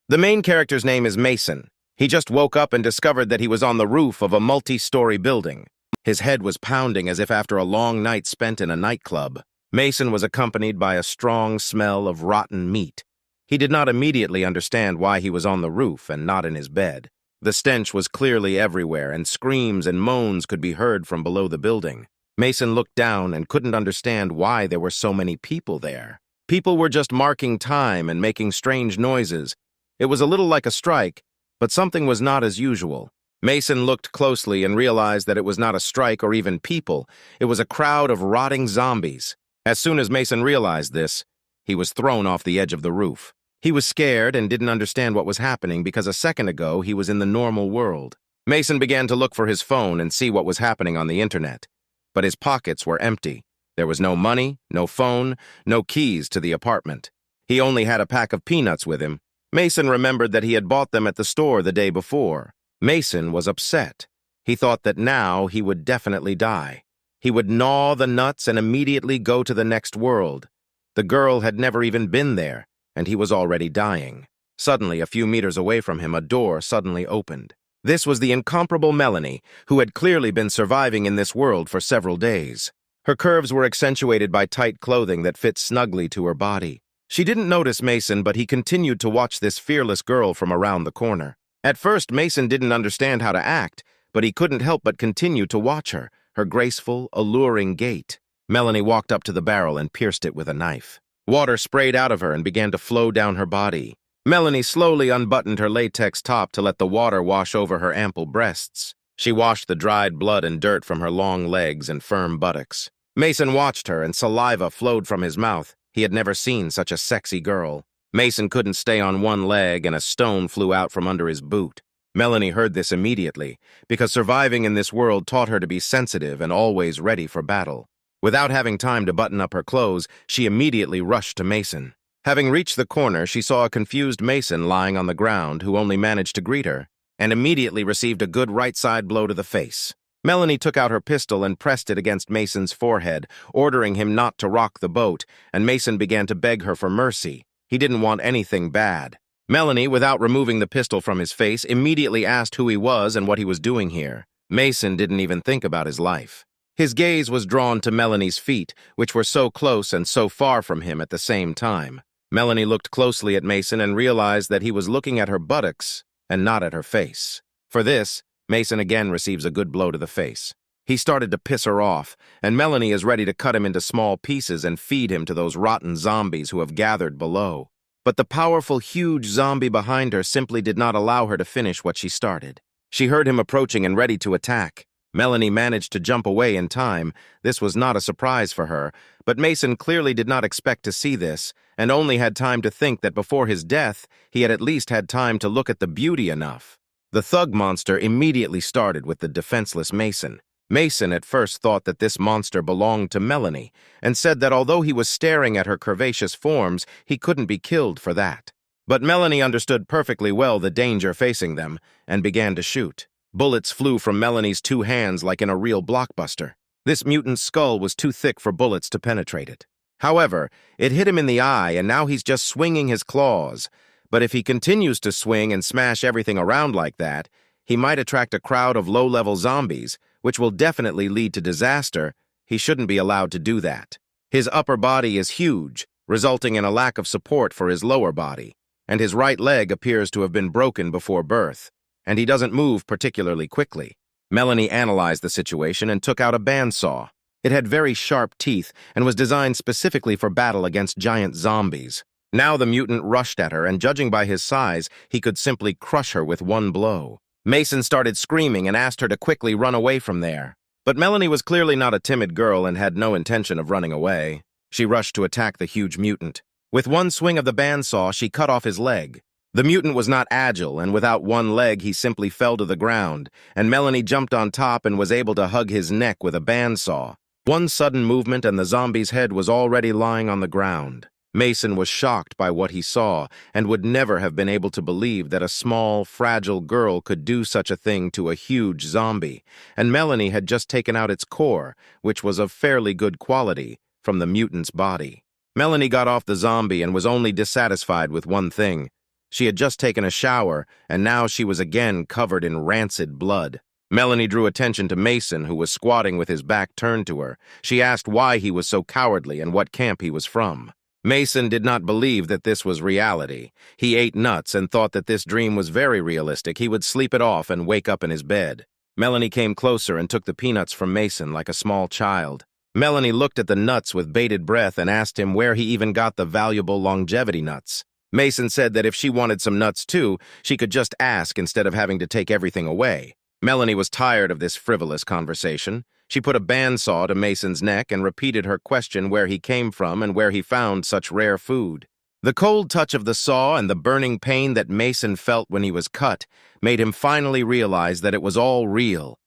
The main character's name is Mason. He just woke up and discovered that he was on the roof of a multi-story building. His head was pounding as if after a long night spent in a nightclub. Mason was accompanied by a strong smell of rotten meat. He did not immediately understand why he was on the roof and not in his bed. The stench was clearly everywhere, and screams and moans could be heard from below the building. Mason looked down and couldn't understand why there were so many people there. People were just marking time and making strange noises. It was a little like a strike, but something was not as usual. Mason looked closely and realized that it was not a strike or even people. It was a crowd of rotting zombies. As soon as Mason realized this, he was thrown off the edge of the roof. He was scared and didn't understand what was happening because a second ago he was in the normal world. Mason began to look for his phone and see what was happening on the internet. But his pockets were empty. There was no money, no phone, no keys to the apartment. He only had a pack of peanuts with him. Mason remembered that he had bought them at the store the day before. Mason was upset. He thought that now he would definitely die. He would gnaw the nuts and immediately go to the next world. The girl had never even been there, and he was already dying. Suddenly, a few meters away from him, a door suddenly opened. This was the incomparable Melanie, who had clearly been surviving in this world for several days. Her curves were accentuated by tight clothing that fit snugly to her body. She didn't notice Mason, but he continued to watch this fearless girl from around the corner. At first, Mason didn't understand how to act, but he couldn't help but continue to watch her, her graceful, alluring gait. Melanie walked up to the barrel and pierced it with a knife. Water sprayed out of her and began to flow down her body. Melanie slowly unbuttoned her latex top to let the water wash over her ample breasts. She washed the dried blood and dirt from her long legs and firm buttocks. Mason watched her, and saliva flowed from his mouth. He had never seen such a sexy girl. Mason couldn't stay on one leg, and a stone flew out from under his boot. Melanie heard this immediately, because surviving in this world taught her to be sensitive and always ready for battle. Without having time to button up her clothes, she immediately rushed to Mason. Having reached the corner, she saw a confused Mason lying on the ground who only managed to greet her, and immediately received a good right-side blow to the face. Melanie took out her pistol and pressed it against Mason's forehead, ordering him not to rock the boat, and Mason began to beg her for mercy. He didn't want anything bad. Melanie, without removing the pistol from his face, immediately asked who he was and what he was doing here. Mason didn't even think about his life. His gaze was drawn to Melanie's feet, which were so close and so far from him at the same time. Melanie looked closely at Mason and realized that he was looking at her buttocks and not at her face. For this, Mason again receives a good blow to the face. He started to piss her off, and Melanie is ready to cut him into small pieces and feed him to those rotten zombies who have gathered below. But the powerful, huge zombie behind her simply did not allow her to finish what she started. She heard him approaching and ready to attack. Melanie managed to jump away in time. This was not a surprise for her, but Mason clearly did not expect to see this, and only had time to think that before his death, he had at least had time to look at the beauty enough. The thug monster immediately started with the defenseless Mason. Mason at first thought that this monster belonged to Melanie, and said that although he was staring at her curvaceous forms, he couldn't be killed for that. But Melanie understood perfectly well the danger facing them, and began to shoot. Bullets flew from Melanie's two hands like in a real blockbuster. This mutant's skull was too thick for bullets to penetrate it. However, it hit him in the eye, and now he's just swinging his claws. But if he continues to swing and smash everything around like that, he might attract a crowd of low-level zombies, which will definitely lead to disaster. He shouldn't be allowed to do that. His upper body is huge, resulting in a lack of support for his lower body, and his right leg appears to have been broken before birth, and he doesn't move particularly quickly. Melanie analyzed the situation and took out a bandsaw. It had very sharp teeth and was designed specifically for battle against giant zombies. Now the mutant rushed at her, and judging by his size, he could simply crush her with one blow. Mason started screaming and asked her to quickly run away from there. But Melanie was clearly not a timid girl and had no intention of running away. She rushed to attack the huge mutant. With one swing of the bandsaw, she cut off his leg. The mutant was not agile, and without one leg, he simply fell to the ground, and Melanie jumped on top and was able to hug his neck with a bandsaw. One sudden movement and the zombie's head was already lying on the ground. Mason was shocked by what he saw and would never have been able to believe that a small, fragile girl could do such a thing to a huge zombie, and Melanie had just taken out its core, which was of fairly good quality, from the mutant's body. Melanie got off the zombie and was only dissatisfied with one thing. She had just taken a shower, and now she was again covered in rancid blood. Melanie drew attention to Mason, who was squatting with his back turned to her. She asked why he was so cowardly and what camp he was from. Mason did not believe that this was reality. He ate nuts and thought that this dream was very realistic. He would sleep it off and wake up in his bed. Melanie came closer and took the peanuts from Mason like a small child. Melanie looked at the nuts with bated breath and asked him where he even got the valuable longevity nuts. Mason said that if she wanted some nuts too, she could just ask instead of having to take everything away. Melanie was tired of this frivolous conversation. She put a bandsaw to Mason's neck and repeated her question where he came from and where he found such rare food. The cold touch of the saw and the burning pain that Mason felt when he was cut made him finally realize that it was all real.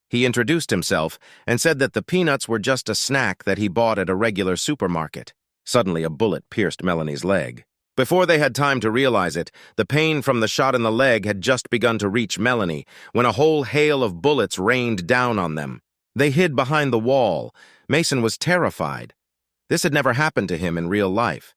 He introduced himself and said that the peanuts were just a snack that he bought at a regular supermarket. Suddenly, a bullet pierced Melanie's leg. Before they had time to realize it, the pain from the shot in the leg had just begun to reach Melanie when a whole hail of bullets rained down on them. They hid behind the wall. Mason was terrified. This had never happened to him in real life.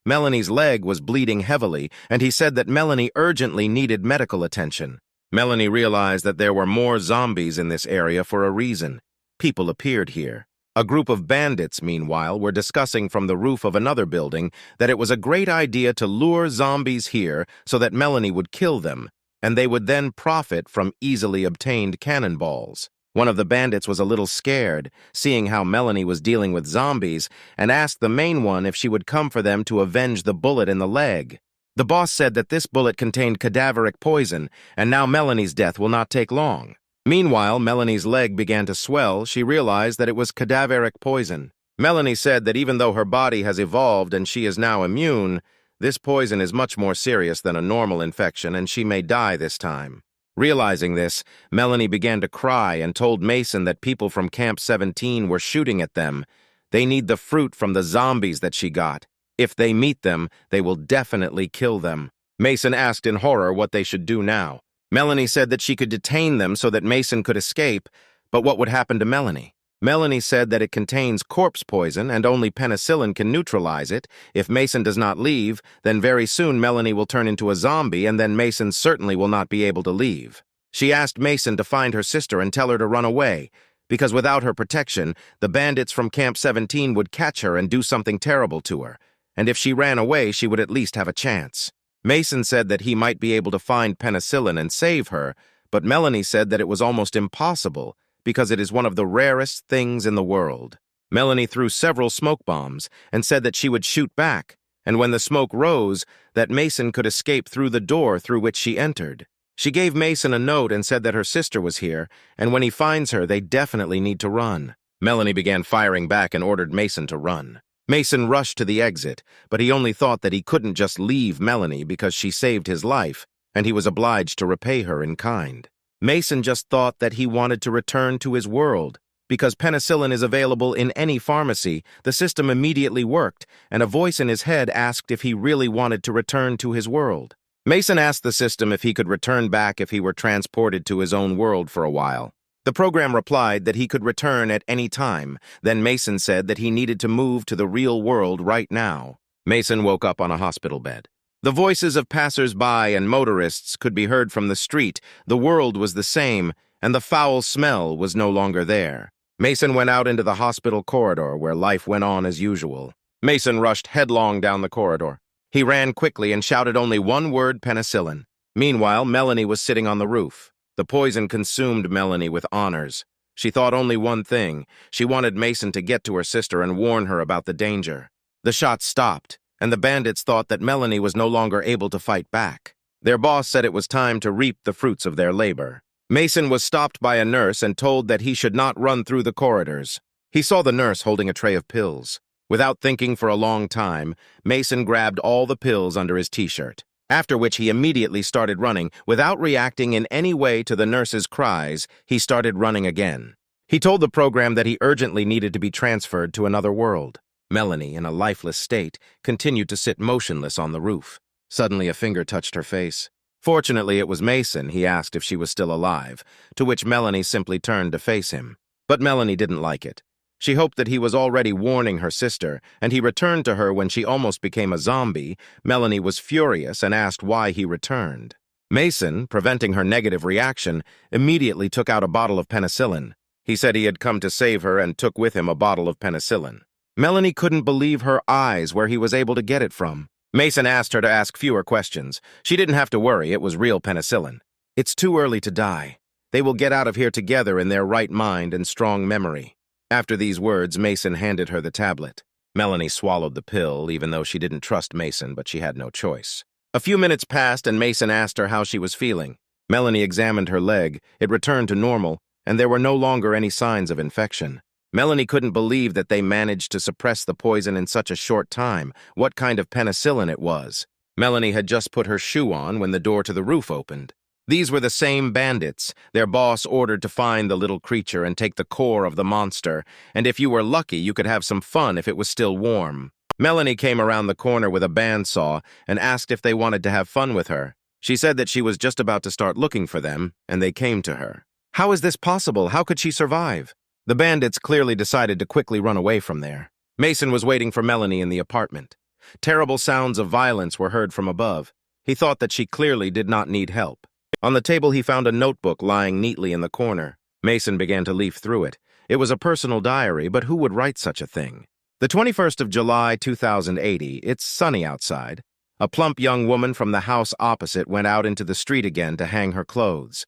Melanie's leg was bleeding heavily, and he said that Melanie urgently needed medical attention. Melanie realized that there were more zombies in this area for a reason. People appeared here. A group of bandits, meanwhile, were discussing from the roof of another building that it was a great idea to lure zombies here so that Melanie would kill them, and they would then profit from easily obtained cannonballs. One of the bandits was a little scared, seeing how Melanie was dealing with zombies, and asked the main one if she would come for them to avenge the bullet in the leg. The boss said that this bullet contained cadaveric poison, and now Melanie's death will not take long. Meanwhile, Melanie's leg began to swell. She realized that it was cadaveric poison. Melanie said that even though her body has evolved and she is now immune, this poison is much more serious than a normal infection, and she may die this time. Realizing this, Melanie began to cry and told Mason that people from Camp 17 were shooting at them. They need the fruit from the zombies that she got. If they meet them, they will definitely kill them. Mason asked in horror what they should do now. Melanie said that she could detain them so that Mason could escape, but what would happen to Melanie? Melanie said that it contains corpse poison and only penicillin can neutralize it. If Mason does not leave, then very soon Melanie will turn into a zombie, and then Mason certainly will not be able to leave. She asked Mason to find her sister and tell her to run away, because without her protection, the bandits from Camp 17 would catch her and do something terrible to her, and if she ran away, she would at least have a chance. Mason said that he might be able to find penicillin and save her, but Melanie said that it was almost impossible because it is one of the rarest things in the world. Melanie threw several smoke bombs and said that she would shoot back, and when the smoke rose, that Mason could escape through the door through which she entered. She gave Mason a note and said that her sister was here, and when he finds her, they definitely need to run. Melanie began firing back and ordered Mason to run. Mason rushed to the exit, but he only thought that he couldn't just leave Melanie because she saved his life, and he was obliged to repay her in kind. Mason just thought that he wanted to return to his world. Because penicillin is available in any pharmacy, the system immediately worked, and a voice in his head asked if he really wanted to return to his world. Mason asked the system if he could return back if he were transported to his own world for a while. The program replied that he could return at any time. Then Mason said that he needed to move to the real world right now. Mason woke up on a hospital bed. The voices of passers-by and motorists could be heard from the street. The world was the same, and the foul smell was no longer there. Mason went out into the hospital corridor where life went on as usual. Mason rushed headlong down the corridor. He ran quickly and shouted only one word: penicillin. Meanwhile, Melanie was sitting on the roof. The poison consumed Melanie with honors. She thought only one thing. She wanted Mason to get to her sister and warn her about the danger. The shots stopped, and the bandits thought that Melanie was no longer able to fight back. Their boss said it was time to reap the fruits of their labor. Mason was stopped by a nurse and told that he should not run through the corridors. He saw the nurse holding a tray of pills. Without thinking for a long time, Mason grabbed all the pills under his t-shirt, after which he immediately started running. Without reacting in any way to the nurse's cries, he started running again. He told the program that he urgently needed to be transferred to another world. Melanie, in a lifeless state, continued to sit motionless on the roof. Suddenly, a finger touched her face. Fortunately, it was Mason. He asked if she was still alive, to which Melanie simply turned to face him. But Melanie didn't like it. She hoped that he was already warning her sister, and he returned to her when she almost became a zombie. Melanie was furious and asked why he returned. Mason, preventing her negative reaction, immediately took out a bottle of penicillin. He said he had come to save her and took with him a bottle of penicillin. Melanie couldn't believe her eyes where he was able to get it from. Mason asked her to ask fewer questions. She didn't have to worry, it was real penicillin. It's too early to die. They will get out of here together in their right mind and strong memory. After these words, Mason handed her the tablet. Melanie swallowed the pill, even though she didn't trust Mason, but she had no choice. A few minutes passed, and Mason asked her how she was feeling. Melanie examined her leg. It returned to normal, and there were no longer any signs of infection. Melanie couldn't believe that they managed to suppress the poison in such a short time. What kind of penicillin it was. Melanie had just put her shoe on when the door to the roof opened. These were the same bandits. Their boss ordered to find the little creature and take the core of the monster, and if you were lucky, you could have some fun if it was still warm. Melanie came around the corner with a bandsaw and asked if they wanted to have fun with her. She said that she was just about to start looking for them, and they came to her. How is this possible? How could she survive? The bandits clearly decided to quickly run away from there. Mason was waiting for Melanie in the apartment. Terrible sounds of violence were heard from above. He thought that she clearly did not need help. On the table, he found a notebook lying neatly in the corner. Mason began to leaf through it. It was a personal diary, but who would write such a thing? The 21st of July, 2080, it's sunny outside. A plump young woman from the house opposite went out into the street again to hang her clothes.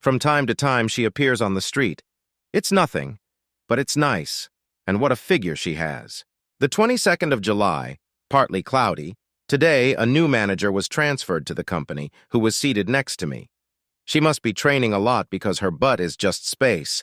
From time to time, she appears on the street. It's nothing, but it's nice. And what a figure she has. The 22nd of July, partly cloudy. Today, a new manager was transferred to the company, who was seated next to me. She must be training a lot because her butt is just space.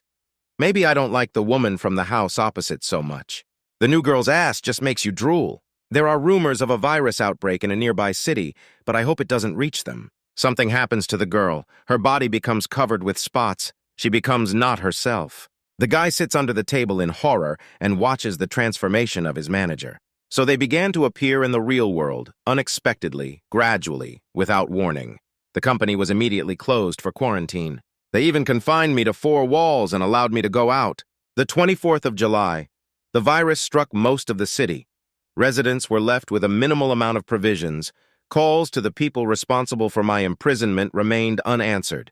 Maybe I don't like the woman from the house opposite so much. The new girl's ass just makes you drool. There are rumors of a virus outbreak in a nearby city, but I hope it doesn't reach them. Something happens to the girl. Her body becomes covered with spots. She becomes not herself. The guy sits under the table in horror and watches the transformation of his manager. So they began to appear in the real world, unexpectedly, gradually, without warning. The company was immediately closed for quarantine. They even confined me to 4 walls and allowed me to go out. The 24th of July, the virus struck most of the city. Residents were left with a minimal amount of provisions. Calls to the people responsible for my imprisonment remained unanswered.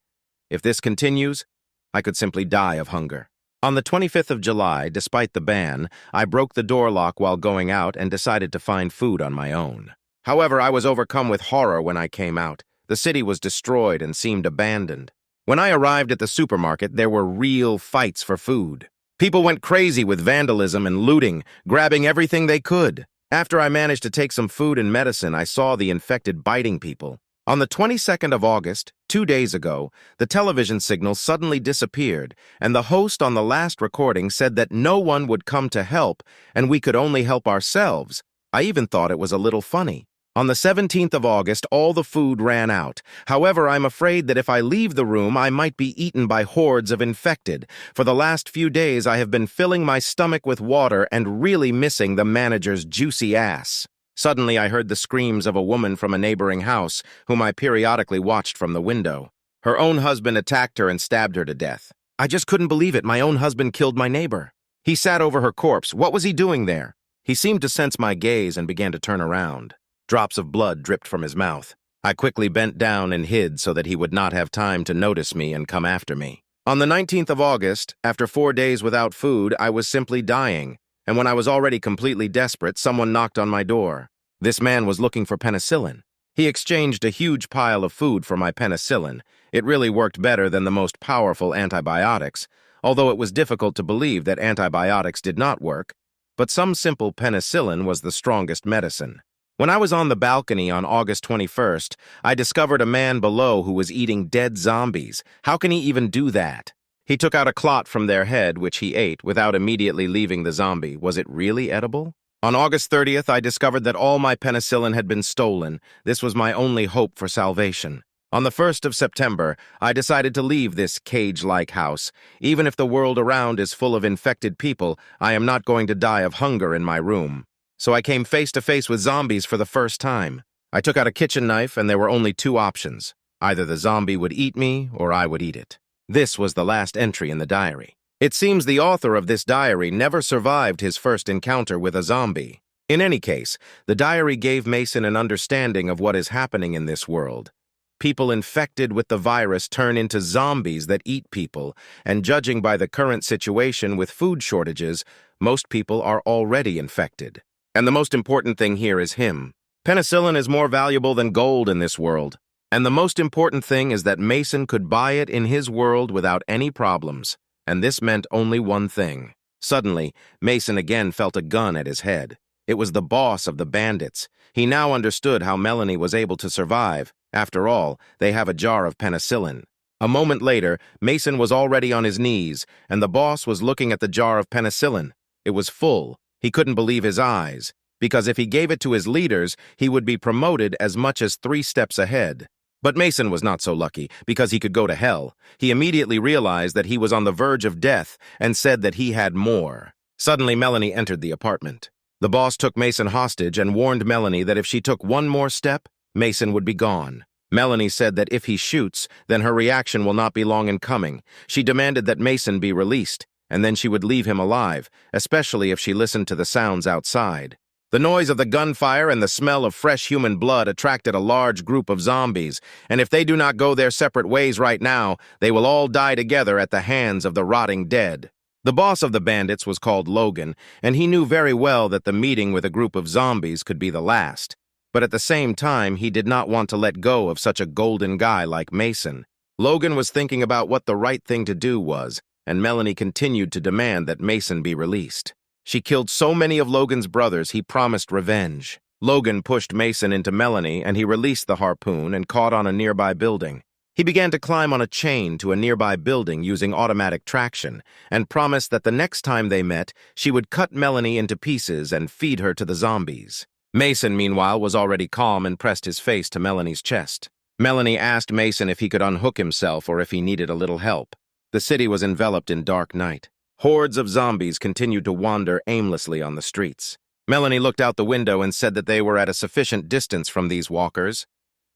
If this continues, I could simply die of hunger. On the 25th of July, despite the ban, I broke the door lock while going out and decided to find food on my own. However, I was overcome with horror when I came out. The city was destroyed and seemed abandoned. When I arrived at the supermarket, there were real fights for food. People went crazy with vandalism and looting, grabbing everything they could. After I managed to take some food and medicine, I saw the infected biting people. On the 22nd of August, 2 days ago, the television signal suddenly disappeared, and the host on the last recording said that no one would come to help, and we could only help ourselves. I even thought it was a little funny. On the 17th of August, all the food ran out. However, I'm afraid that if I leave the room, I might be eaten by hordes of infected. For the last few days, I have been filling my stomach with water and really missing the manager's juicy ass. Suddenly, I heard the screams of a woman from a neighboring house, whom I periodically watched from the window. Her own husband attacked her and stabbed her to death. I just couldn't believe it. My own husband killed my neighbor. He sat over her corpse. What was he doing there? He seemed to sense my gaze and began to turn around. Drops of blood dripped from his mouth. I quickly bent down and hid so that he would not have time to notice me and come after me. On the 19th of August, after 4 days without food, I was simply dying. And when I was already completely desperate, someone knocked on my door. This man was looking for penicillin. He exchanged a huge pile of food for my penicillin. It really worked better than the most powerful antibiotics, although it was difficult to believe that antibiotics did not work. But some simple penicillin was the strongest medicine. When I was on the balcony on August 21st, I discovered a man below who was eating dead zombies. How can he even do that? He took out a clot from their head, which he ate, without immediately leaving the zombie. Was it really edible? On August 30th, I discovered that all my penicillin had been stolen. This was my only hope for salvation. On the 1st of September, I decided to leave this cage-like house. Even if the world around is full of infected people, I am not going to die of hunger in my room. So I came face to face with zombies for the first time. I took out a kitchen knife, and there were only 2 options. Either the zombie would eat me, or I would eat it. This was the last entry in the diary. It seems the author of this diary never survived his first encounter with a zombie. In any case, the diary gave Mason an understanding of what is happening in this world. People infected with the virus turn into zombies that eat people, and judging by the current situation with food shortages, most people are already infected. And the most important thing here is him. Penicillin is more valuable than gold in this world. And the most important thing is that Mason could buy it in his world without any problems. And this meant only one thing. Suddenly, Mason again felt a gun at his head. It was the boss of the bandits. He now understood how Melanie was able to survive. After all, they have a jar of penicillin. A moment later, Mason was already on his knees, and the boss was looking at the jar of penicillin. It was full. He couldn't believe his eyes, because if he gave it to his leaders, he would be promoted as much as 3 steps ahead. But Mason was not so lucky, because he could go to hell. He immediately realized that he was on the verge of death and said that he had more. Suddenly, Melanie entered the apartment. The boss took Mason hostage and warned Melanie that if she took one more step, Mason would be gone. Melanie said that if he shoots, then her reaction will not be long in coming. She demanded that Mason be released, and then she would leave him alive, especially if she listened to the sounds outside. The noise of the gunfire and the smell of fresh human blood attracted a large group of zombies, and if they do not go their separate ways right now, they will all die together at the hands of the rotting dead. The boss of the bandits was called Logan, and he knew very well that the meeting with a group of zombies could be the last. But at the same time, he did not want to let go of such a golden guy like Mason. Logan was thinking about what the right thing to do was, and Melanie continued to demand that Mason be released. She killed so many of Logan's brothers, he promised revenge. Logan pushed Mason into Melanie, and he released the harpoon and caught on a nearby building. He began to climb on a chain to a nearby building using automatic traction, and promised that the next time they met, she would cut Melanie into pieces and feed her to the zombies. Mason, meanwhile, was already calm and pressed his face to Melanie's chest. Melanie asked Mason if he could unhook himself or if he needed a little help. The city was enveloped in dark night. Hordes of zombies continued to wander aimlessly on the streets. Melanie looked out the window and said that they were at a sufficient distance from these walkers.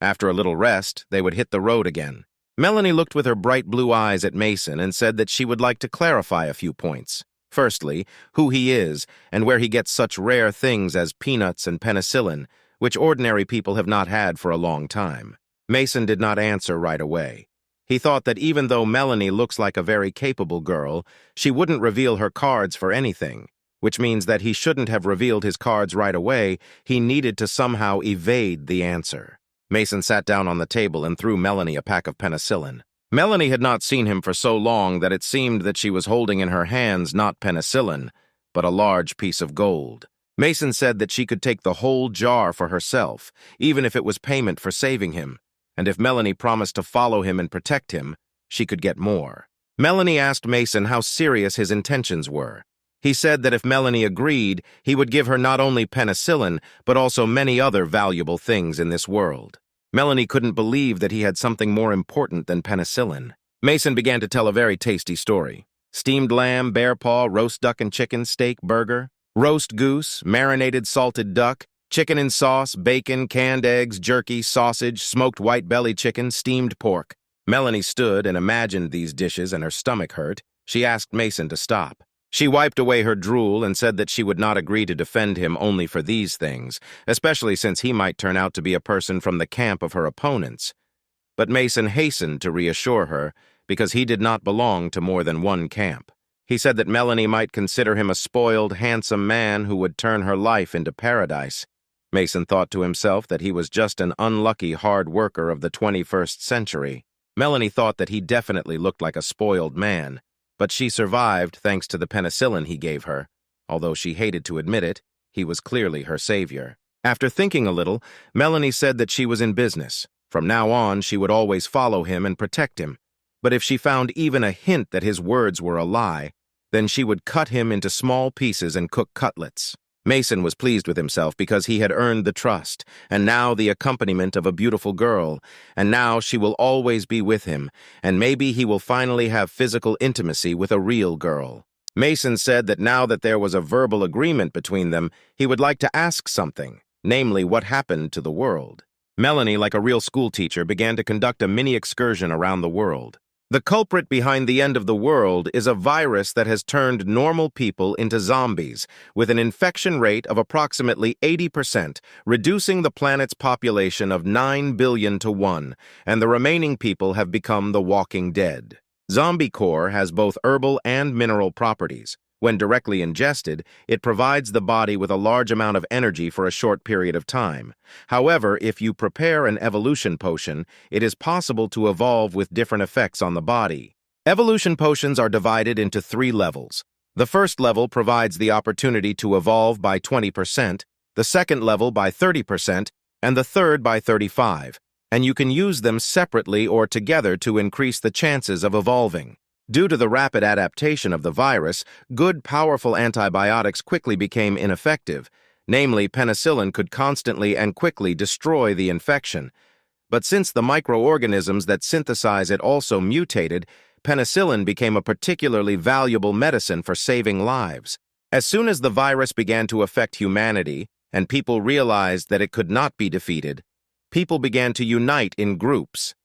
After a little rest, they would hit the road again. Melanie looked with her bright blue eyes at Mason and said that she would like to clarify a few points. Firstly, who he is and where he gets such rare things as peanuts and penicillin, which ordinary people have not had for a long time. Mason did not answer right away. He thought that even though Melanie looks like a very capable girl, she wouldn't reveal her cards for anything, which means that he shouldn't have revealed his cards right away. He needed to somehow evade the answer. Mason sat down on the table and threw Melanie a pack of penicillin. Melanie had not seen him for so long that it seemed that she was holding in her hands not penicillin, but a large piece of gold. Mason said that she could take the whole jar for herself, even if it was payment for saving him, and if Melanie promised to follow him and protect him, she could get more. Melanie asked Mason how serious his intentions were. He said that if Melanie agreed, he would give her not only penicillin, but also many other valuable things in this world. Melanie couldn't believe that he had something more important than penicillin. Mason began to tell a very tasty story. Steamed lamb, bear paw, roast duck and chicken, steak, burger, roast goose, marinated salted duck, chicken in sauce, bacon, canned eggs, jerky, sausage, smoked white belly chicken, steamed pork. Melanie stood and imagined these dishes and her stomach hurt. She asked Mason to stop. She wiped away her drool and said that she would not agree to defend him only for these things, especially since he might turn out to be a person from the camp of her opponents. But Mason hastened to reassure her, because he did not belong to more than one camp. He said that Melanie might consider him a spoiled, handsome man who would turn her life into paradise. Mason thought to himself that he was just an unlucky hard worker of the 21st century. Melanie thought that he definitely looked like a spoiled man. But she survived thanks to the penicillin he gave her. Although she hated to admit it, he was clearly her savior. After thinking a little, Melanie said that she was in business. From now on, she would always follow him and protect him. But if she found even a hint that his words were a lie, then she would cut him into small pieces and cook cutlets. Mason was pleased with himself because he had earned the trust, and now the accompaniment of a beautiful girl, and now she will always be with him, and maybe he will finally have physical intimacy with a real girl. Mason said that now that there was a verbal agreement between them, he would like to ask something, namely what happened to the world. Melanie, like a real schoolteacher, began to conduct a mini excursion around the world. The culprit behind the end of the world is a virus that has turned normal people into zombies, with an infection rate of approximately 80%, reducing the planet's population of 9 billion to 1, and the remaining people have become the walking dead. Zombie core has both herbal and mineral properties. When directly ingested, it provides the body with a large amount of energy for a short period of time. However, if you prepare an evolution potion, it is possible to evolve with different effects on the body. Evolution potions are divided into 3 levels. The first level provides the opportunity to evolve by 20%, the second level by 30%, and the third by 35%, and you can use them separately or together to increase the chances of evolving. Due to the rapid adaptation of the virus, good, powerful antibiotics quickly became ineffective. Namely, penicillin could constantly and quickly destroy the infection. But since the microorganisms that synthesize it also mutated, penicillin became a particularly valuable medicine for saving lives. As soon as the virus began to affect humanity, and people realized that it could not be defeated, people began to unite in groups.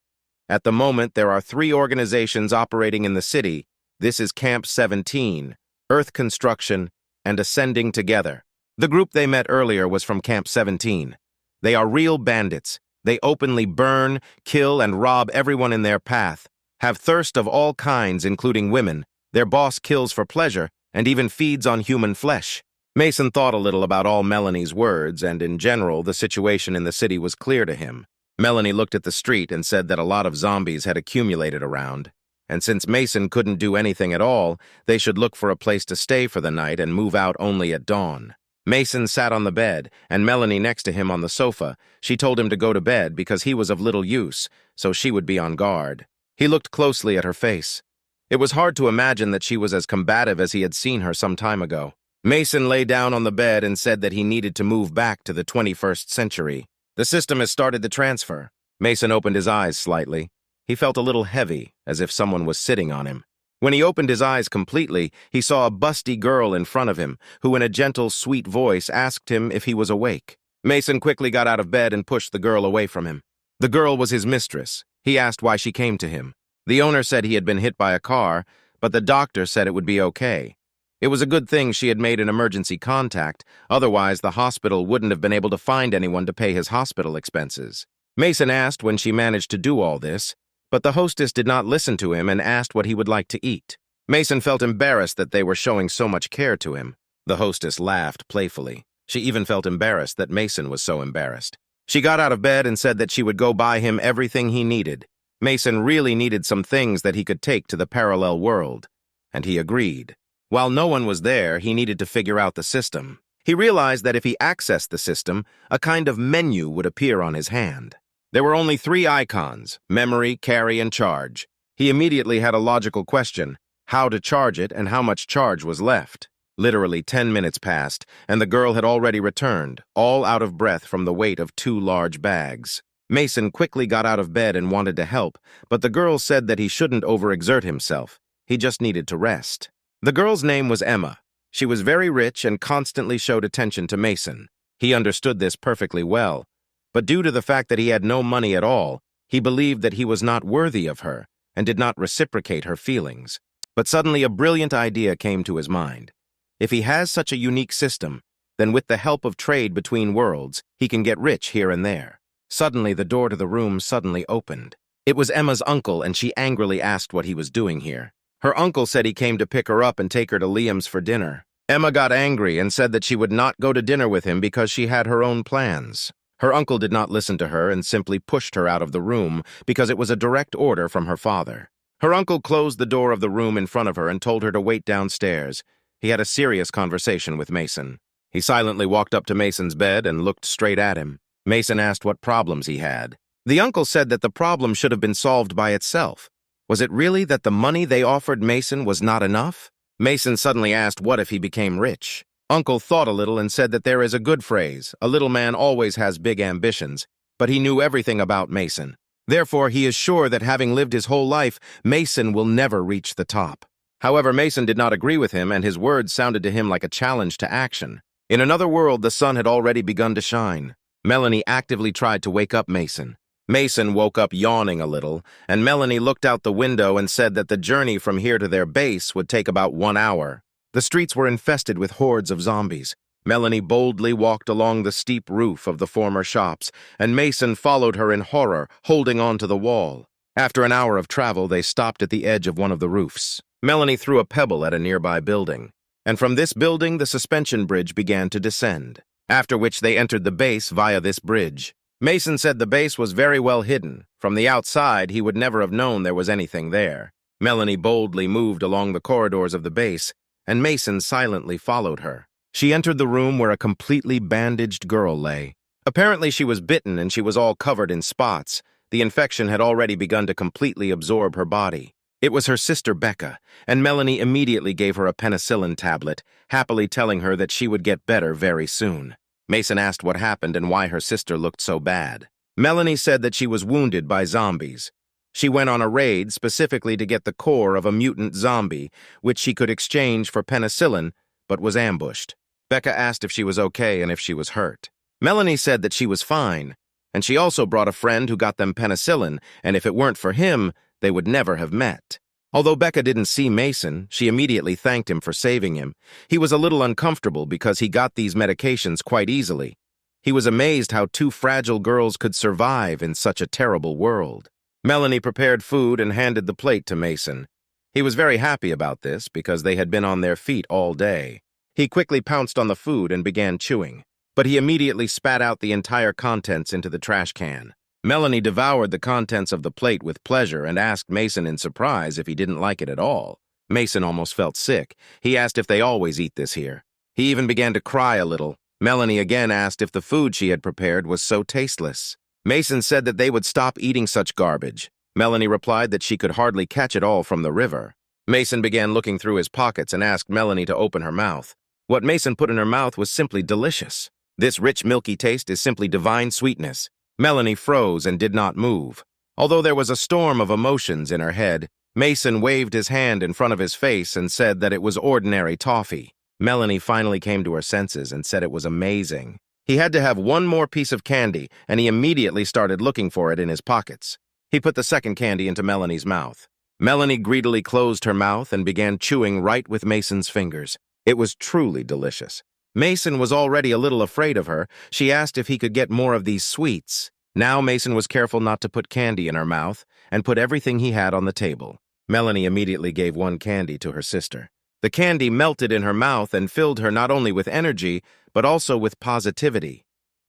At the moment, there are 3 organizations operating in the city. This is Camp 17, Earth Construction, and Ascending Together. The group they met earlier was from Camp 17. They are real bandits. They openly burn, kill, and rob everyone in their path, have thirst of all kinds, including women. Their boss kills for pleasure, and even feeds on human flesh. Mason thought a little about all Melanie's words, and in general, the situation in the city was clear to him. Melanie looked at the street and said that a lot of zombies had accumulated around, and since Mason couldn't do anything at all, they should look for a place to stay for the night and move out only at dawn. Mason sat on the bed, and Melanie next to him on the sofa. She told him to go to bed because he was of little use, so she would be on guard. He looked closely at her face. It was hard to imagine that she was as combative as he had seen her some time ago. Mason lay down on the bed and said that he needed to move back to the 21st century. The system has started the transfer. Mason opened his eyes slightly. He felt a little heavy, as if someone was sitting on him. When he opened his eyes completely, he saw a busty girl in front of him, who in a gentle, sweet voice asked him if he was awake. Mason quickly got out of bed and pushed the girl away from him. The girl was his mistress. He asked why she came to him. The owner said he had been hit by a car, but the doctor said it would be okay. It was a good thing she had made an emergency contact, otherwise the hospital wouldn't have been able to find anyone to pay his hospital expenses. Mason asked when she managed to do all this, but the hostess did not listen to him and asked what he would like to eat. Mason felt embarrassed that they were showing so much care to him. The hostess laughed playfully. She even felt embarrassed that Mason was so embarrassed. She got out of bed and said that she would go buy him everything he needed. Mason really needed some things that he could take to the parallel world, and he agreed. While no one was there, he needed to figure out the system. He realized that if he accessed the system, a kind of menu would appear on his hand. There were only 3 icons: memory, carry, and charge. He immediately had a logical question: how to charge it and how much charge was left. Literally 10 minutes passed, and the girl had already returned, all out of breath from the weight of 2 large bags. Mason quickly got out of bed and wanted to help, but the girl said that he shouldn't overexert himself. He just needed to rest. The girl's name was Emma. She was very rich and constantly showed attention to Mason. He understood this perfectly well, but due to the fact that he had no money at all, he believed that he was not worthy of her and did not reciprocate her feelings. But suddenly a brilliant idea came to his mind. If he has such a unique system, then with the help of trade between worlds, he can get rich here and there. Suddenly, the door to the room suddenly opened. It was Emma's uncle, and she angrily asked what he was doing here. Her uncle said he came to pick her up and take her to Liam's for dinner. Emma got angry and said that she would not go to dinner with him because she had her own plans. Her uncle did not listen to her and simply pushed her out of the room because it was a direct order from her father. Her uncle closed the door of the room in front of her and told her to wait downstairs. He had a serious conversation with Mason. He silently walked up to Mason's bed and looked straight at him. Mason asked what problems he had. The uncle said that the problem should have been solved by itself. Was it really that the money they offered Mason was not enough? Mason suddenly asked what if he became rich. Uncle thought a little and said that there is a good phrase: a little man always has big ambitions, but he knew everything about Mason. Therefore, he is sure that having lived his whole life, Mason will never reach the top. However, Mason did not agree with him, and his words sounded to him like a challenge to action. In another world, the sun had already begun to shine. Melanie actively tried to wake up Mason. Mason woke up yawning a little, and Melanie looked out the window and said that the journey from here to their base would take about 1 hour. The streets were infested with hordes of zombies. Melanie boldly walked along the steep roof of the former shops, and Mason followed her in horror, holding on to the wall. After an hour of travel, they stopped at the edge of one of the roofs. Melanie threw a pebble at a nearby building, and from this building the suspension bridge began to descend, after which they entered the base via this bridge. Mason said the base was very well hidden. From the outside, he would never have known there was anything there. Melanie boldly moved along the corridors of the base, and Mason silently followed her. She entered the room where a completely bandaged girl lay. Apparently she was bitten and she was all covered in spots. The infection had already begun to completely absorb her body. It was her sister Becca, and Melanie immediately gave her a penicillin tablet, happily telling her that she would get better very soon. Mason asked what happened and why her sister looked so bad. Melanie said that she was wounded by zombies. She went on a raid specifically to get the core of a mutant zombie, which she could exchange for penicillin, but was ambushed. Becca asked if she was okay and if she was hurt. Melanie said that she was fine, and she also brought a friend who got them penicillin, and if it weren't for him, they would never have met. Although Becca didn't see Mason, she immediately thanked him for saving him. He was a little uncomfortable because he got these medications quite easily. He was amazed how 2 fragile girls could survive in such a terrible world. Melanie prepared food and handed the plate to Mason. He was very happy about this because they had been on their feet all day. He quickly pounced on the food and began chewing, but he immediately spat out the entire contents into the trash can. Melanie devoured the contents of the plate with pleasure and asked Mason in surprise if he didn't like it at all. Mason almost felt sick. He asked if they always eat this here. He even began to cry a little. Melanie again asked if the food she had prepared was so tasteless. Mason said that they would stop eating such garbage. Melanie replied that she could hardly catch it all from the river. Mason began looking through his pockets and asked Melanie to open her mouth. What Mason put in her mouth was simply delicious. This rich, milky taste is simply divine sweetness. Melanie froze and did not move. Although there was a storm of emotions in her head, Mason waved his hand in front of his face and said that it was ordinary toffee. Melanie finally came to her senses and said it was amazing. He had to have one more piece of candy, and he immediately started looking for it in his pockets. He put the second candy into Melanie's mouth. Melanie greedily closed her mouth and began chewing right with Mason's fingers. It was truly delicious. Mason was already a little afraid of her. She asked if he could get more of these sweets. Now Mason was careful not to put candy in her mouth and put everything he had on the table. Melanie immediately gave one candy to her sister. The candy melted in her mouth and filled her not only with energy, but also with positivity.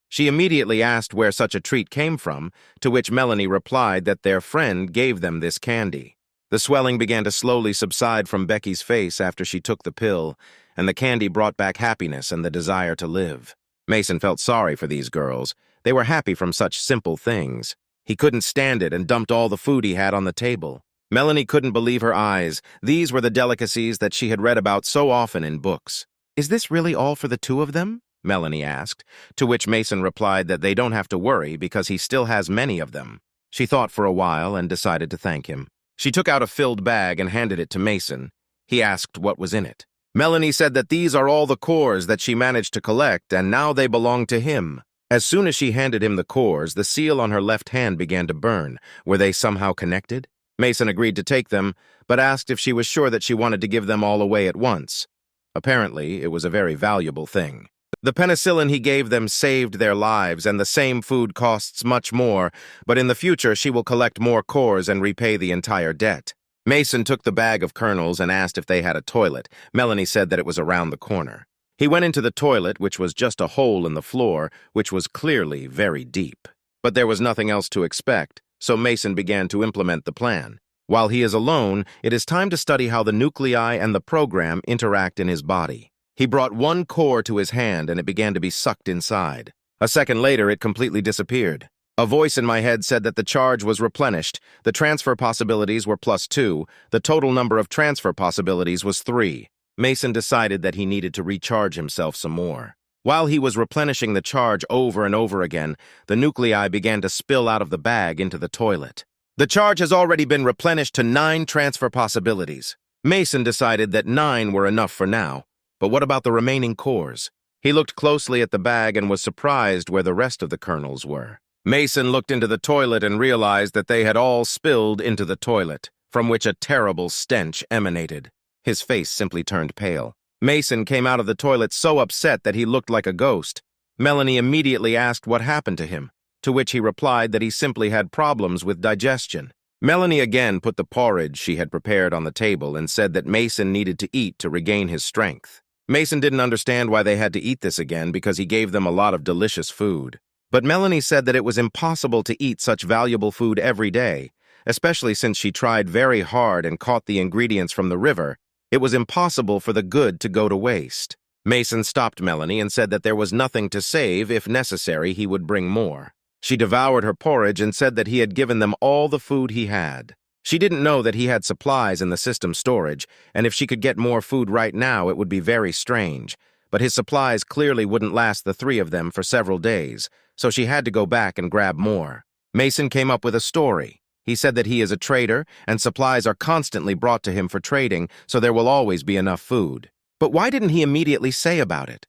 She immediately asked where such a treat came from, to which Melanie replied that their friend gave them this candy. The swelling began to slowly subside from Becky's face after she took the pill, and the candy brought back happiness and the desire to live. Mason felt sorry for these girls. They were happy from such simple things. He couldn't stand it and dumped all the food he had on the table. Melanie couldn't believe her eyes. These were the delicacies that she had read about so often in books. "Is this really all for the 2 of them?" Melanie asked, to which Mason replied that they don't have to worry because he still has many of them. She thought for a while and decided to thank him. She took out a filled bag and handed it to Mason. He asked what was in it. Melanie said that these are all the cores that she managed to collect, and now they belong to him. As soon as she handed him the cores, the seal on her left hand began to burn. Were they somehow connected? Mason agreed to take them, but asked if she was sure that she wanted to give them all away at once. Apparently, it was a very valuable thing. The penicillin he gave them saved their lives, and the same food costs much more, but in the future she will collect more cores and repay the entire debt. Mason took the bag of kernels and asked if they had a toilet. Melanie said that it was around the corner. He went into the toilet, which was just a hole in the floor, which was clearly very deep. But there was nothing else to expect, so Mason began to implement the plan. While he is alone, it is time to study how the nuclei and the program interact in his body. He brought one core to his hand and it began to be sucked inside. A second later, it completely disappeared. A voice in my head said that the charge was replenished. The transfer possibilities were +2. The total number of transfer possibilities was 3. Mason decided that he needed to recharge himself some more. While he was replenishing the charge over and over again, the nuclei began to spill out of the bag into the toilet. The charge has already been replenished to 9 transfer possibilities. Mason decided that 9 were enough for now. But what about the remaining cores? He looked closely at the bag and was surprised where the rest of the kernels were. Mason looked into the toilet and realized that they had all spilled into the toilet, from which a terrible stench emanated. His face simply turned pale. Mason came out of the toilet so upset that he looked like a ghost. Melanie immediately asked what happened to him, to which he replied that he simply had problems with digestion. Melanie again put the porridge she had prepared on the table and said that Mason needed to eat to regain his strength. Mason didn't understand why they had to eat this again because he gave them a lot of delicious food. But Melanie said that it was impossible to eat such valuable food every day, especially since she tried very hard and caught the ingredients from the river. It was impossible for the good to go to waste. Mason stopped Melanie and said that there was nothing to save. If necessary, he would bring more. She devoured her porridge and said that he had given them all the food he had. She didn't know that he had supplies in the system storage, and if she could get more food right now, it would be very strange. But his supplies clearly wouldn't last the three of them for several days, so she had to go back and grab more. Mason came up with a story. He said that he is a trader, and supplies are constantly brought to him for trading, so there will always be enough food. But why didn't he immediately say about it?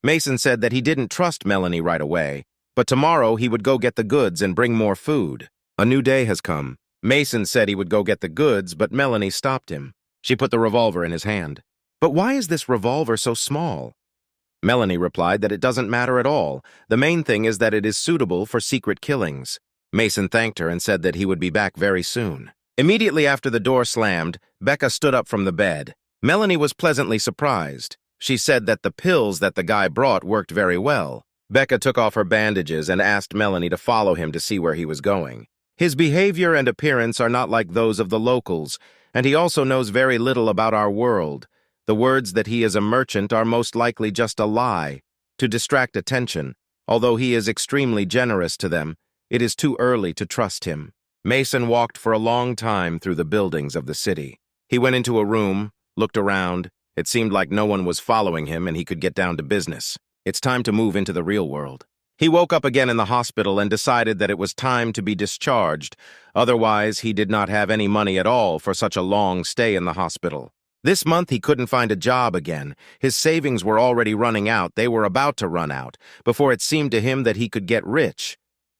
Mason said that he didn't trust Melanie right away, but tomorrow he would go get the goods and bring more food. A new day has come. Mason said he would go get the goods, but Melanie stopped him. She put the revolver in his hand. But why is this revolver so small? Melanie replied that it doesn't matter at all. The main thing is that it is suitable for secret killings. Mason thanked her and said that he would be back very soon. Immediately after the door slammed, Becca stood up from the bed. Melanie was pleasantly surprised. She said that the pills that the guy brought worked very well. Becca took off her bandages and asked Melanie to follow him to see where he was going. His behavior and appearance are not like those of the locals, and he also knows very little about our world. The words that he is a merchant are most likely just a lie, to distract attention. Although he is extremely generous to them, it is too early to trust him. Mason walked for a long time through the buildings of the city. He went into a room, looked around. It seemed like no one was following him and he could get down to business. It's time to move into the real world. He woke up again in the hospital and decided that it was time to be discharged. Otherwise, he did not have any money at all for such a long stay in the hospital. This month, he couldn't find a job again. His savings were already running out. They were about to run out before it seemed to him that he could get rich.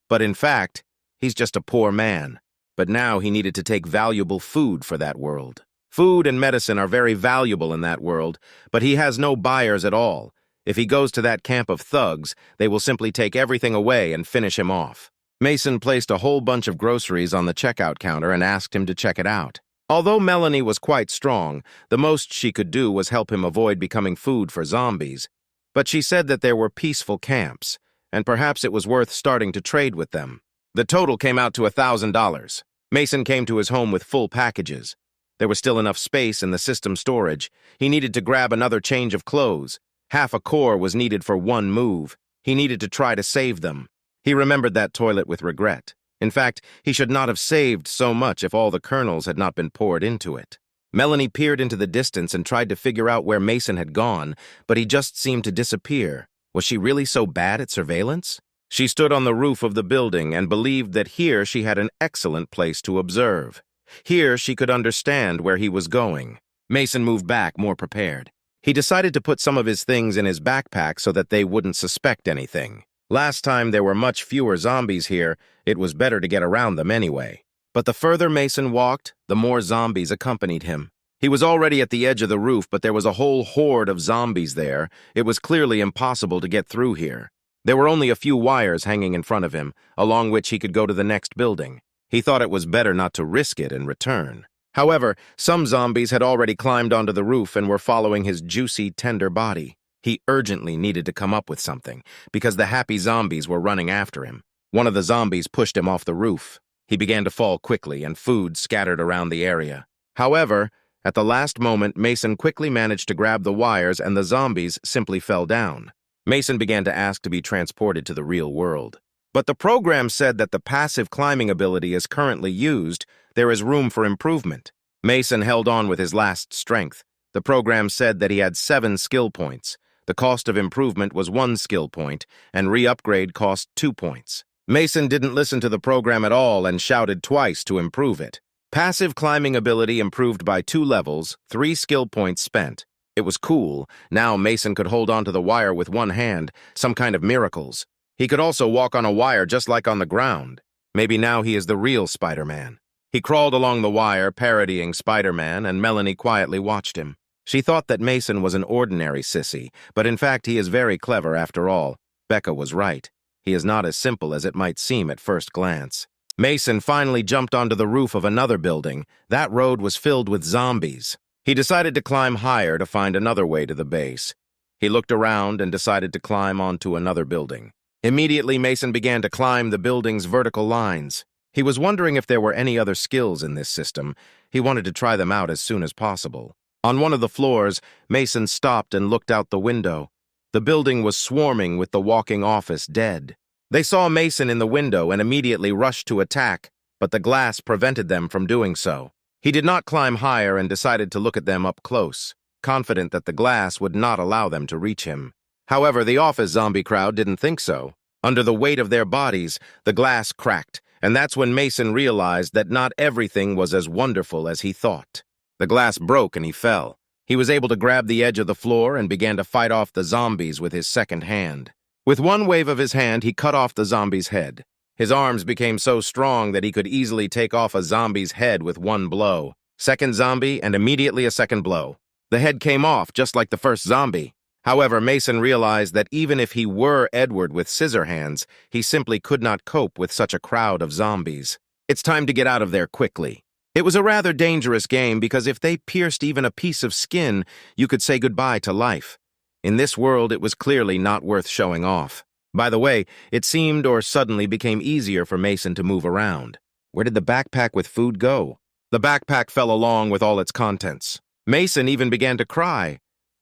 But in fact, he's just a poor man. But now he needed to take valuable food for that world. Food and medicine are very valuable in that world, but he has no buyers at all. If he goes to that camp of thugs, they will simply take everything away and finish him off. Mason placed a whole bunch of groceries on the checkout counter and asked him to check it out. Although Melanie was quite strong, the most she could do was help him avoid becoming food for zombies. But she said that there were peaceful camps, and perhaps it was worth starting to trade with them. The total came out to $1,000. Mason came to his home with full packages. There was still enough space in the system storage. He needed to grab another change of clothes. Half a core was needed for one move. He needed to try to save them. He remembered that toilet with regret. In fact, he should not have saved so much if all the kernels had not been poured into it. Melanie peered into the distance and tried to figure out where Mason had gone, but he just seemed to disappear. Was she really so bad at surveillance? She stood on the roof of the building and believed that here she had an excellent place to observe. Here she could understand where he was going. Mason moved back, more prepared. He decided to put some of his things in his backpack so that they wouldn't suspect anything. Last time there were much fewer zombies here, it was better to get around them anyway. But the further Mason walked, the more zombies accompanied him. He was already at the edge of the roof, but there was a whole horde of zombies there. It was clearly impossible to get through here. There were only a few wires hanging in front of him, along which he could go to the next building. He thought it was better not to risk it and return. However, some zombies had already climbed onto the roof and were following his juicy, tender body. He urgently needed to come up with something, because the happy zombies were running after him. One of the zombies pushed him off the roof. He began to fall quickly, and food scattered around the area. However, at the last moment, Mason quickly managed to grab the wires, and the zombies simply fell down. Mason began to ask to be transported to the real world. But the program said that the passive climbing ability is currently used. There is room for improvement. Mason held on with his last strength. The program said that he had 7 skill points. The cost of improvement was 1 skill point, and re-upgrade cost 2 points. Mason didn't listen to the program at all and shouted twice to improve it. Passive climbing ability improved by 2 levels, 3 skill points spent. It was cool. Now Mason could hold on to the wire with one hand, some kind of miracles. He could also walk on a wire just like on the ground. Maybe now he is the real Spider-Man. He crawled along the wire, parodying Spider-Man, and Melanie quietly watched him. She thought that Mason was an ordinary sissy, but in fact he is very clever after all. Becca was right. He is not as simple as it might seem at first glance. Mason finally jumped onto the roof of another building. That road was filled with zombies. He decided to climb higher to find another way to the base. He looked around and decided to climb onto another building. Immediately, Mason began to climb the building's vertical lines. He was wondering if there were any other skills in this system. He wanted to try them out as soon as possible. On one of the floors, Mason stopped and looked out the window. The building was swarming with the walking office dead. They saw Mason in the window and immediately rushed to attack, but the glass prevented them from doing so. He did not climb higher and decided to look at them up close, confident that the glass would not allow them to reach him. However, the office zombie crowd didn't think so. Under the weight of their bodies, the glass cracked, and that's when Mason realized that not everything was as wonderful as he thought. The glass broke and he fell. He was able to grab the edge of the floor and began to fight off the zombies with his second hand. With one wave of his hand, he cut off the zombie's head. His arms became so strong that he could easily take off a zombie's head with one blow. Second zombie, and immediately a second blow. The head came off, just like the first zombie. However, Mason realized that even if he were Edward with scissor hands, he simply could not cope with such a crowd of zombies. It's time to get out of there quickly. It was a rather dangerous game because if they pierced even a piece of skin, you could say goodbye to life. In this world, it was clearly not worth showing off. By the way, it seemed or suddenly became easier for Mason to move around. Where did the backpack with food go? The backpack fell along with all its contents. Mason even began to cry.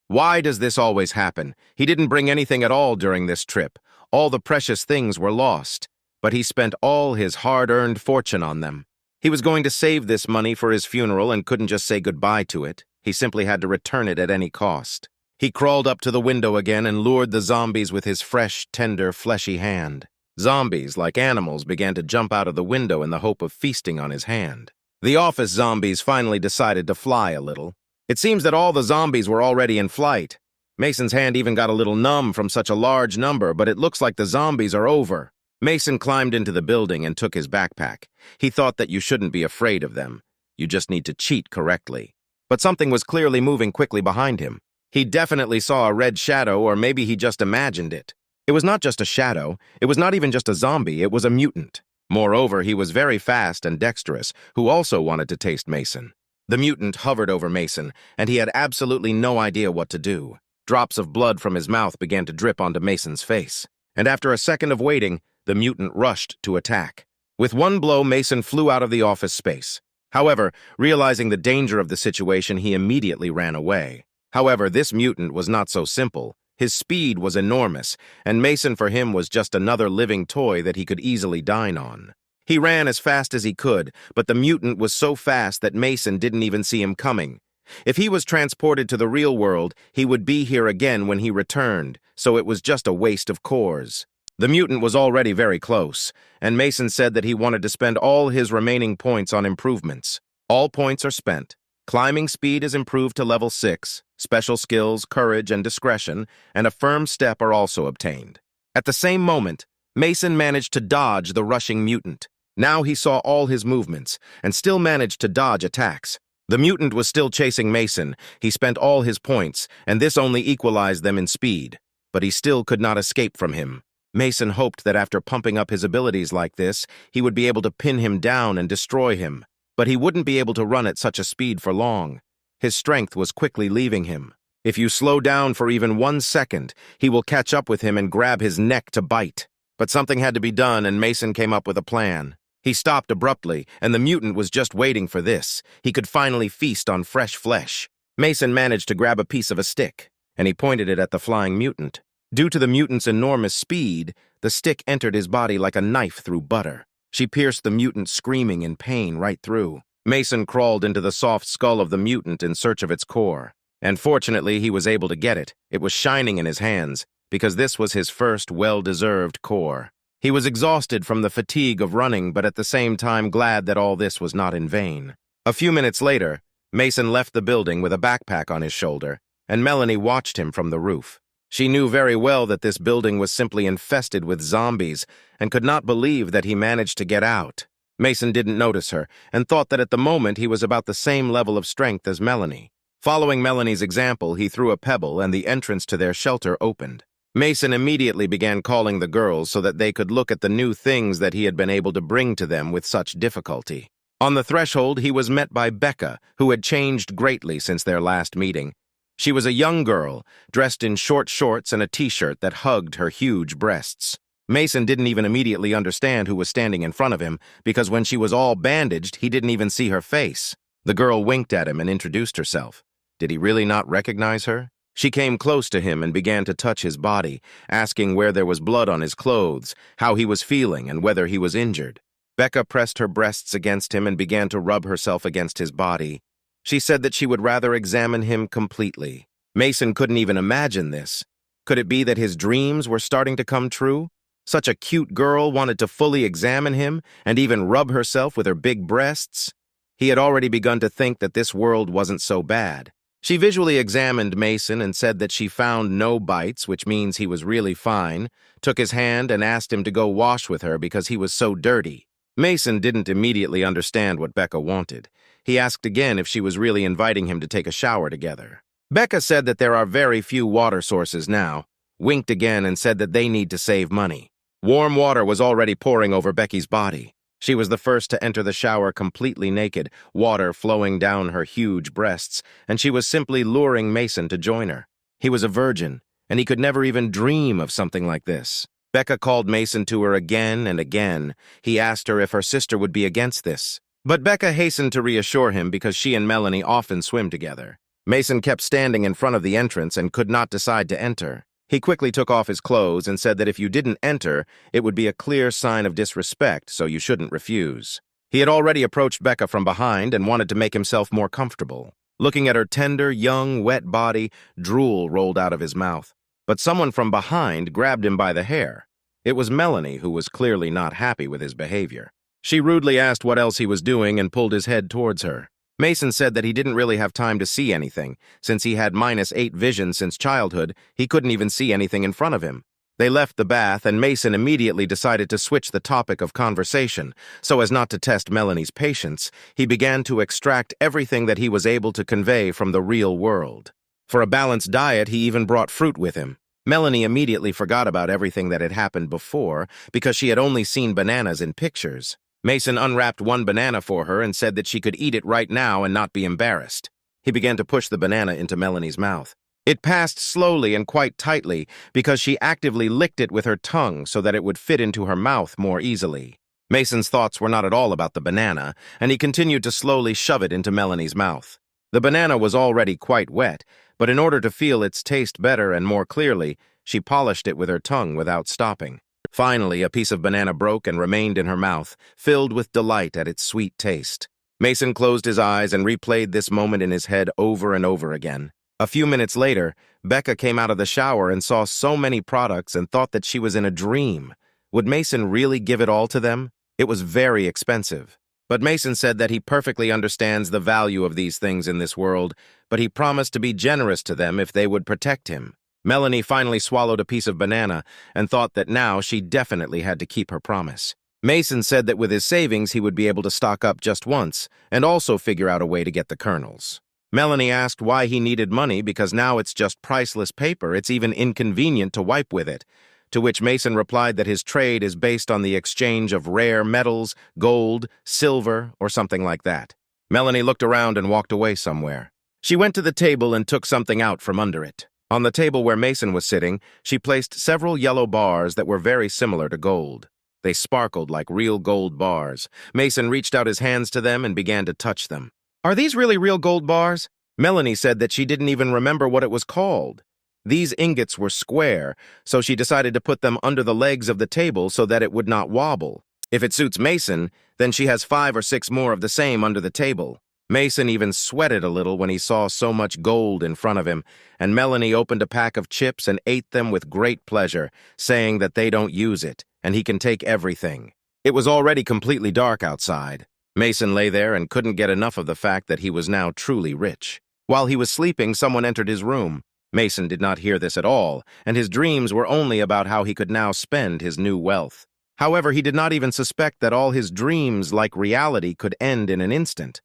Why does this always happen? He didn't bring anything at all during this trip. All the precious things were lost. But he spent all his hard-earned fortune on them. He was going to save this money for his funeral and couldn't just say goodbye to it. He simply had to return it at any cost. He crawled up to the window again and lured the zombies with his fresh, tender, fleshy hand. Zombies, like animals, began to jump out of the window in the hope of feasting on his hand. The office zombies finally decided to fly a little. It seems that all the zombies were already in flight. Mason's hand even got a little numb from such a large number, but it looks like the zombies are over. Mason climbed into the building and took his backpack. He thought that you shouldn't be afraid of them. You just need to cheat correctly. But something was clearly moving quickly behind him. He definitely saw a red shadow, or maybe he just imagined it. It was not just a shadow. It was not even just a zombie. It was a mutant. Moreover, he was very fast and dexterous, who also wanted to taste Mason. The mutant hovered over Mason, and he had absolutely no idea what to do. Drops of blood from his mouth began to drip onto Mason's face. And after a second of waiting, the mutant rushed to attack. With one blow, Mason flew out of the office space. However, realizing the danger of the situation, he immediately ran away. However, this mutant was not so simple. His speed was enormous, and Mason for him was just another living toy that he could easily dine on. He ran as fast as he could, but the mutant was so fast that Mason didn't even see him coming. If he was transported to the real world, he would be here again when he returned, so it was just a waste of cores. The mutant was already very close, and Mason said that he wanted to spend all his remaining points on improvements. All points are spent. Climbing speed is improved to level 6, special skills, courage, and discretion, and a firm step are also obtained. At the same moment, Mason managed to dodge the rushing mutant. Now he saw all his movements, and still managed to dodge attacks. The mutant was still chasing Mason. He spent all his points, and this only equalized them in speed. But he still could not escape from him. Mason hoped that after pumping up his abilities like this, he would be able to pin him down and destroy him. But he wouldn't be able to run at such a speed for long. His strength was quickly leaving him. If you slow down for even 1 second, he will catch up with him and grab his neck to bite. But something had to be done, and Mason came up with a plan. He stopped abruptly, and the mutant was just waiting for this. He could finally feast on fresh flesh. Mason managed to grab a piece of a stick, and he pointed it at the flying mutant. Due to the mutant's enormous speed, the stick entered his body like a knife through butter. She pierced the mutant, screaming in pain right through. Mason crawled into the soft skull of the mutant in search of its core. And fortunately, he was able to get it. It was shining in his hands, because this was his first well-deserved core. He was exhausted from the fatigue of running, but at the same time glad that all this was not in vain. A few minutes later, Mason left the building with a backpack on his shoulder, and Melanie watched him from the roof. She knew very well that this building was simply infested with zombies and could not believe that he managed to get out. Mason didn't notice her and thought that at the moment he was about the same level of strength as Melanie. Following Melanie's example, he threw a pebble and the entrance to their shelter opened. Mason immediately began calling the girls so that they could look at the new things that he had been able to bring to them with such difficulty. On the threshold, he was met by Becca, who had changed greatly since their last meeting. She was a young girl, dressed in short shorts and a t-shirt that hugged her huge breasts. Mason didn't even immediately understand who was standing in front of him, because when she was all bandaged, he didn't even see her face. The girl winked at him and introduced herself. Did he really not recognize her? She came close to him and began to touch his body, asking where there was blood on his clothes, how he was feeling, and whether he was injured. Becca pressed her breasts against him and began to rub herself against his body. She said that she would rather examine him completely. Mason couldn't even imagine this. Could it be that his dreams were starting to come true? Such a cute girl wanted to fully examine him and even rub herself with her big breasts? He had already begun to think that this world wasn't so bad. She visually examined Mason and said that she found no bites, which means he was really fine, took his hand and asked him to go wash with her because he was so dirty. Mason didn't immediately understand what Becca wanted. He asked again if she was really inviting him to take a shower together. Becca said that there are very few water sources now, winked again and said that they need to save money. Warm water was already pouring over Becky's body. She was the first to enter the shower completely naked, water flowing down her huge breasts, and she was simply luring Mason to join her. He was a virgin, and he could never even dream of something like this. Becca called Mason to her again and again. He asked her if her sister would be against this. But Becca hastened to reassure him because she and Melanie often swim together. Mason kept standing in front of the entrance and could not decide to enter. He quickly took off his clothes and said that if you didn't enter, it would be a clear sign of disrespect, so you shouldn't refuse. He had already approached Becca from behind and wanted to make himself more comfortable. Looking at her tender, young, wet body, drool rolled out of his mouth. But someone from behind grabbed him by the hair. It was Melanie, who was clearly not happy with his behavior. She rudely asked what else he was doing and pulled his head towards her. Mason said that he didn't really have time to see anything. Since he had -8 vision since childhood, he couldn't even see anything in front of him. They left the bath, and Mason immediately decided to switch the topic of conversation. So as not to test Melanie's patience, he began to extract everything that he was able to convey from the real world. For a balanced diet, he even brought fruit with him. Melanie immediately forgot about everything that had happened before because she had only seen bananas in pictures. Mason unwrapped one banana for her and said that she could eat it right now and not be embarrassed. He began to push the banana into Melanie's mouth. It passed slowly and quite tightly because she actively licked it with her tongue so that it would fit into her mouth more easily. Mason's thoughts were not at all about the banana, and he continued to slowly shove it into Melanie's mouth. The banana was already quite wet, but in order to feel its taste better and more clearly, she polished it with her tongue without stopping. Finally, a piece of banana broke and remained in her mouth, filled with delight at its sweet taste. Mason closed his eyes and replayed this moment in his head over and over again. A few minutes later, Becca came out of the shower and saw so many products and thought that she was in a dream. Would Mason really give it all to them? It was very expensive. But Mason said that he perfectly understands the value of these things in this world, but he promised to be generous to them if they would protect him. Melanie finally swallowed a piece of banana and thought that now she definitely had to keep her promise. Mason said that with his savings he would be able to stock up just once and also figure out a way to get the kernels. Melanie asked why he needed money because now it's just priceless paper, it's even inconvenient to wipe with it. To which Mason replied that his trade is based on the exchange of rare metals, gold, silver, or something like that. Melanie looked around and walked away somewhere. She went to the table and took something out from under it. On the table where Mason was sitting, she placed several yellow bars that were very similar to gold. They sparkled like real gold bars. Mason reached out his hands to them and began to touch them. "Are these really real gold bars?" Melanie said that she didn't even remember what it was called. These ingots were square, so she decided to put them under the legs of the table so that it would not wobble. If it suits Mason, then she has 5 or 6 more of the same under the table. Mason even sweated a little when he saw so much gold in front of him, and Melanie opened a pack of chips and ate them with great pleasure, saying that they don't use it, and he can take everything. It was already completely dark outside. Mason lay there and couldn't get enough of the fact that he was now truly rich. While he was sleeping, someone entered his room. Mason did not hear this at all, and his dreams were only about how he could now spend his new wealth. However, he did not even suspect that all his dreams, like reality, could end in an instant.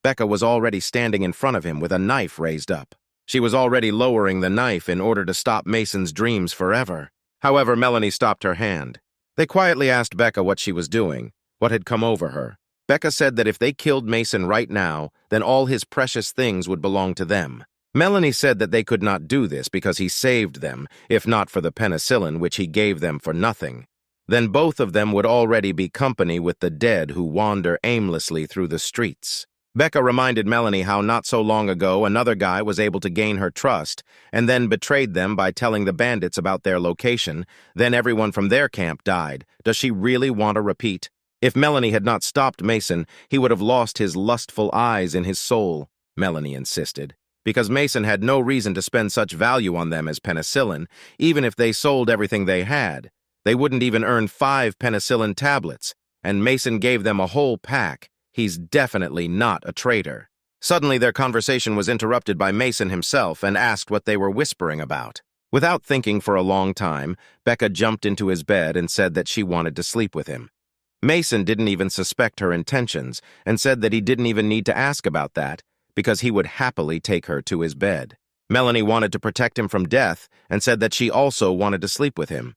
Becca was already standing in front of him with a knife raised up. She was already lowering the knife in order to stop Mason's dreams forever. However, Melanie stopped her hand. They quietly asked Becca what she was doing, what had come over her. Becca said that if they killed Mason right now, then all his precious things would belong to them. Melanie said that they could not do this because he saved them, if not for the penicillin which he gave them for nothing. Then both of them would already be company with the dead who wander aimlessly through the streets. Becca reminded Melanie how not so long ago another guy was able to gain her trust and then betrayed them by telling the bandits about their location. Then everyone from their camp died. Does she really want a repeat? If Melanie had not stopped Mason, he would have lost his lustful eyes in his soul, Melanie insisted, because Mason had no reason to spend such value on them as penicillin, even if they sold everything they had. They wouldn't even earn 5 penicillin tablets, and Mason gave them a whole pack. He's definitely not a traitor. Suddenly, their conversation was interrupted by Mason himself and asked what they were whispering about. Without thinking for a long time, Becca jumped into his bed and said that she wanted to sleep with him. Mason didn't even suspect her intentions and said that he didn't even need to ask about that because he would happily take her to his bed. Melanie wanted to protect him from death and said that she also wanted to sleep with him.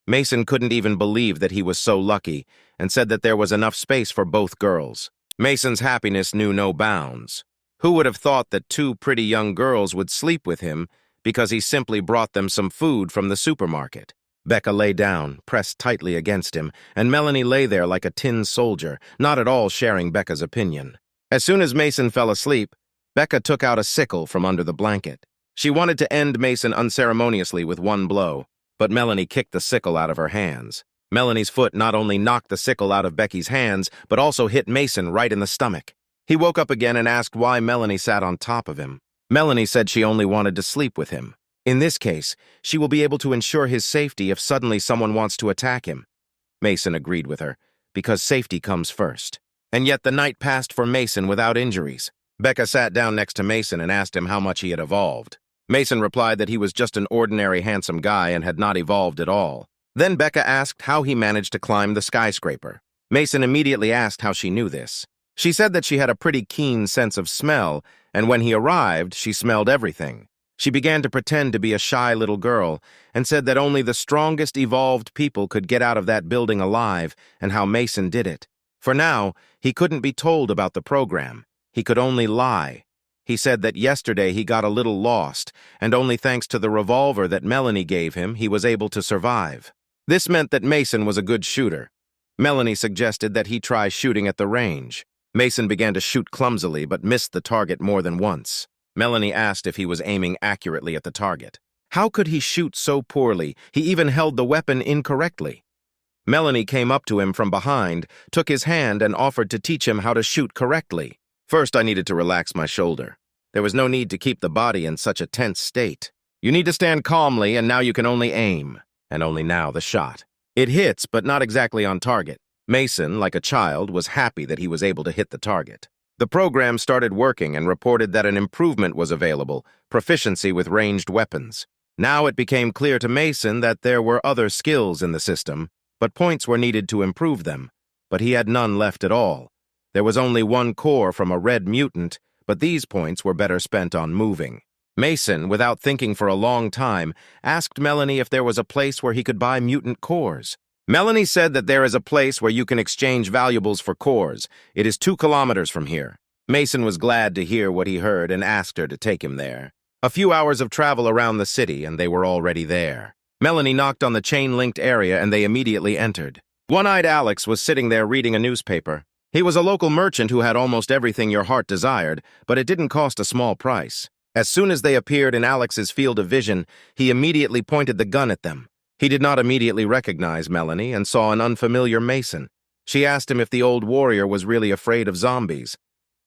Mason couldn't even believe that he was so lucky and said that there was enough space for both girls. Mason's happiness knew no bounds. Who would have thought that 2 pretty young girls would sleep with him because he simply brought them some food from the supermarket? Becca lay down, pressed tightly against him, and Melanie lay there like a tin soldier, not at all sharing Becca's opinion. As soon as Mason fell asleep, Becca took out a sickle from under the blanket. She wanted to end Mason unceremoniously with one blow, but Melanie kicked the sickle out of her hands. Melanie's foot not only knocked the sickle out of Becky's hands, but also hit Mason right in the stomach. He woke up again and asked why Melanie sat on top of him. Melanie said she only wanted to sleep with him. In this case, she will be able to ensure his safety if suddenly someone wants to attack him. Mason agreed with her, because safety comes first. And yet the night passed for Mason without injuries. Becca sat down next to Mason and asked him how much he had evolved. Mason replied that he was just an ordinary handsome guy and had not evolved at all. Then Becca asked how he managed to climb the skyscraper. Mason immediately asked how she knew this. She said that she had a pretty keen sense of smell, and when he arrived, she smelled everything. She began to pretend to be a shy little girl and said that only the strongest evolved people could get out of that building alive and how Mason did it. For now, he couldn't be told about the program. He could only lie. He said that yesterday he got a little lost, and only thanks to the revolver that Melanie gave him, he was able to survive. This meant that Mason was a good shooter. Melanie suggested that he try shooting at the range. Mason began to shoot clumsily, but missed the target more than once. Melanie asked if he was aiming accurately at the target. How could he shoot so poorly? He even held the weapon incorrectly. Melanie came up to him from behind, took his hand, and offered to teach him how to shoot correctly. First, I needed to relax my shoulder. There was no need to keep the body in such a tense state. You need to stand calmly, and now you can only aim. And only now the shot. It hits, but not exactly on target. Mason, like a child, was happy that he was able to hit the target. The program started working and reported that an improvement was available, proficiency with ranged weapons. Now it became clear to Mason that there were other skills in the system, but points were needed to improve them. But he had none left at all. There was only 1 core from a red mutant, but these points were better spent on moving. Mason, without thinking for a long time, asked Melanie if there was a place where he could buy mutant cores. Melanie said that there is a place where you can exchange valuables for cores. It is 2 kilometers from here. Mason was glad to hear what he heard and asked her to take him there. A few hours of travel around the city, and they were already there. Melanie knocked on the chain-linked area, and they immediately entered. One-eyed Alex was sitting there reading a newspaper. He was a local merchant who had almost everything your heart desired, but it didn't cost a small price. As soon as they appeared in Alex's field of vision, he immediately pointed the gun at them. He did not immediately recognize Melanie and saw an unfamiliar Mason. She asked him if the old warrior was really afraid of zombies.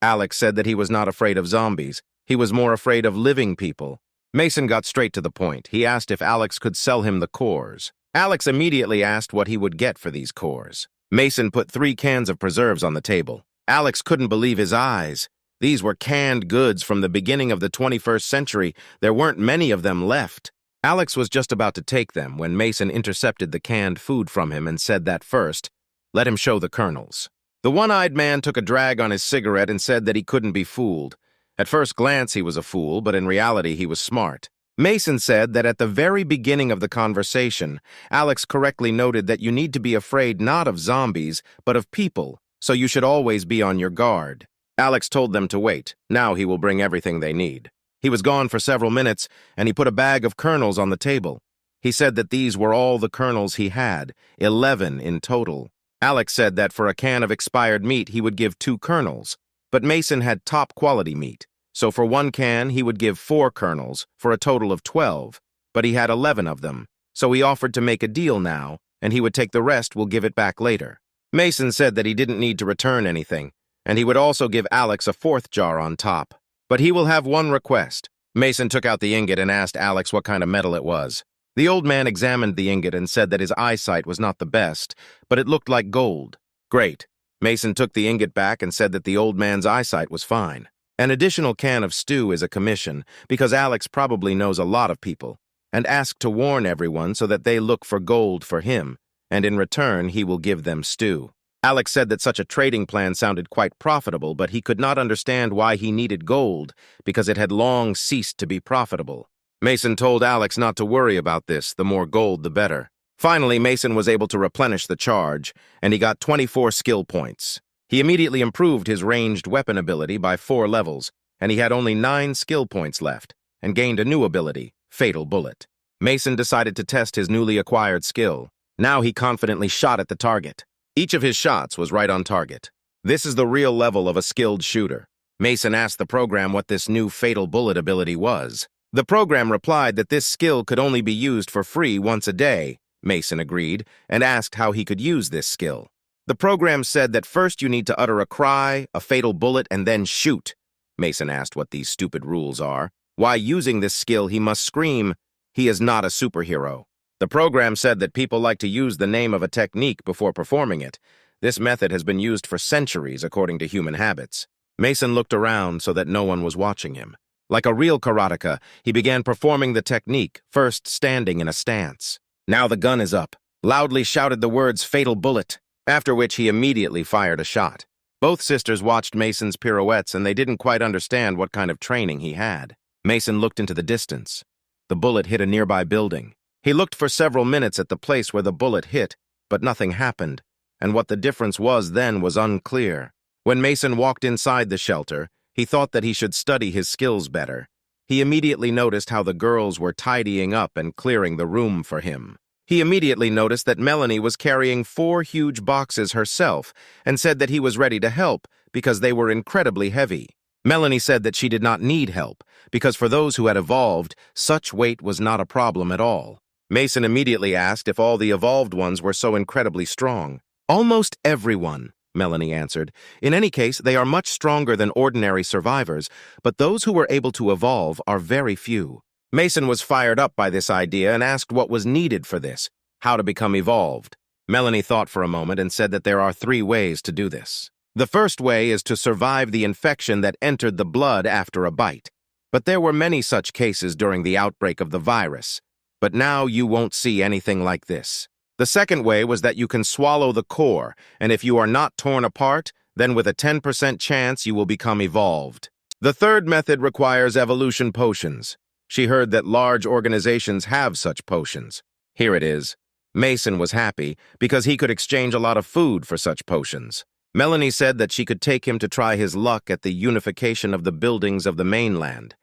Alex said that he was not afraid of zombies. He was more afraid of living people. Mason got straight to the point. He asked if Alex could sell him the cores. Alex immediately asked what he would get for these cores. Mason put 3 cans of preserves on the table. Alex couldn't believe his eyes. These were canned goods from the beginning of the 21st century. There weren't many of them left. Alex was just about to take them when Mason intercepted the canned food from him and said that first, let him show the kernels. The one-eyed man took a drag on his cigarette and said that he couldn't be fooled. At first glance, he was a fool, but in reality, he was smart. Mason said that at the very beginning of the conversation, Alex correctly noted that you need to be afraid not of zombies, but of people, so you should always be on your guard. Alex told them to wait. Now he will bring everything they need. He was gone for several minutes, and he put a bag of kernels on the table. He said that these were all the kernels he had, 11 in total. Alex said that for a can of expired meat, he would give 2 kernels, but Mason had top-quality meat, so for 1 can, he would give 4 kernels, for a total of 12, but he had 11 of them, so he offered to make a deal now, and he would take the rest, will give it back later. Mason said that he didn't need to return anything, and he would also give Alex a 4th jar on top. But he will have one request. Mason took out the ingot and asked Alex what kind of metal it was. The old man examined the ingot and said that his eyesight was not the best, but it looked like gold. Great. Mason took the ingot back and said that the old man's eyesight was fine. An additional can of stew is a commission, because Alex probably knows a lot of people, and asked to warn everyone so that they look for gold for him, and in return he will give them stew. Alex said that such a trading plan sounded quite profitable, but he could not understand why he needed gold, because it had long ceased to be profitable. Mason told Alex not to worry about this, the more gold the better. Finally, Mason was able to replenish the charge, and he got 24 skill points. He immediately improved his ranged weapon ability by 4 levels, and he had only 9 skill points left, and gained a new ability, Fatal Bullet. Mason decided to test his newly acquired skill. Now he confidently shot at the target. Each of his shots was right on target. This is the real level of a skilled shooter. Mason asked the program what this new Fatal Bullet ability was. The program replied that this skill could only be used for free once a day. Mason agreed and asked how he could use this skill. The program said that first you need to utter a cry, a fatal bullet, and then shoot. Mason asked what these stupid rules are. Why using this skill he must scream, he is not a superhero. The program said that people like to use the name of a technique before performing it. This method has been used for centuries according to human habits. Mason looked around so that no one was watching him. Like a real karateka, he began performing the technique, first standing in a stance. Now the gun is up. Loudly shouted the words fatal bullet, after which he immediately fired a shot. Both sisters watched Mason's pirouettes and they didn't quite understand what kind of training he had. Mason looked into the distance. The bullet hit a nearby building. He looked for several minutes at the place where the bullet hit, but nothing happened, and what the difference was then was unclear. When Mason walked inside the shelter, he thought that he should study his skills better. He immediately noticed how the girls were tidying up and clearing the room for him. He immediately noticed that Melanie was carrying 4 huge boxes herself and said that he was ready to help because they were incredibly heavy. Melanie said that she did not need help because for those who had evolved, such weight was not a problem at all. Mason immediately asked if all the evolved ones were so incredibly strong. Almost everyone, Melanie answered. In any case, they are much stronger than ordinary survivors, but those who were able to evolve are very few. Mason was fired up by this idea and asked what was needed for this, how to become evolved. Melanie thought for a moment and said that there are 3 ways to do this. The first way is to survive the infection that entered the blood after a bite. But there were many such cases during the outbreak of the virus. But now you won't see anything like this. The second way was that you can swallow the core, and if you are not torn apart, then with a 10% chance you will become evolved. The third method requires evolution potions. She heard that large organizations have such potions. Here it is. Mason was happy because he could exchange a lot of food for such potions. Melanie said that she could take him to try his luck at the unification of the buildings of the mainland.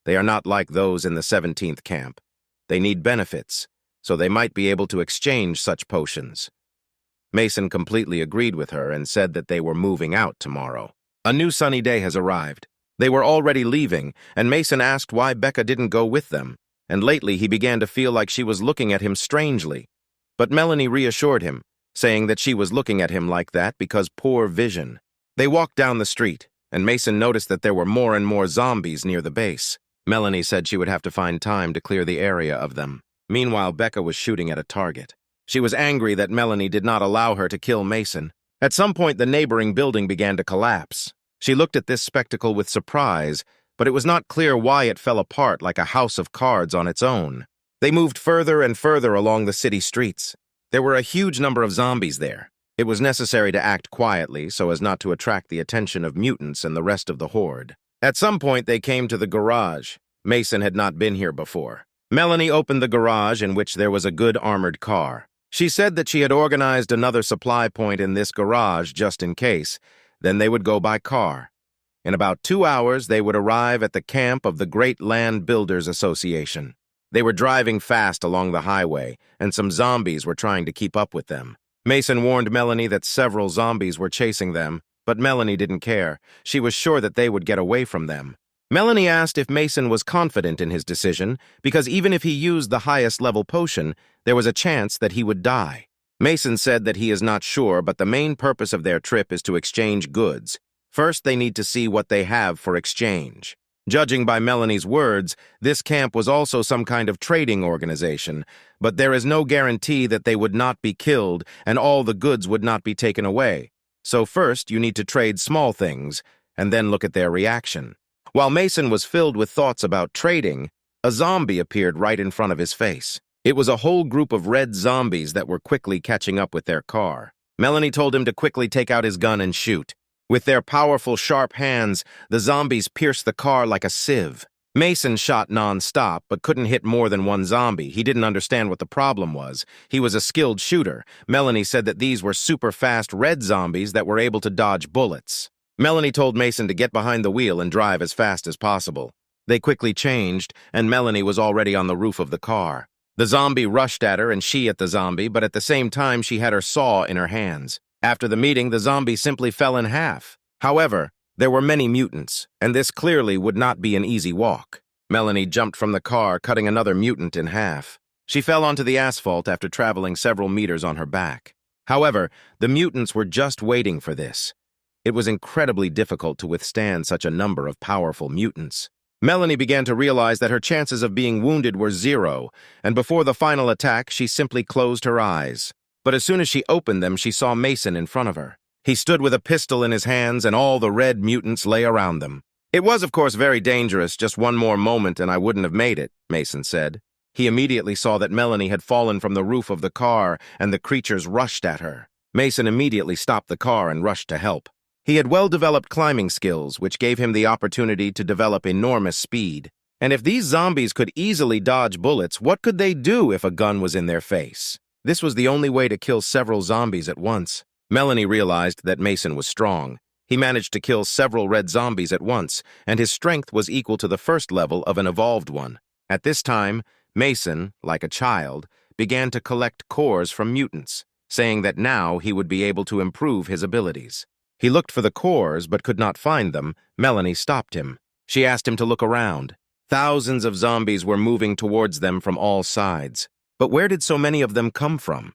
They are not like those in the 17th camp. They need benefits, so they might be able to exchange such potions. Mason completely agreed with her and said that they were moving out tomorrow. A new sunny day has arrived. They were already leaving, and Mason asked why Becca didn't go with them, and lately he began to feel like she was looking at him strangely. But Melanie reassured him, saying that she was looking at him like that because poor vision. They walked down the street, and Mason noticed that there were more and more zombies near the base. Melanie said she would have to find time to clear the area of them. Meanwhile, Becca was shooting at a target. She was angry that Melanie did not allow her to kill Mason. At some point, the neighboring building began to collapse. She looked at this spectacle with surprise, but it was not clear why it fell apart like a house of cards on its own. They moved further and further along the city streets. There were a huge number of zombies there. It was necessary to act quietly so as not to attract the attention of mutants and the rest of the horde. At some point, they came to the garage. Mason had not been here before. Melanie opened the garage, in which there was a good armored car. She said that she had organized another supply point in this garage just in case. Then they would go by car. In about 2 hours, they would arrive at the camp of the Great Land Builders Association. They were driving fast along the highway, and some zombies were trying to keep up with them. Mason warned Melanie that several zombies were chasing them, but Melanie didn't care. She was sure that they would get away from them. Melanie asked if Mason was confident in his decision, because even if he used the highest-level potion, there was a chance that he would die. Mason said that he is not sure, but the main purpose of their trip is to exchange goods. First, they need to see what they have for exchange. Judging by Melanie's words, this camp was also some kind of trading organization, but there is no guarantee that they would not be killed and all the goods would not be taken away. So first, you need to trade small things, and then look at their reaction. While Mason was filled with thoughts about trading, a zombie appeared right in front of his face. It was a whole group of red zombies that were quickly catching up with their car. Melanie told him to quickly take out his gun and shoot. With their powerful, sharp hands, the zombies pierced the car like a sieve. Mason shot non-stop, but couldn't hit more than one zombie. He didn't understand what the problem was. He was a skilled shooter. Melanie said that these were super-fast red zombies that were able to dodge bullets. Melanie told Mason to get behind the wheel and drive as fast as possible. They quickly changed, and Melanie was already on the roof of the car. The zombie rushed at her and she at the zombie, but at the same time she had her saw in her hands. After the meeting, the zombie simply fell in half. However, there were many mutants, and this clearly would not be an easy walk. Melanie jumped from the car, cutting another mutant in half. She fell onto the asphalt after traveling several meters on her back. However, the mutants were just waiting for this. It was incredibly difficult to withstand such a number of powerful mutants. Melanie began to realize that her chances of being wounded were 0, and before the final attack, she simply closed her eyes. But as soon as she opened them, she saw Mason in front of her. He stood with a pistol in his hands, and all the red mutants lay around them. It was, of course, very dangerous. Just one more moment and I wouldn't have made it, Mason said. He immediately saw that Melanie had fallen from the roof of the car, and the creatures rushed at her. Mason immediately stopped the car and rushed to help. He had well-developed climbing skills, which gave him the opportunity to develop enormous speed. And if these zombies could easily dodge bullets, what could they do if a gun was in their face? This was the only way to kill several zombies at once. Melanie realized that Mason was strong. He managed to kill several red zombies at once, and his strength was equal to the first level of an evolved one. At this time, Mason, like a child, began to collect cores from mutants, saying that now he would be able to improve his abilities. He looked for the cores but could not find them. Melanie stopped him. She asked him to look around. Thousands of zombies were moving towards them from all sides. But where did so many of them come from?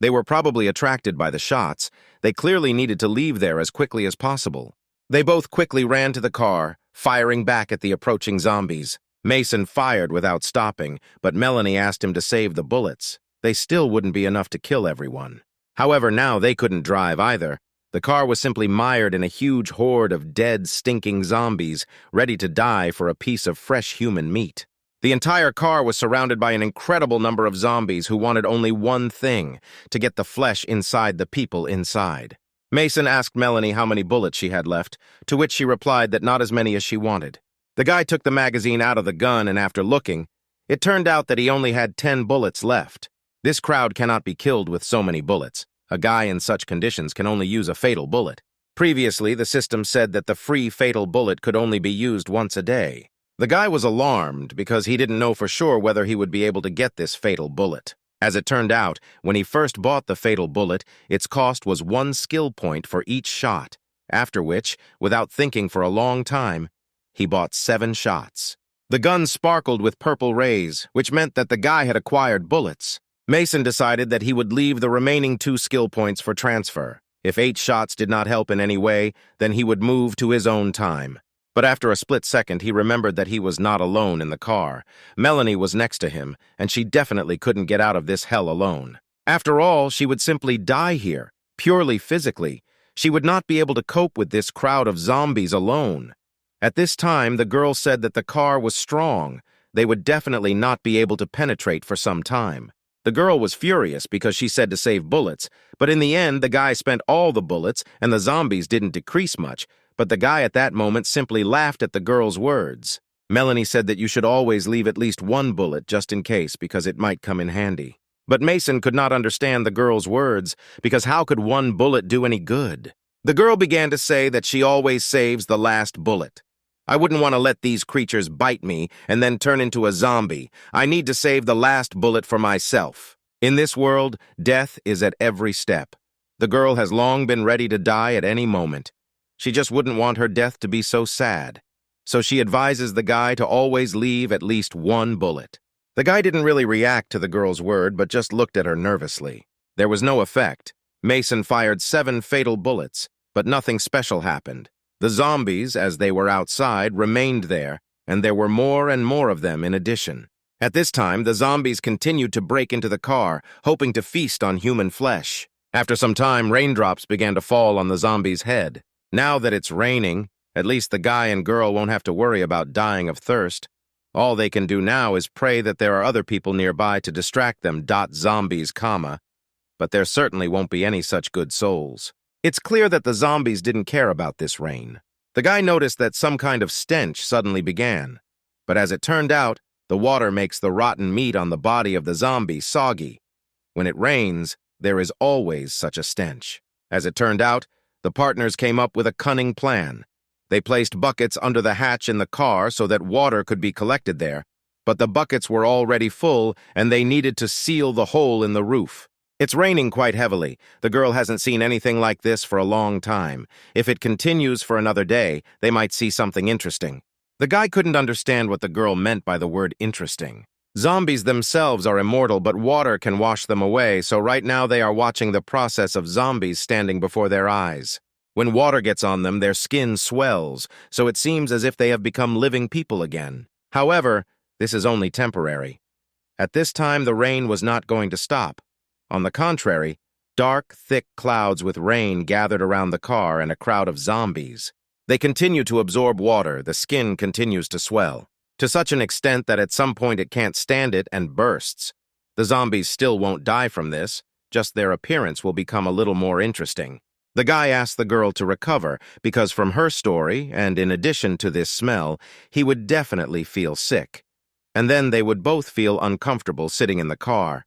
They were probably attracted by the shots. They clearly needed to leave there as quickly as possible. They both quickly ran to the car, firing back at the approaching zombies. Mason fired without stopping, but Melanie asked him to save the bullets. They still wouldn't be enough to kill everyone. However, now they couldn't drive either. The car was simply mired in a huge horde of dead, stinking zombies, ready to die for a piece of fresh human meat. The entire car was surrounded by an incredible number of zombies who wanted only one thing, to get the flesh inside the people inside. Mason asked Melanie how many bullets she had left, to which she replied that not as many as she wanted. The guy took the magazine out of the gun, and after looking, it turned out that he only had 10 bullets left. This crowd cannot be killed with so many bullets. A guy in such conditions can only use a fatal bullet. Previously, the system said that the free fatal bullet could only be used once a day. The guy was alarmed because he didn't know for sure whether he would be able to get this fatal bullet. As it turned out, when he first bought the fatal bullet, its cost was 1 skill point for each shot, after which, without thinking for a long time, he bought 7 shots. The gun sparkled with purple rays, which meant that the guy had acquired bullets. Mason decided that he would leave the remaining 2 skill points for transfer. If 8 shots did not help in any way, then he would move to his own time. But after a split second, he remembered that he was not alone in the car. Melanie was next to him, and she definitely couldn't get out of this hell alone. After all, she would simply die here, purely physically. She would not be able to cope with this crowd of zombies alone. At this time, the girl said that the car was strong. They would definitely not be able to penetrate for some time. The girl was furious because she said to save bullets, but in the end, the guy spent all the bullets and the zombies didn't decrease much, but the guy at that moment simply laughed at the girl's words. Melanie said that you should always leave at least one bullet just in case because it might come in handy. But Mason could not understand the girl's words because how could one bullet do any good? The girl began to say that she always saves the last bullet. I wouldn't want to let these creatures bite me and then turn into a zombie. I need to save the last bullet for myself. In this world, death is at every step. The girl has long been ready to die at any moment. She just wouldn't want her death to be so sad. So she advises the guy to always leave at least one bullet. The guy didn't really react to the girl's word, but just looked at her nervously. There was no effect. Mason fired 7 fatal bullets, but nothing special happened. The zombies, as they were outside, remained there, and there were more and more of them in addition. At this time, the zombies continued to break into the car, hoping to feast on human flesh. After some time, raindrops began to fall on the zombie's head. Now that it's raining, at least the guy and girl won't have to worry about dying of thirst. All they can do now is pray that there are other people nearby to distract them, zombies, but there certainly won't be any such good souls. It's clear that the zombies didn't care about this rain. The guy noticed that some kind of stench suddenly began. But as it turned out, the water makes the rotten meat on the body of the zombie soggy. When it rains, there is always such a stench. As it turned out, the partners came up with a cunning plan. They placed buckets under the hatch in the car so that water could be collected there, but the buckets were already full and they needed to seal the hole in the roof. It's raining quite heavily. The girl hasn't seen anything like this for a long time. If it continues for another day, they might see something interesting. The guy couldn't understand what the girl meant by the word interesting. Zombies themselves are immortal, but water can wash them away, so right now they are watching the process of zombies standing before their eyes. When water gets on them, their skin swells, so it seems as if they have become living people again. However, this is only temporary. At this time, the rain was not going to stop. On the contrary, dark, thick clouds with rain gathered around the car and a crowd of zombies. They continue to absorb water, the skin continues to swell, to such an extent that at some point it can't stand it and bursts. The zombies still won't die from this, just their appearance will become a little more interesting. The guy asked the girl to recover, because from her story, and in addition to this smell, he would definitely feel sick. And then they would both feel uncomfortable sitting in the car.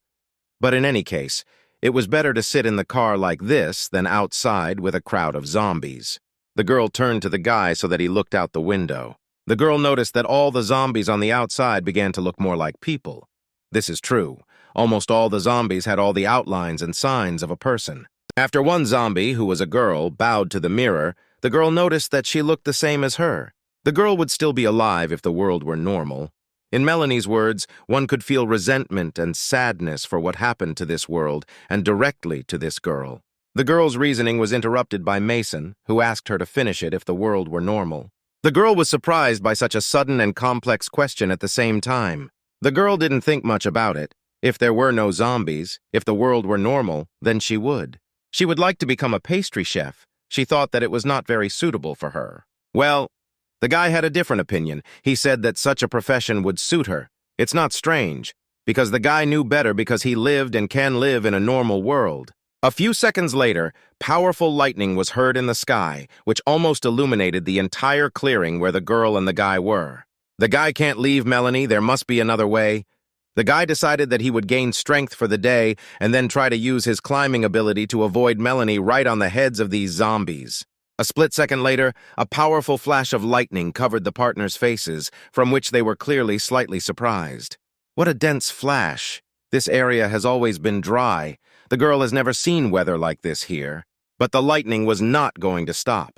But in any case, it was better to sit in the car like this than outside with a crowd of zombies. The girl turned to the guy so that he looked out the window. The girl noticed that all the zombies on the outside began to look more like people. This is true. Almost all the zombies had all the outlines and signs of a person. After one zombie, who was a girl, bowed to the mirror, the girl noticed that she looked the same as her. The girl would still be alive if the world were normal. In Melanie's words, one could feel resentment and sadness for what happened to this world and directly to this girl. The girl's reasoning was interrupted by Mason, who asked her to finish it if the world were normal. The girl was surprised by such a sudden and complex question at the same time. The girl didn't think much about it. If there were no zombies, if the world were normal, then she would. She would like to become a pastry chef. She thought that it was not very suitable for her. Well, the guy had a different opinion. He said that such a profession would suit her. It's not strange, because the guy knew better because he lived and can live in a normal world. A few seconds later, powerful lightning was heard in the sky, which almost illuminated the entire clearing where the girl and the guy were. The guy can't leave Melanie, there must be another way. The guy decided that he would gain strength for the day and then try to use his climbing ability to avoid Melanie right on the heads of these zombies. A split second later, a powerful flash of lightning covered the partners' faces, from which they were clearly slightly surprised. What a dense flash! This area has always been dry. The girl has never seen weather like this here. But the lightning was not going to stop.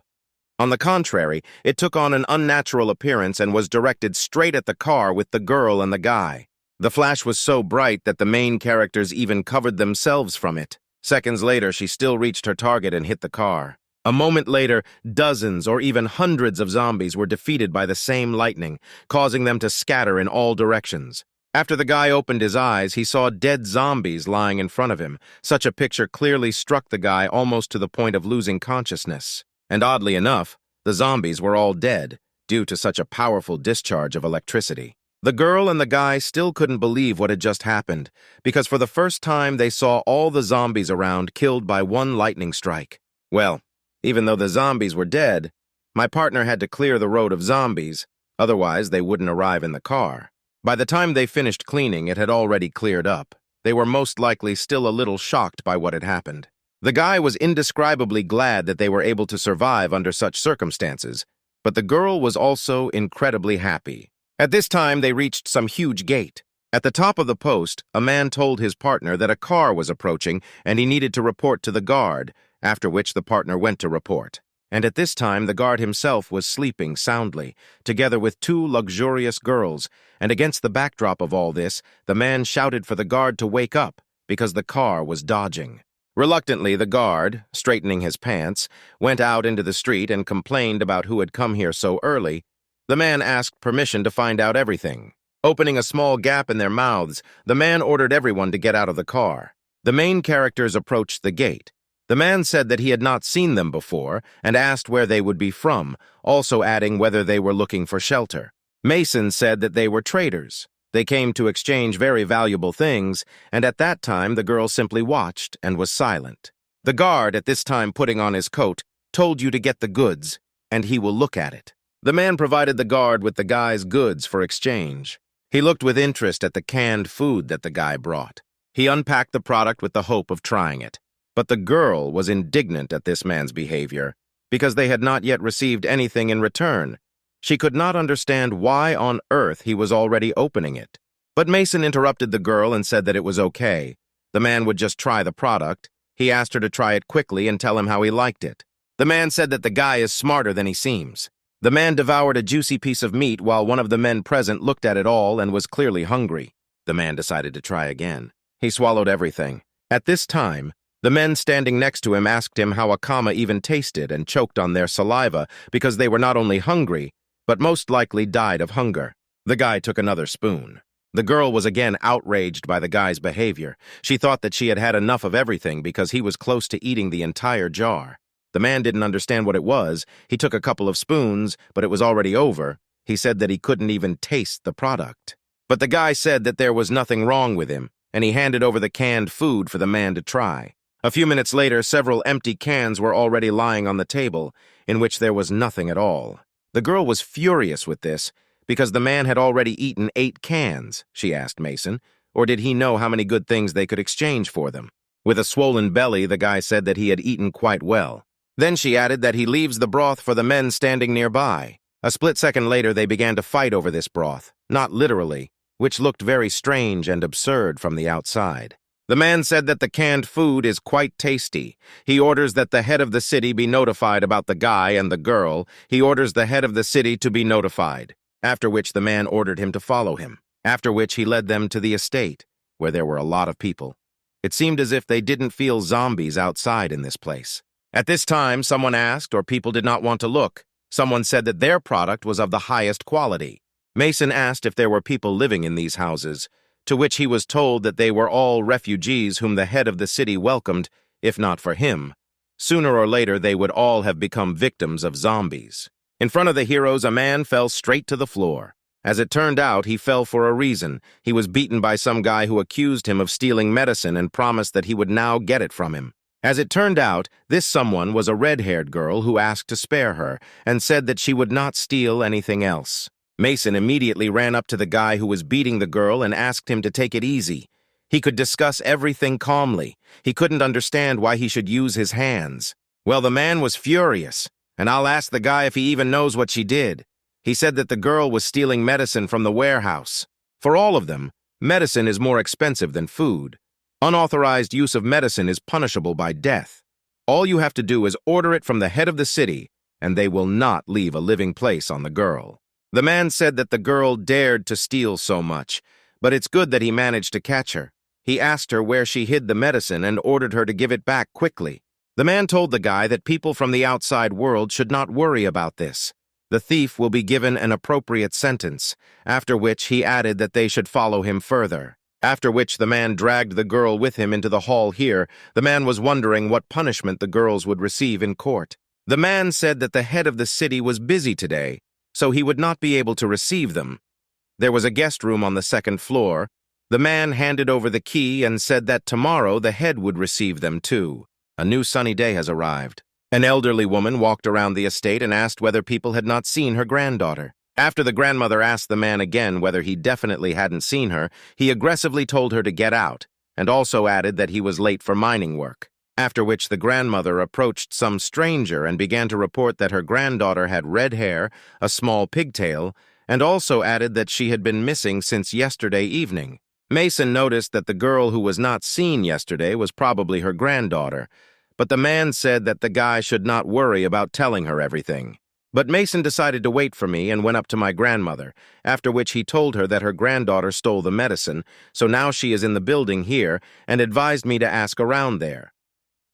On the contrary, it took on an unnatural appearance and was directed straight at the car with the girl and the guy. The flash was so bright that the main characters even covered themselves from it. Seconds later, she still reached her target and hit the car. A moment later, dozens or even hundreds of zombies were defeated by the same lightning, causing them to scatter in all directions. After the guy opened his eyes, he saw dead zombies lying in front of him. Such a picture clearly struck the guy almost to the point of losing consciousness. And oddly enough, the zombies were all dead, due to such a powerful discharge of electricity. The girl and the guy still couldn't believe what had just happened, because for the first time they saw all the zombies around killed by one lightning strike. Well, even though the zombies were dead, my partner had to clear the road of zombies, otherwise they wouldn't arrive in the car. By the time they finished cleaning, it had already cleared up. They were most likely still a little shocked by what had happened. The guy was indescribably glad that they were able to survive under such circumstances, but the girl was also incredibly happy. At this time, they reached some huge gate. At the top of the post, a man told his partner that a car was approaching and he needed to report to the guard, after which the partner went to report. And at this time, the guard himself was sleeping soundly, together with two luxurious girls, and against the backdrop of all this, the man shouted for the guard to wake up, because the car was dodging. Reluctantly, the guard, straightening his pants, went out into the street and complained about who had come here so early. The man asked permission to find out everything. Opening a small gap in their mouths, the man ordered everyone to get out of the car. The main characters approached the gate. The man said that he had not seen them before and asked where they would be from, also adding whether they were looking for shelter. Mason said that they were traders. They came to exchange very valuable things, and at that time the girl simply watched and was silent. The guard, at this time putting on his coat, told you to get the goods, and he will look at it. The man provided the guard with the guy's goods for exchange. He looked with interest at the canned food that the guy brought. He unpacked the product with the hope of trying it. But the girl was indignant at this man's behavior, because they had not yet received anything in return. She could not understand why on earth he was already opening it. But Mason interrupted the girl and said that it was okay. The man would just try the product. He asked her to try it quickly and tell him how he liked it. The man said that the guy is smarter than he seems. The man devoured a juicy piece of meat while one of the men present looked at it all and was clearly hungry. The man decided to try again. He swallowed everything. At this time, the men standing next to him asked him how a comma even tasted and choked on their saliva because they were not only hungry, but most likely died of hunger. The guy took another spoon. The girl was again outraged by the guy's behavior. She thought that she had had enough of everything because he was close to eating the entire jar. The man didn't understand what it was. He took a couple of spoons, but it was already over. He said that he couldn't even taste the product. But the guy said that there was nothing wrong with him, and he handed over the canned food for the man to try. A few minutes later, several empty cans were already lying on the table, in which there was nothing at all. The girl was furious with this, because the man had already eaten 8 cans, she asked Mason, or did he know how many good things they could exchange for them? With a swollen belly, the guy said that he had eaten quite well. Then she added that he leaves the broth for the men standing nearby. A split second later, they began to fight over this broth, not literally, which looked very strange and absurd from the outside. The man said that the canned food is quite tasty. He orders that the head of the city be notified about the guy and the girl. He orders the head of the city to be notified, after which the man ordered him to follow him, after which he led them to the estate, where there were a lot of people. It seemed as if they didn't feel zombies outside in this place. At this time, someone asked, or people did not want to look. Someone said that their product was of the highest quality. Mason asked if there were people living in these houses, to which he was told that they were all refugees whom the head of the city welcomed, if not for him. Sooner or later, they would all have become victims of zombies. In front of the heroes, a man fell straight to the floor. As it turned out, he fell for a reason. He was beaten by some guy who accused him of stealing medicine and promised that he would now get it from him. As it turned out, this someone was a red-haired girl who asked to spare her and said that she would not steal anything else. Mason immediately ran up to the guy who was beating the girl and asked him to take it easy. He could discuss everything calmly. He couldn't understand why he should use his hands. Well, the man was furious, and I'll ask the guy if he even knows what she did. He said that the girl was stealing medicine from the warehouse. For all of them, medicine is more expensive than food. Unauthorized use of medicine is punishable by death. All you have to do is order it from the head of the city, and they will not leave a living place on the girl. The man said that the girl dared to steal so much, but it's good that he managed to catch her. He asked her where she hid the medicine and ordered her to give it back quickly. The man told the guy that people from the outside world should not worry about this. The thief will be given an appropriate sentence, after which he added that they should follow him further. After which the man dragged the girl with him into the hall here. The man was wondering what punishment the girls would receive in court. The man said that the head of the city was busy today, so he would not be able to receive them. There was a guest room on the second floor. The man handed over the key and said that tomorrow the head would receive them too. A new sunny day has arrived. An elderly woman walked around the estate and asked whether people had not seen her granddaughter. After the grandmother asked the man again whether he definitely hadn't seen her, he aggressively told her to get out, and also added that he was late for mining work. After which the grandmother approached some stranger and began to report that her granddaughter had red hair, a small pigtail, and also added that she had been missing since yesterday evening. Mason noticed that the girl who was not seen yesterday was probably her granddaughter, but the man said that the guy should not worry about telling her everything. But Mason decided to wait for me and went up to my grandmother, after which he told her that her granddaughter stole the medicine, so now she is in the building here, and advised me to ask around there.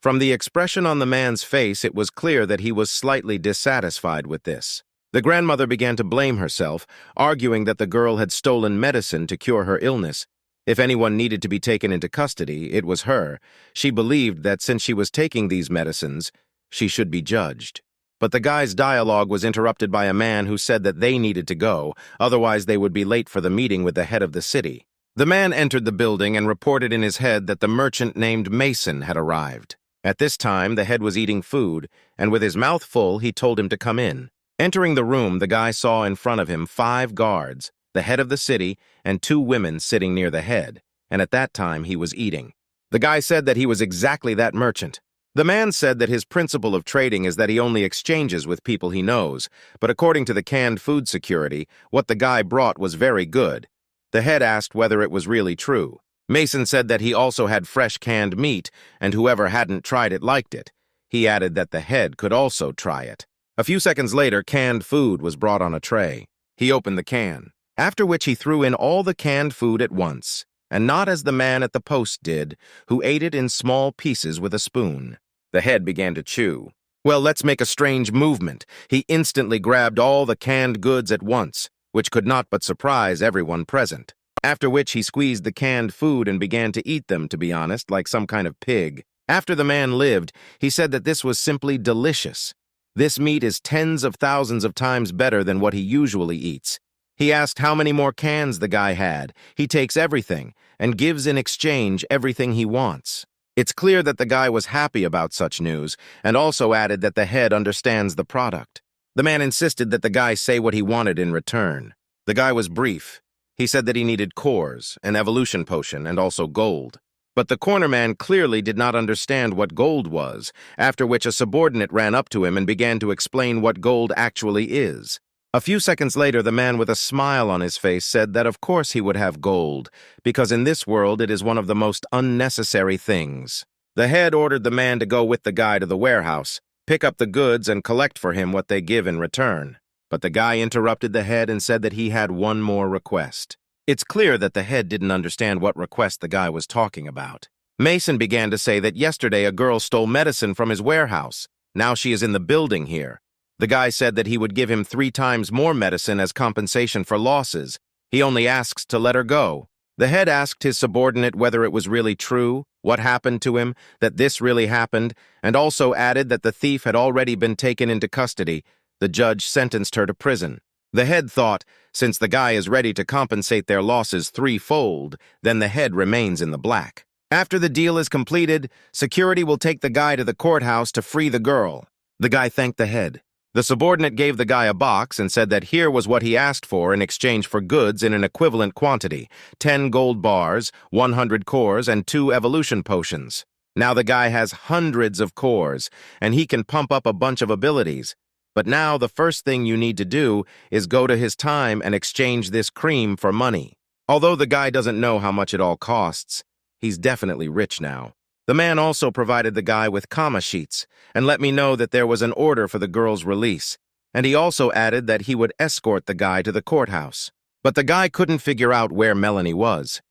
From the expression on the man's face, it was clear that he was slightly dissatisfied with this. The grandmother began to blame herself, arguing that the girl had stolen medicine to cure her illness. If anyone needed to be taken into custody, it was her. She believed that since she was taking these medicines, she should be judged. But the guy's dialogue was interrupted by a man who said that they needed to go, otherwise they would be late for the meeting with the head of the city. The man entered the building and reported in his head that the merchant named Mason had arrived. At this time, the head was eating food, and with his mouth full, he told him to come in. Entering the room, the guy saw in front of him 5 guards, the head of the city, and 2 women sitting near the head, and at that time he was eating. The guy said that he was exactly that merchant. The man said that his principle of trading is that he only exchanges with people he knows, but according to the canned food security, what the guy brought was very good. The head asked whether it was really true. Mason said that he also had fresh canned meat, and whoever hadn't tried it liked it. He added that the head could also try it. A few seconds later, canned food was brought on a tray. He opened the can, after which he threw in all the canned food at once, and not as the man at the post did, who ate it in small pieces with a spoon. The head began to chew. Well, let's make a strange movement. He instantly grabbed all the canned goods at once, which could not but surprise everyone present. After which he squeezed the canned food and began to eat them, to be honest, like some kind of pig. After the man lived, he said that this was simply delicious. This meat is tens of thousands of times better than what he usually eats. He asked how many more cans the guy had. He takes everything and gives in exchange everything he wants. It's clear that the guy was happy about such news, and also added that the head understands the product. The man insisted that the guy say what he wanted in return. The guy was brief. He said that he needed cores, an evolution potion, and also gold. But the corner man clearly did not understand what gold was, after which a subordinate ran up to him and began to explain what gold actually is. A few seconds later, the man with a smile on his face said that of course he would have gold, because in this world it is one of the most unnecessary things. The head ordered the man to go with the guy to the warehouse, pick up the goods and collect for him what they give in return. But the guy interrupted the head and said that he had one more request. It's clear that the head didn't understand what request the guy was talking about. Mason began to say that yesterday a girl stole medicine from his warehouse. Now she is in the building here. The guy said that he would give him 3 times more medicine as compensation for losses. He only asks to let her go. The head asked his subordinate whether it was really true, what happened to him, that this really happened, and also added that the thief had already been taken into custody. The judge sentenced her to prison. The head thought, since the guy is ready to compensate their losses 3-fold, then the head remains in the black. After the deal is completed, security will take the guy to the courthouse to free the girl. The guy thanked the head. The subordinate gave the guy a box and said that here was what he asked for in exchange for goods in an equivalent quantity: 10 gold bars, 100 cores, and 2 evolution potions. Now the guy has hundreds of cores, and he can pump up a bunch of abilities. But now the first thing you need to do is go to his time and exchange this cream for money. Although the guy doesn't know how much it all costs, he's definitely rich now. The man also provided the guy with comma sheets and let me know that there was an order for the girl's release, and he also added that he would escort the guy to the courthouse. But the guy couldn't figure out where Melanie was.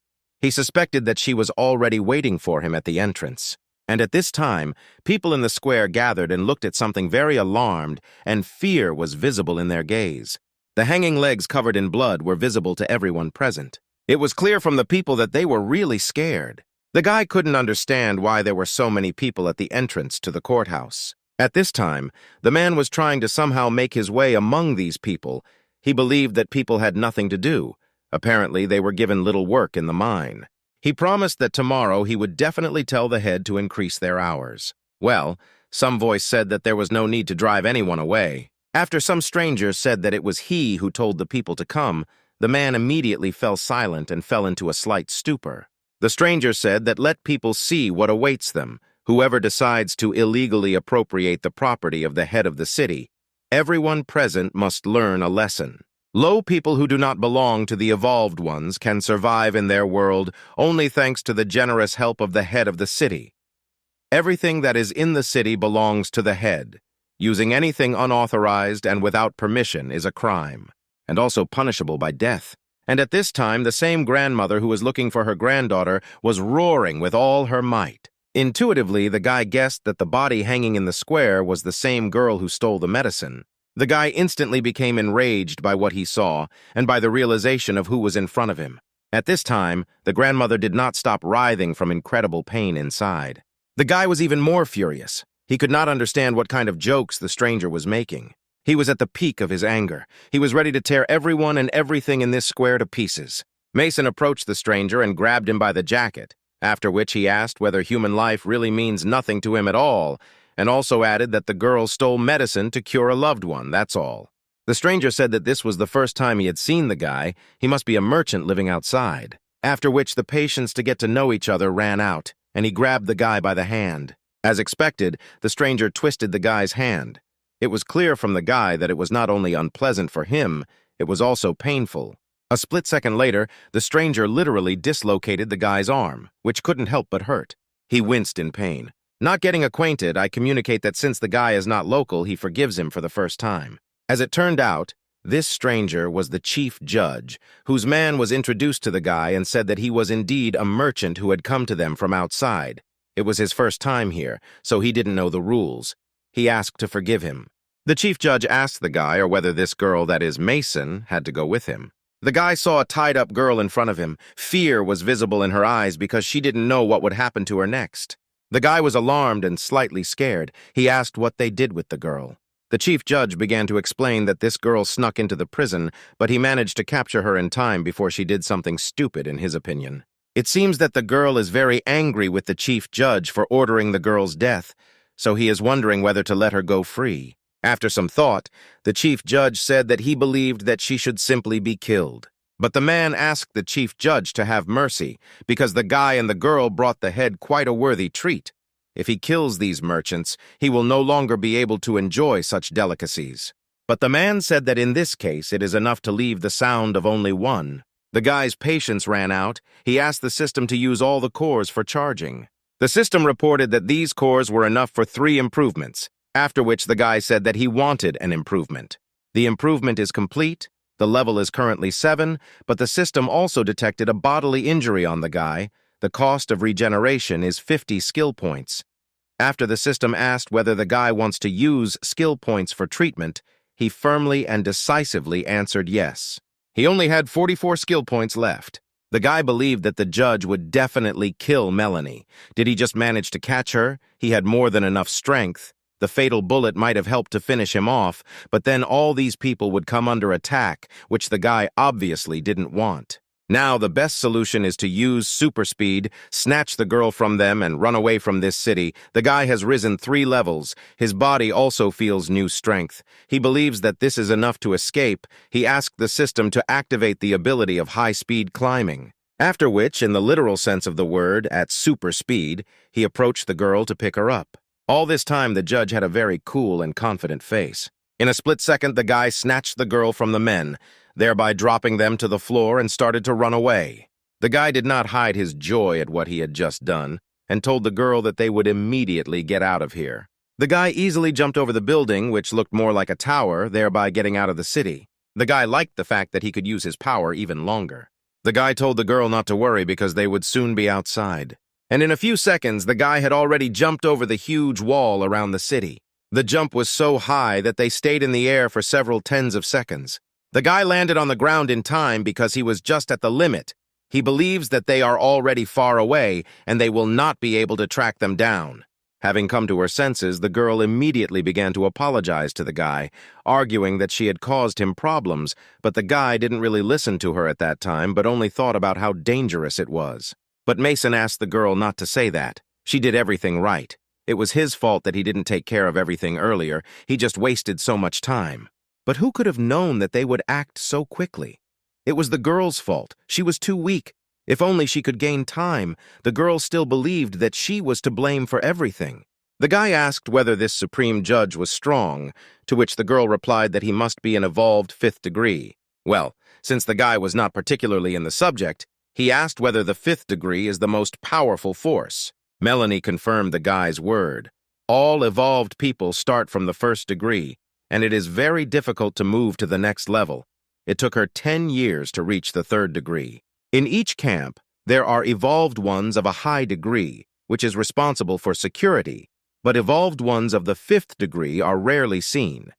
He suspected that she was already waiting for him at the entrance. And at this time, people in the square gathered and looked at something very alarmed, and fear was visible in their gaze. The hanging legs covered in blood were visible to everyone present. It was clear from the people that they were really scared. The guy couldn't understand why there were so many people at the entrance to the courthouse. At this time, the man was trying to somehow make his way among these people. He believed that people had nothing to do. Apparently, they were given little work in the mine. He promised that tomorrow he would definitely tell the head to increase their hours. Well, some voice said that there was no need to drive anyone away. After some strangers said that it was he who told the people to come, the man immediately fell silent and fell into a slight stupor. The stranger said that let people see what awaits them. Whoever decides to illegally appropriate the property of the head of the city, everyone present must learn a lesson. Low people who do not belong to the evolved ones can survive in their world only thanks to the generous help of the head of the city. Everything that is in the city belongs to the head. Using anything unauthorized and without permission is a crime, and also punishable by death. And at this time, the same grandmother who was looking for her granddaughter was roaring with all her might. Intuitively, the guy guessed that the body hanging in the square was the same girl who stole the medicine. The guy instantly became enraged by what he saw and by the realization of who was in front of him. At this time, the grandmother did not stop writhing from incredible pain inside. The guy was even more furious. He could not understand what kind of jokes the stranger was making. He was at the peak of his anger. He was ready to tear everyone and everything in this square to pieces. Mason approached the stranger and grabbed him by the jacket, after which he asked whether human life really means nothing to him at all, and also added that the girl stole medicine to cure a loved one, that's all. The stranger said that this was the first time he had seen the guy. He must be a merchant living outside. After which the patience to get to know each other ran out, and he grabbed the guy by the hand. As expected, the stranger twisted the guy's hand. It was clear from the guy that it was not only unpleasant for him, it was also painful. A split second later, the stranger literally dislocated the guy's arm, which couldn't help but hurt. He winced in pain. Not getting acquainted, I communicate that since the guy is not local, he forgives him for the first time. As it turned out, this stranger was the chief judge, whose man was introduced to the guy and said that he was indeed a merchant who had come to them from outside. It was his first time here, so he didn't know the rules. He asked to forgive him. The chief judge asked the guy or whether this girl, that is Mason, had to go with him. The guy saw a tied-up girl in front of him. Fear was visible in her eyes because she didn't know what would happen to her next. The guy was alarmed and slightly scared. He asked what they did with the girl. The chief judge began to explain that this girl snuck into the prison, but he managed to capture her in time before she did something stupid in his opinion. It seems that the girl is very angry with the chief judge for ordering the girl's death, so he is wondering whether to let her go free. After some thought, the chief judge said that he believed that she should simply be killed. But the man asked the chief judge to have mercy, because the guy and the girl brought the head quite a worthy treat. If he kills these merchants, he will no longer be able to enjoy such delicacies. But the man said that in this case it is enough to leave the sound of only one. The guy's patience ran out. He asked the system to use all the cores for charging. The system reported that these cores were enough for 3 improvements, after which the guy said that he wanted an improvement. The improvement is complete. The level is currently 7, but the system also detected a bodily injury on the guy. The cost of regeneration is 50 skill points. After the system asked whether the guy wants to use skill points for treatment, he firmly and decisively answered yes. He only had 44 skill points left. The guy believed that the judge would definitely kill Melanie. Did he just manage to catch her? He had more than enough strength. The fatal bullet might have helped to finish him off, but then all these people would come under attack, which the guy obviously didn't want. Now the best solution is to use super speed, snatch the girl from them, and run away from this city. The guy has risen 3 levels. His body also feels new strength. He believes that this is enough to escape. He asked the system to activate the ability of high-speed climbing. After which, in the literal sense of the word, at super speed, he approached the girl to pick her up. All this time, the judge had a very cool and confident face. In a split second, the guy snatched the girl from the men, thereby dropping them to the floor and started to run away. The guy did not hide his joy at what he had just done, and told the girl that they would immediately get out of here. The guy easily jumped over the building, which looked more like a tower, thereby getting out of the city. The guy liked the fact that he could use his power even longer. The guy told the girl not to worry because they would soon be outside. and in a few seconds the guy had already jumped over the huge wall around the city. The jump was so high that they stayed in the air for several tens of seconds. The guy landed on the ground in time because he was just at the limit. He believes that they are already far away and they will not be able to track them down. Having come to her senses, the girl immediately began to apologize to the guy, arguing that she had caused him problems, but the guy didn't really listen to her at that time, but only thought about how dangerous it was. But Mason asked the girl not to say that. She did everything right. It was his fault that he didn't take care of everything earlier. He just wasted so much time. But who could have known that they would act so quickly? It was the girl's fault. She was too weak. If only she could gain time, the girl still believed that she was to blame for everything. The guy asked whether this supreme judge was strong, to which the girl replied that he must be an evolved fifth degree. Well, since the guy was not particularly in the subject, he asked whether the fifth degree is the most powerful force. Melanie confirmed the guy's word. All evolved people start from the first degree, and it is very difficult to move to the next level. It took her 10 years to reach the third degree. In each camp, there are evolved ones of a high degree, which is responsible for security, but evolved ones of the fifth degree are rarely seen.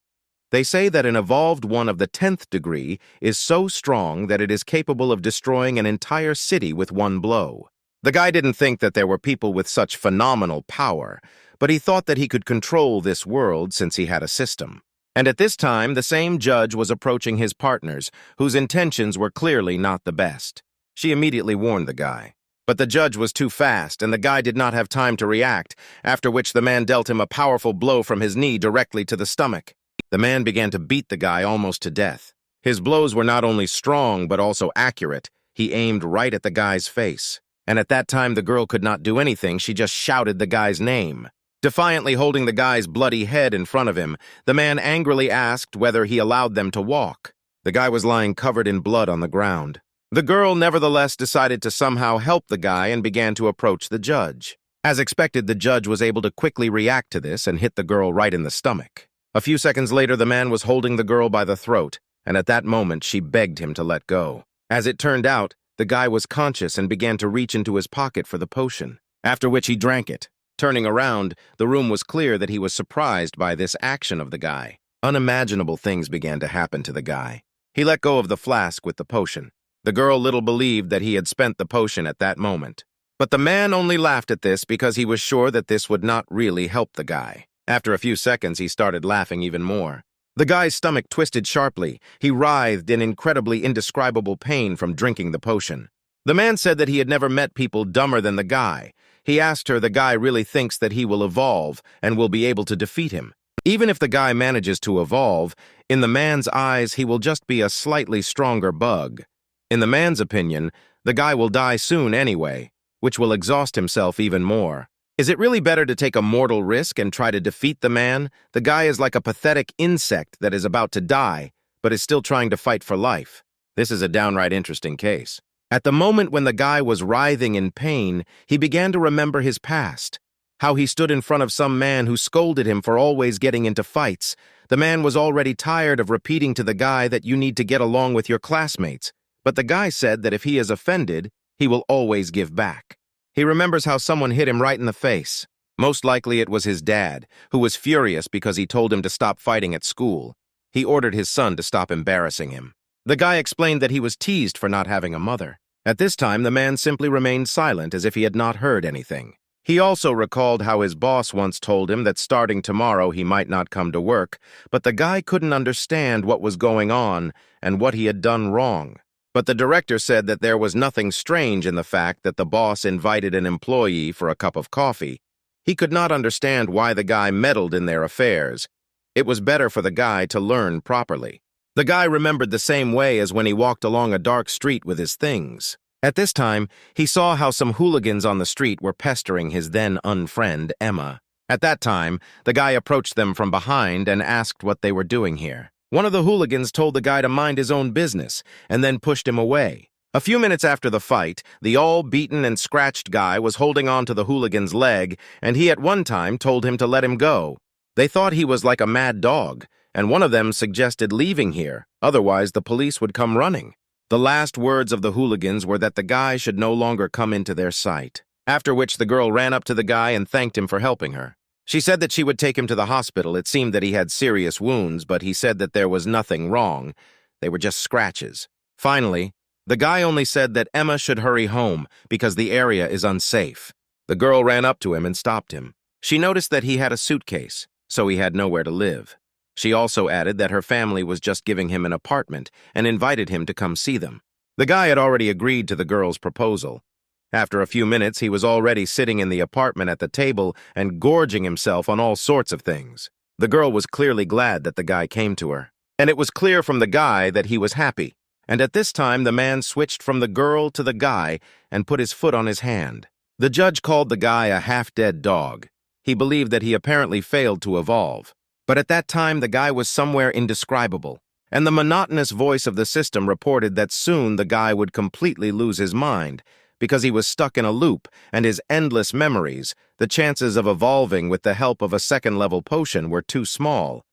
They say that an evolved one of the 10th degree is so strong that it is capable of destroying an entire city with one blow. The guy didn't think that there were people with such phenomenal power, but he thought that he could control this world since he had a system. And at this time, the same judge was approaching his partners, whose intentions were clearly not the best. She immediately warned the guy. But the judge was too fast, and the guy did not have time to react, after which the man dealt him a powerful blow from his knee directly to the stomach. The man began to beat the guy almost to death. His blows were not only strong, but also accurate. He aimed right at the guy's face. And at that time, the girl could not do anything. She just shouted the guy's name. Defiantly holding the guy's bloody head in front of him, the man angrily asked whether he allowed them to walk. The guy was lying covered in blood on the ground. The girl nevertheless decided to somehow help the guy and began to approach the judge. As expected, the judge was able to quickly react to this and hit the girl right in the stomach. A few seconds later, the man was holding the girl by the throat, and at that moment, she begged him to let go. As it turned out, the guy was conscious and began to reach into his pocket for the potion, after which he drank it. Turning around, the room was clear that he was surprised by this action of the guy. Unimaginable things began to happen to the guy. He let go of the flask with the potion. The girl little believed that he had spent the potion at that moment. But the man only laughed at this because he was sure that this would not really help the guy. After a few seconds, he started laughing even more. The guy's stomach twisted sharply. He writhed in incredibly indescribable pain from drinking the potion. The man said that he had never met people dumber than the guy. He asked her the guy really thinks that he will evolve and will be able to defeat him. Even if the guy manages to evolve, in the man's eyes, he will just be a slightly stronger bug. In the man's opinion, the guy will die soon anyway, which will exhaust himself even more. Is it really better to take a mortal risk and try to defeat the man? The guy is like a pathetic insect that is about to die, but is still trying to fight for life. This is a downright interesting case. At the moment when the guy was writhing in pain, he began to remember his past. How he stood in front of some man who scolded him for always getting into fights. The man was already tired of repeating to the guy that you need to get along with your classmates. But the guy said that if he is offended, he will always give back. He remembers how someone hit him right in the face. Most likely it was his dad, who was furious because he told him to stop fighting at school. He ordered his son to stop embarrassing him. The guy explained that he was teased for not having a mother. At this time, the man simply remained silent as if he had not heard anything. He also recalled how his boss once told him that starting tomorrow he might not come to work, but the guy couldn't understand what was going on and what he had done wrong. But the director said that there was nothing strange in the fact that the boss invited an employee for a cup of coffee. He could not understand why the guy meddled in their affairs. It was better for the guy to learn properly. The guy remembered the same way as when he walked along a dark street with his things. At this time, he saw how some hooligans on the street were pestering his then-unfriend, Emma. At that time, the guy approached them from behind and asked what they were doing here. One of the hooligans told the guy to mind his own business, and then pushed him away. A few minutes after the fight, the all-beaten and scratched guy was holding on to the hooligan's leg, and he at one time told him to let him go. They thought he was like a mad dog, and one of them suggested leaving here, otherwise the police would come running. The last words of the hooligans were that the guy should no longer come into their sight. after which the girl ran up to the guy and thanked him for helping her. She said that she would take him to the hospital. It seemed that he had serious wounds, but he said that there was nothing wrong. They were just scratches. Finally, the guy only said that Emma should hurry home because the area is unsafe. The girl ran up to him and stopped him. She noticed that he had a suitcase, so he had nowhere to live. She also added that her family was just giving him an apartment and invited him to come see them. The guy had already agreed to the girl's proposal. After a few minutes, he was already sitting in the apartment at the table and gorging himself on all sorts of things. The girl was clearly glad that the guy came to her, and it was clear from the guy that he was happy. And at this time, the man switched from the girl to the guy and put his foot on his hand. The judge called the guy a half-dead dog. He believed that he apparently failed to evolve. But at that time, the guy was somewhere indescribable, and the monotonous voice of the system reported that soon the guy would completely lose his mind, because he was stuck in a loop, and his endless memories, the chances of evolving with the help of a second-level potion were too small.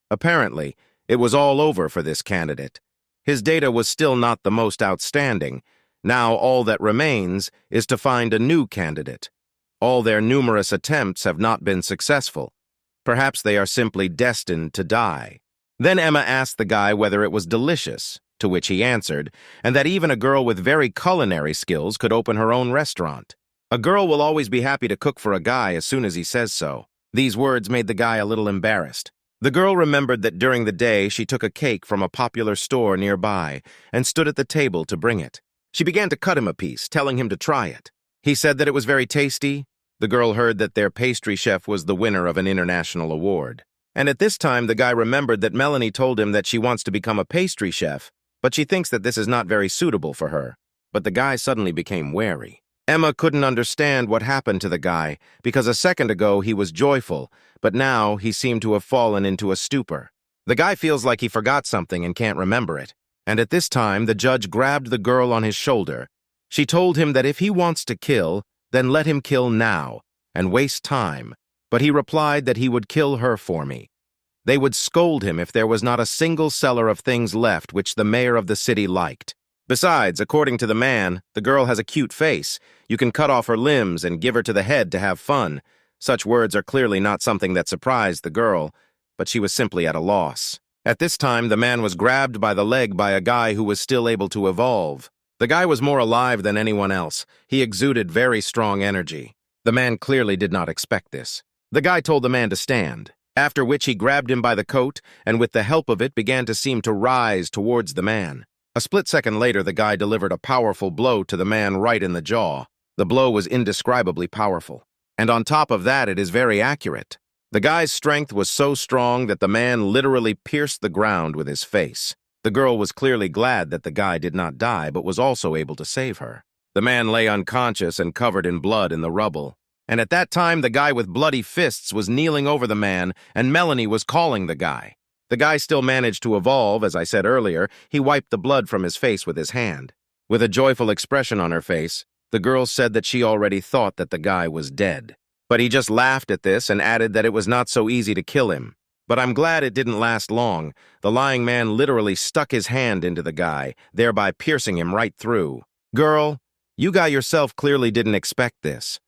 Apparently, it was all over for this candidate. His data was still not the most outstanding. Now all that remains is to find a new candidate. All their numerous attempts have not been successful. Perhaps they are simply destined to die. Then Emma asked the guy whether it was delicious, to which he answered, and that even a girl with very culinary skills could open her own restaurant. A girl will always be happy to cook for a guy as soon as he says so. These words made the guy a little embarrassed. The girl remembered that during the day she took a cake from a popular store nearby and stood at the table to bring it. She began to cut him a piece, telling him to try it. He said that it was very tasty. The girl heard that their pastry chef was the winner of an international award. And at this time, the guy remembered that Melanie told him that she wants to become a pastry chef, but she thinks that this is not very suitable for her. But the guy suddenly became wary. Emma couldn't understand what happened to the guy, because a second ago he was joyful, but now he seemed to have fallen into a stupor. The guy feels like he forgot something and can't remember it. And at this time, the judge grabbed the girl on his shoulder. She told him that if he wants to kill, then let him kill now, and waste time. But he replied that he would kill her for me. They would scold him if there was not a single seller of things left which the mayor of the city liked. Besides, according to the man, the girl has a cute face. You can cut off her limbs and give her to the head to have fun. Such words are clearly not something that surprised the girl, but she was simply at a loss. At this time, the man was grabbed by the leg by a guy who was still able to evolve. The guy was more alive than anyone else. He exuded very strong energy. The man clearly did not expect this. The guy told the man to stand, after which he grabbed him by the coat and with the help of it began to seem to rise towards the man. A split second later, the guy delivered a powerful blow to the man right in the jaw. The blow was indescribably powerful. And on top of that, it is very accurate. The guy's strength was so strong that the man literally pierced the ground with his face. The girl was clearly glad that the guy did not die, but was also able to save her. The man lay unconscious and covered in blood in the rubble. And at that time, the guy with bloody fists was kneeling over the man, and Melanie was calling the guy. The guy still managed to evolve, as I said earlier. He wiped the blood from his face with his hand. With a joyful expression on her face, the girl said that she already thought that the guy was dead. But he just laughed at this and added that it was not so easy to kill him. But I'm glad it didn't last long. The lying man literally stuck his hand into the guy, thereby piercing him right through. Girl, you guy yourself clearly didn't expect this.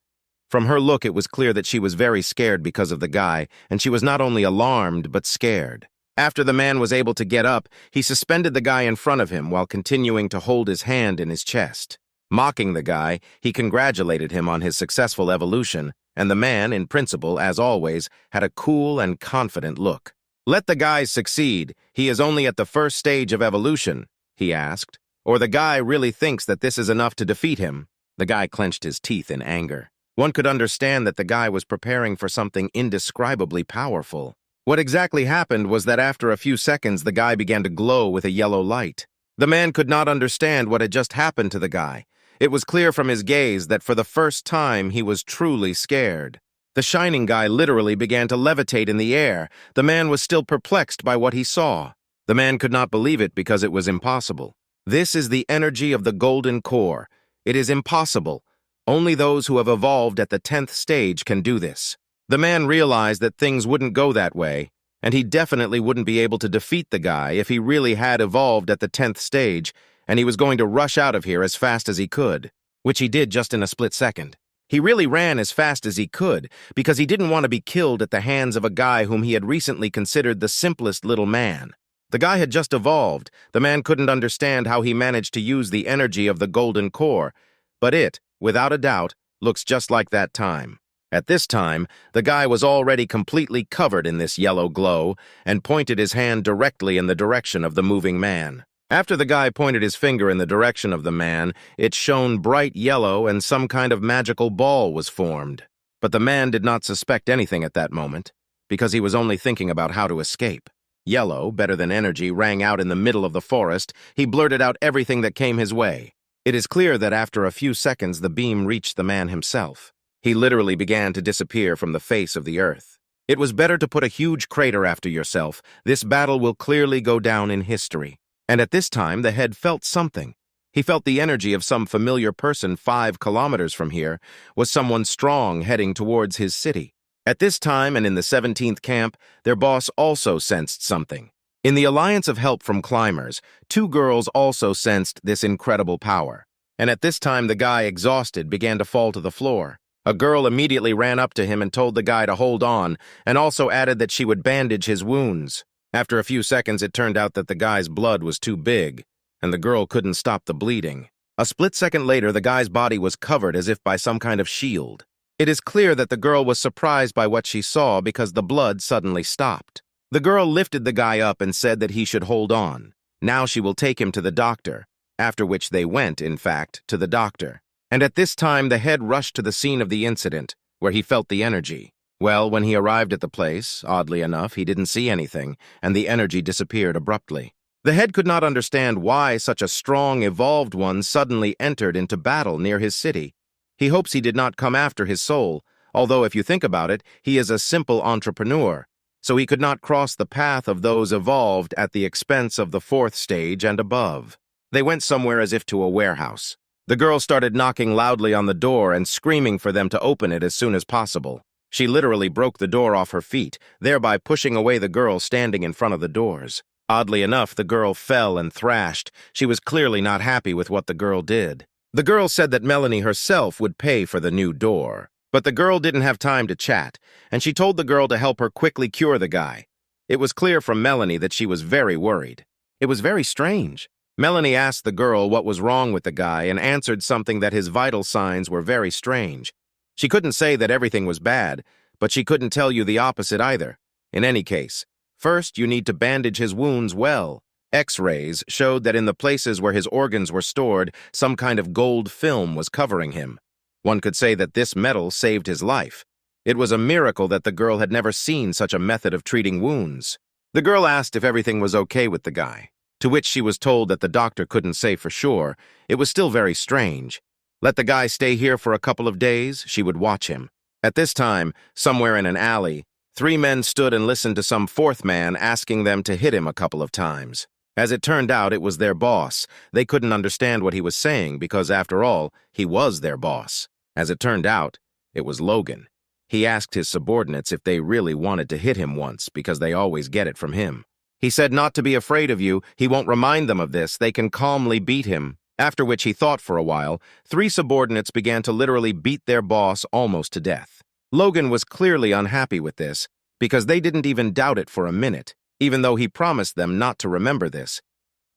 From her look, it was clear that she was very scared because of the guy, and she was not only alarmed, but scared. After the man was able to get up, he suspended the guy in front of him while continuing to hold his hand in his chest. Mocking the guy, he congratulated him on his successful evolution, and the man, in principle, as always, had a cool and confident look. "Let the guy succeed. He is only at the first stage of evolution," he asked. "Or the guy really thinks that this is enough to defeat him." The guy clenched his teeth in anger. One could understand that the guy was preparing for something indescribably powerful. What exactly happened was that after a few seconds, the guy began to glow with a yellow light. The man could not understand what had just happened to the guy. It was clear from his gaze that for the first time he was truly scared. The shining guy literally began to levitate in the air. The man was still perplexed by what he saw. The man could not believe it because it was impossible. This is the energy of the golden core. It is impossible. Only those who have evolved at the 10th stage can do this. The man realized that things wouldn't go that way, and he definitely wouldn't be able to defeat the guy if he really had evolved at the 10th stage, and he was going to rush out of here as fast as he could, which he did just in a split second. He really ran as fast as he could because he didn't want to be killed at the hands of a guy whom he had recently considered the simplest little man. The guy had just evolved. The man couldn't understand how he managed to use the energy of the golden core, but it, without a doubt, looks just like that time. At this time, the guy was already completely covered in this yellow glow and pointed his hand directly in the direction of the moving man. After the guy pointed his finger in the direction of the man, it shone bright yellow and some kind of magical ball was formed. But the man did not suspect anything at that moment, because he was only thinking about how to escape. Yellow, better than energy, rang out in the middle of the forest. He blurted out everything that came his way. It is clear that after a few seconds the beam reached the man himself. He literally began to disappear from the face of the earth. It was better to put a huge crater after yourself. This battle will clearly go down in history. And at this time, the head felt something. He felt the energy of some familiar person 5 kilometers from here, was someone strong heading towards his city. At this time and in the 17th camp, their boss also sensed something. In the alliance of help from climbers, 2 girls also sensed this incredible power. And at this time, the guy, exhausted, began to fall to the floor. A girl immediately ran up to him and told the guy to hold on, and also added that she would bandage his wounds. After a few seconds, it turned out that the guy's blood was too big, and the girl couldn't stop the bleeding. A split second later, the guy's body was covered as if by some kind of shield. It is clear that the girl was surprised by what she saw because the blood suddenly stopped. The girl lifted the guy up and said that he should hold on. Now she will take him to the doctor, after which they went, in fact, to the doctor. And at this time, the head rushed to the scene of the incident, where he felt the energy. Well, when he arrived at the place, oddly enough, he didn't see anything, and the energy disappeared abruptly. The head could not understand why such a strong, evolved one suddenly entered into battle near his city. He hopes he did not come after his soul, although if you think about it, he is a simple entrepreneur, so he could not cross the path of those evolved at the expense of the 4th stage and above. They went somewhere as if to a warehouse. The girl started knocking loudly on the door and screaming for them to open it as soon as possible. She literally broke the door off her feet, thereby pushing away the girl standing in front of the doors. Oddly enough, the girl fell and thrashed. She was clearly not happy with what the girl did. The girl said that Melanie herself would pay for the new door. But the girl didn't have time to chat, and she told the girl to help her quickly cure the guy. It was clear from Melanie that she was very worried. It was very strange. Melanie asked the girl what was wrong with the guy and answered something that his vital signs were very strange. She couldn't say that everything was bad, but she couldn't tell you the opposite either. In any case, first you need to bandage his wounds well. X-rays showed that in the places where his organs were stored, some kind of gold film was covering him. One could say that this metal saved his life. It was a miracle that the girl had never seen such a method of treating wounds. The girl asked if everything was okay with the guy, to which she was told that the doctor couldn't say for sure. It was still very strange. Let the guy stay here for a couple of days, she would watch him. At this time, somewhere in an alley, 3 men stood and listened to some 4th man asking them to hit him a couple of times. As it turned out, it was their boss. They couldn't understand what he was saying because, after all, he was their boss. As it turned out, it was Logan. He asked his subordinates if they really wanted to hit him once because they always get it from him. He said not to be afraid of you. He won't remind them of this. They can calmly beat him. After which he thought for a while. 3 subordinates began to literally beat their boss almost to death. Logan was clearly unhappy with this because they didn't even doubt it for a minute, even though he promised them not to remember this.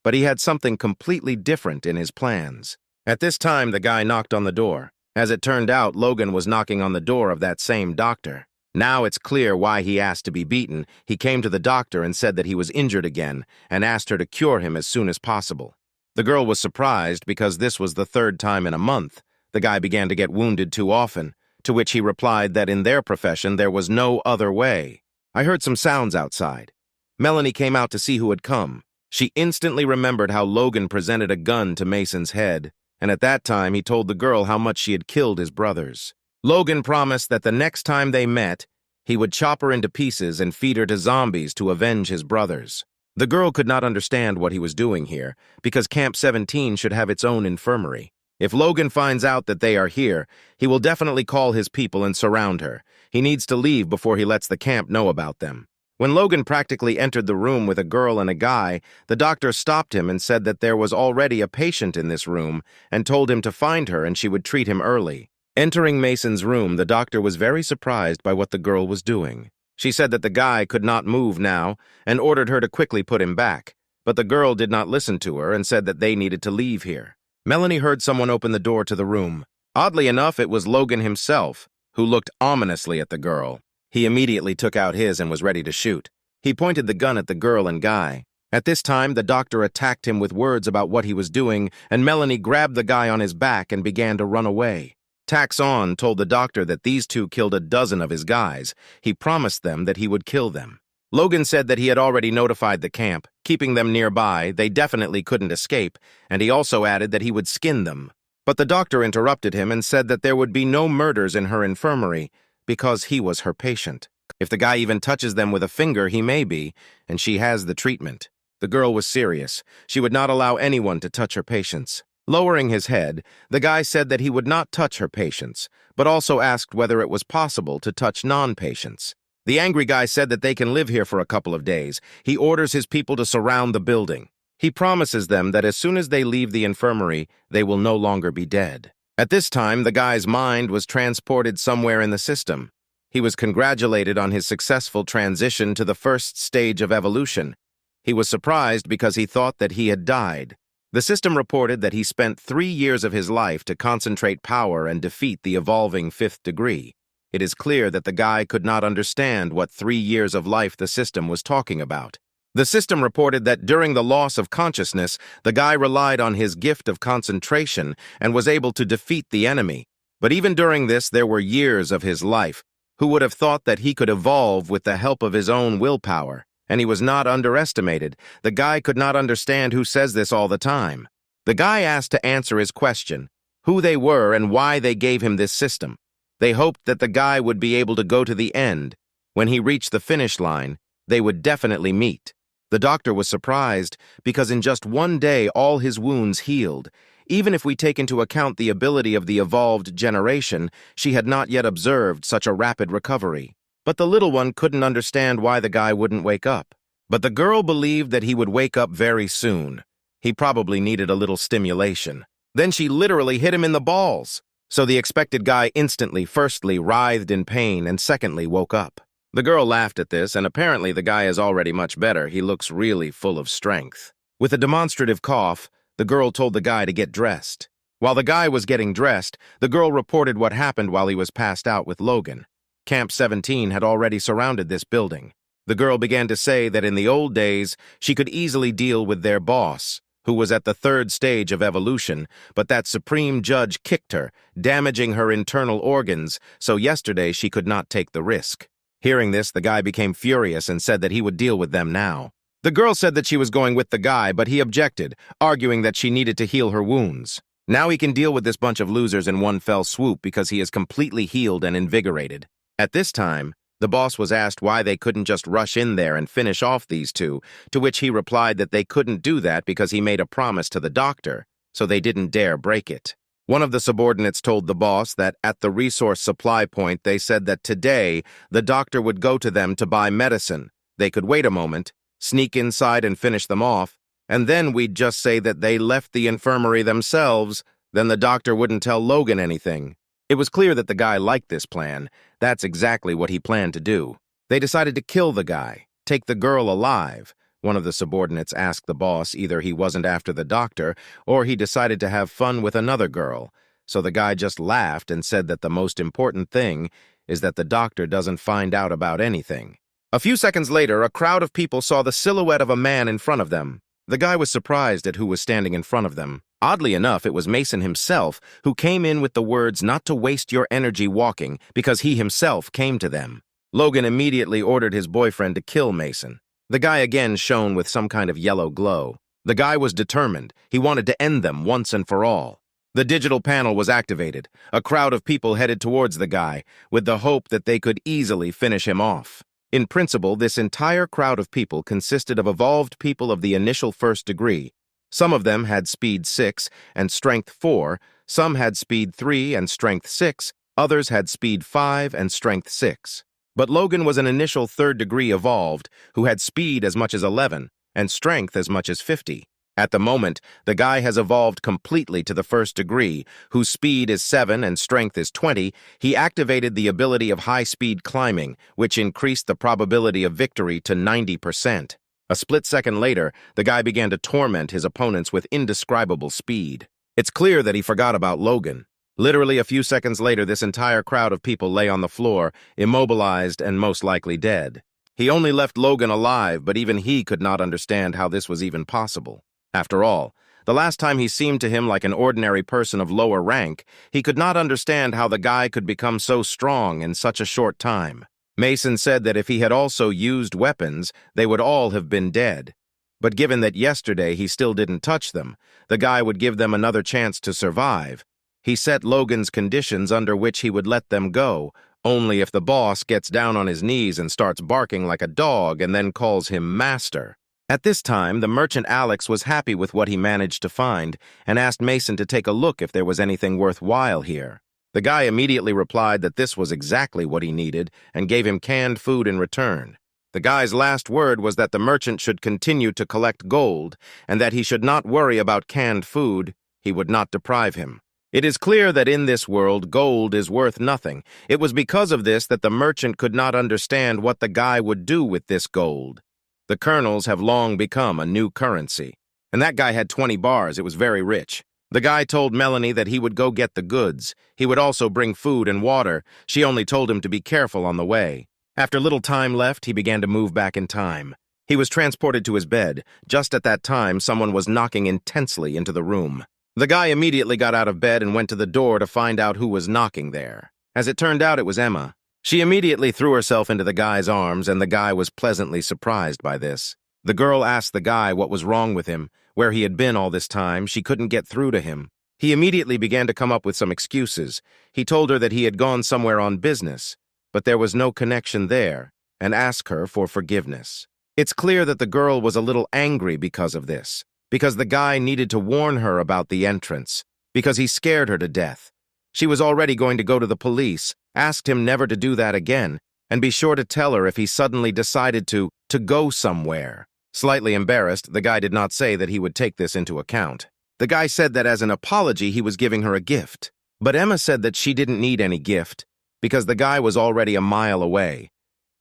But he had something completely different in his plans. At this time, the guy knocked on the door. As it turned out, Logan was knocking on the door of that same doctor. Now it's clear why he asked to be beaten. He came to the doctor and said that he was injured again and asked her to cure him as soon as possible. The girl was surprised because this was the 3rd time in a month. The guy began to get wounded too often, to which he replied that in their profession there was no other way. I heard some sounds outside. Melanie came out to see who had come. She instantly remembered how Logan presented a gun to Mason's head, and at that time he told the girl how much she had killed his brothers. Logan promised that the next time they met, he would chop her into pieces and feed her to zombies to avenge his brothers. The girl could not understand what he was doing here, because Camp 17 should have its own infirmary. If Logan finds out that they are here, he will definitely call his people and surround her. He needs to leave before he lets the camp know about them. When Logan practically entered the room with a girl and a guy, the doctor stopped him and said that there was already a patient in this room and told him to find her and she would treat him early. Entering Mason's room, the doctor was very surprised by what the girl was doing. She said that the guy could not move now and ordered her to quickly put him back, but the girl did not listen to her and said that they needed to leave here. Melanie heard someone open the door to the room. Oddly enough, it was Logan himself, who looked ominously at the girl. He immediately took out his and was ready to shoot. He pointed the gun at the girl and guy. At this time, the doctor attacked him with words about what he was doing, and Melanie grabbed the guy on his back and began to run away. Tax-On told the doctor that these two killed a dozen of his guys. He promised them that he would kill them. Logan said that he had already notified the camp, keeping them nearby. They definitely couldn't escape, and he also added that he would skin them. But the doctor interrupted him and said that there would be no murders in her infirmary because he was her patient. If the guy even touches them with a finger, he may be, and she has the treatment. The girl was serious. She would not allow anyone to touch her patients. Lowering his head, the guy said that he would not touch her patients, but also asked whether it was possible to touch non-patients. The angry guy said that they can live here for a couple of days. He orders his people to surround the building. He promises them that as soon as they leave the infirmary, they will no longer be dead. At this time, the guy's mind was transported somewhere in the system. He was congratulated on his successful transition to the first stage of evolution. He was surprised because he thought that he had died. The system reported that he spent 3 years of his life to concentrate power and defeat the evolving 5th degree. It is clear that the guy could not understand what 3 years of life the system was talking about. The system reported that during the loss of consciousness, the guy relied on his gift of concentration and was able to defeat the enemy. But even during this, there were years of his life. Who would have thought that he could evolve with the help of his own willpower? And he was not underestimated. The guy could not understand who says this all the time. The guy asked to answer his question, who they were and why they gave him this system. They hoped that the guy would be able to go to the end. When he reached the finish line, they would definitely meet. The doctor was surprised because in just 1 day all his wounds healed. Even if we take into account the ability of the evolved generation, she had not yet observed such a rapid recovery. But the little one couldn't understand why the guy wouldn't wake up. But the girl believed that he would wake up very soon. He probably needed a little stimulation. Then she literally hit him in the balls. So the expected guy instantly, firstly, writhed in pain and secondly, woke up. The girl laughed at this, and apparently the guy is already much better. He looks really full of strength. With a demonstrative cough, the girl told the guy to get dressed. While the guy was getting dressed, the girl reported what happened while he was passed out with Logan. Camp 17 had already surrounded this building. The girl began to say that in the old days, she could easily deal with their boss, who was at the 3rd stage of evolution, but that supreme judge kicked her, damaging her internal organs, so yesterday she could not take the risk. Hearing this, the guy became furious and said that he would deal with them now. The girl said that she was going with the guy, but he objected, arguing that she needed to heal her wounds. Now he can deal with this bunch of losers in one fell swoop because he is completely healed and invigorated. At this time, the boss was asked why they couldn't just rush in there and finish off these two, to which he replied that they couldn't do that because he made a promise to the doctor, so they didn't dare break it. One of the subordinates told the boss that at the resource supply point they said that today the doctor would go to them to buy medicine. They could wait a moment, sneak inside and finish them off, and then we'd just say that they left the infirmary themselves, then the doctor wouldn't tell Logan anything. It was clear that the guy liked this plan. That's exactly what he planned to do. They decided to kill the guy, take the girl alive. One of the subordinates asked the boss either he wasn't after the doctor or he decided to have fun with another girl. So the guy just laughed and said that the most important thing is that the doctor doesn't find out about anything. A few seconds later, a crowd of people saw the silhouette of a man in front of them. The guy was surprised at who was standing in front of them. Oddly enough, it was Mason himself who came in with the words not to waste your energy walking because he himself came to them. Logan immediately ordered his boyfriend to kill Mason. The guy again shone with some kind of yellow glow. The guy was determined. He wanted to end them once and for all. The digital panel was activated. A crowd of people headed towards the guy with the hope that they could easily finish him off. In principle, this entire crowd of people consisted of evolved people of the initial 1st degree. Some of them had speed 6 and strength 4, some had speed 3 and strength 6, others had speed 5 and strength 6. But Logan was an initial 3rd degree evolved who had speed as much as 11 and strength as much as 50. At the moment, the guy has evolved completely to the first degree, whose speed is 7 and strength is 20. He activated the ability of high-speed climbing, which increased the probability of victory to 90%. A split second later, the guy began to torment his opponents with indescribable speed. It's clear that he forgot about Logan. Literally a few seconds later, this entire crowd of people lay on the floor, immobilized and most likely dead. He only left Logan alive, but even he could not understand how this was even possible. After all, the last time he seemed to him like an ordinary person of lower rank, he could not understand how the guy could become so strong in such a short time. Mason said that if he had also used weapons, they would all have been dead. But given that yesterday he still didn't touch them, the guy would give them another chance to survive. He set Logan's conditions under which he would let them go, only if the boss gets down on his knees and starts barking like a dog and then calls him master. At this time, the merchant Alex was happy with what he managed to find and asked Mason to take a look if there was anything worthwhile here. The guy immediately replied that this was exactly what he needed and gave him canned food in return. The guy's last word was that the merchant should continue to collect gold and that he should not worry about canned food. He would not deprive him. It is clear that in this world, gold is worth nothing. It was because of this that the merchant could not understand what the guy would do with this gold. The kernels have long become a new currency. And that guy had 20 bars. It was very rich. The guy told Melanie that he would go get the goods. He would also bring food and water. She only told him to be careful on the way. After little time left, he began to move back in time. He was transported to his bed. Just at that time, someone was knocking intensely into the room. The guy immediately got out of bed and went to the door to find out who was knocking there. As it turned out, it was Emma. She immediately threw herself into the guy's arms, and the guy was pleasantly surprised by this. The girl asked the guy what was wrong with him, where he had been all this time. She couldn't get through to him. He immediately began to come up with some excuses. He told her that he had gone somewhere on business, but there was no connection there, and asked her for forgiveness. It's clear that the girl was a little angry because of this, because the guy needed to warn her about the entrance, because he scared her to death. She was already going to go to the police, asked him never to do that again, and be sure to tell her if he suddenly decided to go somewhere. Slightly embarrassed, the guy did not say that he would take this into account. The guy said that as an apology he was giving her a gift. But Emma said that she didn't need any gift, because the guy was already a mile away.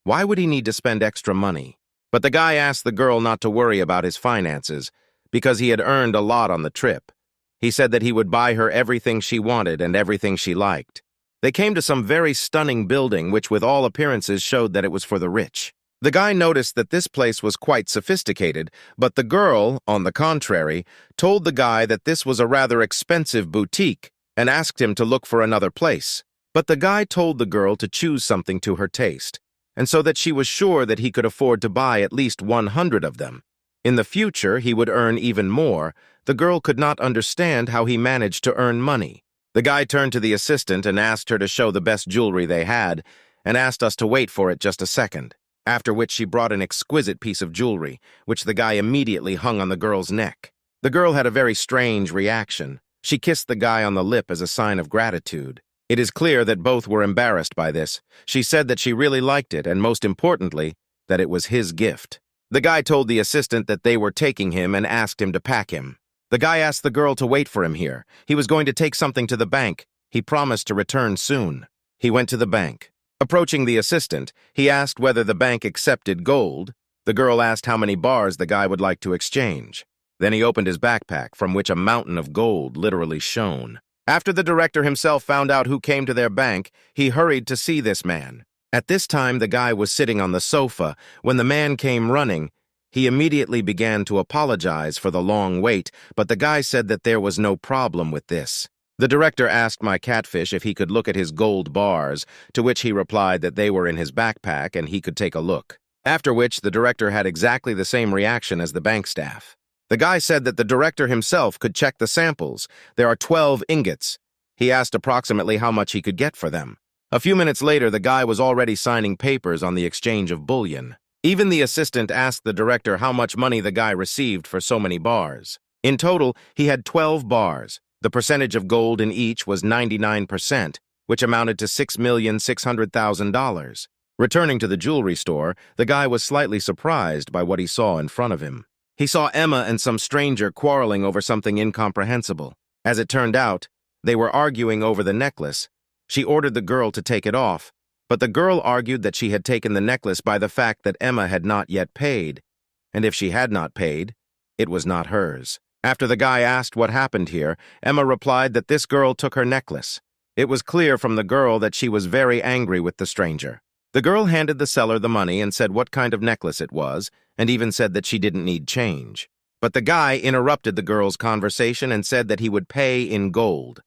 Why would he need to spend extra money? But the guy asked the girl not to worry about his finances, because he had earned a lot on the trip. He said that he would buy her everything she wanted and everything she liked. They came to some very stunning building which with all appearances showed that it was for the rich. The guy noticed that this place was quite sophisticated, but the girl, on the contrary, told the guy that this was a rather expensive boutique and asked him to look for another place. But the guy told the girl to choose something to her taste, and so that she was sure that he could afford to buy at least 100 of them. In the future, he would earn even more. The girl could not understand how he managed to earn money. The guy turned to the assistant and asked her to show the best jewelry they had, and asked us to wait for it just a second, after which she brought an exquisite piece of jewelry, which the guy immediately hung on the girl's neck. The girl had a very strange reaction. She kissed the guy on the lip as a sign of gratitude. It is clear that both were embarrassed by this. She said that she really liked it, and most importantly, that it was his gift. The guy told the assistant that they were taking him and asked him to pack him. The guy asked the girl to wait for him here. He was going to take something to the bank. He promised to return soon. He went to the bank. Approaching the assistant, he asked whether the bank accepted gold. The girl asked how many bars the guy would like to exchange. Then he opened his backpack, from which a mountain of gold literally shone. After the director himself found out who came to their bank, he hurried to see this man. At this time, the guy was sitting on the sofa. When the man came running, he immediately began to apologize for the long wait, but the guy said that there was no problem with this. The director asked my catfish if he could look at his gold bars, to which he replied that they were in his backpack and he could take a look. After which, the director had exactly the same reaction as the bank staff. The guy said that the director himself could check the samples. There are 12 ingots. He asked approximately how much he could get for them. A few minutes later, the guy was already signing papers on the exchange of bullion. Even the assistant asked the director how much money the guy received for so many bars. In total, he had 12 bars. The percentage of gold in each was 99%, which amounted to $6,600,000. Returning to the jewelry store, the guy was slightly surprised by what he saw in front of him. He saw Emma and some stranger quarreling over something incomprehensible. As it turned out, they were arguing over the necklace. She ordered the girl to take it off, but the girl argued that she had taken the necklace by the fact that Emma had not yet paid, and if she had not paid, it was not hers. After the guy asked what happened here, Emma replied that this girl took her necklace. It was clear from the girl that she was very angry with the stranger. The girl handed the seller the money and said what kind of necklace it was, and even said that she didn't need change. But the guy interrupted the girl's conversation and said that he would pay in gold.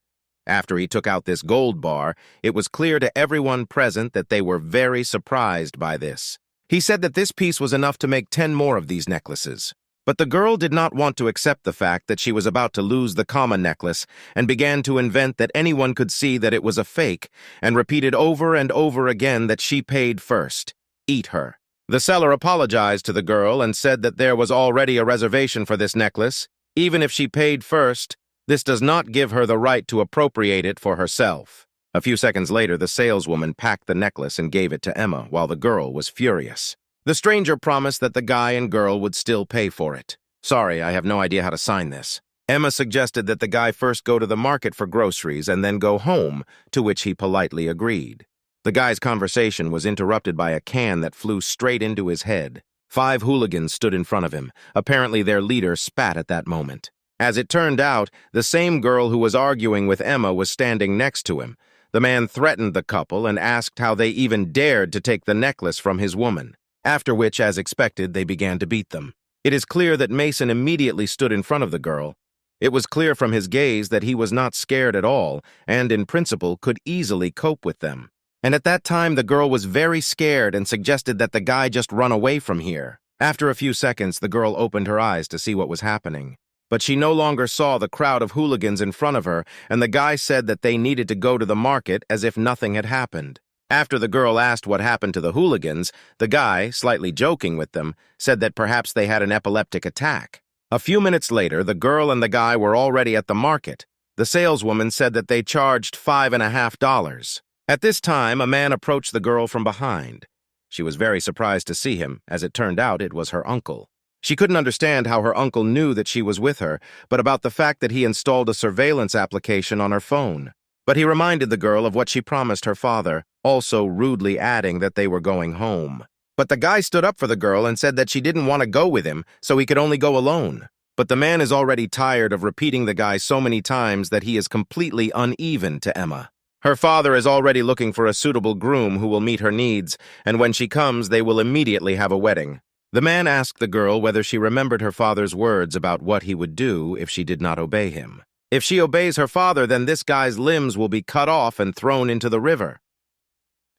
After he took out this gold bar, it was clear to everyone present that they were very surprised by this. He said that this piece was enough to make 10 more of these necklaces. But the girl did not want to accept the fact that she was about to lose the common necklace and began to invent that anyone could see that it was a fake and repeated over and over again that she paid first. Eat her. The seller apologized to the girl and said that there was already a reservation for this necklace. Even if she paid first, this does not give her the right to appropriate it for herself. A few seconds later, the saleswoman packed the necklace and gave it to Emma while the girl was furious. The stranger promised that the guy and girl would still pay for it. Sorry, I have no idea how to sign this. Emma suggested that the guy first go to the market for groceries and then go home, to which he politely agreed. The guy's conversation was interrupted by a can that flew straight into his head. 5 hooligans stood in front of him. Apparently their leader spat at that moment. As it turned out, the same girl who was arguing with Emma was standing next to him. The man threatened the couple and asked how they even dared to take the necklace from his woman. After which, as expected, they began to beat them. It is clear that Mason immediately stood in front of the girl. It was clear from his gaze that he was not scared at all and, in principle, could easily cope with them. And at that time, the girl was very scared and suggested that the guy just run away from here. After a few seconds, the girl opened her eyes to see what was happening. But she no longer saw the crowd of hooligans in front of her, and the guy said that they needed to go to the market as if nothing had happened. After the girl asked what happened to the hooligans, the guy, slightly joking with them, said that perhaps they had an epileptic attack. A few minutes later, the girl and the guy were already at the market. The saleswoman said that they charged $5.50. At this time, a man approached the girl from behind. She was very surprised to see him. As it turned out, it was her uncle. She couldn't understand how her uncle knew that she was with her, but about the fact that he installed a surveillance application on her phone. But he reminded the girl of what she promised her father, also rudely adding that they were going home. But the guy stood up for the girl and said that she didn't want to go with him, so he could only go alone. But the man is already tired of repeating the guy so many times that he is completely uneven to Emma. Her father is already looking for a suitable groom who will meet her needs, and when she comes, they will immediately have a wedding. The man asked the girl whether she remembered her father's words about what he would do if she did not obey him. If she obeys her father, then this guy's limbs will be cut off and thrown into the river.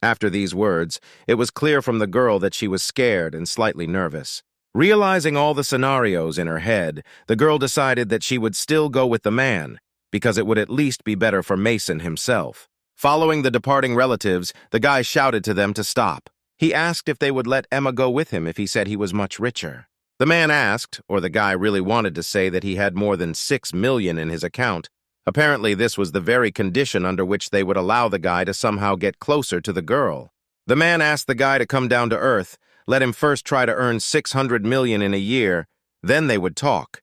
After these words, it was clear from the girl that she was scared and slightly nervous. Realizing all the scenarios in her head, the girl decided that she would still go with the man, because it would at least be better for Mason himself. Following the departing relatives, the guy shouted to them to stop. He asked if they would let Emma go with him if he said he was much richer. The man asked, or the guy really wanted to say that he had more than $6 million in his account. Apparently, this was the very condition under which they would allow the guy to somehow get closer to the girl. The man asked the guy to come down to earth, let him first try to earn $600 million in a year, then they would talk.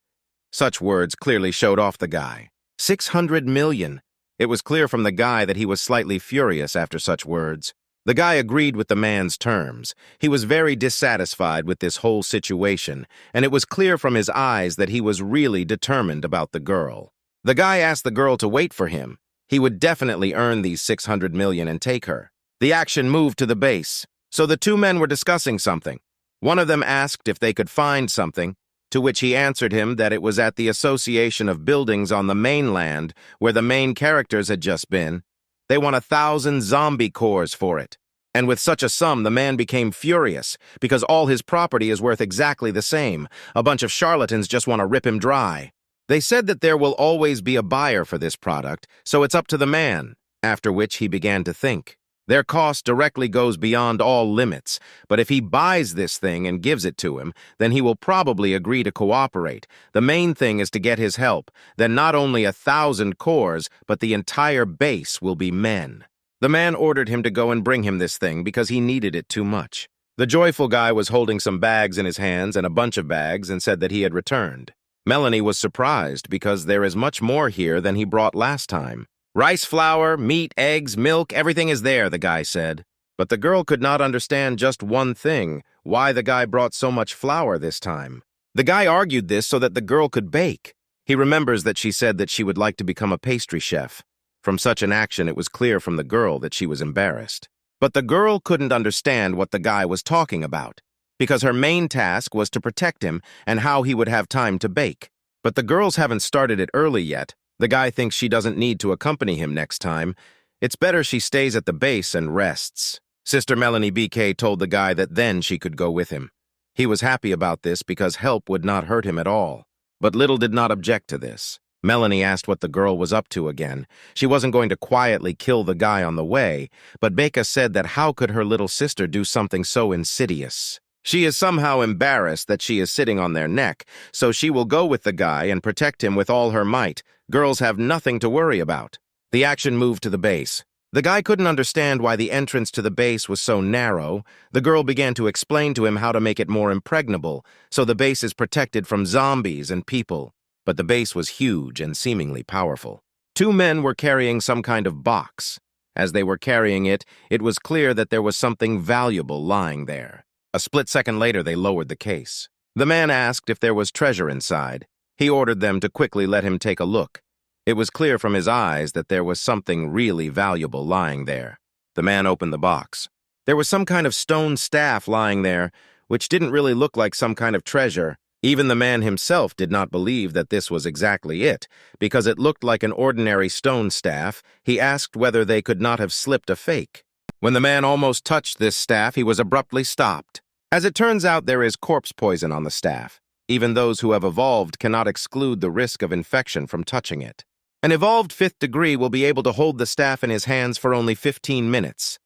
Such words clearly showed off the guy. $600 million. It was clear from the guy that he was slightly furious after such words. The guy agreed with the man's terms. He was very dissatisfied with this whole situation, and it was clear from his eyes that he was really determined about the girl. The guy asked the girl to wait for him. He would definitely earn these $600 million and take her. The action moved to the base, so the two men were discussing something. One of them asked if they could find something, to which he answered him that it was at the association of buildings on the mainland where the main characters had just been. They want 1,000 zombie cores for it. And with such a sum, the man became furious, because all his property is worth exactly the same. A bunch of charlatans just want to rip him dry. They said that there will always be a buyer for this product, so it's up to the man, after which he began to think. Their cost directly goes beyond all limits, but if he buys this thing and gives it to him, then he will probably agree to cooperate. The main thing is to get his help. Then not only 1,000 cores, but the entire base will be men. The man ordered him to go and bring him this thing because he needed it too much. The joyful guy was holding some bags in his hands and a bunch of bags and said that he had returned. Melanie was surprised because there is much more here than he brought last time. Rice flour, meat, eggs, milk, everything is there, the guy said. But the girl could not understand just one thing, why the guy brought so much flour this time. The guy argued this so that the girl could bake. He remembers that she said that she would like to become a pastry chef. From such an action, it was clear from the girl that she was embarrassed. But the girl couldn't understand what the guy was talking about, because her main task was to protect him and how he would have time to bake. But the girls haven't started it early yet. The guy thinks she doesn't need to accompany him next time. It's better she stays at the base and rests. Sister Melanie BK told the guy that then she could go with him. He was happy about this because help would not hurt him at all. But Little did not object to this. Melanie asked what the girl was up to again. She wasn't going to quietly kill the guy on the way, but Becca said that how could her little sister do something so insidious? She is somehow embarrassed that she is sitting on their neck, so she will go with the guy and protect him with all her might. Girls have nothing to worry about. The action moved to the base. The guy couldn't understand why the entrance to the base was so narrow. The girl began to explain to him how to make it more impregnable, so the base is protected from zombies and people. But the base was huge and seemingly powerful. Two men were carrying some kind of box. As they were carrying it, it was clear that there was something valuable lying there. A split second later, they lowered the case. The man asked if there was treasure inside. He ordered them to quickly let him take a look. It was clear from his eyes that there was something really valuable lying there. The man opened the box. There was some kind of stone staff lying there, which didn't really look like some kind of treasure. Even the man himself did not believe that this was exactly it, because it looked like an ordinary stone staff. He asked whether they could not have slipped a fake. When the man almost touched this staff, he was abruptly stopped. As it turns out, there is corpse poison on the staff. Even those who have evolved cannot exclude the risk of infection from touching it. An evolved 5th degree will be able to hold the staff in his hands for only 15 minutes.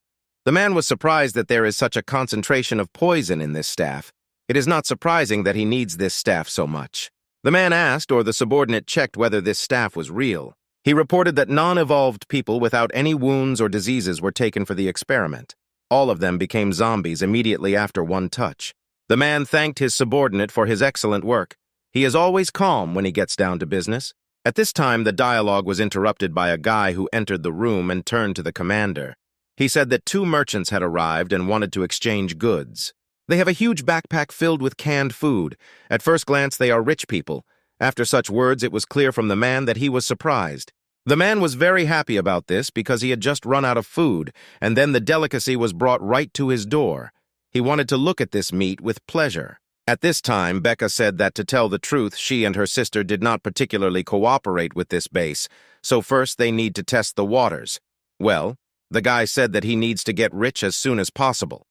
The man was surprised that there is such a concentration of poison in this staff. It is not surprising that he needs this staff so much. The man asked, or the subordinate checked whether this staff was real. He reported that non-evolved people without any wounds or diseases were taken for the experiment. All of them became zombies immediately after one touch. The man thanked his subordinate for his excellent work. He is always calm when he gets down to business. At this time, the dialogue was interrupted by a guy who entered the room and turned to the commander. He said that 2 merchants had arrived and wanted to exchange goods. They have a huge backpack filled with canned food. At first glance, they are rich people. After such words, it was clear from the man that he was surprised. The man was very happy about this because he had just run out of food, and then the delicacy was brought right to his door. He wanted to look at this meat with pleasure. At this time, Becca said that to tell the truth, she and her sister did not particularly cooperate with this base, so first they need to test the waters. Well, the guy said that he needs to get rich as soon as possible.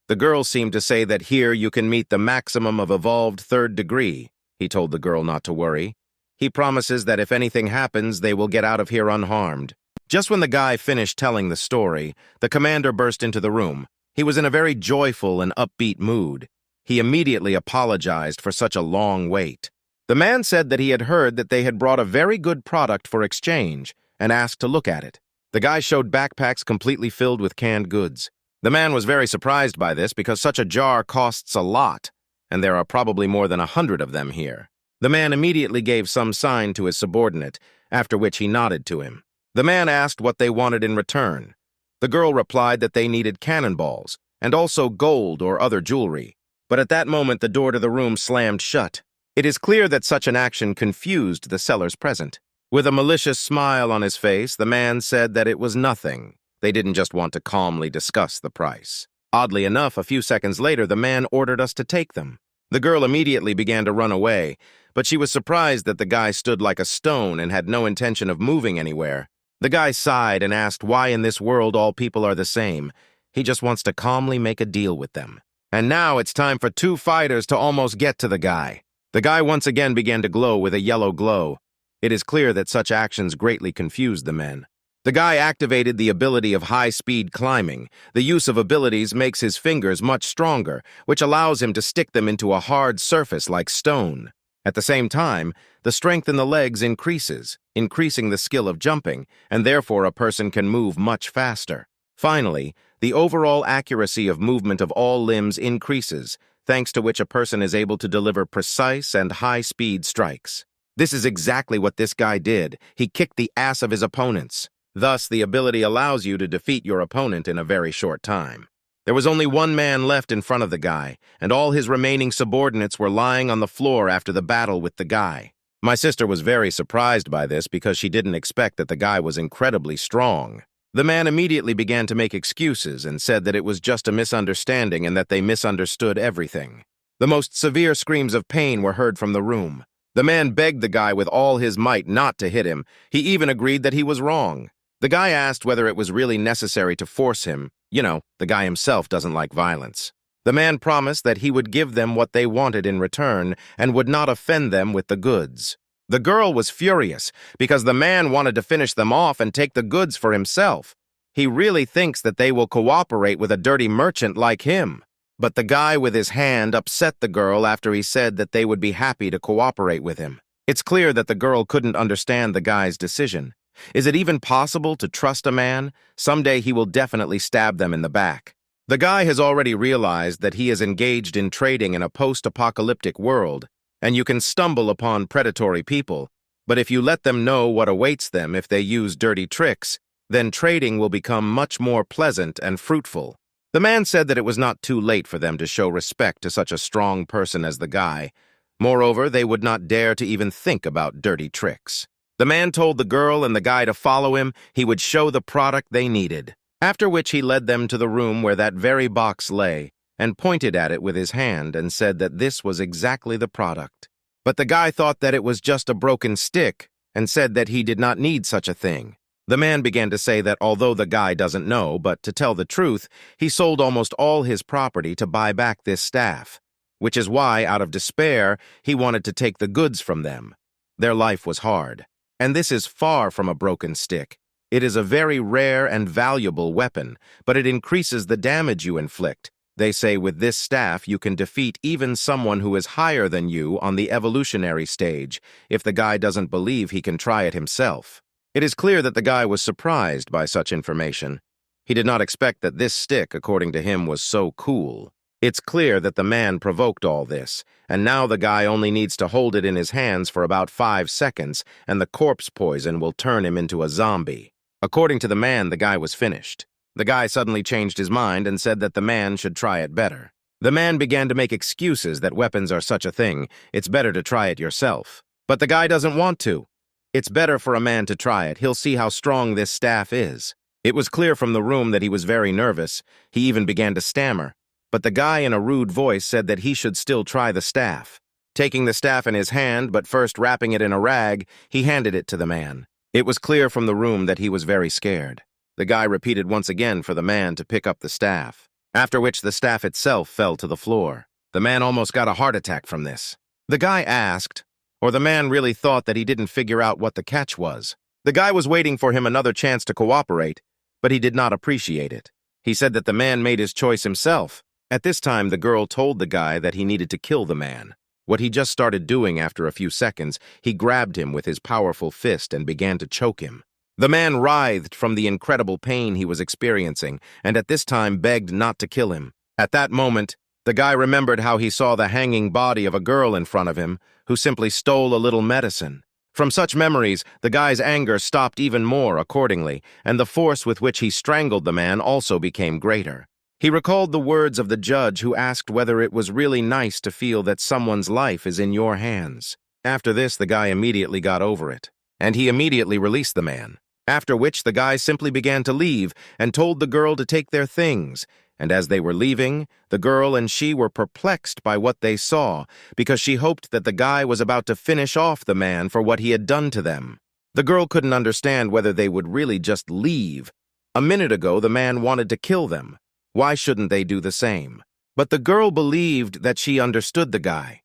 The girl seemed to say that here you can meet the maximum of evolved 3rd degree. He told the girl not to worry. He promises that if anything happens, they will get out of here unharmed. Just when the guy finished telling the story, the commander burst into the room. He was in a very joyful and upbeat mood. He immediately apologized for such a long wait. The man said that he had heard that they had brought a very good product for exchange and asked to look at it. The guy showed backpacks completely filled with canned goods. The man was very surprised by this because such a jar costs a lot, and there are probably more than 100 of them here. The man immediately gave some sign to his subordinate, after which he nodded to him. The man asked what they wanted in return. The girl replied that they needed cannonballs, and also gold or other jewelry. But at that moment, the door to the room slammed shut. It is clear that such an action confused the sellers present. With a malicious smile on his face, the man said that it was nothing. They didn't just want to calmly discuss the price. Oddly enough, a few seconds later, the man ordered us to take them. The girl immediately began to run away, but she was surprised that the guy stood like a stone and had no intention of moving anywhere. The guy sighed and asked why in this world all people are the same. He just wants to calmly make a deal with them. And now it's time for 2 fighters to almost get to the guy. The guy once again began to glow with a yellow glow. It is clear that such actions greatly confused the men. The guy activated the ability of high-speed climbing. The use of abilities makes his fingers much stronger, which allows him to stick them into a hard surface like stone. At the same time, the strength in the legs increases, increasing the skill of jumping, and therefore a person can move much faster. Finally, the overall accuracy of movement of all limbs increases, thanks to which a person is able to deliver precise and high-speed strikes. This is exactly what this guy did. He kicked the ass of his opponents. Thus, the ability allows you to defeat your opponent in a very short time. There was only one man left in front of the guy, and all his remaining subordinates were lying on the floor after the battle with the guy. My sister was very surprised by this because she didn't expect that the guy was incredibly strong. The man immediately began to make excuses and said that it was just a misunderstanding and that they misunderstood everything. The most severe screams of pain were heard from the room. The man begged the guy with all his might not to hit him. He even agreed that he was wrong. The guy asked whether it was really necessary to force him. You know, the guy himself doesn't like violence. The man promised that he would give them what they wanted in return and would not offend them with the goods. The girl was furious because the man wanted to finish them off and take the goods for himself. He really thinks that they will cooperate with a dirty merchant like him. But the guy with his hand upset the girl after he said that they would be happy to cooperate with him. It's clear that the girl couldn't understand the guy's decision. Is it even possible to trust a man? Someday he will definitely stab them in the back. The guy has already realized that he is engaged in trading in a post-apocalyptic world, and you can stumble upon predatory people, but if you let them know what awaits them if they use dirty tricks, then trading will become much more pleasant and fruitful. The man said that it was not too late for them to show respect to such a strong person as the guy. Moreover, they would not dare to even think about dirty tricks. The man told the girl and the guy to follow him. He would show the product they needed. After which he led them to the room where that very box lay and pointed at it with his hand and said that this was exactly the product. But the guy thought that it was just a broken stick and said that he did not need such a thing. The man began to say that although the guy doesn't know, but to tell the truth, he sold almost all his property to buy back this staff, which is why, out of despair, he wanted to take the goods from them. Their life was hard. And this is far from a broken stick. It is a very rare and valuable weapon, but it increases the damage you inflict. They say with this staff you can defeat even someone who is higher than you on the evolutionary stage, if the guy doesn't believe he can try it himself. It is clear that the guy was surprised by such information. He did not expect that this stick, according to him, was so cool. It's clear that the man provoked all this, and now the guy only needs to hold it in his hands for about 5 seconds, and the corpse poison will turn him into a zombie. According to the man, the guy was finished. The guy suddenly changed his mind and said that the man should try it better. The man began to make excuses that weapons are such a thing, it's better to try it yourself. But the guy doesn't want to. It's better for a man to try it. He'll see how strong this staff is. It was clear from the room that he was very nervous. He even began to stammer. But the guy in a rude voice said that he should still try the staff. Taking the staff in his hand, but first wrapping it in a rag, he handed it to the man. It was clear from the room that he was very scared. The guy repeated once again for the man to pick up the staff, after which the staff itself fell to the floor. The man almost got a heart attack from this. The guy asked, or the man really thought that he didn't figure out what the catch was. The guy was waiting for him another chance to cooperate, but he did not appreciate it. He said that the man made his choice himself. At this time, the girl told the guy that he needed to kill the man. What he just started doing after a few seconds, he grabbed him with his powerful fist and began to choke him. The man writhed from the incredible pain he was experiencing, and at this time begged not to kill him. At that moment, the guy remembered how he saw the hanging body of a girl in front of him, who simply stole a little medicine. From such memories, the guy's anger stopped even more accordingly, and the force with which he strangled the man also became greater. He recalled the words of the judge who asked whether it was really nice to feel that someone's life is in your hands. After this, the guy immediately got over it, and he immediately released the man. After which, the guy simply began to leave and told the girl to take their things. And as they were leaving, the girl and she were perplexed by what they saw, because she hoped that the guy was about to finish off the man for what he had done to them. The girl couldn't understand whether they would really just leave. A minute ago, the man wanted to kill them. Why shouldn't they do the same? But the girl believed that she understood the guy.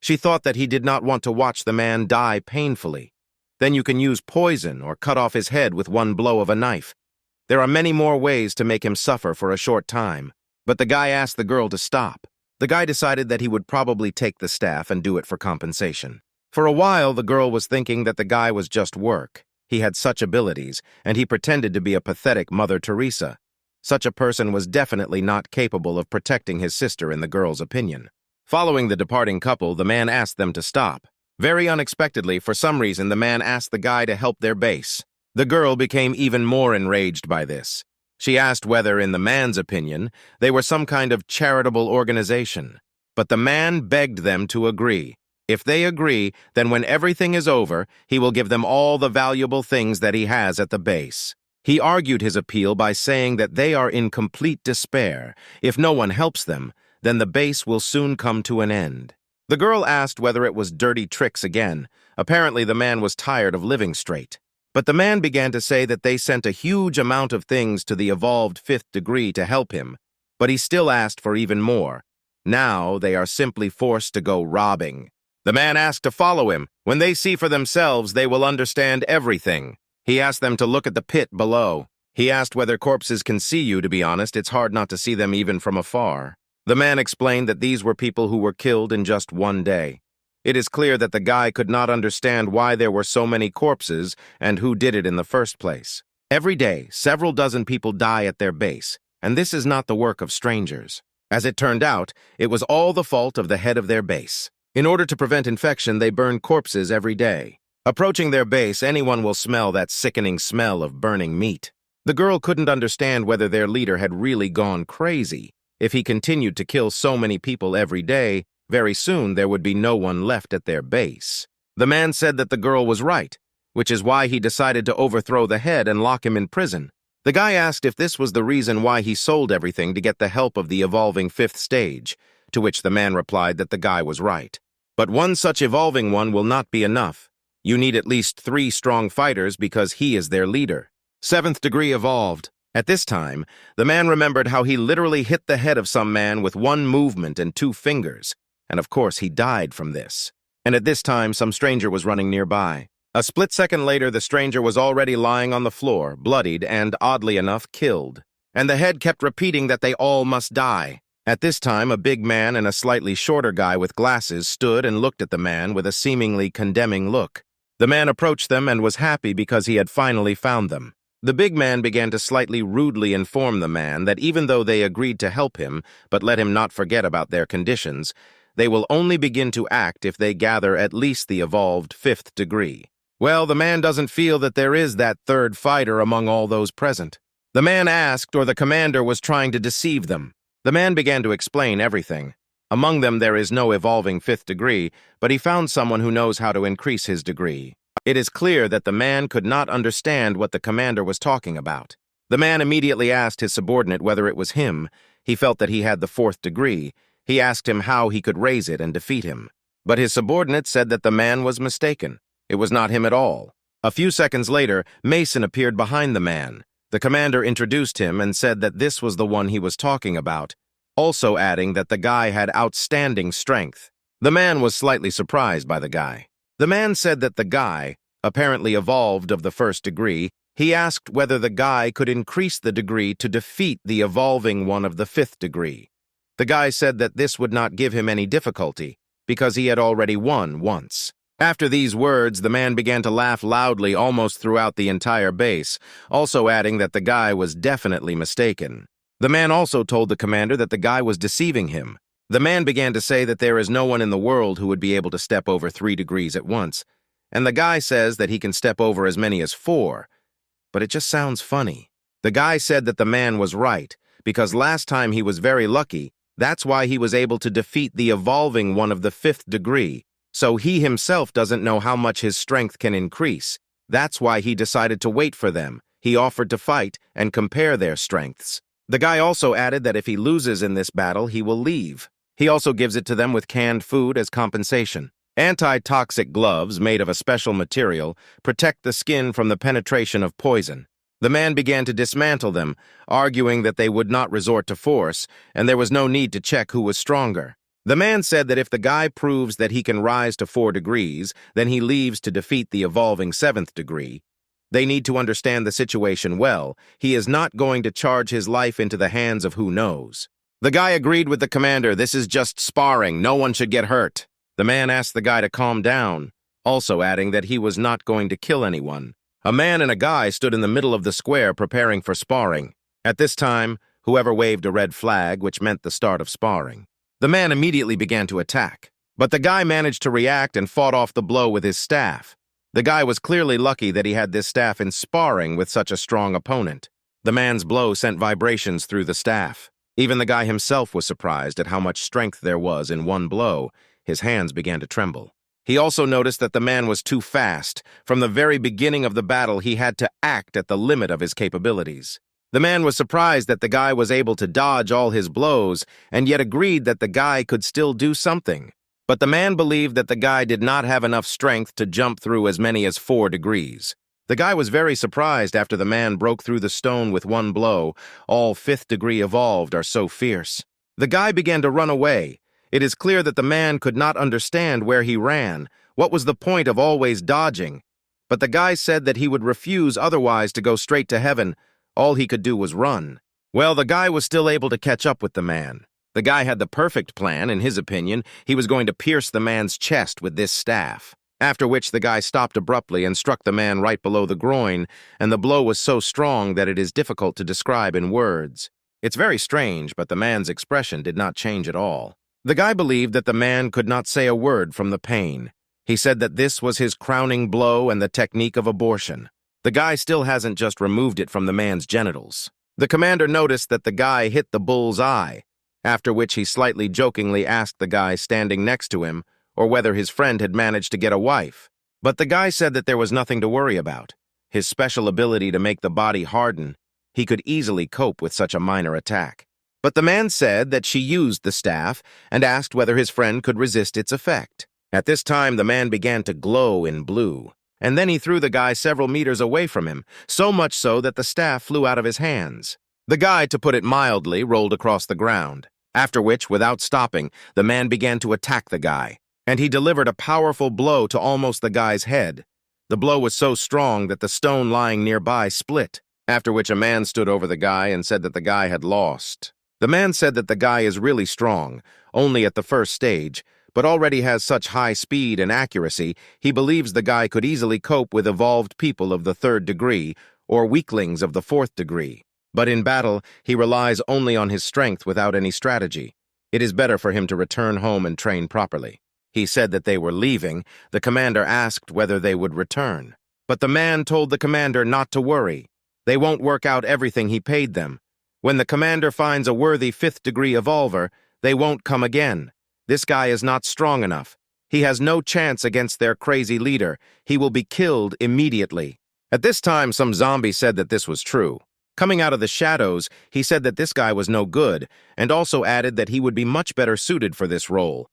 She thought that he did not want to watch the man die painfully. Then you can use poison or cut off his head with one blow of a knife. There are many more ways to make him suffer for a short time. But the guy asked the girl to stop. The guy decided that he would probably take the staff and do it for compensation. For a while, the girl was thinking that the guy was just work. He had such abilities, and he pretended to be a pathetic Mother Teresa. Such a person was definitely not capable of protecting his sister in the girl's opinion. Following the departing couple, the man asked them to stop. Very unexpectedly, for some reason, the man asked the guy to help their base. The girl became even more enraged by this. She asked whether, in the man's opinion, they were some kind of charitable organization. But the man begged them to agree. If they agree, then when everything is over, he will give them all the valuable things that he has at the base. He argued his appeal by saying that they are in complete despair. If no one helps them, then the base will soon come to an end. The girl asked whether it was dirty tricks again. Apparently, the man was tired of living straight. But the man began to say that they sent a huge amount of things to the evolved fifth degree to help him, but he still asked for even more. Now they are simply forced to go robbing. The man asked to follow him. When they see for themselves, they will understand everything. He asked them to look at the pit below. He asked whether corpses can see you. To be honest, it's hard not to see them even from afar. The man explained that these were people who were killed in just one day. It is clear that the guy could not understand why there were so many corpses and who did it in the first place. Every day, several dozen people die at their base, and this is not the work of strangers. As it turned out, it was all the fault of the head of their base. In order to prevent infection, they burn corpses every day. Approaching their base, anyone will smell that sickening smell of burning meat. The girl couldn't understand whether their leader had really gone crazy. If he continued to kill so many people every day, very soon there would be no one left at their base. The man said that the girl was right, which is why he decided to overthrow the head and lock him in prison. The guy asked if this was the reason why he sold everything to get the help of the evolving fifth stage, to which the man replied that the guy was right. But one such evolving one will not be enough. You need at least 3 strong fighters because he is their leader. 7th degree evolved. At this time, the man remembered how he literally hit the head of some man with 1 movement and 2 fingers. And of course, he died from this. And at this time, some stranger was running nearby. A split second later, the stranger was already lying on the floor, bloodied and, oddly enough, killed. And the head kept repeating that they all must die. At this time, a big man and a slightly shorter guy with glasses stood and looked at the man with a seemingly condemning look. The man approached them and was happy because he had finally found them. The big man began to slightly rudely inform the man that even though they agreed to help him, but let him not forget about their conditions, they will only begin to act if they gather at least the evolved 5th degree. Well, the man doesn't feel that there is that 3rd fighter among all those present. The man asked, or the commander was trying to deceive them. The man began to explain everything. Among them there is no evolving 5th degree, but he found someone who knows how to increase his degree. It is clear that the man could not understand what the commander was talking about. The man immediately asked his subordinate whether it was him. He felt that he had the 4th degree. He asked him how he could raise it and defeat him. But his subordinate said that the man was mistaken. It was not him at all. A few seconds later, Mason appeared behind the man. The commander introduced him and said that this was the one he was talking about, also adding that the guy had outstanding strength. The man was slightly surprised by the guy. The man said that the guy, apparently evolved of the 1st degree, he asked whether the guy could increase the degree to defeat the evolving one of the 5th degree. The guy said that this would not give him any difficulty, because he had already won once. After these words, the man began to laugh loudly almost throughout the entire base, also adding that the guy was definitely mistaken. The man also told the commander that the guy was deceiving him. The man began to say that there is no one in the world who would be able to step over 3 degrees at once, and the guy says that he can step over as many as 4, but it just sounds funny. The guy said that the man was right, because last time he was very lucky. That's why he was able to defeat the evolving one of the 5th degree, so he himself doesn't know how much his strength can increase. That's why he decided to wait for them. He offered to fight and compare their strengths. The guy also added that if he loses in this battle, he will leave. He also gives it to them with canned food as compensation. Anti-toxic gloves made of a special material protect the skin from the penetration of poison. The man began to dismantle them, arguing that they would not resort to force, and there was no need to check who was stronger. The man said that if the guy proves that he can rise to 4 degrees, then he leaves to defeat the evolving 7th degree. They need to understand the situation well. He is not going to charge his life into the hands of who knows. The guy agreed with the commander. This is just sparring. No one should get hurt. The man asked the guy to calm down, also adding that he was not going to kill anyone. A man and a guy stood in the middle of the square preparing for sparring. At this time, whoever waved a red flag, which meant the start of sparring. The man immediately began to attack, but the guy managed to react and fought off the blow with his staff. The guy was clearly lucky that he had this staff in sparring with such a strong opponent. The man's blow sent vibrations through the staff. Even the guy himself was surprised at how much strength there was in one blow. His hands began to tremble. He also noticed that the man was too fast. From the very beginning of the battle, he had to act at the limit of his capabilities. The man was surprised that the guy was able to dodge all his blows, and yet agreed that the guy could still do something. But the man believed that the guy did not have enough strength to jump through as many as 4 degrees. The guy was very surprised after the man broke through the stone with one blow. All 5th degree evolved are so fierce. The guy began to run away. It is clear that the man could not understand where he ran. What was the point of always dodging? But the guy said that he would refuse otherwise to go straight to heaven. All he could do was run. Well, the guy was still able to catch up with the man. The guy had the perfect plan, in his opinion. He was going to pierce the man's chest with this staff. After which the guy stopped abruptly and struck the man right below the groin, and the blow was so strong that it is difficult to describe in words. It's very strange, but the man's expression did not change at all. The guy believed that the man could not say a word from the pain. He said that this was his crowning blow and the technique of abortion. The guy still hasn't just removed it from the man's genitals. The commander noticed that the guy hit the bull's eye, after which he slightly jokingly asked the guy standing next to him or whether his friend had managed to get a wife. But the guy said that there was nothing to worry about. His special ability to make the body harden, he could easily cope with such a minor attack. But the man said that she used the staff and asked whether his friend could resist its effect. At this time, the man began to glow in blue, and then he threw the guy several meters away from him, so much so that the staff flew out of his hands. The guy, to put it mildly, rolled across the ground. After which, without stopping, the man began to attack the guy, and he delivered a powerful blow to almost the guy's head. The blow was so strong that the stone lying nearby split, after which a man stood over the guy and said that the guy had lost. The man said that the guy is really strong, only at the first stage, but already has such high speed and accuracy, he believes the guy could easily cope with evolved people of the 3rd degree or weaklings of the 4th degree. But in battle, he relies only on his strength without any strategy. It is better for him to return home and train properly. He said that they were leaving. The commander asked whether they would return. But the man told the commander not to worry. They won't work out everything he paid them. When the commander finds a worthy 5th degree evolver, they won't come again. This guy is not strong enough. He has no chance against their crazy leader. He will be killed immediately. At this time, some zombie said that this was true. Coming out of the shadows, he said that this guy was no good, and also added that he would be much better suited for this role.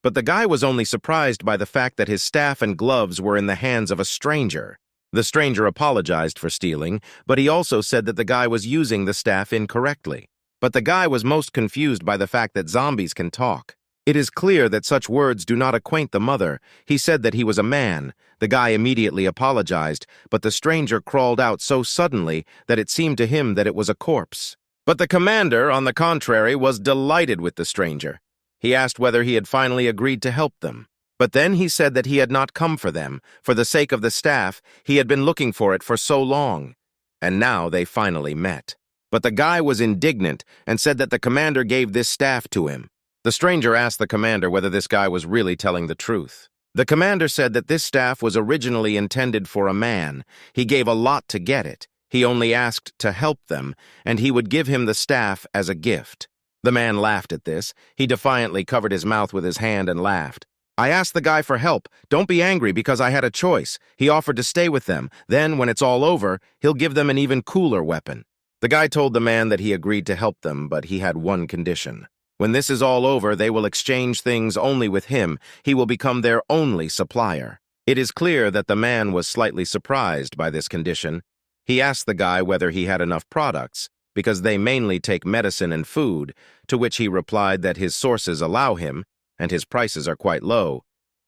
But the guy was only surprised by the fact that his staff and gloves were in the hands of a stranger. The stranger apologized for stealing, but he also said that the guy was using the staff incorrectly. But the guy was most confused by the fact that zombies can talk. It is clear that such words do not acquaint the mother. He said that he was a man. The guy immediately apologized, but the stranger crawled out so suddenly that it seemed to him that it was a corpse. But the commander, on the contrary, was delighted with the stranger. He asked whether he had finally agreed to help them. But then he said that he had not come for them. For the sake of the staff, he had been looking for it for so long. And now they finally met. But the guy was indignant and said that the commander gave this staff to him. The stranger asked the commander whether this guy was really telling the truth. The commander said that this staff was originally intended for a man. He gave a lot to get it. He only asked to help them, and he would give him the staff as a gift. The man laughed at this. He defiantly covered his mouth with his hand and laughed. I asked the guy for help. Don't be angry because I had a choice. He offered to stay with them. Then, when it's all over, he'll give them an even cooler weapon. The guy told the man that he agreed to help them, but he had one condition. When this is all over, they will exchange things only with him. He will become their only supplier. It is clear that the man was slightly surprised by this condition. He asked the guy whether he had enough products, because they mainly take medicine and food, to which he replied that his sources allow him, and his prices are quite low.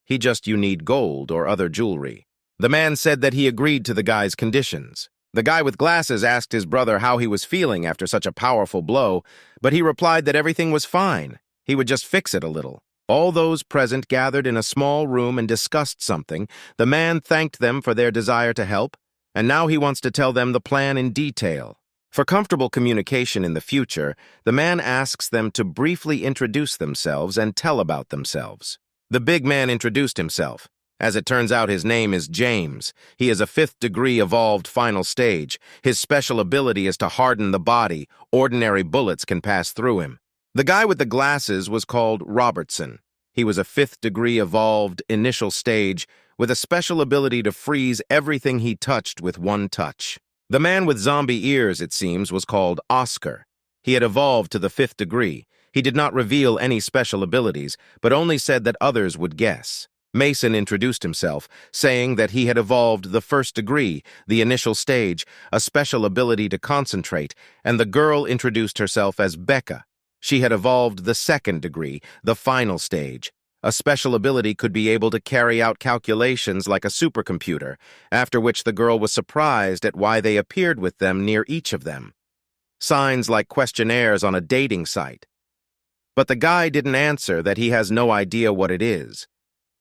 You need gold or other jewelry. The man said that he agreed to the guy's conditions. The guy with glasses asked his brother how he was feeling after such a powerful blow, but he replied that everything was fine. He would just fix it a little. All those present gathered in a small room and discussed something. The man thanked them for their desire to help, and now he wants to tell them the plan in detail. For comfortable communication in the future, the man asks them to briefly introduce themselves and tell about themselves. The big man introduced himself. As it turns out, his name is James. He is a 5th-degree evolved final stage. His special ability is to harden the body. Ordinary bullets can pass through him. The guy with the glasses was called Robertson. He was a 5th-degree evolved initial stage with a special ability to freeze everything he touched with one touch. The man with zombie ears, it seems, was called Oscar. He had evolved to the 5th degree. He did not reveal any special abilities, but only said that others would guess. Mason introduced himself, saying that he had evolved the 1st degree, the initial stage, a special ability to concentrate, and the girl introduced herself as Becca. She had evolved the 2nd degree, the final stage. A special ability could be able to carry out calculations like a supercomputer, after which the girl was surprised at why they appeared with them near each of them. Signs like questionnaires on a dating site. But the guy didn't answer that he has no idea what it is.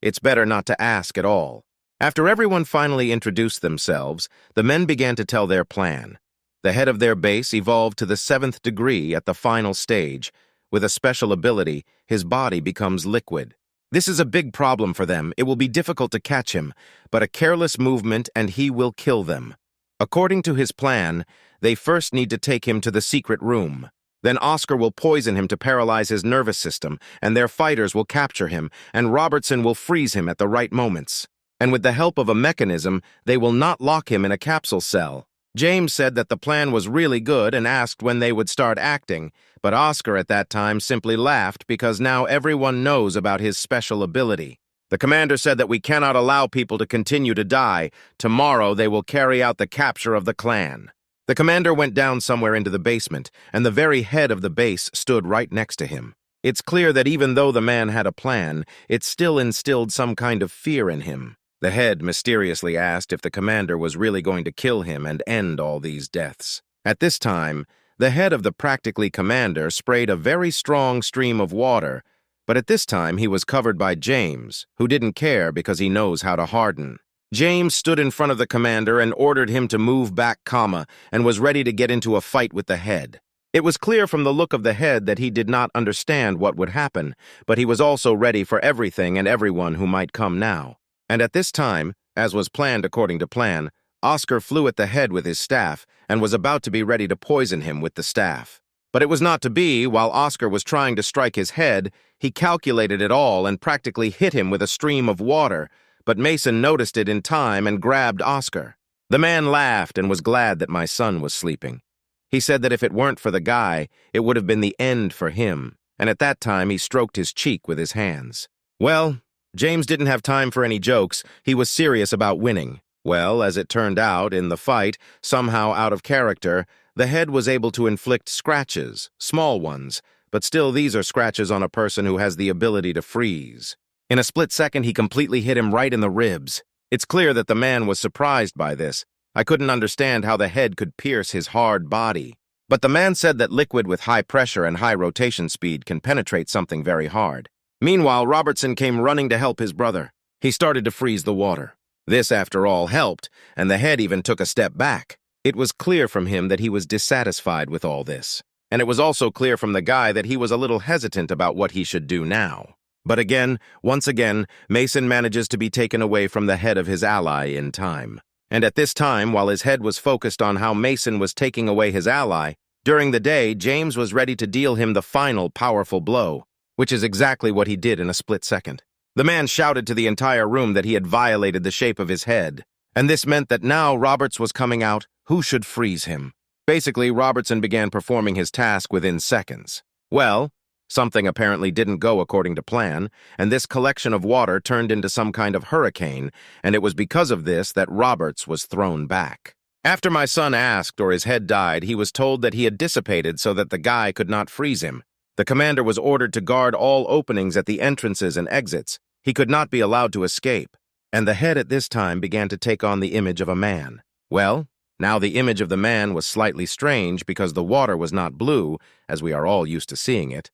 It's better not to ask at all. After everyone finally introduced themselves, the men began to tell their plan. The head of their base evolved to the 7th degree at the final stage. With a special ability, his body becomes liquid. This is a big problem for them. It will be difficult to catch him, but a careless movement and he will kill them. According to his plan, they first need to take him to the secret room. Then Oscar will poison him to paralyze his nervous system, and their fighters will capture him, and Robertson will freeze him at the right moments. And with the help of a mechanism, they will not lock him in a capsule cell. James said that the plan was really good and asked when they would start acting, but Oscar at that time simply laughed because now everyone knows about his special ability. The commander said that we cannot allow people to continue to die. Tomorrow they will carry out the capture of the clan. The commander went down somewhere into the basement, and the very head of the base stood right next to him. It's clear that even though the man had a plan, it still instilled some kind of fear in him. The head mysteriously asked if the commander was really going to kill him and end all these deaths. At this time, the head of the practically commander sprayed a very strong stream of water, but at this time he was covered by James, who didn't care because he knows how to harden. James stood in front of the commander and ordered him to move back, and was ready to get into a fight with the head. It was clear from the look of the head that he did not understand what would happen, but he was also ready for everything and everyone who might come now. And at this time, as was planned according to plan, Oscar flew at the head with his staff and was about to be ready to poison him with the staff. But it was not to be. While Oscar was trying to strike his head, he calculated it all and practically hit him with a stream of water, but Mason noticed it in time and grabbed Oscar. The man laughed and was glad that my son was sleeping. He said that if it weren't for the guy, it would have been the end for him, and at that time he stroked his cheek with his hands. Well, James didn't have time for any jokes. He was serious about winning. Well, as it turned out, in the fight, somehow out of character, the head was able to inflict scratches, small ones, but still these are scratches on a person who has the ability to freeze. In a split second, he completely hit him right in the ribs. It's clear that the man was surprised by this. I couldn't understand how the head could pierce his hard body. But the man said that liquid with high pressure and high rotation speed can penetrate something very hard. Meanwhile, Robertson came running to help his brother. He started to freeze the water. This, after all, helped, and the head even took a step back. It was clear from him that he was dissatisfied with all this. And it was also clear from the guy that he was a little hesitant about what he should do now. But again, once again, Mason manages to be taken away from the head of his ally in time. And at this time, while his head was focused on how Mason was taking away his ally, during the day, James was ready to deal him the final powerful blow, which is exactly what he did in a split second. The man shouted to the entire room that he had violated the shape of his head, and this meant that now Roberts was coming out, who should freeze him. Basically, Robertson began performing his task within seconds. Well, something apparently didn't go according to plan, and this collection of water turned into some kind of hurricane, and it was because of this that Roberts was thrown back. After my son asked or his head died, he was told that he had dissipated so that the guy could not freeze him. The commander was ordered to guard all openings at the entrances and exits. He could not be allowed to escape. And the head at this time began to take on the image of a man. Well, now the image of the man was slightly strange because the water was not blue, as we are all used to seeing it,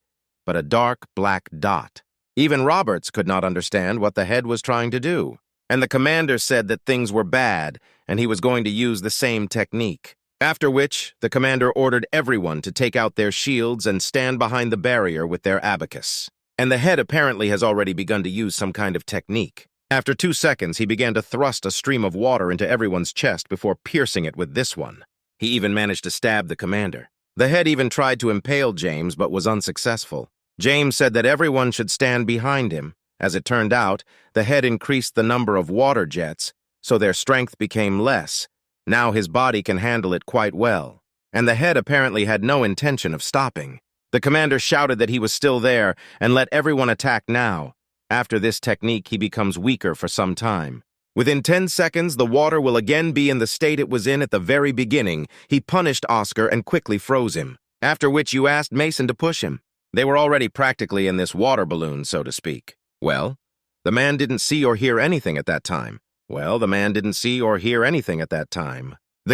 but a dark black dot. Even Roberts could not understand what the head was trying to do. And the commander said that things were bad, and he was going to use the same technique. After which, the commander ordered everyone to take out their shields and stand behind the barrier with their abacus. And the head apparently has already begun to use some kind of technique. After 2 seconds, he began to thrust a stream of water into everyone's chest before piercing it with this one. He even managed to stab the commander. The head even tried to impale James, but was unsuccessful. James said that everyone should stand behind him. As it turned out, the head increased the number of water jets, so their strength became less. Now his body can handle it quite well. And the head apparently had no intention of stopping. The commander shouted that he was still there and let everyone attack now. After this technique, he becomes weaker for some time. Within 10 seconds, the water will again be in the state it was in at the very beginning. He punished Oscar and quickly froze him, after which you asked Mason to push him. They were already practically in this water balloon, so to speak. Well, the man didn't see or hear anything at that time. The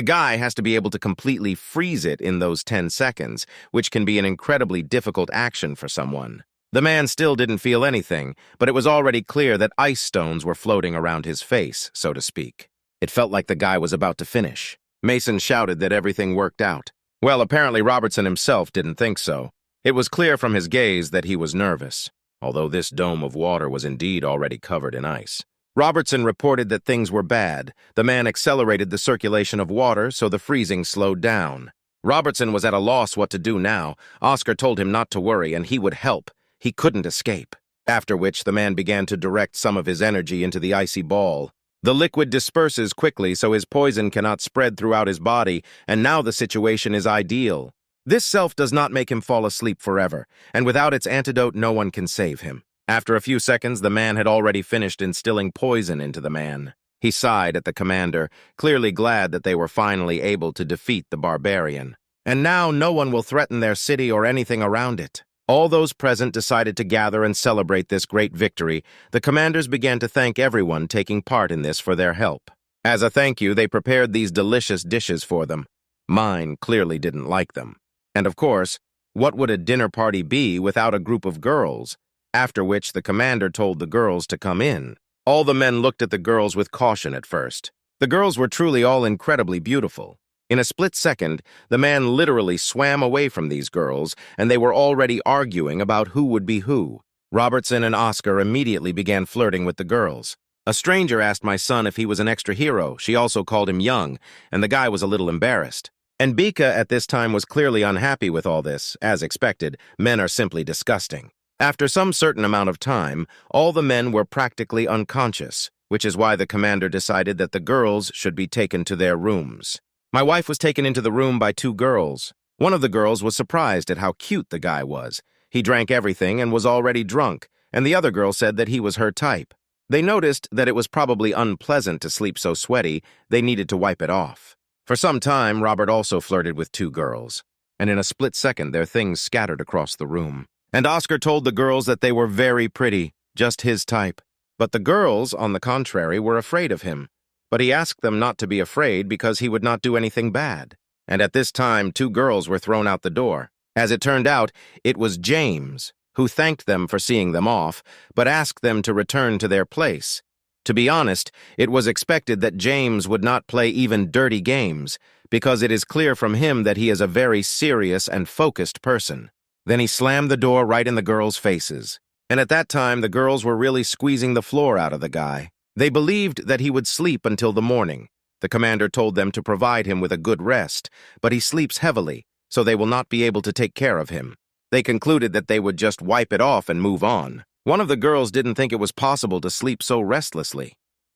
guy has to be able to completely freeze it in those 10 seconds, which can be an incredibly difficult action for someone. The man still didn't feel anything, but it was already clear that ice stones were floating around his face, so to speak. It felt like the guy was about to finish. Mason shouted that everything worked out. Well, apparently Robertson himself didn't think so. It was clear from his gaze that he was nervous, although this dome of water was indeed already covered in ice. Robertson reported that things were bad. The man accelerated the circulation of water, so the freezing slowed down. Robertson was at a loss what to do now. Oscar told him not to worry, and he would help. He couldn't escape. After which, the man began to direct some of his energy into the icy ball. The liquid disperses quickly, so his poison cannot spread throughout his body, and now the situation is ideal. This self does not make him fall asleep forever, and without its antidote, no one can save him. After a few seconds, the man had already finished instilling poison into the man. He sighed at the commander, clearly glad that they were finally able to defeat the barbarian. And now no one will threaten their city or anything around it. All those present decided to gather and celebrate this great victory. The commanders began to thank everyone taking part in this for their help. As a thank you, they prepared these delicious dishes for them. Mine clearly didn't like them. And of course, what would a dinner party be without a group of girls? After which the commander told the girls to come in. All the men looked at the girls with caution at first. The girls were truly all incredibly beautiful. In a split second, the man literally swam away from these girls, and they were already arguing about who would be who. Robertson and Oscar immediately began flirting with the girls. A stranger asked my son if he was an extra hero. She also called him young, and the guy was a little embarrassed. And Bika at this time was clearly unhappy with all this. As expected, men are simply disgusting. After some certain amount of time, all the men were practically unconscious, which is why the commander decided that the girls should be taken to their rooms. My wife was taken into the room by 2 girls. One of the girls was surprised at how cute the guy was. He drank everything and was already drunk, and the other girl said that he was her type. They noticed that it was probably unpleasant to sleep so sweaty, they needed to wipe it off. For some time, Robert also flirted with 2 girls, and in a split second their things scattered across the room. And Oscar told the girls that they were very pretty, just his type. But the girls, on the contrary, were afraid of him. But he asked them not to be afraid because he would not do anything bad. And at this time, 2 girls were thrown out the door. As it turned out, it was James, who thanked them for seeing them off, but asked them to return to their place. To be honest, it was expected that James would not play even dirty games, because it is clear from him that he is a very serious and focused person. Then he slammed the door right in the girls' faces. And at that time, the girls were really squeezing the floor out of the guy. They believed that he would sleep until the morning. The commander told them to provide him with a good rest, but he sleeps heavily, so they will not be able to take care of him. They concluded that they would just wipe it off and move on. One of the girls didn't think it was possible to sleep so restlessly.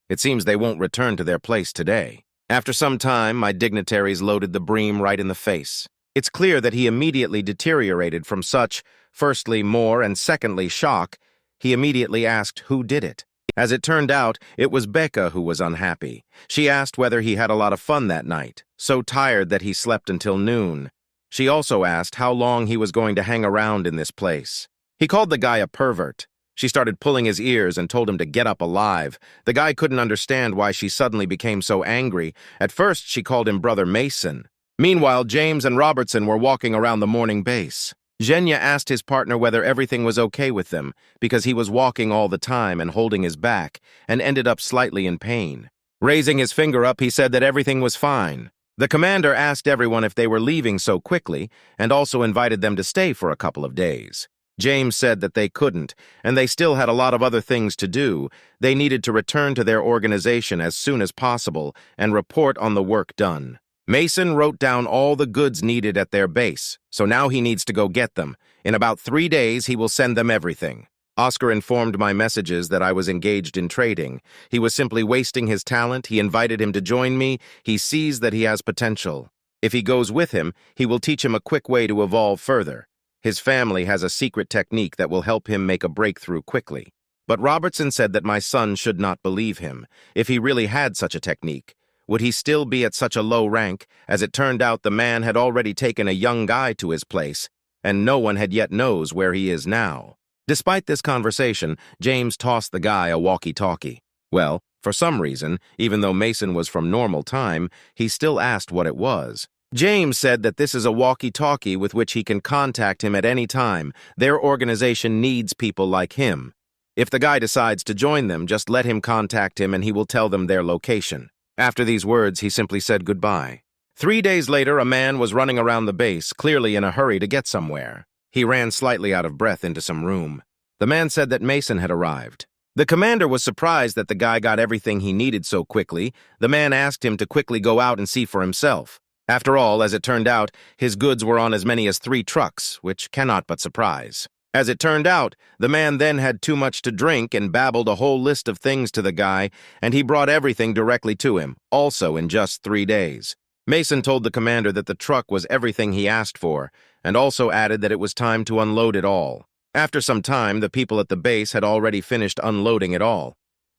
It seems they won't return to their place today. After some time, my dignitaries loaded the bream right in the face. It's clear that he immediately deteriorated from such, firstly, more, and secondly, shock. He immediately asked who did it. As it turned out, it was Becca who was unhappy. She asked whether he had a lot of fun that night, so tired that he slept until noon. She also asked how long he was going to hang around in this place. He called the guy a pervert. She started pulling his ears and told him to get up alive. The guy couldn't understand why she suddenly became so angry. At first, she called him Brother Mason. Meanwhile, James and Robertson were walking around the morning base. Zhenya asked his partner whether everything was okay with them, because he was walking all the time and holding his back, and ended up slightly in pain. Raising his finger up, he said that everything was fine. The commander asked everyone if they were leaving so quickly and also invited them to stay for a couple of days. James said that they couldn't, and they still had a lot of other things to do. They needed to return to their organization as soon as possible and report on the work done. Mason wrote down all the goods needed at their base, so now he needs to go get them. In about 3 days, he will send them everything. Oscar informed my messages that I was engaged in trading. He was simply wasting his talent. He invited him to join me. He sees that he has potential. If he goes with him, he will teach him a quick way to evolve further. His family has a secret technique that will help him make a breakthrough quickly. But Robertson said that my son should not believe him. If he really had such a technique, would he still be at such a low rank? As it turned out, the man had already taken a young guy to his place, and no one had yet knows where he is now. Despite this conversation, James tossed the guy a walkie-talkie. Well, for some reason, even though Mason was from normal time, he still asked what it was. James said that this is a walkie-talkie with which he can contact him at any time. Their organization needs people like him. If the guy decides to join them, just let him contact him and he will tell them their location. After these words, he simply said goodbye. 3 days later, a man was running around the base, clearly in a hurry to get somewhere. He ran slightly out of breath into some room. The man said that Mason had arrived. The commander was surprised that the guy got everything he needed so quickly. The man asked him to quickly go out and see for himself. After all, as it turned out, his goods were on as many as 3 trucks, which cannot but surprise. As it turned out, the man then had too much to drink and babbled a whole list of things to the guy, and he brought everything directly to him, also in just 3 days. Mason told the commander that the truck was everything he asked for, and also added that it was time to unload it all. After some time, the people at the base had already finished unloading it all.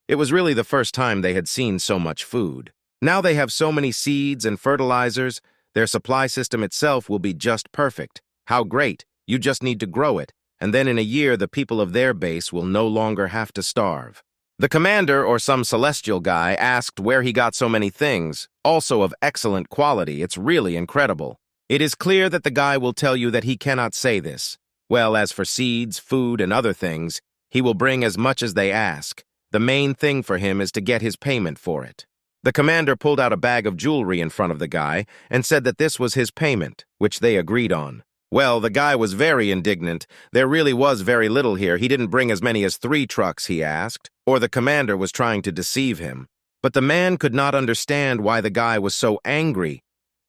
It was really the first time they had seen so much food. Now they have so many seeds and fertilizers, their supply system itself will be just perfect. How great! You just need to grow it, and then in a year the people of their base will no longer have to starve. The commander, or some celestial guy, asked where he got so many things, also of excellent quality. It's really incredible. It is clear that the guy will tell you that he cannot say this. Well, as for seeds, food, and other things, he will bring as much as they ask. The main thing for him is to get his payment for it. The commander pulled out a bag of jewelry in front of the guy and said that this was his payment, which they agreed on. Well, the guy was very indignant. There really was very little here. He didn't bring as many as 3 trucks, he asked, or the commander was trying to deceive him. But the man could not understand why the guy was so angry.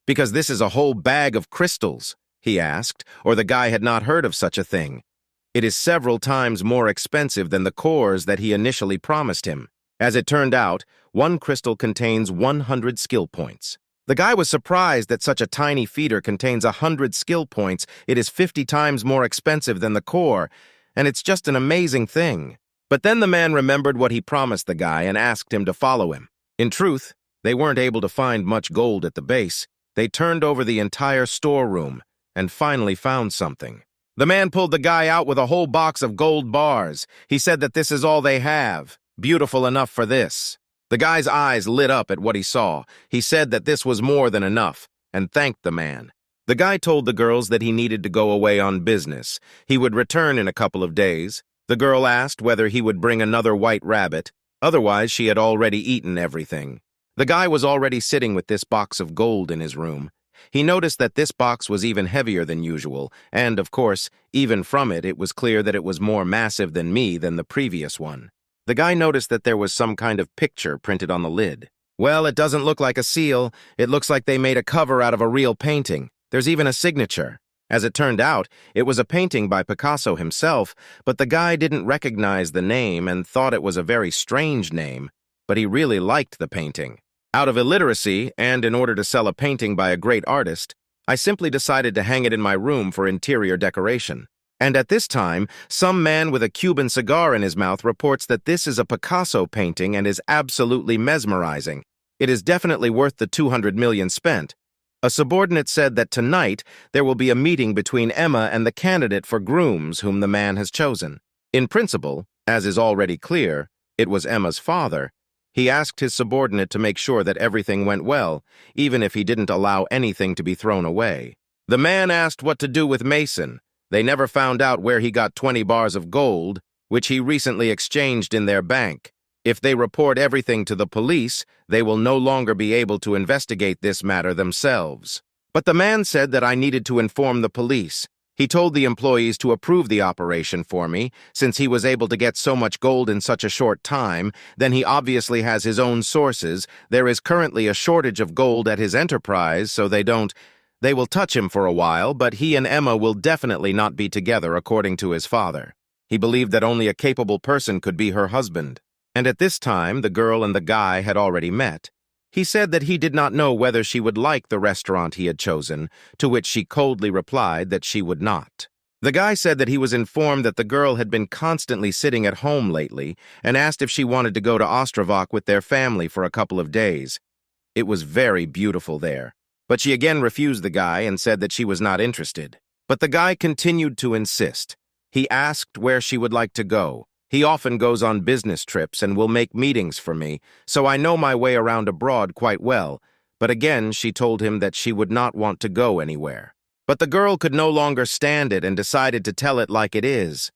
Because this is a whole bag of crystals, he asked, or the guy had not heard of such a thing. It is several times more expensive than the cores that he initially promised him. As it turned out, 1 crystal contains 100 skill points. The guy was surprised that such a tiny feeder contains 100 skill points. It is 50 times more expensive than the core, and it's just an amazing thing. But then the man remembered what he promised the guy and asked him to follow him. In truth, they weren't able to find much gold at the base. They turned over the entire storeroom and finally found something. The man pulled the guy out with a whole box of gold bars. He said that this is all they have. Beautiful enough for this. The guy's eyes lit up at what he saw. He said that this was more than enough, and thanked the man. The guy told the girls that he needed to go away on business. He would return in a couple of days. The girl asked whether he would bring another white rabbit. Otherwise, she had already eaten everything. The guy was already sitting with this box of gold in his room. He noticed that this box was even heavier than usual, and, of course, even from it, it was clear that it was more massive than the previous one. The guy noticed that there was some kind of picture printed on the lid. Well, it doesn't look like a seal. It looks like they made a cover out of a real painting. There's even a signature. As it turned out, it was a painting by Picasso himself, but the guy didn't recognize the name and thought it was a very strange name, but he really liked the painting. Out of illiteracy, and in order to sell a painting by a great artist, I simply decided to hang it in my room for interior decoration. And at this time, some man with a Cuban cigar in his mouth reports that this is a Picasso painting and is absolutely mesmerizing. It is definitely worth the 200 million spent. A subordinate said that tonight there will be a meeting between Emma and the candidate for grooms whom the man has chosen. In principle, as is already clear, it was Emma's father. He asked his subordinate to make sure that everything went well, even if he didn't allow anything to be thrown away. The man asked what to do with Mason. They never found out where he got 20 bars of gold, which he recently exchanged in their bank. If they report everything to the police, they will no longer be able to investigate this matter themselves. But the man said that I needed to inform the police. He told the employees to approve the operation for me. Since he was able to get so much gold in such a short time, then he obviously has his own sources. There is currently a shortage of gold at his enterprise, so they will touch him for a while, but he and Emma will definitely not be together, according to his father. He believed that only a capable person could be her husband. And at this time, the girl and the guy had already met. He said that he did not know whether she would like the restaurant he had chosen, to which she coldly replied that she would not. The guy said that he was informed that the girl had been constantly sitting at home lately and asked if she wanted to go to Ostrovok with their family for a couple of days. It was very beautiful there, but she again refused the guy and said that she was not interested. But the guy continued to insist. He asked where she would like to go. He often goes on business trips and will make meetings for me, so I know my way around abroad quite well, but again she told him that she would not want to go anywhere. But the girl could no longer stand it and decided to tell it like it is.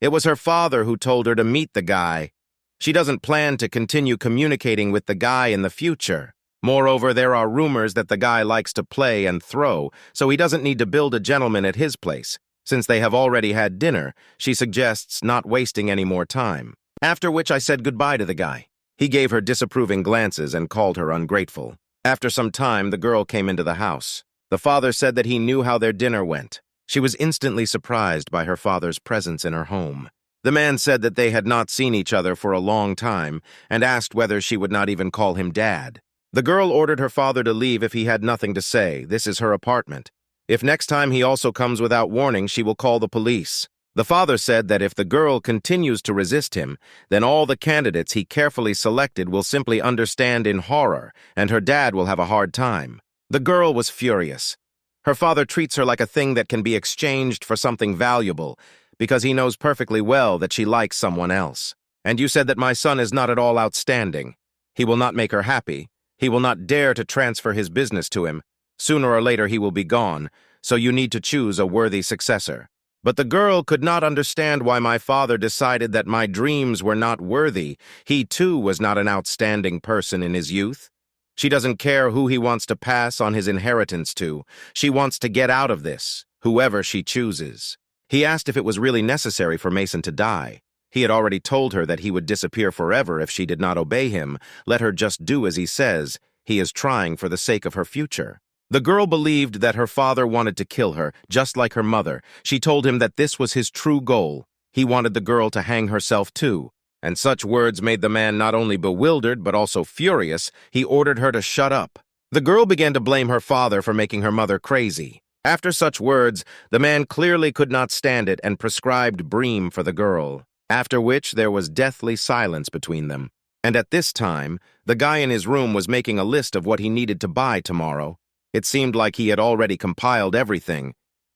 It was her father who told her to meet the guy. She doesn't plan to continue communicating with the guy in the future. Moreover, there are rumors that the guy likes to play and throw, so he doesn't need to build a gentleman at his place. Since they have already had dinner, she suggests not wasting any more time. After which I said goodbye to the guy. He gave her disapproving glances and called her ungrateful. After some time, the girl came into the house. The father said that he knew how their dinner went. She was instantly surprised by her father's presence in her home. The man said that they had not seen each other for a long time and asked whether she would not even call him dad. The girl ordered her father to leave if he had nothing to say. This is her apartment. If next time he also comes without warning, she will call the police. The father said that if the girl continues to resist him, then all the candidates he carefully selected will simply understand in horror, and her dad will have a hard time. The girl was furious. Her father treats her like a thing that can be exchanged for something valuable, because he knows perfectly well that she likes someone else. And you said that my son is not at all outstanding. He will not make her happy. He will not dare to transfer his business to him. Sooner or later he will be gone, so you need to choose a worthy successor. But the girl could not understand why my father decided that my dreams were not worthy. He too was not an outstanding person in his youth. She doesn't care who he wants to pass on his inheritance to. She wants to get out of this, whoever she chooses. He asked if it was really necessary for Mason to die. He had already told her that he would disappear forever if she did not obey him. Let her just do as he says. He is trying for the sake of her future. The girl believed that her father wanted to kill her, just like her mother. She told him that this was his true goal. He wanted the girl to hang herself too. And such words made the man not only bewildered but also furious. He ordered her to shut up. The girl began to blame her father for making her mother crazy. After such words, the man clearly could not stand it and prescribed bream for the girl. After which there was deathly silence between them. And at this time, the guy in his room was making a list of what he needed to buy tomorrow. It seemed like he had already compiled everything,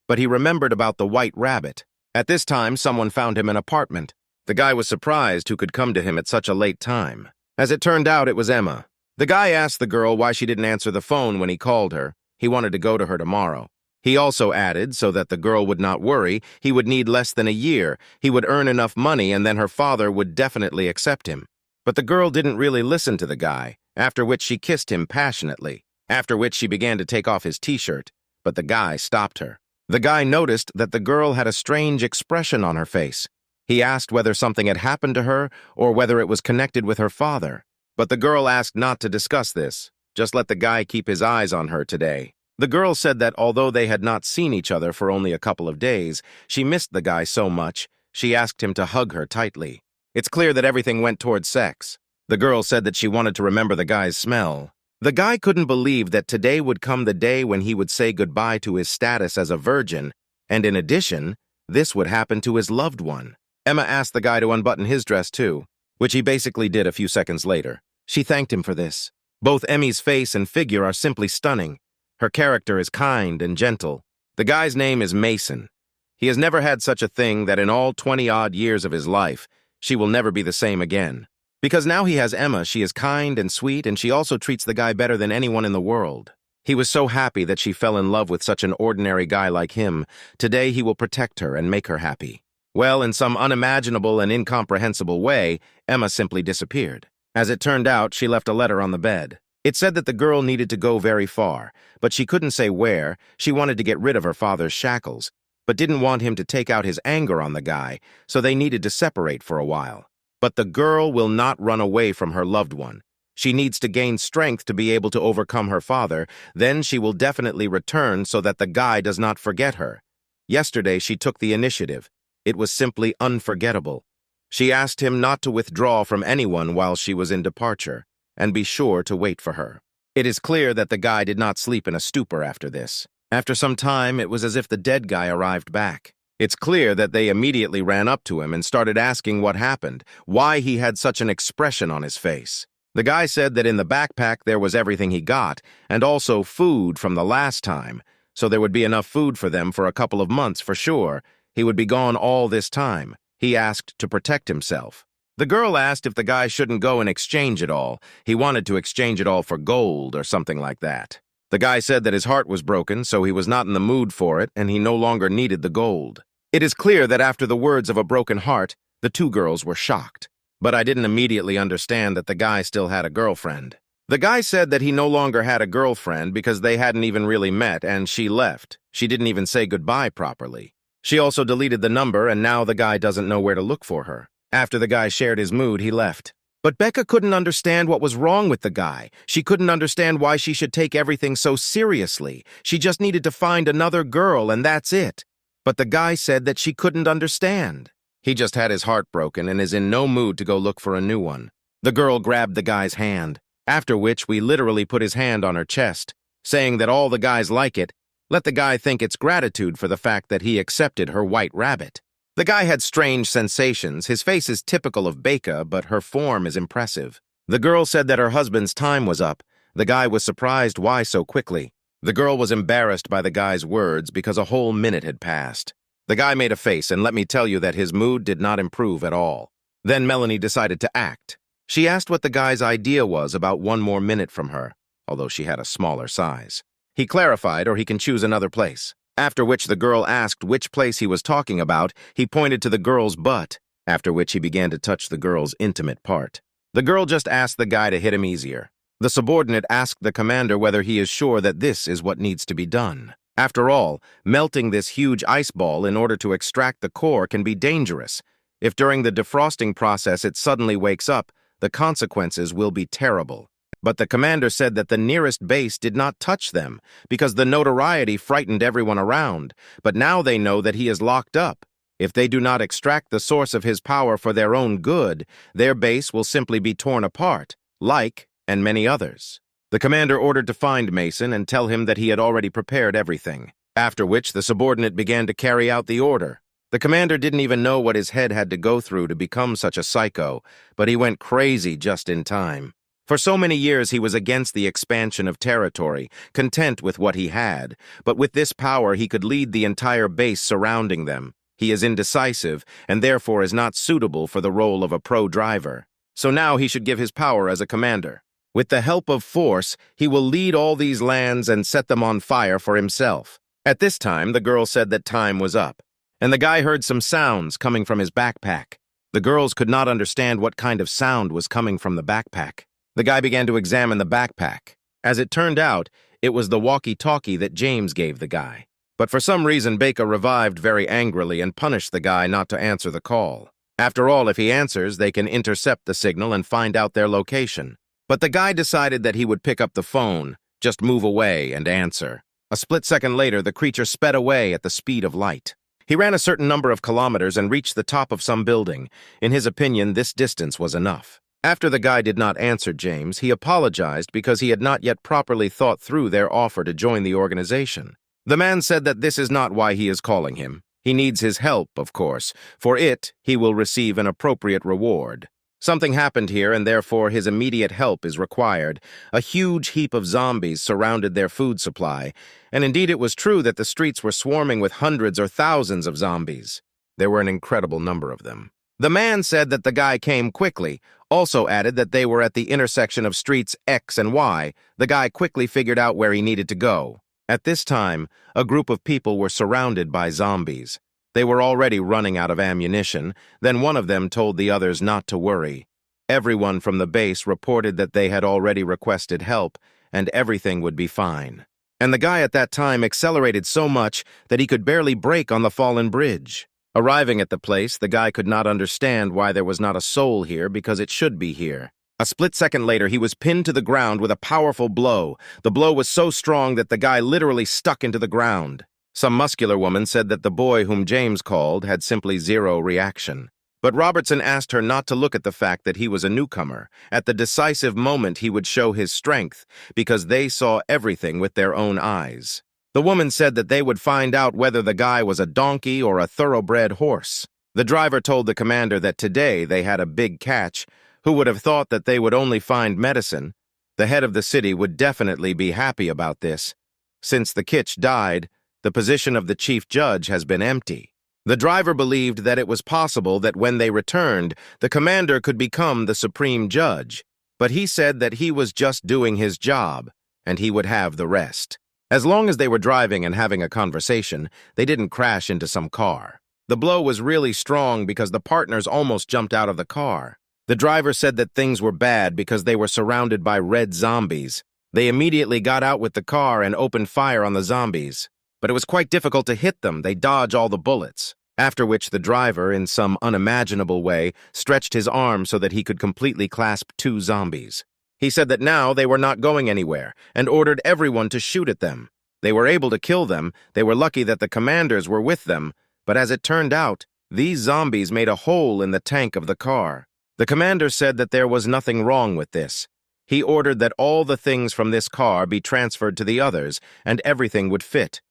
but he remembered about the white rabbit. At this time, someone found him an apartment. The guy was surprised who could come to him at such a late time. As it turned out, it was Emma. The guy asked the girl why she didn't answer the phone when he called her. He wanted to go to her tomorrow. He also added, so that the girl would not worry, he would need less than a year. He would earn enough money and then her father would definitely accept him. But the girl didn't really listen to the guy, after which she kissed him passionately. After which she began to take off his t-shirt, but the guy stopped her. The guy noticed that the girl had a strange expression on her face. He asked whether something had happened to her or whether it was connected with her father. But the girl asked not to discuss this. Just let the guy keep his eyes on her today. The girl said that although they had not seen each other for only a couple of days, she missed the guy so much, she asked him to hug her tightly. It's clear that everything went toward sex. The girl said that she wanted to remember the guy's smell. The guy couldn't believe that today would come the day when he would say goodbye to his status as a virgin, and in addition, this would happen to his loved one. Emma asked the guy to unbutton his dress too, which he basically did a few seconds later. She thanked him for this. Both Emmy's face and figure are simply stunning. Her character is kind and gentle. The guy's name is Mason. He has never had such a thing that in all 20-odd years of his life, she will never be the same again. Because now he has Emma, she is kind and sweet, and she also treats the guy better than anyone in the world. He was so happy that she fell in love with such an ordinary guy like him. Today he will protect her and make her happy. Well, in some unimaginable and incomprehensible way, Emma simply disappeared. As it turned out, she left a letter on the bed. It said that the girl needed to go very far, but she couldn't say where. She wanted to get rid of her father's shackles, but didn't want him to take out his anger on the guy, so they needed to separate for a while. But the girl will not run away from her loved one. She needs to gain strength to be able to overcome her father, then she will definitely return so that the guy does not forget her. Yesterday, she took the initiative. It was simply unforgettable. She asked him not to withdraw from anyone while she was in departure, and be sure to wait for her. It is clear that the guy did not sleep in a stupor after this. After some time, it was as if the dead guy arrived back. It's clear that they immediately ran up to him and started asking what happened, why he had such an expression on his face. The guy said that in the backpack there was everything he got, and also food from the last time, so there would be enough food for them for a couple of months for sure. He would be gone all this time. He asked to protect himself. The girl asked if the guy shouldn't go and exchange it all. He wanted to exchange it all for gold or something like that. The guy said that his heart was broken, so he was not in the mood for it, and he no longer needed the gold. It is clear that after the words of a broken heart, the two girls were shocked. But I didn't immediately understand that the guy still had a girlfriend. The guy said that he no longer had a girlfriend because they hadn't even really met, and she left. She didn't even say goodbye properly. She also deleted the number, and now the guy doesn't know where to look for her. After the guy shared his mood, he left. But Becca couldn't understand what was wrong with the guy. She couldn't understand why she should take everything so seriously. She just needed to find another girl, and that's it. But the guy said that she couldn't understand. He just had his heart broken and is in no mood to go look for a new one. The girl grabbed the guy's hand, after which we literally put his hand on her chest, saying that all the guys like it. Let the guy think it's gratitude for the fact that he accepted her white rabbit. The guy had strange sensations. His face is typical of Becca, but her form is impressive. The girl said that her husband's time was up. The guy was surprised why so quickly. The girl was embarrassed by the guy's words because a whole minute had passed. The guy made a face, and let me tell you that his mood did not improve at all. Then Melanie decided to act. She asked what the guy's idea was about one more minute from her, although she had a smaller size. He clarified, or he can choose another place. After which the girl asked which place he was talking about. He pointed to the girl's butt, after which he began to touch the girl's intimate part. The girl just asked the guy to hit him easier. The subordinate asked the commander whether he is sure that this is what needs to be done. After all, melting this huge ice ball in order to extract the core can be dangerous. If during the defrosting process it suddenly wakes up, the consequences will be terrible. But the commander said that the nearest base did not touch them because the notoriety frightened everyone around, but now they know that he is locked up. If they do not extract the source of his power for their own good, their base will simply be torn apart, like and many others. The commander ordered to find Mason and tell him that he had already prepared everything, after which the subordinate began to carry out the order. The commander didn't even know what his head had to go through to become such a psycho, but he went crazy just in time. For so many years he was against the expansion of territory, content with what he had, but with this power he could lead the entire base surrounding them. He is indecisive, and therefore is not suitable for the role of a pro driver. So now he should give his power as a commander. With the help of force, he will lead all these lands and set them on fire for himself. At this time, the girl said that time was up, and the guy heard some sounds coming from his backpack. The girls could not understand what kind of sound was coming from the backpack. The guy began to examine the backpack. As it turned out, it was the walkie-talkie that James gave the guy. But for some reason, Becca revived very angrily and punished the guy not to answer the call. After all, if he answers, they can intercept the signal and find out their location. But the guy decided that he would pick up the phone, just move away and answer. A split second later, the creature sped away at the speed of light. He ran a certain number of kilometers and reached the top of some building. In his opinion, this distance was enough. After the guy did not answer James, he apologized because he had not yet properly thought through their offer to join the organization. The man said that this is not why he is calling him. He needs his help, of course. For it, he will receive an appropriate reward. Something happened here, and therefore his immediate help is required. A huge heap of zombies surrounded their food supply, and indeed it was true that the streets were swarming with hundreds or thousands of zombies. There were an incredible number of them. The man said that the guy came quickly, also added that they were at the intersection of streets X and Y. The guy quickly figured out where he needed to go. At this time, a group of people were surrounded by zombies. They were already running out of ammunition. Then one of them told the others not to worry. Everyone from the base reported that they had already requested help, and everything would be fine. And the guy at that time accelerated so much that he could barely brake on the fallen bridge. Arriving at the place, the guy could not understand why there was not a soul here because it should be here. A split second later, he was pinned to the ground with a powerful blow. The blow was so strong that the guy literally stuck into the ground. Some muscular woman said that the boy whom James called had simply zero reaction. But Robertson asked her not to look at the fact that he was a newcomer. At the decisive moment, he would show his strength, because they saw everything with their own eyes. The woman said that they would find out whether the guy was a donkey or a thoroughbred horse. The driver told the commander that today they had a big catch. Who would have thought that they would only find medicine? The head of the city would definitely be happy about this. Since the Kitch died, the position of the chief judge has been empty. The driver believed that it was possible that when they returned, the commander could become the supreme judge, but he said that he was just doing his job, and he would have the rest. As long as they were driving and having a conversation, they didn't crash into some car. The blow was really strong because the partners almost jumped out of the car. The driver said that things were bad because they were surrounded by red zombies. They immediately got out with the car and opened fire on the zombies. But it was quite difficult to hit them. They dodged all the bullets. After which the driver, in some unimaginable way, stretched his arm so that he could completely clasp two zombies. He said that now they were not going anywhere and ordered everyone to shoot at them. They were able to kill them. They were lucky that the commanders were with them. But as it turned out, these zombies made a hole in the tank of the car. The commander said that there was nothing wrong with this. He ordered that all the things from this car be transferred to the others, and everything would fit.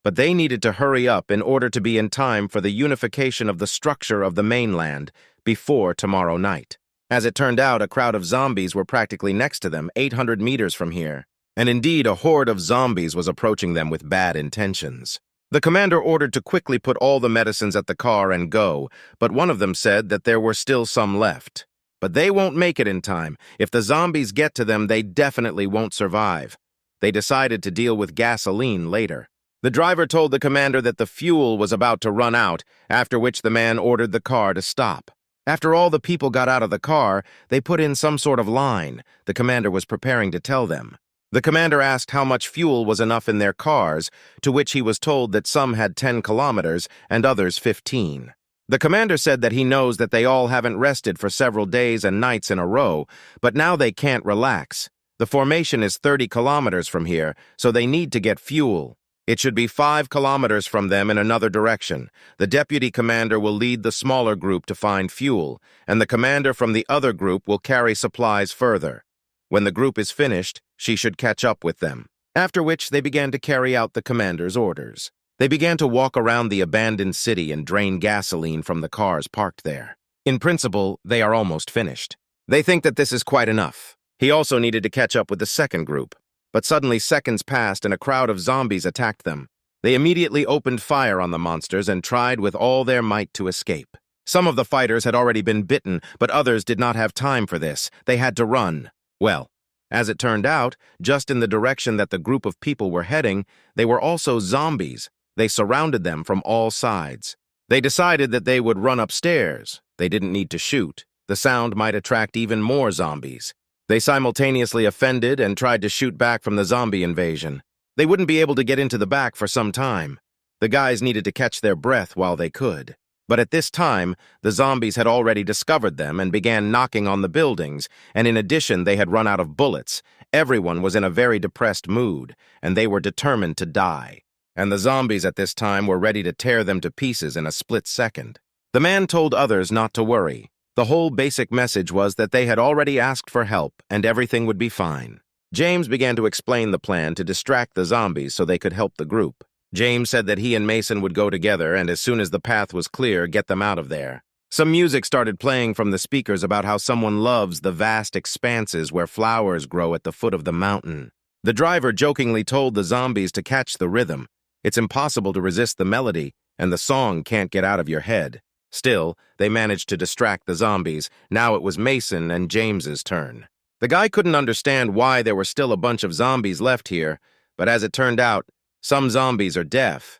But they needed to hurry up in order to be in time for the unification of the structure of the mainland before tomorrow night. As it turned out, a crowd of zombies were practically next to them, 800 meters from here. And indeed, a horde of zombies was approaching them with bad intentions. The commander ordered to quickly put all the medicines at the car and go, but one of them said that there were still some left. But they won't make it in time. If the zombies get to them, they definitely won't survive. They decided to deal with gasoline later. The driver told the commander that the fuel was about to run out, after which the man ordered the car to stop. After all the people got out of the car, they put in some sort of line. The commander was preparing to tell them. The commander asked how much fuel was enough in their cars, to which he was told that some had 10 kilometers and others 15. The commander said that he knows that they all haven't rested for several days and nights in a row, but now they can't relax. The formation is 30 kilometers from here, so they need to get fuel. It should be 5 kilometers from them in another direction. The deputy commander will lead the smaller group to find fuel, and the commander from the other group will carry supplies further. When the group is finished, she should catch up with them. After which they began to carry out the commander's orders. They began to walk around the abandoned city and drain gasoline from the cars parked there. In principle, they are almost finished. They think that this is quite enough. He also needed to catch up with the second group. But suddenly seconds passed and a crowd of zombies attacked them. They immediately opened fire on the monsters and tried with all their might to escape. Some of the fighters had already been bitten, but others did not have time for this. They had to run. Well, as it turned out, just in the direction that the group of people were heading, they were also zombies. They surrounded them from all sides. They decided that they would run upstairs. They didn't need to shoot. The sound might attract even more zombies. They simultaneously offended and tried to shoot back from the zombie invasion. They wouldn't be able to get into the back for some time. The guys needed to catch their breath while they could. But at this time, the zombies had already discovered them and began knocking on the buildings, and in addition, they had run out of bullets. Everyone was in a very depressed mood, and they were determined to die. And the zombies at this time were ready to tear them to pieces in a split second. The man told others not to worry. The whole basic message was that they had already asked for help and everything would be fine. James began to explain the plan to distract the zombies so they could help the group. James said that he and Mason would go together and as soon as the path was clear, get them out of there. Some music started playing from the speakers about how someone loves the vast expanses where flowers grow at the foot of the mountain. The driver jokingly told the zombies to catch the rhythm. It's impossible to resist the melody, and the song can't get out of your head. Still, they managed to distract the zombies. Now it was Mason and James's turn. The guy couldn't understand why there were still a bunch of zombies left here, but as it turned out, some zombies are deaf.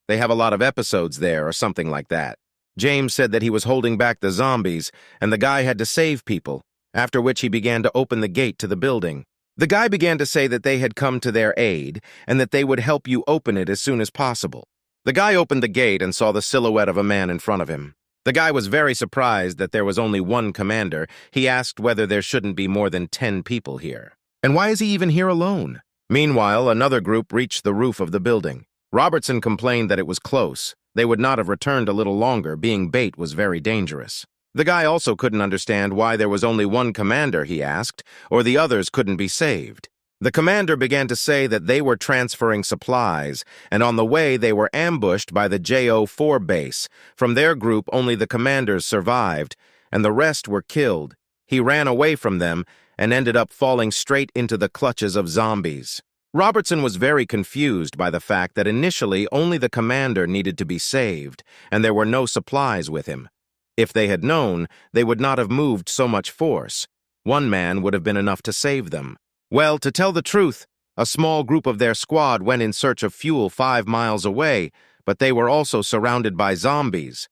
They have a lot of episodes there or something like that. James said that he was holding back the zombies, and the guy had to save people, after which he began to open the gate to the building. The guy began to say that they had come to their aid, and that they would help you open it as soon as possible. The guy opened the gate and saw the silhouette of a man in front of him. The guy was very surprised that there was only one commander. He asked whether there shouldn't be more than 10 people here. And why is he even here alone? Meanwhile, another group reached the roof of the building. Robertson complained that it was close. They would not have returned a little longer, being bait was very dangerous. The guy also couldn't understand why there was only one commander, he asked, or the others couldn't be saved. The commander began to say that they were transferring supplies, and on the way they were ambushed by the JO4 base. From their group, only the commanders survived, and the rest were killed. He ran away from them and ended up falling straight into the clutches of zombies. Robertson was very confused by the fact that initially only the commander needed to be saved, and there were no supplies with him. If they had known, they would not have moved so much force. One man would have been enough to save them. Well, to tell the truth, a small group of their squad went in search of fuel 5 miles away, but they were also surrounded by zombies.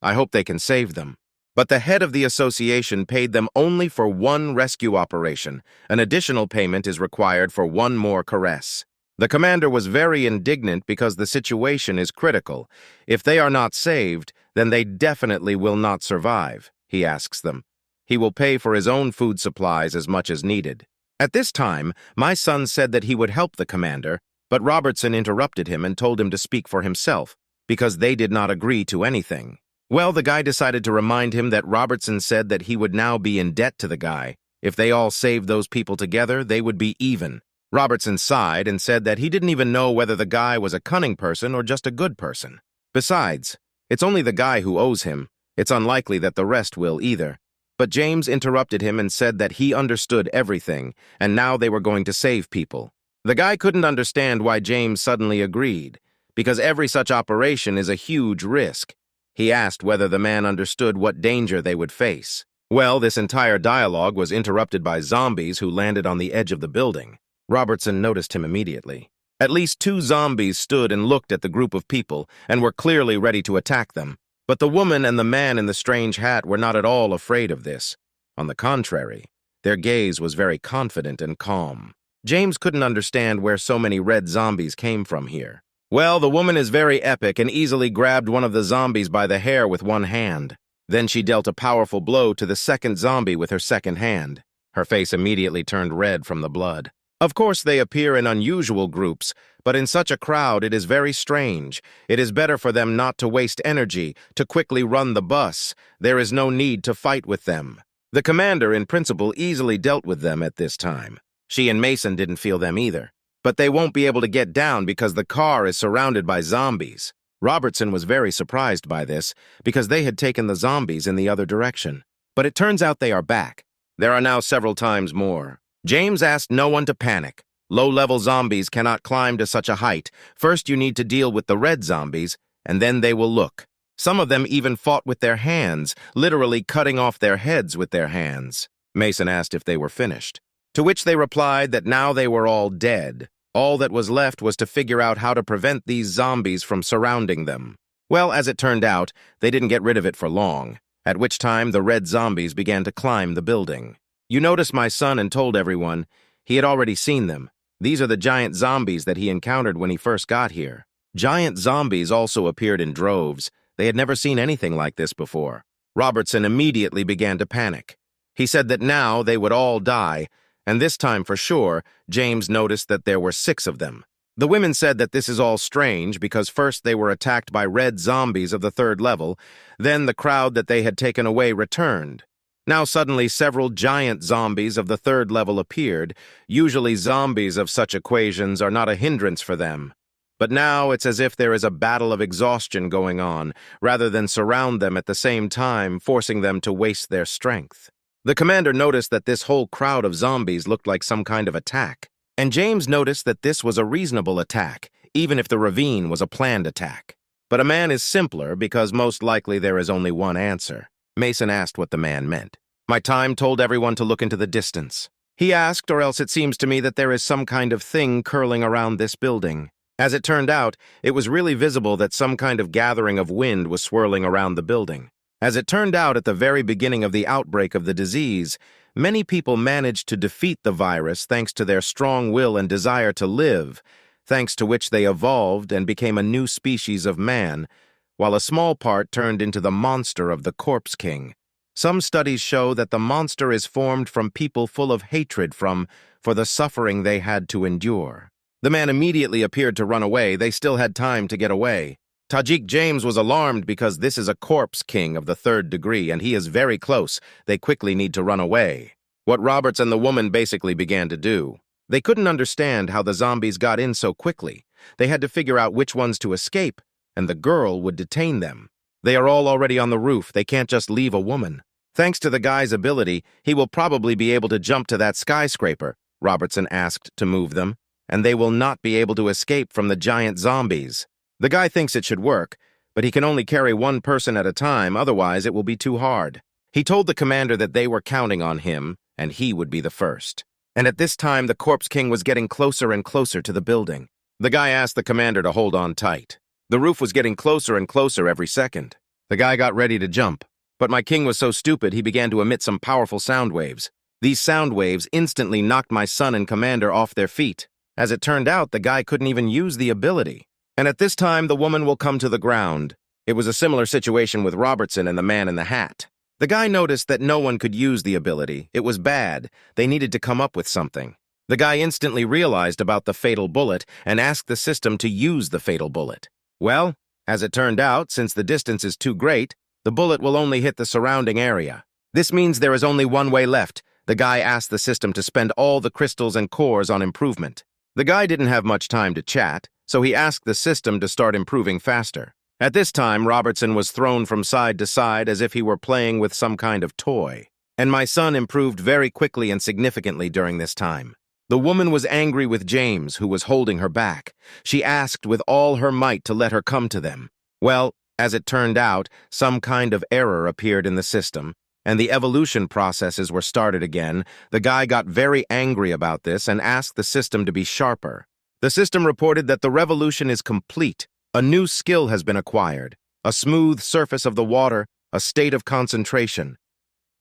I hope they can save them. But the head of the association paid them only for one rescue operation. An additional payment is required for one more caress. The commander was very indignant because the situation is critical. If they are not saved, then they definitely will not survive, he asks them. He will pay for his own food supplies as much as needed. At this time, my son said that he would help the commander, but Robertson interrupted him and told him to speak for himself, because they did not agree to anything. Well, the guy decided to remind him that Robertson said that he would now be in debt to the guy. If they all saved those people together, they would be even. Robertson sighed and said that he didn't even know whether the guy was a cunning person or just a good person. Besides, it's only the guy who owes him. It's unlikely that the rest will either. But James interrupted him and said that he understood everything, and now they were going to save people. The guy couldn't understand why James suddenly agreed, because every such operation is a huge risk. He asked whether the man understood what danger they would face. Well, this entire dialogue was interrupted by zombies who landed on the edge of the building. Robertson noticed him immediately. At least 2 zombies stood and looked at the group of people and were clearly ready to attack them. But the woman and the man in the strange hat were not at all afraid of this. On the contrary, their gaze was very confident and calm. James couldn't understand where so many red zombies came from here. Well, the woman is very epic and easily grabbed one of the zombies by the hair with one hand. Then she dealt a powerful blow to the second zombie with her second hand. Her face immediately turned red from the blood. Of course, they appear in unusual groups, but in such a crowd it is very strange. It is better for them not to waste energy, to quickly run the bus. There is no need to fight with them. The commander, in principle, easily dealt with them at this time. She and Mason didn't feel them either. But they won't be able to get down because the car is surrounded by zombies. Robertson was very surprised by this, because they had taken the zombies in the other direction. But it turns out they are back. There are now several times more. James asked no one to panic. Low-level zombies cannot climb to such a height. First you need to deal with the red zombies, and then they will look. Some of them even fought with their hands, literally cutting off their heads with their hands. Mason asked if they were finished, to which they replied that now they were all dead. All that was left was to figure out how to prevent these zombies from surrounding them. Well, as it turned out, they didn't get rid of it for long, at which time the red zombies began to climb the building. You noticed my son and told everyone. He had already seen them. These are the giant zombies that he encountered when he first got here. Giant zombies also appeared in droves. They had never seen anything like this before. Robertson immediately began to panic. He said that now they would all die, and this time for sure, James noticed that there were 6 of them. The women said that this is all strange because first they were attacked by red zombies of the 3rd level, then the crowd that they had taken away returned. Now suddenly several giant zombies of the 3rd level appeared. Usually zombies of such equations are not a hindrance for them. But now it's as if there is a battle of exhaustion going on, rather than surround them at the same time, forcing them to waste their strength. The commander noticed that this whole crowd of zombies looked like some kind of attack. And James noticed that this was a reasonable attack, even if the ravine was a planned attack. But a man is simpler because most likely there is only one answer. Mason asked what the man meant. My time told everyone to look into the distance. He asked, or else it seems to me that there is some kind of thing curling around this building. As it turned out, it was really visible that some kind of gathering of wind was swirling around the building. As it turned out, at the very beginning of the outbreak of the disease, many people managed to defeat the virus thanks to their strong will and desire to live, thanks to which they evolved and became a new species of man, while a small part turned into the monster of the Corpse King. Some studies show that the monster is formed from people full of hatred for the suffering they had to endure. The man immediately appeared to run away. They still had time to get away. Tajik James was alarmed because this is a Corpse King of the 3rd degree, and he is very close. They quickly need to run away. What Roberts and the woman basically began to do. They couldn't understand how the zombies got in so quickly. They had to figure out which ones to escape, and the girl would detain them. They are all already on the roof. They can't just leave a woman. Thanks to the guy's ability, he will probably be able to jump to that skyscraper, Robertson asked to move them, and they will not be able to escape from the giant zombies. The guy thinks it should work, but he can only carry one person at a time, otherwise it will be too hard. He told the commander that they were counting on him, and he would be the first. And at this time, the Corpse King was getting closer and closer to the building. The guy asked the commander to hold on tight. The roof was getting closer and closer every second. The guy got ready to jump, but my king was so stupid he began to emit some powerful sound waves. These sound waves instantly knocked my son and commander off their feet. As it turned out, the guy couldn't even use the ability. And at this time, the woman will come to the ground. It was a similar situation with Robertson and the man in the hat. The guy noticed that no one could use the ability. It was bad. They needed to come up with something. The guy instantly realized about the fatal bullet and asked the system to use the fatal bullet. Well, as it turned out, since the distance is too great, the bullet will only hit the surrounding area. This means there is only one way left. The guy asked the system to spend all the crystals and cores on improvement. The guy didn't have much time to chat, so he asked the system to start improving faster. At this time, Robertson was thrown from side to side as if he were playing with some kind of toy. And my son improved very quickly and significantly during this time. The woman was angry with James, who was holding her back. She asked with all her might to let her come to them. Well, as it turned out, some kind of error appeared in the system, and the evolution processes were started again. The guy got very angry about this and asked the system to be sharper. The system reported that the revolution is complete. A new skill has been acquired, a smooth surface of the water, a state of concentration.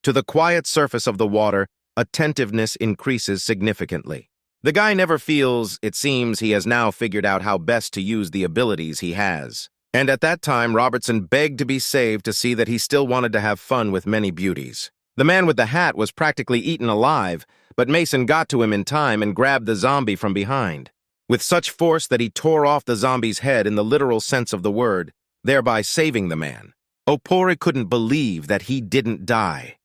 To the quiet surface of the water, attentiveness increases significantly. The guy never feels, it seems he has now figured out how best to use the abilities he has. And at that time, Robertson begged to be saved to see that he still wanted to have fun with many beauties. The man with the hat was practically eaten alive, but Mason got to him in time and grabbed the zombie from behind, with such force that he tore off the zombie's head in the literal sense of the word, thereby saving the man. Opori couldn't believe that he didn't die.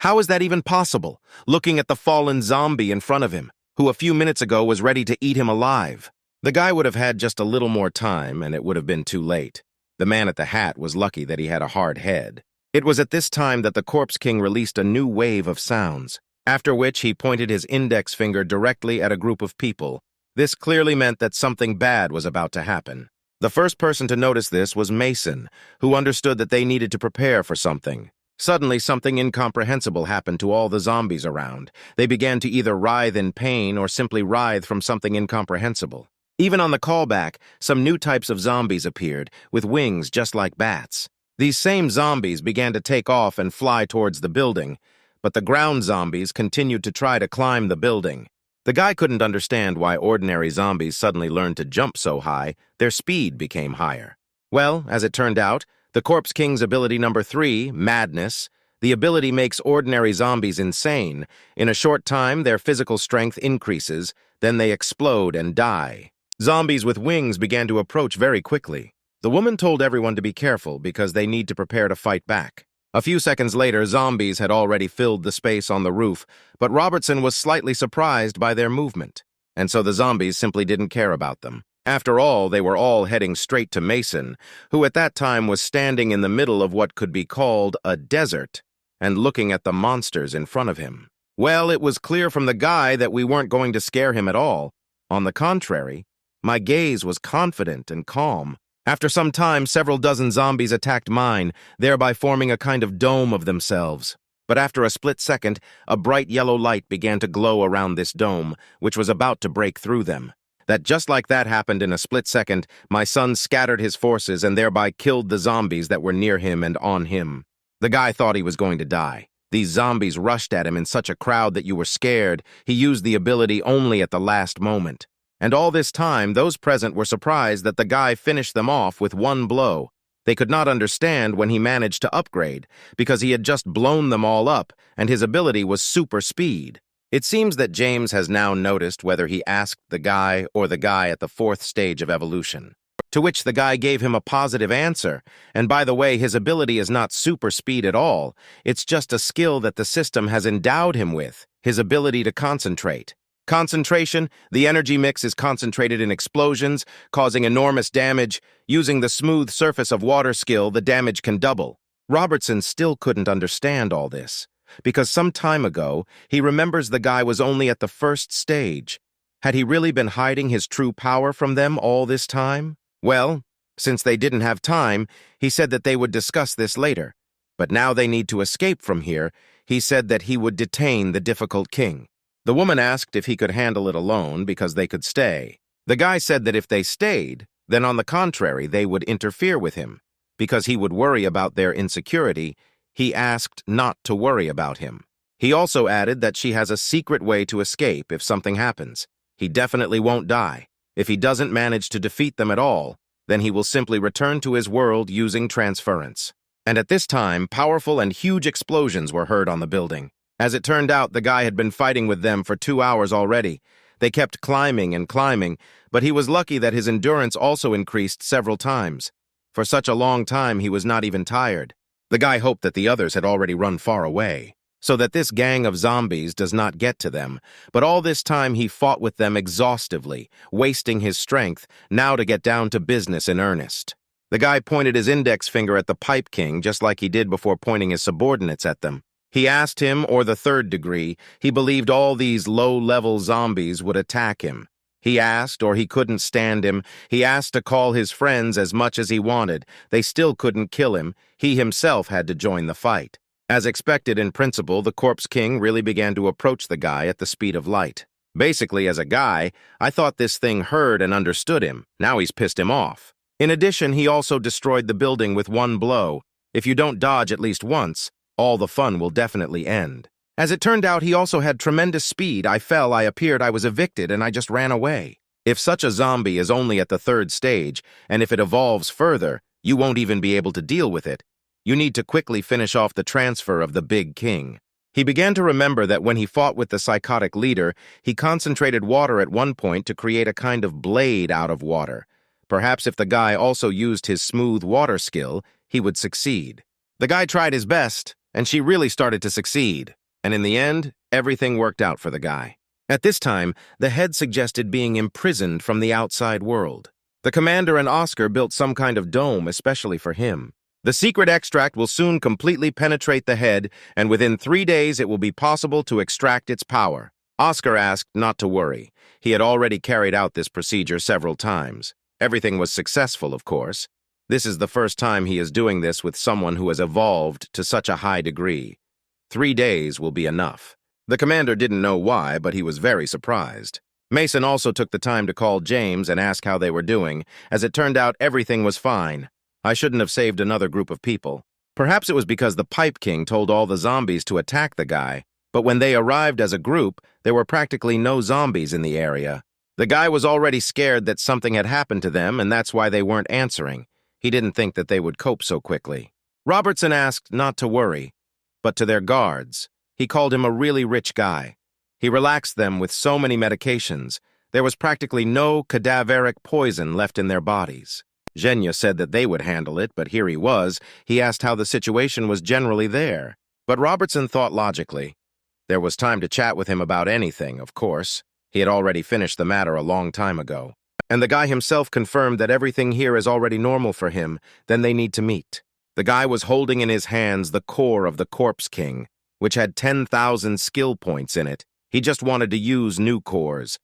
How is that even possible, looking at the fallen zombie in front of him, who a few minutes ago was ready to eat him alive? The guy would have had just a little more time, and it would have been too late. The man at the hat was lucky that he had a hard head. It was at this time that the Corpse King released a new wave of sounds, after which he pointed his index finger directly at a group of people. This clearly meant that something bad was about to happen. The first person to notice this was Mason, who understood that they needed to prepare for something. Suddenly, something incomprehensible happened to all the zombies around. They began to either writhe in pain or simply writhe from something incomprehensible. Even on the callback, some new types of zombies appeared, with wings just like bats. These same zombies began to take off and fly towards the building, but the ground zombies continued to try to climb the building. The guy couldn't understand why ordinary zombies suddenly learned to jump so high. Their speed became higher. Well, as it turned out, the Corpse King's ability number 3, Madness, the ability makes ordinary zombies insane. In a short time, their physical strength increases, then they explode and die. Zombies with wings began to approach very quickly. The woman told everyone to be careful because they need to prepare to fight back. A few seconds later, zombies had already filled the space on the roof, but Robertson was slightly surprised by their movement, and so the zombies simply didn't care about them. After all, they were all heading straight to Mason, who at that time was standing in the middle of what could be called a desert and looking at the monsters in front of him. Well, it was clear from the guy that we weren't going to scare him at all. On the contrary, my gaze was confident and calm. After some time, several dozen zombies attacked mine, thereby forming a kind of dome of themselves. But after a split second, a bright yellow light began to glow around this dome, which was about to break through them. That just like that happened in a split second, my son scattered his forces and thereby killed the zombies that were near him and on him. The guy thought he was going to die. These zombies rushed at him in such a crowd that you were scared. He used the ability only at the last moment. And all this time, those present were surprised that the guy finished them off with one blow. They could not understand when he managed to upgrade, because he had just blown them all up, and his ability was super speed. It seems that James has now noticed whether he asked the guy or the guy at the 4th stage of evolution. To which the guy gave him a positive answer, and by the way, his ability is not super speed at all. It's just a skill that the system has endowed him with, his ability to concentrate. Concentration, the energy mix is concentrated in explosions, causing enormous damage. Using the smooth surface of water skill, the damage can double. Robertson still couldn't understand all this, because some time ago, he remembers the guy was only at the 1st stage. Had he really been hiding his true power from them all this time? Well, since they didn't have time, he said that they would discuss this later. But now they need to escape from here. He said that he would detain the difficult king. The woman asked if he could handle it alone because they could stay. The guy said that if they stayed, then on the contrary, they would interfere with him. Because he would worry about their insecurity, he asked not to worry about him. He also added that she has a secret way to escape if something happens. He definitely won't die. If he doesn't manage to defeat them at all, then he will simply return to his world using transference. And at this time, powerful and huge explosions were heard on the building. As it turned out, the guy had been fighting with them for 2 hours already. They kept climbing and climbing, but he was lucky that his endurance also increased several times. For such a long time, he was not even tired. The guy hoped that the others had already run far away, so that this gang of zombies does not get to them. But all this time, he fought with them exhaustively, wasting his strength, now to get down to business in earnest. The guy pointed his index finger at the Pipe King, just like he did before pointing his subordinates at them. He asked him, or the 3rd degree, he believed all these low-level zombies would attack him. He asked, or he couldn't stand him. He asked to call his friends as much as he wanted. They still couldn't kill him. He himself had to join the fight. As expected in principle, the Corpse King really began to approach the guy at the speed of light. Basically, as a guy, I thought this thing heard and understood him. Now he's pissed him off. In addition, he also destroyed the building with one blow. If you don't dodge at least once, all the fun will definitely end. As it turned out, he also had tremendous speed. I fell, I appeared, I was evicted, and I just ran away. If such a zombie is only at the 3rd stage, and if it evolves further, you won't even be able to deal with it. You need to quickly finish off the transfer of the Big King. He began to remember that when he fought with the psychotic leader, he concentrated water at one point to create a kind of blade out of water. Perhaps if the guy also used his smooth water skill, he would succeed. The guy tried his best, and she really started to succeed. And in the end, everything worked out for the guy. At this time, the head suggested being imprisoned from the outside world. The commander and Oscar built some kind of dome especially for him. The secret extract will soon completely penetrate the head, and within 3 days it will be possible to extract its power. Oscar asked not to worry. He had already carried out this procedure several times. Everything was successful, of course. This is the first time he is doing this with someone who has evolved to such a high degree. 3 days will be enough. The commander didn't know why, but he was very surprised. Mason also took the time to call James and ask how they were doing. As it turned out, everything was fine. I shouldn't have saved another group of people. Perhaps it was because the Pipe King told all the zombies to attack the guy, but when they arrived as a group, there were practically no zombies in the area. The guy was already scared that something had happened to them, and that's why they weren't answering. He didn't think that they would cope so quickly. Robertson asked not to worry, but to their guards. He called him a really rich guy. He relaxed them with so many medications. There was practically no cadaveric poison left in their bodies. Zhenya said that they would handle it, but here he was. He asked how the situation was generally there. But Robertson thought logically. There was time to chat with him about anything, of course. He had already finished the matter a long time ago. And the guy himself confirmed that everything here is already normal for him. Then they need to meet. The guy was holding in his hands the core of the Corpse King, which had 10,000 skill points in it. He just wanted to use new cores.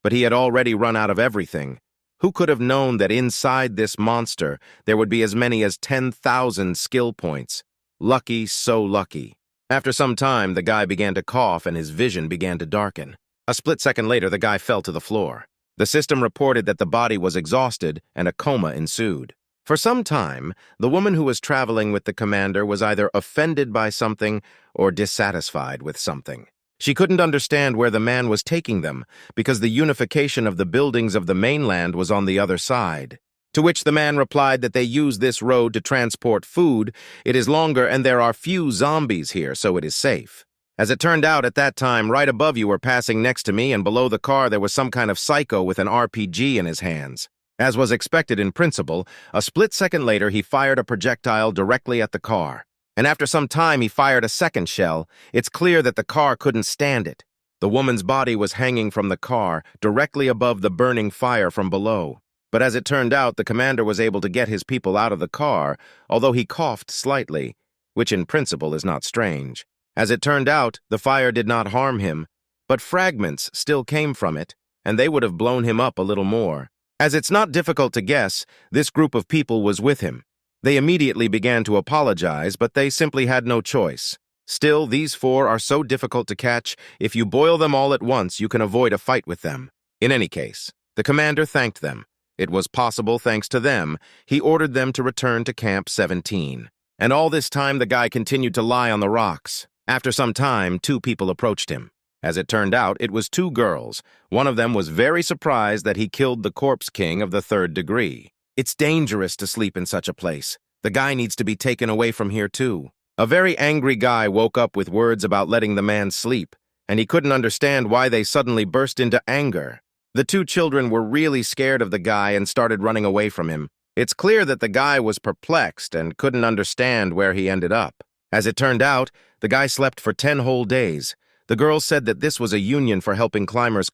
But he had already run out of everything. Who could have known that inside this monster there would be as many as 10,000 skill points? Lucky, so lucky. After some time, the guy began to cough and his vision began to darken. A split second later, the guy fell to the floor. The system reported that the body was exhausted and a coma ensued. For some time, the woman who was traveling with the commander was either offended by something or dissatisfied with something. She couldn't understand where the man was taking them because the unification of the buildings of the mainland was on the other side. To which the man replied that they use this road to transport food. It is longer and there are few zombies here, so it is safe. As it turned out, at that time, right above you were passing next to me, and below the car there was some kind of psycho with an RPG in his hands. As was expected in principle, a split second later he fired a projectile directly at the car. And after some time he fired a second shell. It's clear that the car couldn't stand it. The woman's body was hanging from the car, directly above the burning fire from below. But as it turned out, the commander was able to get his people out of the car, although he coughed slightly, which in principle is not strange. As it turned out, the fire did not harm him, but fragments still came from it, and they would have blown him up a little more. As it's not difficult to guess, this group of people was with him. They immediately began to apologize, but they simply had no choice. Still, these four are so difficult to catch, if you boil them all at once, you can avoid a fight with them. In any case, the commander thanked them. It was possible thanks to them. He ordered them to return to Camp 17. And all this time, the guy continued to lie on the rocks. After some time, two people approached him. As it turned out, it was two girls. One of them was very surprised that he killed the corpse king of the 3rd degree. It's dangerous to sleep in such a place. The guy needs to be taken away from here too. A very angry guy woke up with words about letting the man sleep, and he couldn't understand why they suddenly burst into anger. The two children were really scared of the guy and started running away from him. It's clear that the guy was perplexed and couldn't understand where he ended up. As it turned out, the guy slept for 10 whole days. The girl said that this was a union for helping climbers,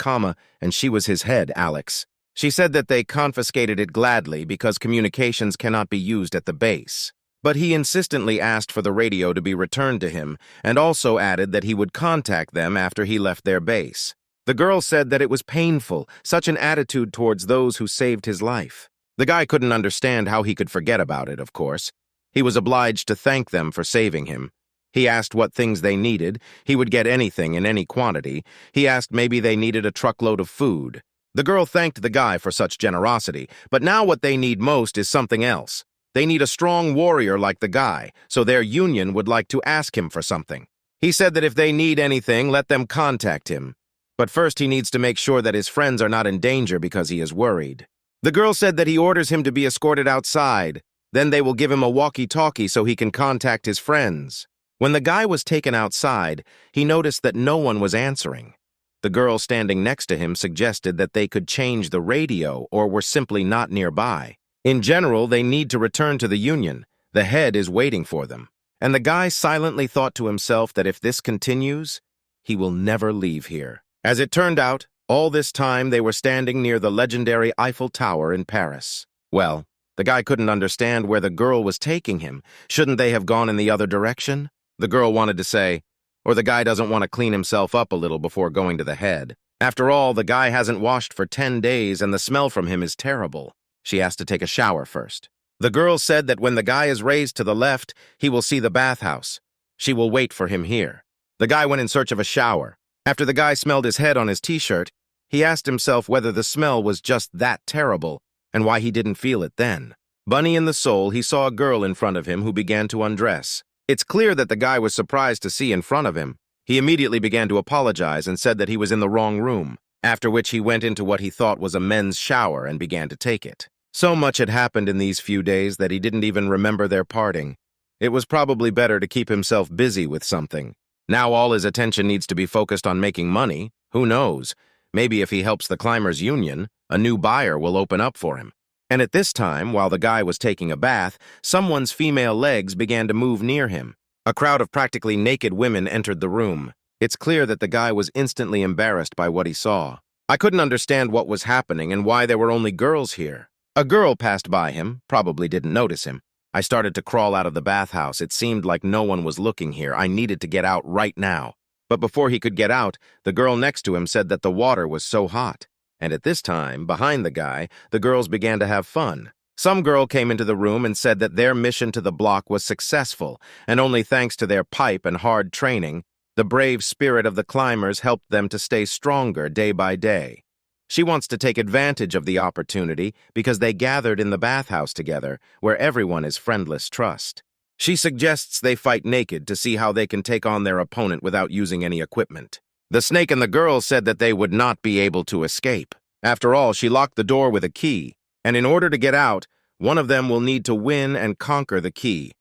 and she was his head, Alex. She said that they confiscated it gladly because communications cannot be used at the base. But he insistently asked for the radio to be returned to him, and also added that he would contact them after he left their base. The girl said that it was painful, such an attitude towards those who saved his life. The guy couldn't understand how he could forget about it, of course. He was obliged to thank them for saving him. He asked what things they needed. He would get anything in any quantity. He asked maybe they needed a truckload of food. The girl thanked the guy for such generosity, but now what they need most is something else. They need a strong warrior like the guy, so their union would like to ask him for something. He said that if they need anything, let them contact him. But first he needs to make sure that his friends are not in danger because he is worried. The girl said that he orders him to be escorted outside. Then they will give him a walkie-talkie so he can contact his friends. When the guy was taken outside, he noticed that no one was answering. The girl standing next to him suggested that they could change the radio or were simply not nearby. In general, they need to return to the Union. The head is waiting for them. And the guy silently thought to himself that if this continues, he will never leave here. As it turned out, all this time they were standing near the legendary Eiffel Tower in Paris. Well, the guy couldn't understand where the girl was taking him. Shouldn't they have gone in the other direction? The girl wanted to say, or the guy doesn't want to clean himself up a little before going to the head. After all, the guy hasn't washed for 10 days and the smell from him is terrible. She has to take a shower first. The girl said that when the guy is raised to the left, he will see the bathhouse. She will wait for him here. The guy went in search of a shower. After the guy smelled his head on his t-shirt, he asked himself whether the smell was just that terrible and why he didn't feel it then. Bunny in the soul, he saw a girl in front of him who began to undress. It's clear that the guy was surprised to see in front of him. He immediately began to apologize and said that he was in the wrong room, after which he went into what he thought was a men's shower and began to take it. So much had happened in these few days that he didn't even remember their parting. It was probably better to keep himself busy with something. Now all his attention needs to be focused on making money. Who knows? Maybe if he helps the Climbers Union, a new buyer will open up for him. And at this time, while the guy was taking a bath, someone's female legs began to move near him. A crowd of practically naked women entered the room. It's clear that the guy was instantly embarrassed by what he saw. I couldn't understand what was happening and why there were only girls here. A girl passed by him, probably didn't notice him. I started to crawl out of the bathhouse. It seemed like no one was looking here. I needed to get out right now. But before he could get out, the girl next to him said that the water was so hot. And at this time, behind the guy, the girls began to have fun. Some girl came into the room and said that their mission to the block was successful, and only thanks to their pipe and hard training, the brave spirit of the climbers helped them to stay stronger day by day. She wants to take advantage of the opportunity because they gathered in the bathhouse together, where everyone is friendless trust. She suggests they fight naked to see how they can take on their opponent without using any equipment. The snake and the girl said that they would not be able to escape. After all, she locked the door with a key, and in order to get out, one of them will need to win and conquer the key.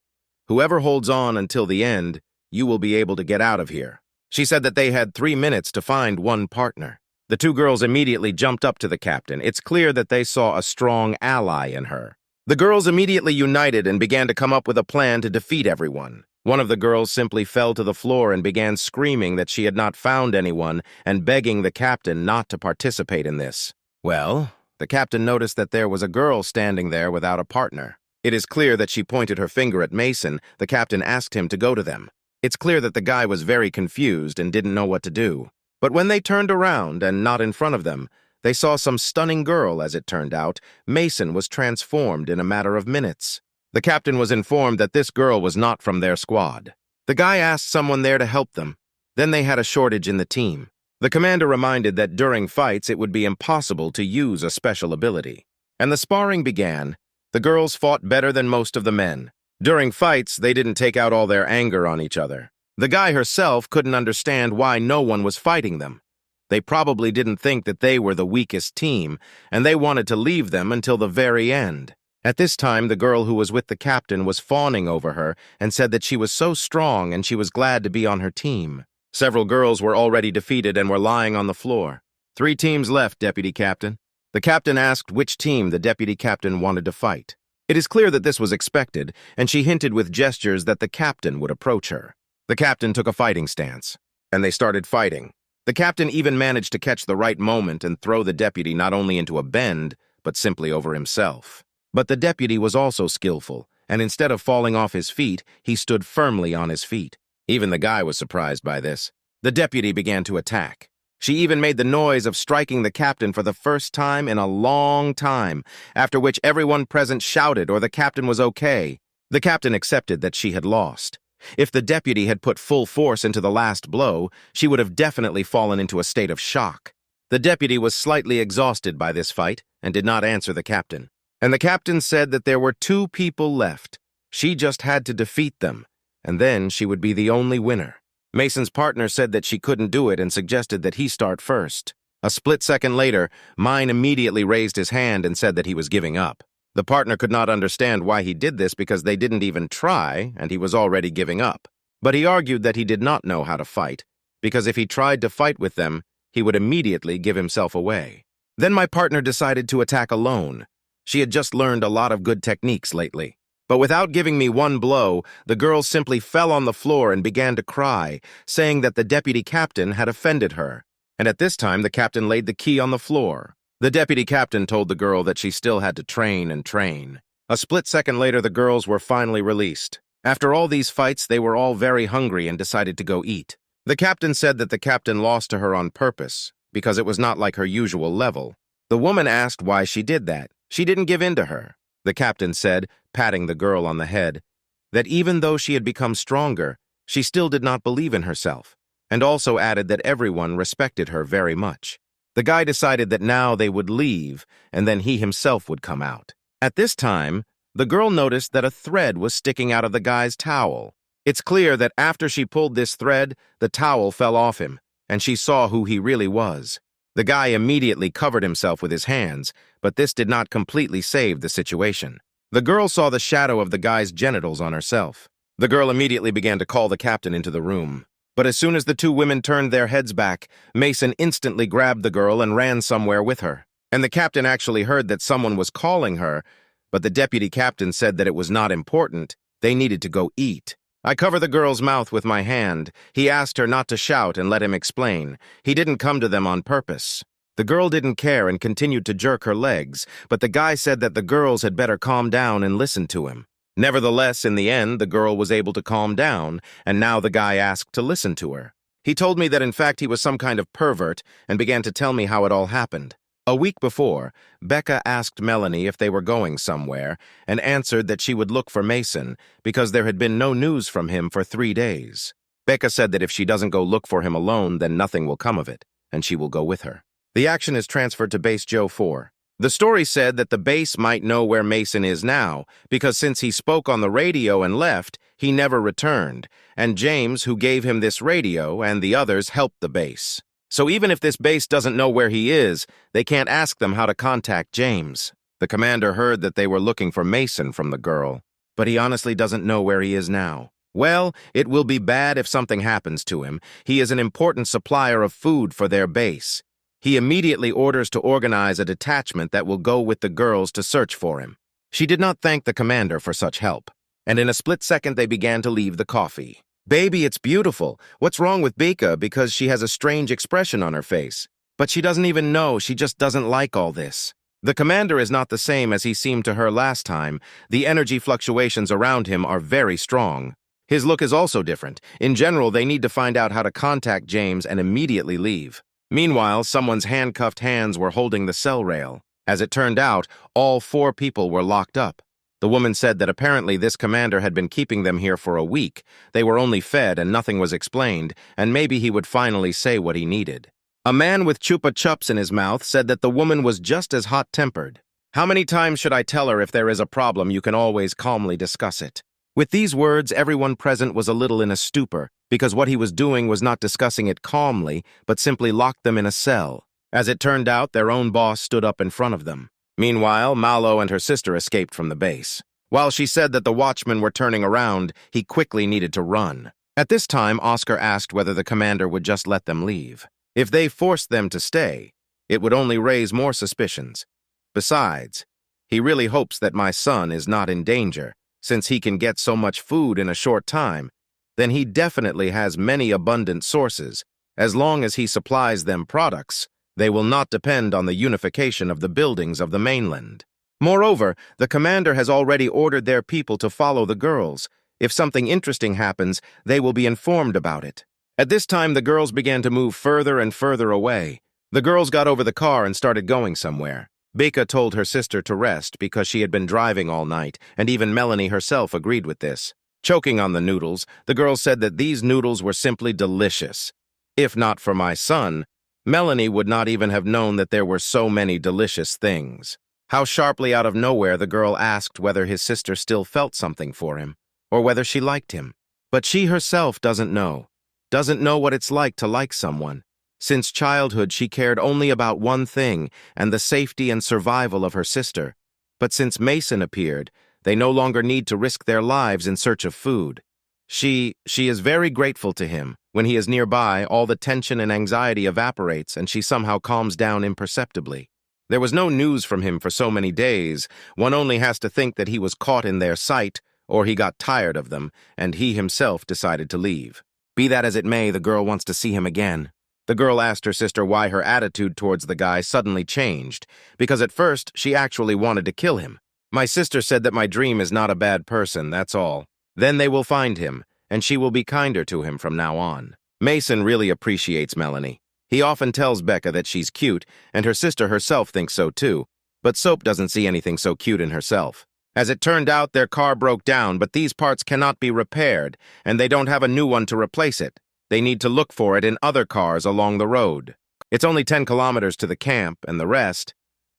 Whoever holds on until the end, you will be able to get out of here. She said that they had 3 minutes to find one partner. The two girls immediately jumped up to the captain. It's clear that they saw a strong ally in her. The girls immediately united and began to come up with a plan to defeat everyone. One of the girls simply fell to the floor and began screaming that she had not found anyone and begging the captain not to participate in this. Well, the captain noticed that there was a girl standing there without a partner. It is clear that she pointed her finger at Mason. The captain asked him to go to them. It's clear that the guy was very confused and didn't know what to do. But when they turned around and not in front of them, they saw some stunning girl. As it turned out, Mason was transformed in a matter of minutes. The captain was informed that this girl was not from their squad. The guy asked someone there to help them. Then they had a shortage in the team. The commander reminded that during fights it would be impossible to use a special ability. And the sparring began. The girls fought better than most of the men. During fights, they didn't take out all their anger on each other. The guy herself couldn't understand why no one was fighting them. They probably didn't think that they were the weakest team, and they wanted to leave them until the very end. At this time, the girl who was with the captain was fawning over her and said that she was so strong and she was glad to be on her team. Several girls were already defeated and were lying on the floor. 3 teams left, Deputy Captain. The captain asked which team the deputy captain wanted to fight. It is clear that this was expected, and she hinted with gestures that the captain would approach her. The captain took a fighting stance, and they started fighting. The captain even managed to catch the right moment and throw the deputy not only into a bend, but simply over himself. But the deputy was also skillful, and instead of falling off his feet, he stood firmly on his feet. Even the guy was surprised by this. The deputy began to attack. She even made the noise of striking the captain for the first time in a long time, after which everyone present shouted or the captain was okay. The captain accepted that she had lost. If the deputy had put full force into the last blow, she would have definitely fallen into a state of shock. The deputy was slightly exhausted by this fight and did not answer the captain. And the captain said that there were 2 people left. She just had to defeat them, and then she would be the only winner. Mason's partner said that she couldn't do it and suggested that he start first. A split second later, Mine immediately raised his hand and said that he was giving up. The partner could not understand why he did this because they didn't even try and he was already giving up. But he argued that he did not know how to fight, because if he tried to fight with them, he would immediately give himself away. Then my partner decided to attack alone. She had just learned a lot of good techniques lately. But without giving me one blow, the girl simply fell on the floor and began to cry, saying that the deputy captain had offended her. And at this time, the captain laid the key on the floor. The deputy captain told the girl that she still had to train and train. A split second later, the girls were finally released. After all these fights, they were all very hungry and decided to go eat. The captain said that the captain lost to her on purpose, because it was not like her usual level. The woman asked why she did that. She didn't give in to her. The captain said, patting the girl on the head, that even though she had become stronger, she still did not believe in herself, and also added that everyone respected her very much. The guy decided that now they would leave, and then he himself would come out. At this time, the girl noticed that a thread was sticking out of the guy's towel. It's clear that after she pulled this thread, the towel fell off him, and she saw who he really was. The guy immediately covered himself with his hands, but this did not completely save the situation. The girl saw the shadow of the guy's genitals on herself. The girl immediately began to call the captain into the room. But as soon as the 2 women turned their heads back, Mason instantly grabbed the girl and ran somewhere with her. And the captain actually heard that someone was calling her, but the deputy captain said that it was not important. They needed to go eat. I cover the girl's mouth with my hand. He asked her not to shout and let him explain. He didn't come to them on purpose. The girl didn't care and continued to jerk her legs, but the guy said that the girls had better calm down and listen to him. Nevertheless, in the end, the girl was able to calm down, and now the guy asked to listen to her. He told me that in fact he was some kind of pervert and began to tell me how it all happened. A week before, Becca asked Melanie if they were going somewhere and answered that she would look for Mason because there had been no news from him for 3 days. Becca said that if she doesn't go look for him alone, then nothing will come of it, and she will go with her. The action is transferred to Base Joe 4. The story said that the base might know where Mason is now, because since he spoke on the radio and left, he never returned, and James, who gave him this radio, and the others helped the base. So even if this base doesn't know where he is, they can't ask them how to contact James. The commander heard that they were looking for Mason from the girl, but he honestly doesn't know where he is now. Well, it will be bad if something happens to him. He is an important supplier of food for their base. He immediately orders to organize a detachment that will go with the girls to search for him. She did not thank the commander for such help, and in a split second they began to leave the coffee. "Baby, it's beautiful. What's wrong with Becca because she has a strange expression on her face? But she doesn't even know, she just doesn't like all this." The commander is not the same as he seemed to her last time. The energy fluctuations around him are very strong. His look is also different. In general, they need to find out how to contact James and immediately leave. Meanwhile, someone's handcuffed hands were holding the cell rail. As it turned out, all 4 people were locked up. The woman said that apparently this commander had been keeping them here for a week. They were only fed and nothing was explained, and maybe he would finally say what he needed. A man with chupa chups in his mouth said that the woman was just as hot-tempered. "How many times should I tell her if there is a problem, you can always calmly discuss it?" With these words, everyone present was a little in a stupor, because what he was doing was not discussing it calmly, but simply locked them in a cell. As it turned out, their own boss stood up in front of them. Meanwhile, Malo and her sister escaped from the base. While she said that the watchmen were turning around, he quickly needed to run. At this time, Oscar asked whether the commander would just let them leave. If they forced them to stay, it would only raise more suspicions. Besides, he really hopes that my son is not in danger, since he can get so much food in a short time. Then he definitely has many abundant sources. As long as he supplies them products, they will not depend on the unification of the buildings of the mainland. Moreover, the commander has already ordered their people to follow the girls. If something interesting happens, they will be informed about it. At this time, the girls began to move further and further away. The girls got over the car and started going somewhere. Becca told her sister to rest because she had been driving all night, and even Melanie herself agreed with this. Choking on the noodles, the girls said that these noodles were simply delicious. If not for my son, Melanie would not even have known that there were so many delicious things. How sharply out of nowhere the girl asked whether his sister still felt something for him, or whether she liked him. But she herself doesn't know what it's like to like someone. Since childhood, she cared only about one thing, and the safety and survival of her sister. But since Mason appeared, they no longer need to risk their lives in search of food. She is very grateful to him. When he is nearby, all the tension and anxiety evaporates, and she somehow calms down imperceptibly. There was no news from him for so many days. One only has to think that he was caught in their sight, or he got tired of them, and he himself decided to leave. Be that as it may, the girl wants to see him again. The girl asked her sister why her attitude towards the guy suddenly changed, because at first she actually wanted to kill him. My sister said that my dream is not a bad person, that's all. Then they will find him, and she will be kinder to him from now on. Mason really appreciates Melanie. He often tells Becca that she's cute, and her sister herself thinks so too, but Soap doesn't see anything so cute in herself. As it turned out, their car broke down, but these parts cannot be repaired, and they don't have a new one to replace it. They need to look for it in other cars along the road. It's only 10 kilometers to the camp, and the rest.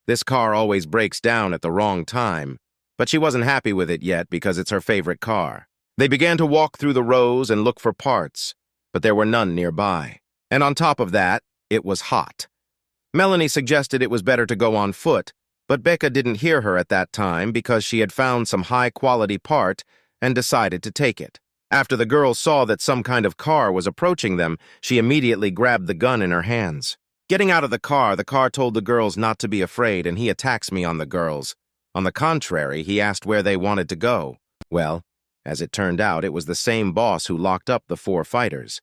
This car always breaks down at the wrong time, but she wasn't happy with it yet because it's her favorite car. They began to walk through the rows and look for parts, but there were none nearby. And on top of that, it was hot. Melanie suggested it was better to go on foot, but Becca didn't hear her at that time because she had found some high-quality part and decided to take it. After the girls saw that some kind of car was approaching them, she immediately grabbed the gun in her hands. Getting out of the car told the girls not to be afraid, and he attacks me on the girls. On the contrary, he asked where they wanted to go. Well, as it turned out, it was the same boss who locked up the 4 fighters.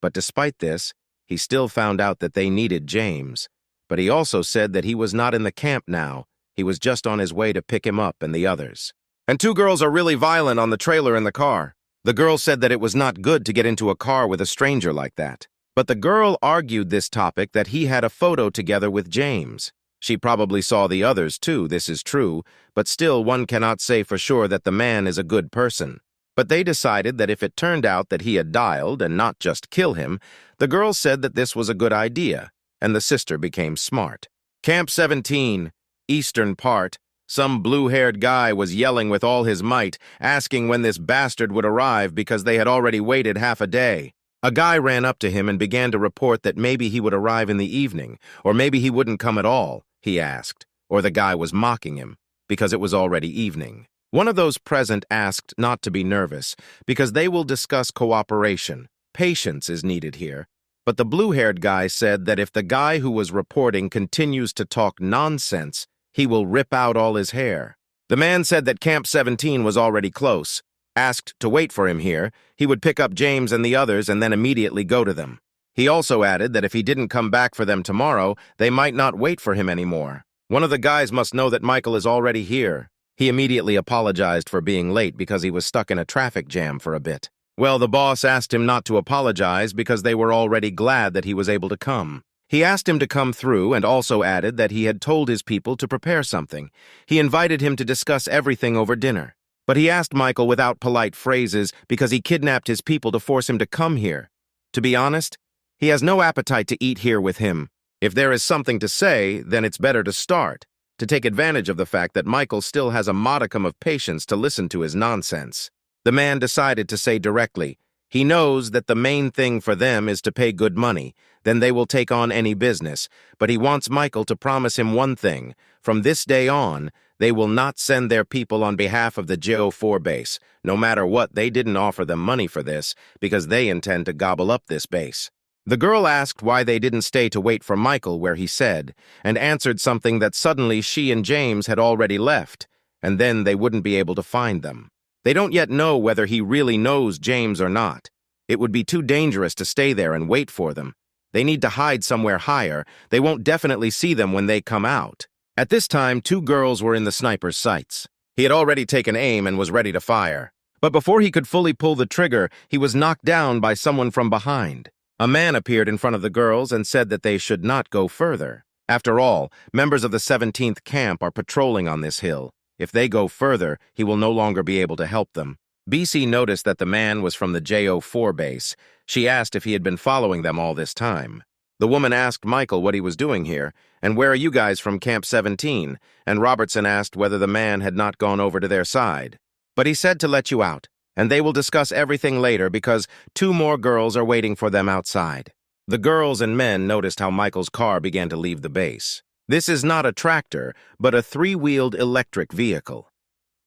But despite this, he still found out that they needed James. But he also said that he was not in the camp now. He was just on his way to pick him up and the others. And 2 girls are really violent on the trailer in the car. The girl said that it was not good to get into a car with a stranger like that. But the girl argued this topic that he had a photo together with James. She probably saw the others too, this is true, but still one cannot say for sure that the man is a good person. But they decided that if it turned out that he had dialed and not just kill him, the girl said that this was a good idea, and the sister became smart. Camp 17, Eastern Part. Some blue-haired guy was yelling with all his might, asking when this bastard would arrive because they had already waited half a day. A guy ran up to him and began to report that maybe he would arrive in the evening, or maybe he wouldn't come at all, he asked, or the guy was mocking him, because it was already evening. One of those present asked not to be nervous, because they will discuss cooperation. Patience is needed here. But the blue-haired guy said that if the guy who was reporting continues to talk nonsense, he will rip out all his hair. The man said that Camp 17 was already close. Asked to wait for him here, he would pick up James and the others and then immediately go to them. He also added that if he didn't come back for them tomorrow, they might not wait for him anymore. One of the guys must know that Michael is already here. He immediately apologized for being late because he was stuck in a traffic jam for a bit. Well, the boss asked him not to apologize because they were already glad that he was able to come. He asked him to come through and also added that he had told his people to prepare something. He invited him to discuss everything over dinner. But he asked Michael without polite phrases because he kidnapped his people to force him to come here. To be honest, he has no appetite to eat here with him. If there is something to say, then it's better to start, to take advantage of the fact that Michael still has a modicum of patience to listen to his nonsense. The man decided to say directly, he knows that the main thing for them is to pay good money, then they will take on any business, but he wants Michael to promise him one thing. From this day on, they will not send their people on behalf of the JO4 base. No matter what, they didn't offer them money for this, because they intend to gobble up this base. The girl asked why they didn't stay to wait for Michael where he said, and answered something that suddenly she and James had already left, and then they wouldn't be able to find them. They don't yet know whether he really knows James or not. It would be too dangerous to stay there and wait for them. They need to hide somewhere higher. They won't definitely see them when they come out. At this time, two girls were in the sniper's sights. He had already taken aim and was ready to fire. But before he could fully pull the trigger, he was knocked down by someone from behind. A man appeared in front of the girls and said that they should not go further. After all, members of the 17th camp are patrolling on this hill. If they go further, he will no longer be able to help them. BC noticed that the man was from the JO4 base. She asked if he had been following them all this time. The woman asked Michael what he was doing here, and where are you guys from Camp 17? And Robertson asked whether the man had not gone over to their side. But he said to let you out, and they will discuss everything later because two more girls are waiting for them outside. The girls and men noticed how Michael's car began to leave the base. This is not a tractor, but a three-wheeled electric vehicle.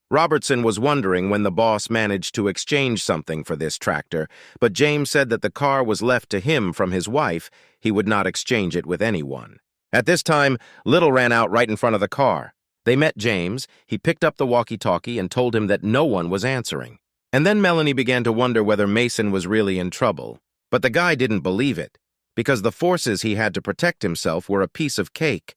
Robertson was wondering when the boss managed to exchange something for this tractor, but James said that the car was left to him from his wife. He would not exchange it with anyone. At this time, Little ran out right in front of the car. They met James. He picked up the walkie-talkie and told him that no one was answering. And then Melanie began to wonder whether Mason was really in trouble. But the guy didn't believe it, because the forces he had to protect himself were a piece of cake.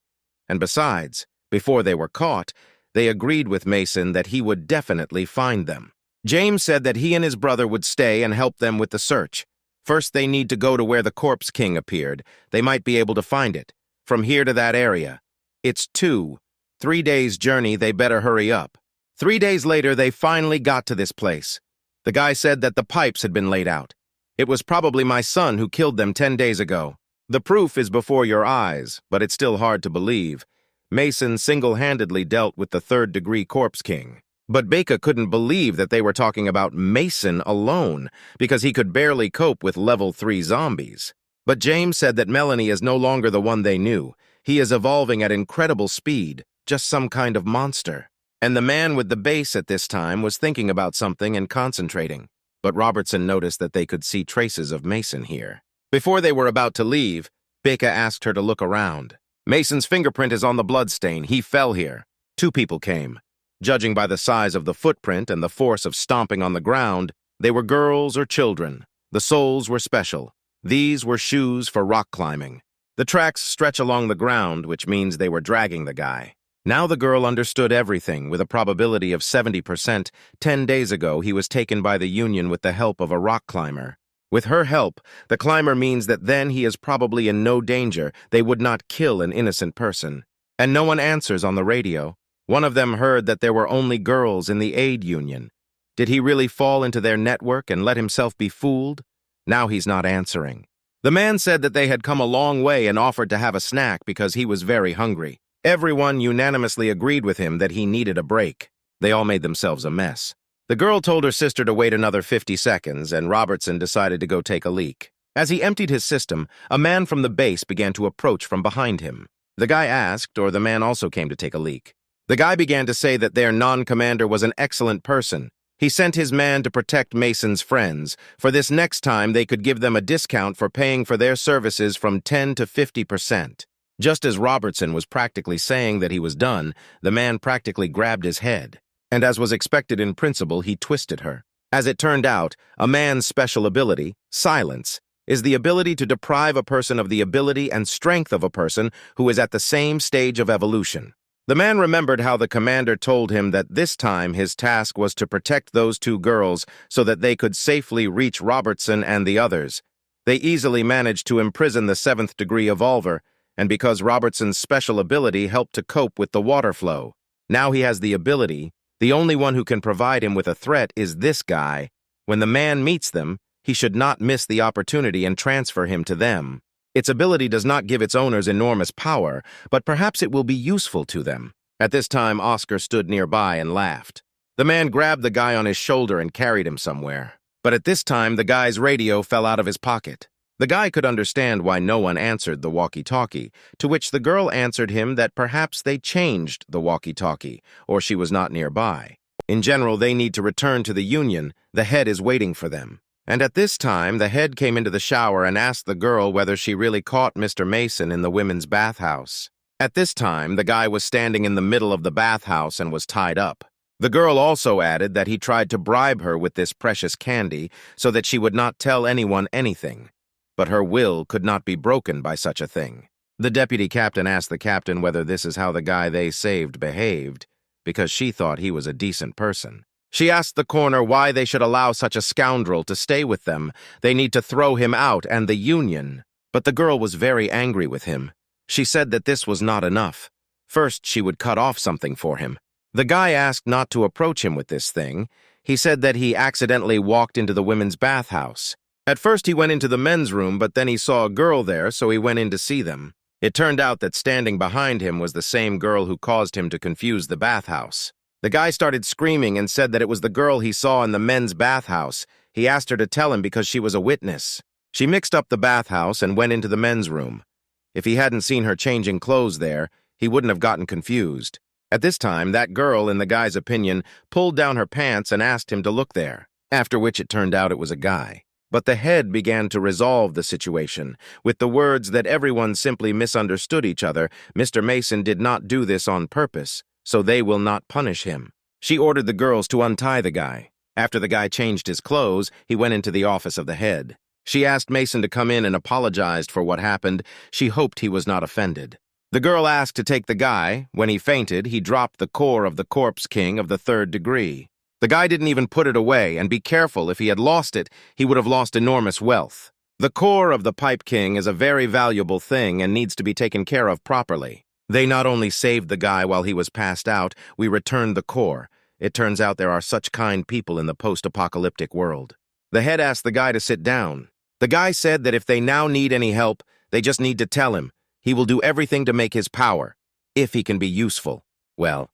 And besides, before they were caught, they agreed with Mason that he would definitely find them. James said that he and his brother would stay and help them with the search. First, they need to go to where the Corpse King appeared. They might be able to find it. From here to that area. It's 3 days' journey, they better hurry up. 3 days later, they finally got to this place. The guy said that the pipes had been laid out. It was probably my son who killed them 10 days ago. The proof is before your eyes, but it's still hard to believe. Mason single-handedly dealt with the third-degree Corpse King. But Baker couldn't believe that they were talking about Mason alone, because he could barely cope with level 3 zombies. But James said that Melanie is no longer the one they knew. He is evolving at incredible speed, just some kind of monster. And the man with the base at this time was thinking about something and concentrating. But Robertson noticed that they could see traces of Mason here. Before they were about to leave, Baker asked her to look around. Mason's fingerprint is on the bloodstain. He fell here. 2 people came. Judging by the size of the footprint and the force of stomping on the ground, they were girls or children. The soles were special. These were shoes for rock climbing. The tracks stretch along the ground, which means they were dragging the guy. Now the girl understood everything with a probability of 70%. 10 days ago, he was taken by the Union with the help of a rock climber. With her help, the climber means that then he is probably in no danger. They would not kill an innocent person. And no one answers on the radio. One of them heard that there were only girls in the aid union. Did he really fall into their network and let himself be fooled? Now he's not answering. The man said that they had come a long way and offered to have a snack because he was very hungry. Everyone unanimously agreed with him that he needed a break. They all made themselves a mess. The girl told her sister to wait another 50 seconds, and Robertson decided to go take a leak. As he emptied his system, a man from the base began to approach from behind him. The guy asked, or the man also came to take a leak. The guy began to say that their non-commander was an excellent person. He sent his man to protect Mason's friends. For this next time, they could give them a discount for paying for their services from 10 to 50%. Just as Robertson was practically saying that he was done, the man practically grabbed his head. And as was expected in principle, he twisted her. As it turned out, a man's special ability, silence, is the ability to deprive a person of the ability and strength of a person who is at the same stage of evolution. The man remembered how the commander told him that this time his task was to protect those two girls so that they could safely reach Robertson and the others. They easily managed to imprison the 7th-degree evolver, and because Robertson's special ability helped to cope with the water flow. Now he has the ability. The only one who can provide him with a threat is this guy. When the man meets them, he should not miss the opportunity and transfer him to them. Its ability does not give its owners enormous power, but perhaps it will be useful to them. At this time, Oscar stood nearby and laughed. The man grabbed the guy on his shoulder and carried him somewhere. But at this time, the guy's radio fell out of his pocket. The guy could understand why no one answered the walkie-talkie, to which the girl answered him that perhaps they changed the walkie-talkie, or she was not nearby. In general, they need to return to the Union. The head is waiting for them. And at this time, the head came into the shower and asked the girl whether she really caught Mr. Mason in the women's bathhouse. At this time, the guy was standing in the middle of the bathhouse and was tied up. The girl also added that he tried to bribe her with this precious candy so that she would not tell anyone anything. But her will could not be broken by such a thing. The deputy captain asked the captain whether this is how the guy they saved behaved, because she thought he was a decent person. She asked the coroner why they should allow such a scoundrel to stay with them. They need to throw him out and the Union. But the girl was very angry with him. She said that this was not enough. First, she would cut off something for him. The guy asked not to approach him with this thing. He said that he accidentally walked into the women's bathhouse. At first, he went into the men's room, but then he saw a girl there, so he went in to see them. It turned out that standing behind him was the same girl who caused him to confuse the bathhouse. The guy started screaming and said that it was the girl he saw in the men's bathhouse. He asked her to tell him because she was a witness. She mixed up the bathhouse and went into the men's room. If he hadn't seen her changing clothes there, he wouldn't have gotten confused. At this time, that girl, in the guy's opinion, pulled down her pants and asked him to look there, after which it turned out it was a guy. But the head began to resolve the situation. With the words that everyone simply misunderstood each other, Mr. Mason did not do this on purpose, so they will not punish him. She ordered the girls to untie the guy. After the guy changed his clothes, he went into the office of the head. She asked Mason to come in and apologized for what happened. She hoped he was not offended. The girl asked to take the guy. When he fainted, he dropped the core of the corpse king of the 3rd degree. The guy didn't even put it away, and be careful, if he had lost it, he would have lost enormous wealth. The core of the Pipe King is a very valuable thing and needs to be taken care of properly. They not only saved the guy while he was passed out, we returned the core. It turns out there are such kind people in the post-apocalyptic world. The head asked the guy to sit down. The guy said that if they now need any help, they just need to tell him. He will do everything to make his power, if he can be useful. Well,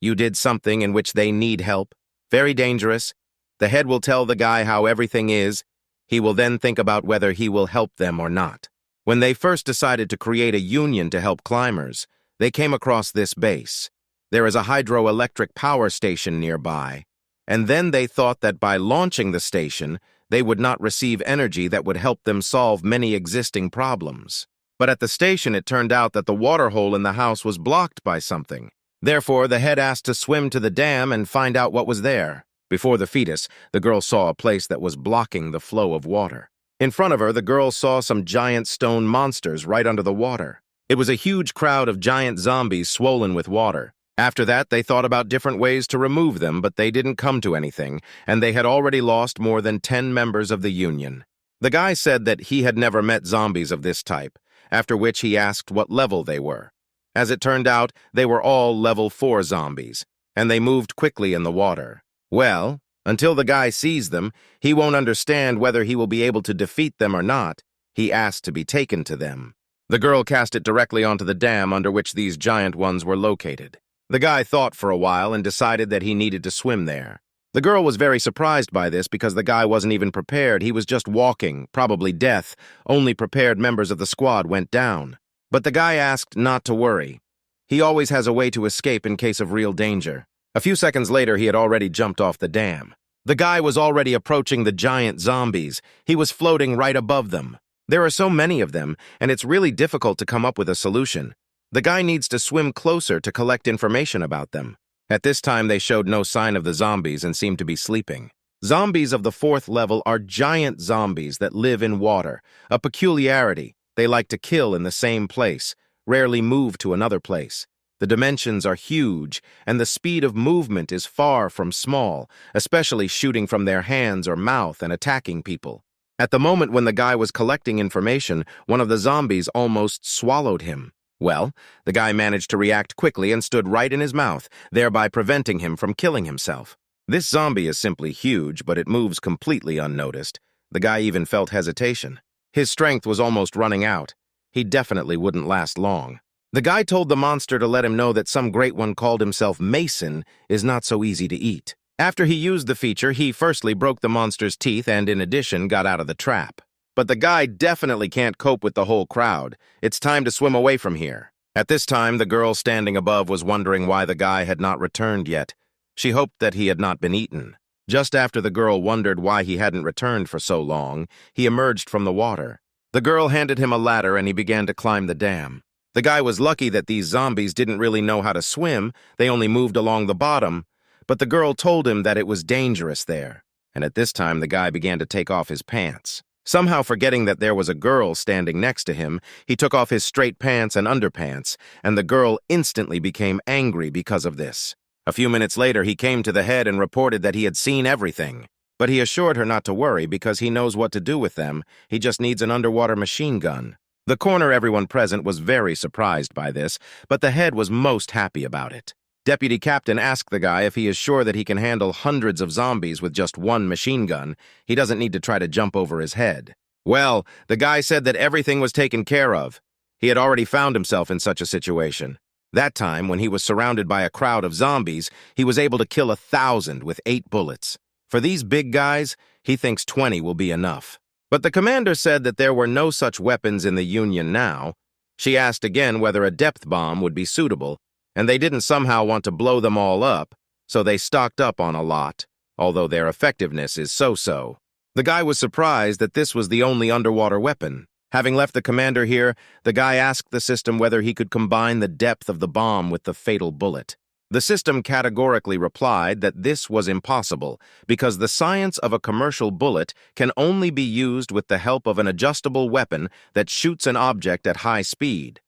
you did something in which they need help. Very dangerous. The head will tell the guy how everything is. He will then think about whether he will help them or not. When they first decided to create a union to help climbers, they came across this base. There is a hydroelectric power station nearby, and then they thought that by launching the station, they would not receive energy that would help them solve many existing problems. But at the station, it turned out that the water hole in the house was blocked by something. Therefore, the head asked to swim to the dam and find out what was there. Before the fetus, the girl saw a place that was blocking the flow of water. In front of her, the girl saw some giant stone monsters right under the water. It was a huge crowd of giant zombies swollen with water. After that, they thought about different ways to remove them, but they didn't come to anything, and they had already lost more than 10 members of the Union. The guy said that he had never met zombies of this type, after which he asked what level they were. As it turned out, they were all level 4 zombies, and they moved quickly in the water. Well, until the guy sees them, he won't understand whether he will be able to defeat them or not. He asked to be taken to them. The girl cast it directly onto the dam under which these giant ones were located. The guy thought for a while and decided that he needed to swim there. The girl was very surprised by this because the guy wasn't even prepared. He was just walking, probably death. Only prepared members of the squad went down. But the guy asked not to worry. He always has a way to escape in case of real danger. A few seconds later, he had already jumped off the dam. The guy was already approaching the giant zombies. He was floating right above them. There are so many of them, and it's really difficult to come up with a solution. The guy needs to swim closer to collect information about them. At this time, they showed no sign of the zombies and seemed to be sleeping. Zombies of the 4th level are giant zombies that live in water. A peculiarity, they like to kill in the same place, rarely move to another place. The dimensions are huge, and the speed of movement is far from small, especially shooting from their hands or mouth and attacking people. At the moment when the guy was collecting information, one of the zombies almost swallowed him. Well, the guy managed to react quickly and stood right in his mouth, thereby preventing him from killing himself. This zombie is simply huge, but it moves completely unnoticed. The guy even felt hesitation. His strength was almost running out. He definitely wouldn't last long. The guy told the monster to let him know that some great one called himself Mason is not so easy to eat. After he used the feature, he firstly broke the monster's teeth and, in addition, got out of the trap. But the guy definitely can't cope with the whole crowd. It's time to swim away from here. At this time, the girl standing above was wondering why the guy had not returned yet. She hoped that he had not been eaten. Just after the girl wondered why he hadn't returned for so long, he emerged from the water. The girl handed him a ladder and he began to climb the dam. The guy was lucky that these zombies didn't really know how to swim, they only moved along the bottom, but the girl told him that it was dangerous there. And at this time, the guy began to take off his pants. Somehow forgetting that there was a girl standing next to him, he took off his straight pants and underpants, and the girl instantly became angry because of this. A few minutes later, he came to the head and reported that he had seen everything. But he assured her not to worry because he knows what to do with them. He just needs an underwater machine gun. The corner everyone present was very surprised by this, but the head was most happy about it. Deputy Captain asked the guy if he is sure that he can handle hundreds of zombies with just one machine gun. He doesn't need to try to jump over his head. Well, the guy said that everything was taken care of. He had already found himself in such a situation. That time, when he was surrounded by a crowd of zombies, he was able to kill 1,000 with 8 bullets. For these big guys, he thinks 20 will be enough. But the commander said that there were no such weapons in the Union now. She asked again whether a depth bomb would be suitable, and they didn't somehow want to blow them all up, so they stocked up on a lot, although their effectiveness is so-so. The guy was surprised that this was the only underwater weapon. Having left the commander here, the guy asked the system whether he could combine the depth of the bomb with the fatal bullet. The system categorically replied that this was impossible because the science of a commercial bullet can only be used with the help of an adjustable weapon that shoots an object at high speed.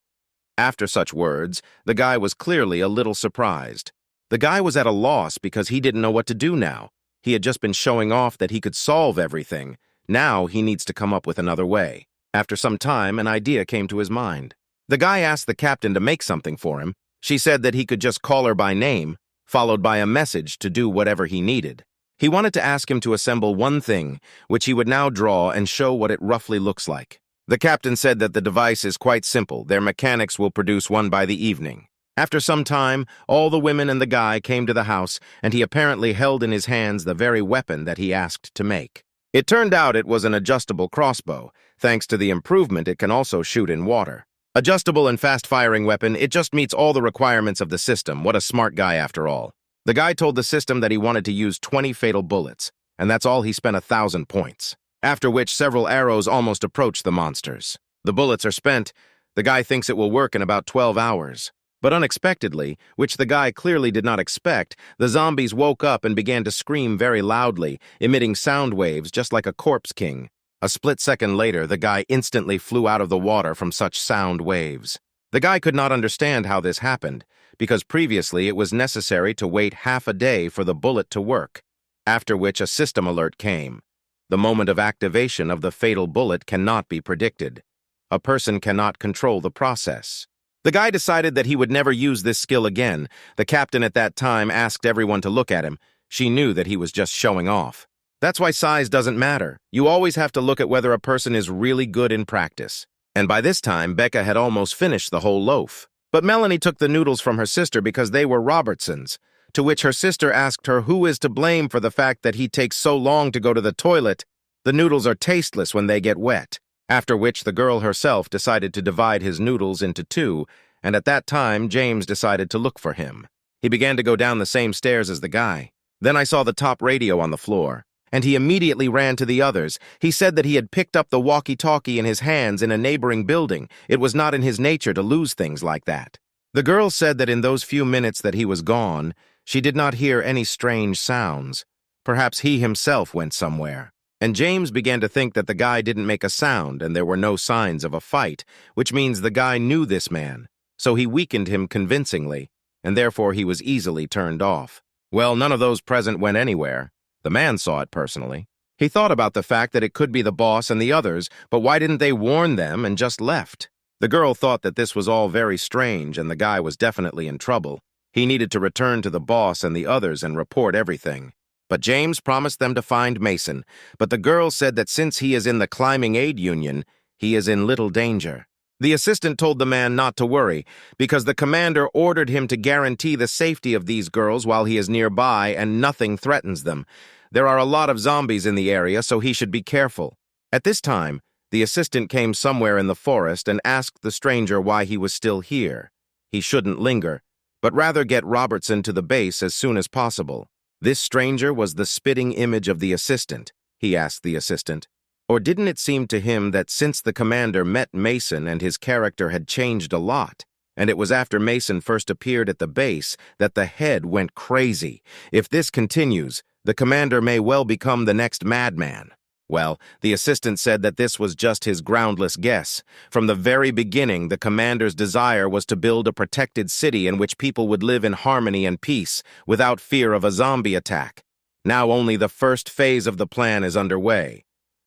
After such words, the guy was clearly a little surprised. The guy was at a loss because he didn't know what to do now. He had just been showing off that he could solve everything. Now he needs to come up with another way. After some time, an idea came to his mind. The guy asked the captain to make something for him. She said that he could just call her by name, followed by a message to do whatever he needed. He wanted to ask him to assemble one thing, which he would now draw and show what it roughly looks like. The captain said that the device is quite simple. Their mechanics will produce one by the evening. After some time, all the women and the guy came to the house, and he apparently held in his hands the very weapon that he asked to make. It turned out it was an adjustable crossbow. Thanks to the improvement, it can also shoot in water. Adjustable and fast-firing weapon, it just meets all the requirements of the system. What a smart guy after all. The guy told the system that he wanted to use 20 fatal bullets, and that's all he spent 1,000 points. After which several arrows almost approached the monsters. The bullets are spent. The guy thinks it will work in about 12 hours. But unexpectedly, which the guy clearly did not expect, the zombies woke up and began to scream very loudly, emitting sound waves just like a corpse king. A split second later, the guy instantly flew out of the water from such sound waves. The guy could not understand how this happened, because previously it was necessary to wait half a day for the bullet to work, after which a system alert came. The moment of activation of the fatal bullet cannot be predicted. A person cannot control the process. The guy decided that he would never use this skill again. The captain at that time asked everyone to look at him. She knew that he was just showing off. That's why size doesn't matter. You always have to look at whether a person is really good in practice. And by this time, Becca had almost finished the whole loaf. But Melanie took the noodles from her sister because they were Robertson's, to which her sister asked her who is to blame for the fact that he takes so long to go to the toilet. The noodles are tasteless when they get wet. After which the girl herself decided to divide his noodles into two, and at that time James decided to look for him. He began to go down the same stairs as the guy. Then I saw the top radio on the floor, and he immediately ran to the others. He said that he had picked up the walkie-talkie in his hands in a neighboring building. It was not in his nature to lose things like that. The girl said that in those few minutes that he was gone, she did not hear any strange sounds. Perhaps he himself went somewhere. And James began to think that the guy didn't make a sound and there were no signs of a fight, which means the guy knew this man. So he weakened him convincingly, and therefore he was easily turned off. Well, none of those present went anywhere. The man saw it personally. He thought about the fact that it could be the boss and the others, but why didn't they warn them and just left? The girl thought that this was all very strange and the guy was definitely in trouble. He needed to return to the boss and the others and report everything. But James promised them to find Mason, but the girl said that since he is in the Climbing Aid Union, he is in little danger. The assistant told the man not to worry, because the commander ordered him to guarantee the safety of these girls while he is nearby and nothing threatens them. There are a lot of zombies in the area, so he should be careful. At this time, the assistant came somewhere in the forest and asked the stranger why he was still here. He shouldn't linger, but rather get Robertson to the base as soon as possible. This stranger was the spitting image of the assistant, he asked the assistant. Or didn't it seem to him that since the commander met Mason and his character had changed a lot, and it was after Mason first appeared at the base that the head went crazy? If this continues, the commander may well become the next madman. Well, the assistant said that this was just his groundless guess. From the very beginning, the commander's desire was to build a protected city in which people would live in harmony and peace, without fear of a zombie attack. Now only the first phase of the plan is underway.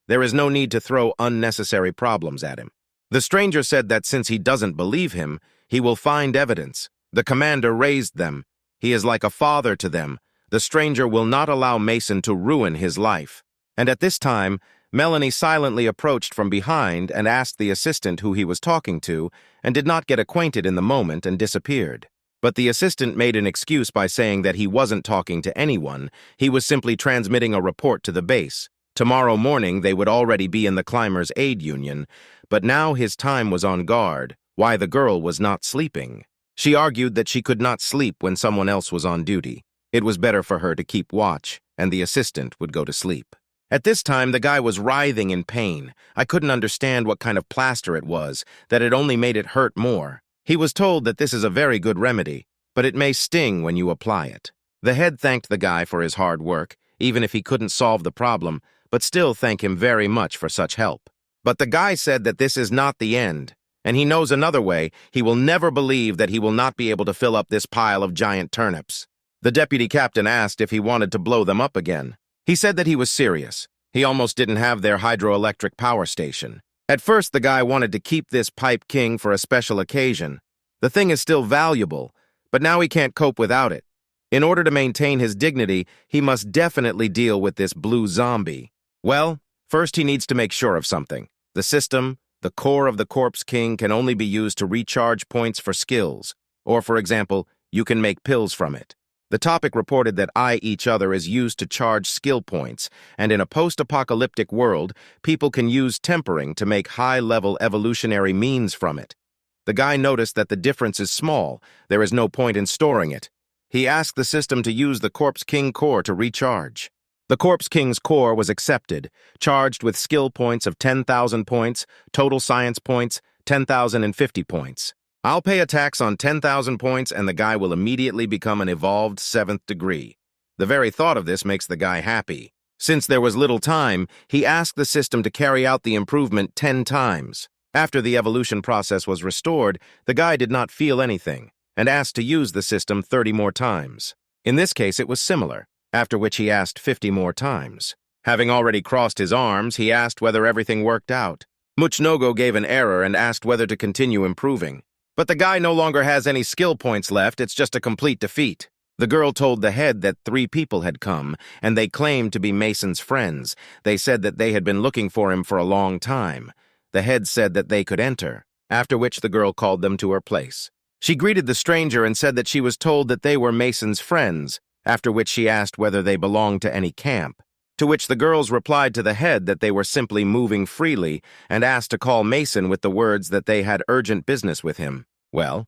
There is no need to throw unnecessary problems at him. The stranger said that since he doesn't believe him, he will find evidence. The commander raised them. He is like a father to them. The stranger will not allow Mason to ruin his life. And at this time, Melanie silently approached from behind and asked the assistant who he was talking to, and did not get acquainted in the moment and disappeared. But the assistant made an excuse by saying that he wasn't talking to anyone, he was simply transmitting a report to the base. Tomorrow morning they would already be in the Climbers' Aid Union, but now his time was on guard, why the girl was not sleeping. She argued that she could not sleep when someone else was on duty. It was better for her to keep watch, and the assistant would go to sleep. At this time, the guy was writhing in pain. I couldn't understand what kind of plaster it was, that it only made it hurt more. He was told that this is a very good remedy, but it may sting when you apply it. The head thanked the guy for his hard work, even if he couldn't solve the problem, but still thank him very much for such help. But the guy said that this is not the end, and he knows another way. He will never believe that he will not be able to fill up this pile of giant turnips. The deputy captain asked if he wanted to blow them up again. He said that he was serious. He almost didn't have their hydroelectric power station. At first, the guy wanted to keep this Pipe King for a special occasion. The thing is still valuable, but now he can't cope without it. In order to maintain his dignity, he must definitely deal with this blue zombie. Well, first he needs to make sure of something. The system, the core of the Corpse King, can only be used to recharge points for skills. Or, for example, you can make pills from it. The topic reported that each other is used to charge skill points, and in a post-apocalyptic world, people can use tempering to make high-level evolutionary means from it. The guy noticed that the difference is small. There is no point in storing it. He asked the system to use the Corpse King core to recharge. The Corpse King's core was accepted, charged with skill points of 10,000 points, total science points, 10,050 points. I'll pay a tax on 10,000 points and the guy will immediately become an evolved 7th degree. The very thought of this makes the guy happy. Since there was little time, he asked the system to carry out the improvement 10 times. After the evolution process was restored, the guy did not feel anything, and asked to use the system 30 more times. In this case, it was similar, after which he asked 50 more times. Having already crossed his arms, he asked whether everything worked out. Muchnogo gave an error and asked whether to continue improving. But the guy no longer has any skill points left, it's just a complete defeat. The girl told the head that 3 people had come, and they claimed to be Mason's friends. They said that they had been looking for him for a long time. The head said that they could enter, after which the girl called them to her place. She greeted the stranger and said that she was told that they were Mason's friends, after which she asked whether they belonged to any camp. To which the girls replied to the head that they were simply moving freely and asked to call Mason with the words that they had urgent business with him. Well,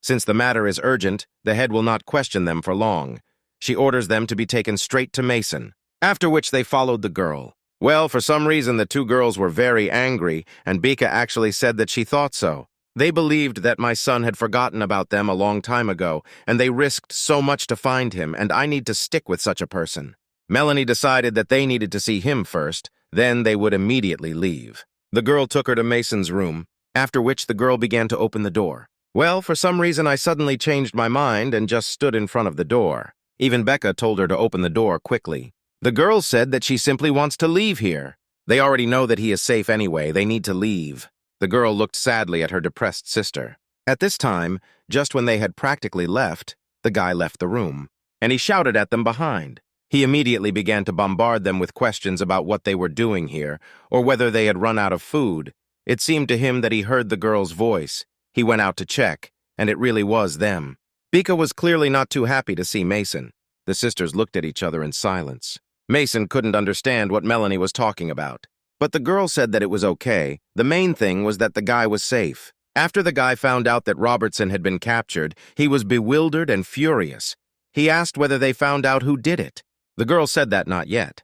since the matter is urgent, the head will not question them for long. She orders them to be taken straight to Mason, after which they followed the girl. Well, for some reason the 2 girls were very angry, and Bika actually said that she thought so. They believed that my son had forgotten about them a long time ago, and they risked so much to find him, and I need to stick with such a person. Melanie decided that they needed to see him first, then they would immediately leave. The girl took her to Mason's room, after which the girl began to open the door. Well, for some reason I suddenly changed my mind and just stood in front of the door. Even Becca told her to open the door quickly. The girl said that she simply wants to leave here. They already know that he is safe anyway, they need to leave. The girl looked sadly at her depressed sister. At this time, just when they had practically left, the guy left the room, and he shouted at them behind. He immediately began to bombard them with questions about what they were doing here, or whether they had run out of food. It seemed to him that he heard the girl's voice. He went out to check, and it really was them. Bika was clearly not too happy to see Mason. The sisters looked at each other in silence. Mason couldn't understand what Melanie was talking about. But the girl said that it was okay. The main thing was that the guy was safe. After the guy found out that Robertson had been captured, he was bewildered and furious. He asked whether they found out who did it. The girl said that not yet.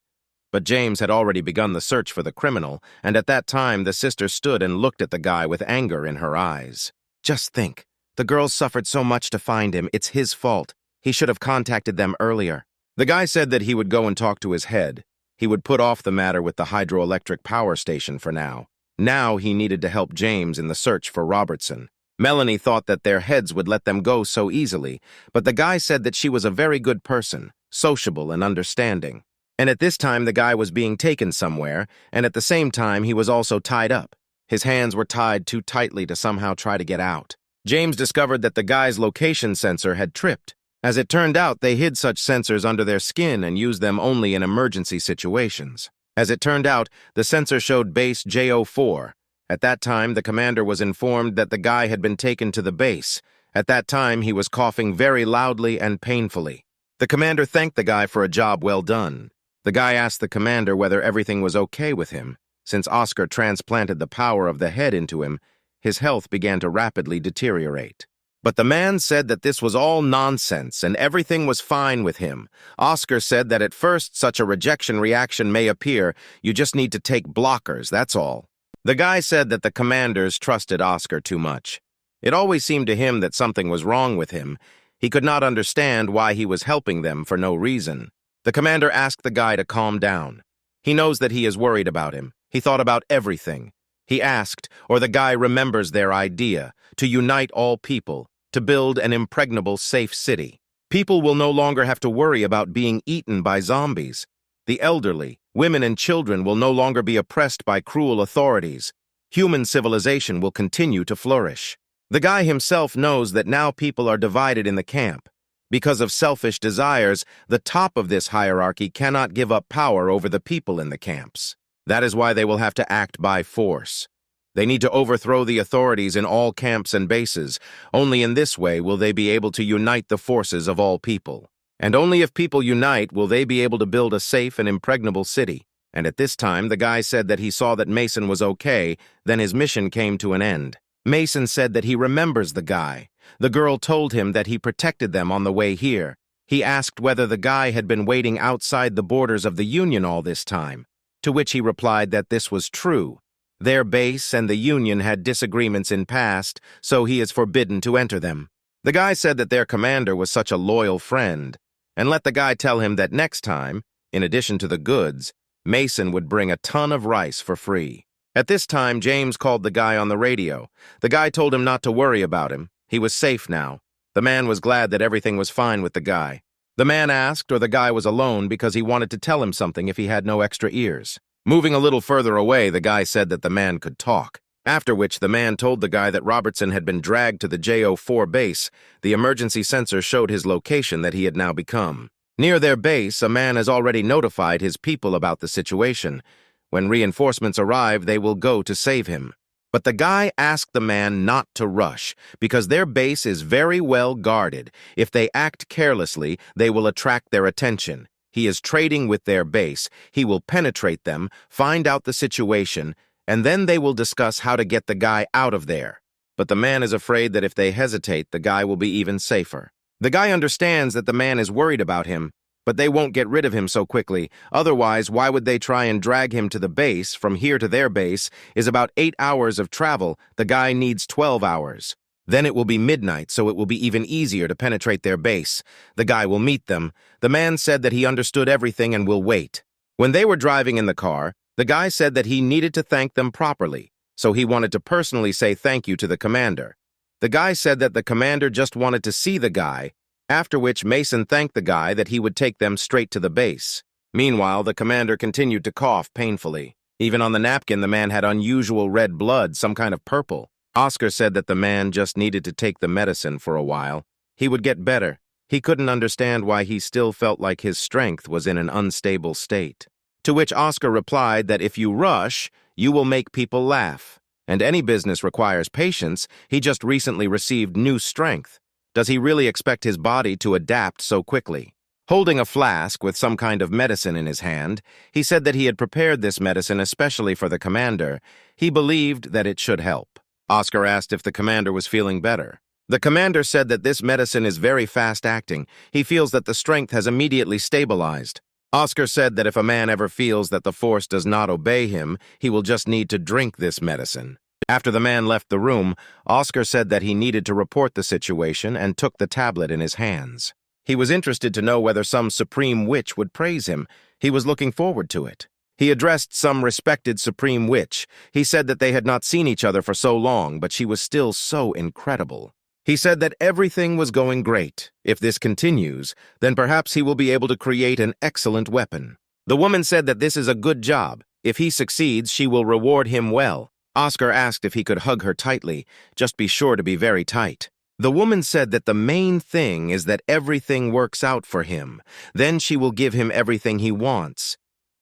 But James had already begun the search for the criminal, and at that time the sister stood and looked at the guy with anger in her eyes. Just think, the girls suffered so much to find him, it's his fault. He should have contacted them earlier. The guy said that he would go and talk to his head. He would put off the matter with the hydroelectric power station for now. Now he needed to help James in the search for Robertson. Melanie thought that their heads would let them go so easily, but the guy said that she was a very good person, sociable and understanding. And at this time the guy was being taken somewhere, and at the same time he was also tied up. His hands were tied too tightly to somehow try to get out. James discovered that the guy's location sensor had tripped. As it turned out, they hid such sensors under their skin and used them only in emergency situations. As it turned out, the sensor showed base J04. At that time, the commander was informed that the guy had been taken to the base. At that time, he was coughing very loudly and painfully. The commander thanked the guy for a job well done. The guy asked the commander whether everything was okay with him. Since Oscar transplanted the power of the head into him, his health began to rapidly deteriorate. But the man said that this was all nonsense and everything was fine with him. Oscar said that at first such a rejection reaction may appear, you just need to take blockers, that's all. The guy said that the commanders trusted Oscar too much. It always seemed to him that something was wrong with him. He could not understand why he was helping them for no reason. The commander asked the guy to calm down. He knows that he is worried about him. He thought about everything. He asked, or the guy remembers their idea, to unite all people, to build an impregnable, safe city. People will no longer have to worry about being eaten by zombies. The elderly, women and children will no longer be oppressed by cruel authorities. Human civilization will continue to flourish. The guy himself knows that now people are divided in the camp. Because of selfish desires, the top of this hierarchy cannot give up power over the people in the camps. That is why they will have to act by force. They need to overthrow the authorities in all camps and bases. Only in this way will they be able to unite the forces of all people. And only if people unite will they be able to build a safe and impregnable city. And at this time, the guy said that he saw that Mason was okay, then his mission came to an end. Mason said that he remembers the guy. The girl told him that he protected them on the way here. He asked whether the guy had been waiting outside the borders of the Union all this time, to which he replied that this was true. Their base and the Union had disagreements in past, so he is forbidden to enter them. The guy said that their commander was such a loyal friend, and let the guy tell him that next time, in addition to the goods, Mason would bring a ton of rice for free. At this time, James called the guy on the radio. The guy told him not to worry about him. He was safe now. The man was glad that everything was fine with the guy. The man asked, or the guy was alone because he wanted to tell him something if he had no extra ears. Moving a little further away, the guy said that the man could talk. After which the man told the guy that Robertson had been dragged to the JO4 base. The emergency sensor showed his location that he had now become. Near their base, a man has already notified his people about the situation. When reinforcements arrive, they will go to save him. But the guy asked the man not to rush, because their base is very well guarded. If they act carelessly, they will attract their attention. He is trading with their base. He will penetrate them, find out the situation, and then they will discuss how to get the guy out of there. But the man is afraid that if they hesitate, the guy will be even safer. The guy understands that the man is worried about him, but they won't get rid of him so quickly. Otherwise, why would they try and drag him to the base? From here to their base is about 8 hours of travel. The guy needs 12 hours. Then it will be midnight, so it will be even easier to penetrate their base. The guy will meet them. The man said that he understood everything and will wait. When they were driving in the car, the guy said that he needed to thank them properly, so he wanted to personally say thank you to the commander. The guy said that the commander just wanted to see the guy, after which Mason thanked the guy that he would take them straight to the base. Meanwhile, the commander continued to cough painfully. Even on the napkin, the man had unusual red blood, some kind of purple. Oscar said that the man just needed to take the medicine for a while. He would get better. He couldn't understand why he still felt like his strength was in an unstable state. To which Oscar replied that if you rush, you will make people laugh. And any business requires patience. He just recently received new strength. Does he really expect his body to adapt so quickly? Holding a flask with some kind of medicine in his hand, he said that he had prepared this medicine especially for the commander. He believed that it should help. Oscar asked if the commander was feeling better. The commander said that this medicine is very fast-acting. He feels that the strength has immediately stabilized. Oscar said that if a man ever feels that the force does not obey him, he will just need to drink this medicine. After the man left the room, Oscar said that he needed to report the situation and took the tablet in his hands. He was interested to know whether some supreme witch would praise him. He was looking forward to it. He addressed some respected supreme witch. He said that they had not seen each other for so long, but she was still so incredible. He said that everything was going great. If this continues, then perhaps he will be able to create an excellent weapon. The woman said that this is a good job. If he succeeds, she will reward him well. Oscar asked if he could hug her tightly. Just be sure to be very tight. The woman said that the main thing is that everything works out for him. Then she will give him everything he wants.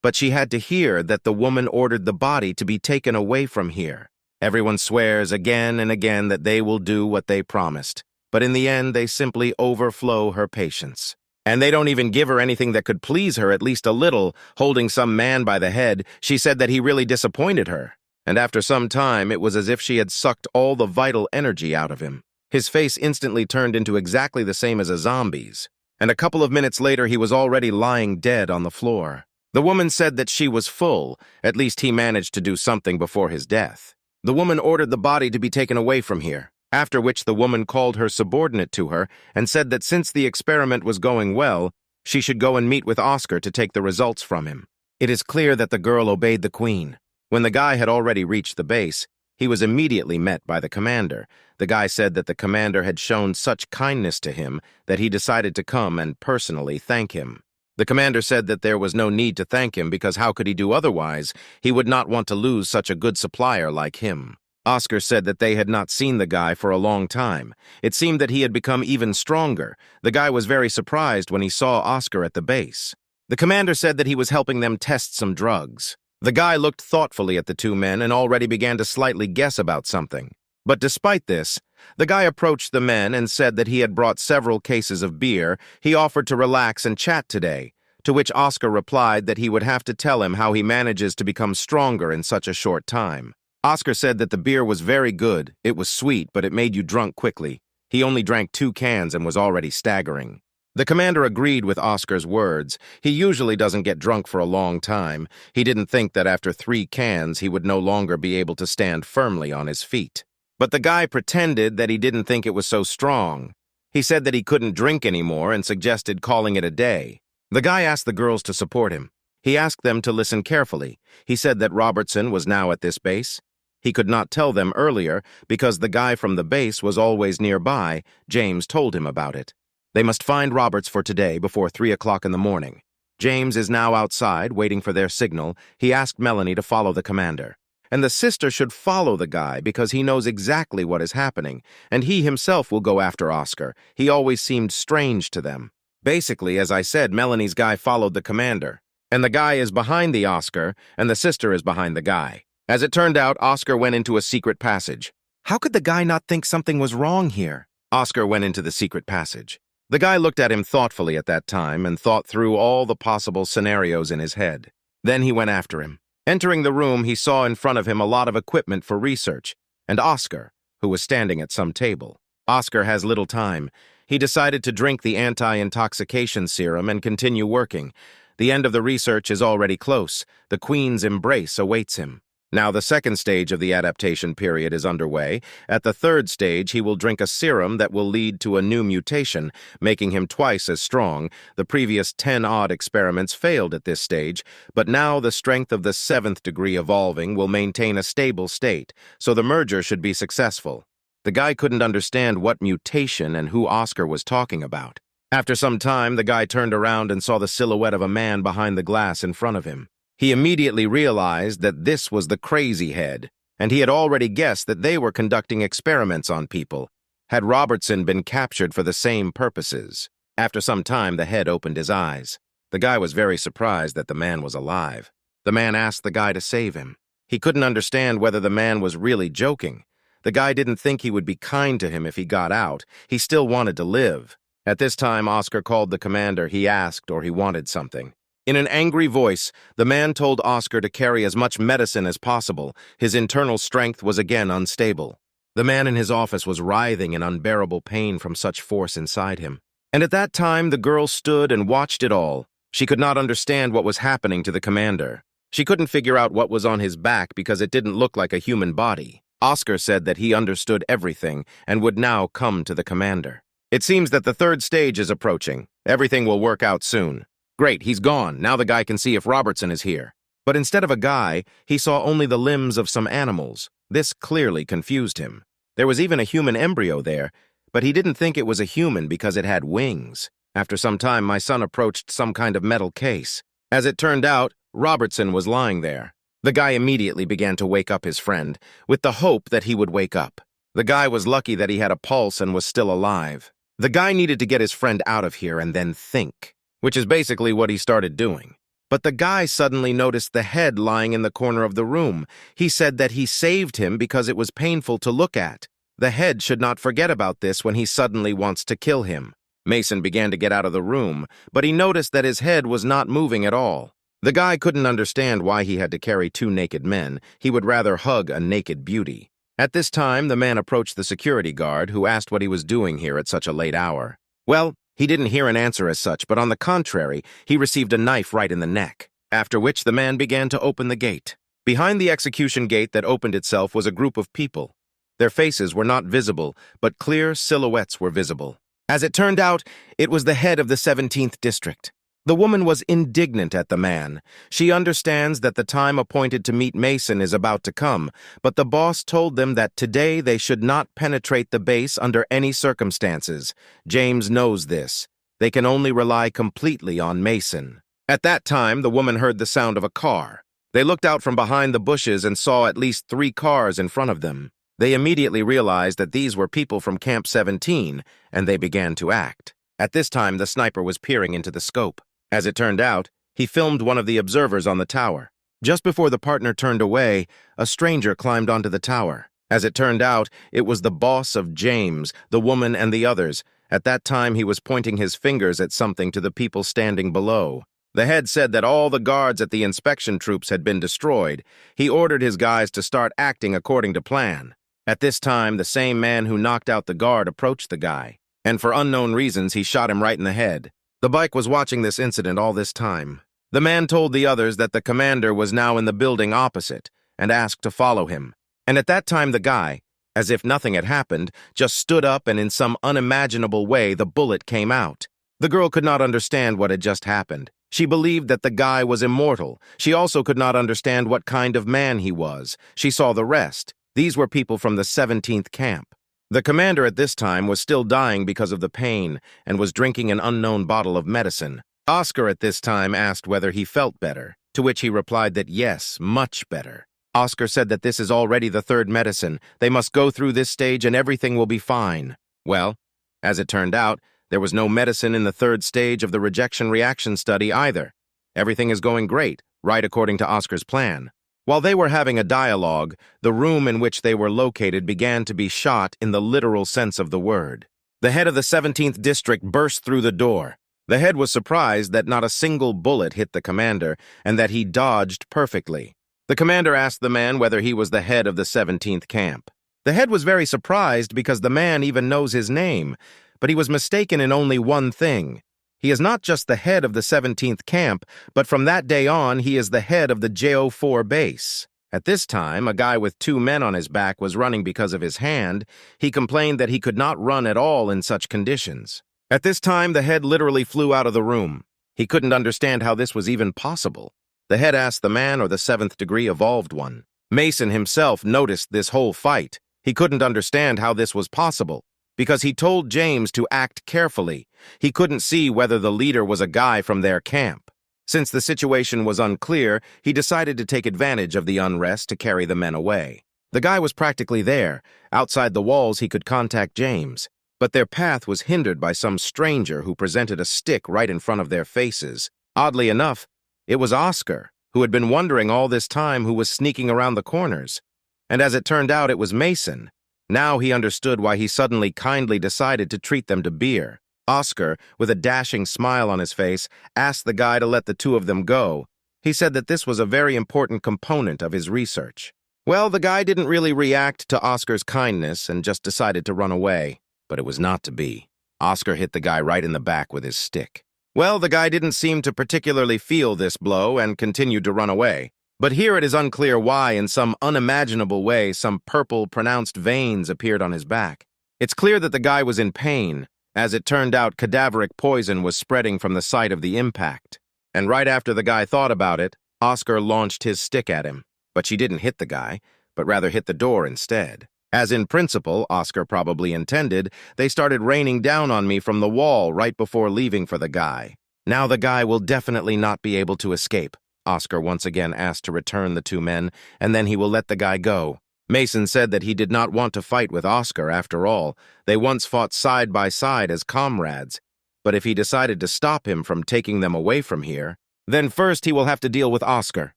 But she had to hear that the woman ordered the body to be taken away from here. Everyone swears again and again that they will do what they promised. But in the end, they simply overflow her patience. And they don't even give her anything that could please her at least a little. Holding some man by the head, she said that he really disappointed her. And after some time, it was as if she had sucked all the vital energy out of him. His face instantly turned into exactly the same as a zombie's. And a couple of minutes later, he was already lying dead on the floor. The woman said that she was full. At least he managed to do something before his death. The woman ordered the body to be taken away from here, after which the woman called her subordinate to her and said that since the experiment was going well, she should go and meet with Oscar to take the results from him. It is clear that the girl obeyed the queen. When the guy had already reached the base, he was immediately met by the commander. The guy said that the commander had shown such kindness to him that he decided to come and personally thank him. The commander said that there was no need to thank him because how could he do otherwise? He would not want to lose such a good supplier like him. Oscar said that they had not seen the guy for a long time. It seemed that he had become even stronger. The guy was very surprised when he saw Oscar at the base. The commander said that he was helping them test some drugs. The guy looked thoughtfully at the two men and already began to slightly guess about something. But despite this, the guy approached the men and said that he had brought several cases of beer. He offered to relax and chat today, to which Oscar replied that he would have to tell him how he manages to become stronger in such a short time. Oscar said that the beer was very good. It was sweet, but it made you drunk quickly. He only drank 2 cans and was already staggering. The commander agreed with Oscar's words. He usually doesn't get drunk for a long time. He didn't think that after 3 cans he would no longer be able to stand firmly on his feet. But the guy pretended that he didn't think it was so strong. He said that he couldn't drink anymore and suggested calling it a day. The guy asked the girls to support him. He asked them to listen carefully. He said that Robertson was now at this base. He could not tell them earlier because the guy from the base was always nearby. James told him about it. They must find Roberts for today before 3 o'clock in the morning. James is now outside waiting for their signal. He asked Melanie to follow the commander. and the sister should follow the guy because he knows exactly what is happening, and he himself will go after Oscar. He always seemed strange to them. Basically, as I said, Melanie's guy followed the commander, and the guy is behind the Oscar, and the sister is behind the guy. As it turned out, Oscar went into a secret passage. How could the guy not think something was wrong here? Oscar went into the secret passage. The guy looked at him thoughtfully at that time and thought through all the possible scenarios in his head. Then he went after him. Entering the room, he saw in front of him a lot of equipment for research, and Oscar, who was standing at some table. Oscar has little time. He decided to drink the anti-intoxication serum and continue working. The end of the research is already close. The Queen's embrace awaits him. Now the second stage of the adaptation period is underway. At the third stage, he will drink a serum that will lead to a new mutation, making him twice as strong. The previous 10-odd experiments failed at this stage, but now the strength of the 7th degree evolving will maintain a stable state, so the merger should be successful. The guy couldn't understand what mutation and who Oscar was talking about. After some time, the guy turned around and saw the silhouette of a man behind the glass in front of him. He immediately realized that this was the crazy head, and he had already guessed that they were conducting experiments on people. Had Robertson been captured for the same purposes? After some time, the head opened his eyes. The guy was very surprised that the man was alive. The man asked the guy to save him. He couldn't understand whether the man was really joking. The guy didn't think he would be kind to him if he got out. He still wanted to live. At this time, Oscar called the commander. He asked or he wanted something. In an angry voice, the man told Oscar to carry as much medicine as possible. His internal strength was again unstable. The man in his office was writhing in unbearable pain from such force inside him. And at that time, the girl stood and watched it all. She could not understand what was happening to the commander. She couldn't figure out what was on his back because it didn't look like a human body. Oscar said that he understood everything and would now come to the commander. It seems that the third stage is approaching. Everything will work out soon. Great, he's gone. Now the guy can see if Robertson is here. But instead of a guy, he saw only the limbs of some animals. This clearly confused him. There was even a human embryo there, but he didn't think it was a human because it had wings. After some time, my son approached some kind of metal case. As it turned out, Robertson was lying there. The guy immediately began to wake up his friend, with the hope that he would wake up. The guy was lucky that he had a pulse and was still alive. The guy needed to get his friend out of here and then think, which is basically what he started doing. But the guy suddenly noticed the head lying in the corner of the room. He said that he saved him because it was painful to look at. The head should not forget about this when he suddenly wants to kill him. Mason began to get out of the room, but he noticed that his head was not moving at all. The guy couldn't understand why he had to carry two naked men. He would rather hug a naked beauty. At this time, the man approached the security guard, who asked what he was doing here at such a late hour. Well, he didn't hear an answer as such, but on the contrary, he received a knife right in the neck, after which the man began to open the gate. Behind the execution gate that opened itself was a group of people. Their faces were not visible, but clear silhouettes were visible. As it turned out, it was the head of the 17th district. The woman was indignant at the man. She understands that the time appointed to meet Mason is about to come, but the boss told them that today they should not penetrate the base under any circumstances. James knows this. They can only rely completely on Mason. At that time, the woman heard the sound of a car. They looked out from behind the bushes and saw at least 3 cars in front of them. They immediately realized that these were people from Camp 17, and they began to act. At this time, the sniper was peering into the scope. As it turned out, he filmed one of the observers on the tower. Just before the partner turned away, a stranger climbed onto the tower. As it turned out, it was the boss of James, the woman, and the others. At that time, he was pointing his fingers at something to the people standing below. The head said that all the guards at the inspection troops had been destroyed. He ordered his guys to start acting according to plan. At this time, the same man who knocked out the guard approached the guy, and for unknown reasons, he shot him right in the head. The bike was watching this incident all this time. The man told the others that the commander was now in the building opposite and asked to follow him. And at that time the guy, as if nothing had happened, just stood up and in some unimaginable way the bullet came out. The girl could not understand what had just happened. She believed that the guy was immortal. She also could not understand what kind of man he was. She saw the rest. These were people from the 17th camp. The commander at this time was still dying because of the pain and was drinking an unknown bottle of medicine. Oscar at this time asked whether he felt better, to which he replied that yes, much better. Oscar said that this is already the third medicine. They must go through this stage and everything will be fine. Well, as it turned out, there was no medicine in the third stage of the rejection reaction study either. Everything is going great, right according to Oscar's plan. While they were having a dialogue, the room in which they were located began to be shot in the literal sense of the word. The head of the 17th District burst through the door. The head was surprised that not a single bullet hit the commander and that he dodged perfectly. The commander asked the man whether he was the head of the 17th camp. The head was very surprised because the man even knows his name, but he was mistaken in only one thing. He is not just the head of the 17th camp, but from that day on, he is the head of the JO4 base. At this time, a guy with 2 men on his back was running because of his hand. He complained that he could not run at all in such conditions. At this time, the head literally flew out of the room. He couldn't understand how this was even possible. The head asked the man or the 7th degree evolved one. Mason himself noticed this whole fight. He couldn't understand how this was possible, because he told James to act carefully. He couldn't see whether the leader was a guy from their camp. Since the situation was unclear, he decided to take advantage of the unrest to carry the men away. The guy was practically there. Outside the walls, he could contact James. But their path was hindered by some stranger who presented a stick right in front of their faces. Oddly enough, it was Oscar, who had been wondering all this time who was sneaking around the corners. And as it turned out, it was Mason. Now he understood why he suddenly kindly decided to treat them to beer. Oscar, with a dashing smile on his face, asked the guy to let the 2 of them go. He said that this was a very important component of his research. Well, the guy didn't really react to Oscar's kindness and just decided to run away. But it was not to be. Oscar hit the guy right in the back with his stick. Well, the guy didn't seem to particularly feel this blow and continued to run away. But here it is unclear why, in some unimaginable way, some purple, pronounced veins appeared on his back. It's clear that the guy was in pain. As it turned out, cadaveric poison was spreading from the site of the impact. And right after the guy thought about it, Oscar launched his stick at him. But she didn't hit the guy, but rather hit the door instead. As in principle, Oscar probably intended, they started raining down on me from the wall right before leaving for the guy. Now the guy will definitely not be able to escape. Oscar once again asked to return the 2 men, and then he will let the guy go. Mason said that he did not want to fight with Oscar after all. They once fought side by side as comrades. But if he decided to stop him from taking them away from here, then first he will have to deal with Oscar.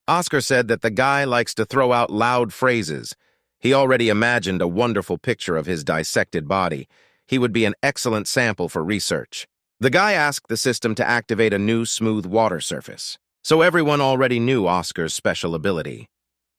Oscar said that the guy likes to throw out loud phrases. He already imagined a wonderful picture of his dissected body. He would be an excellent sample for research. The guy asked the system to activate a new smooth water surface. So everyone already knew Oscar's special ability.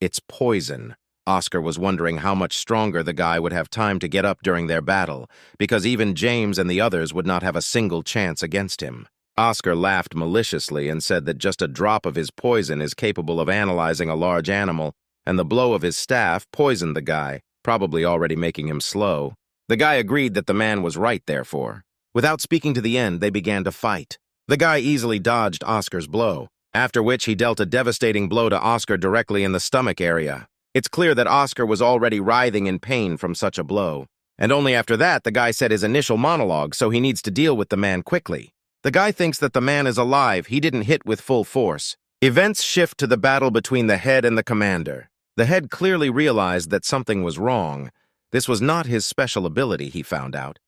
It's poison. Oscar was wondering how much stronger the guy would have time to get up during their battle, because even James and the others would not have a single chance against him. Oscar laughed maliciously and said that just a drop of his poison is capable of analyzing a large animal, and the blow of his staff poisoned the guy, probably already making him slow. The guy agreed that the man was right, therefore. Without speaking to the end, they began to fight. The guy easily dodged Oscar's blow, after which he dealt a devastating blow to Oscar directly in the stomach area. It's clear that Oscar was already writhing in pain from such a blow. And only after that, the guy said his initial monologue, so he needs to deal with the man quickly. The guy thinks that the man is alive. He didn't hit with full force. Events shift to the battle between the head and the commander. The head clearly realized that something was wrong. This was not his special ability, he found out.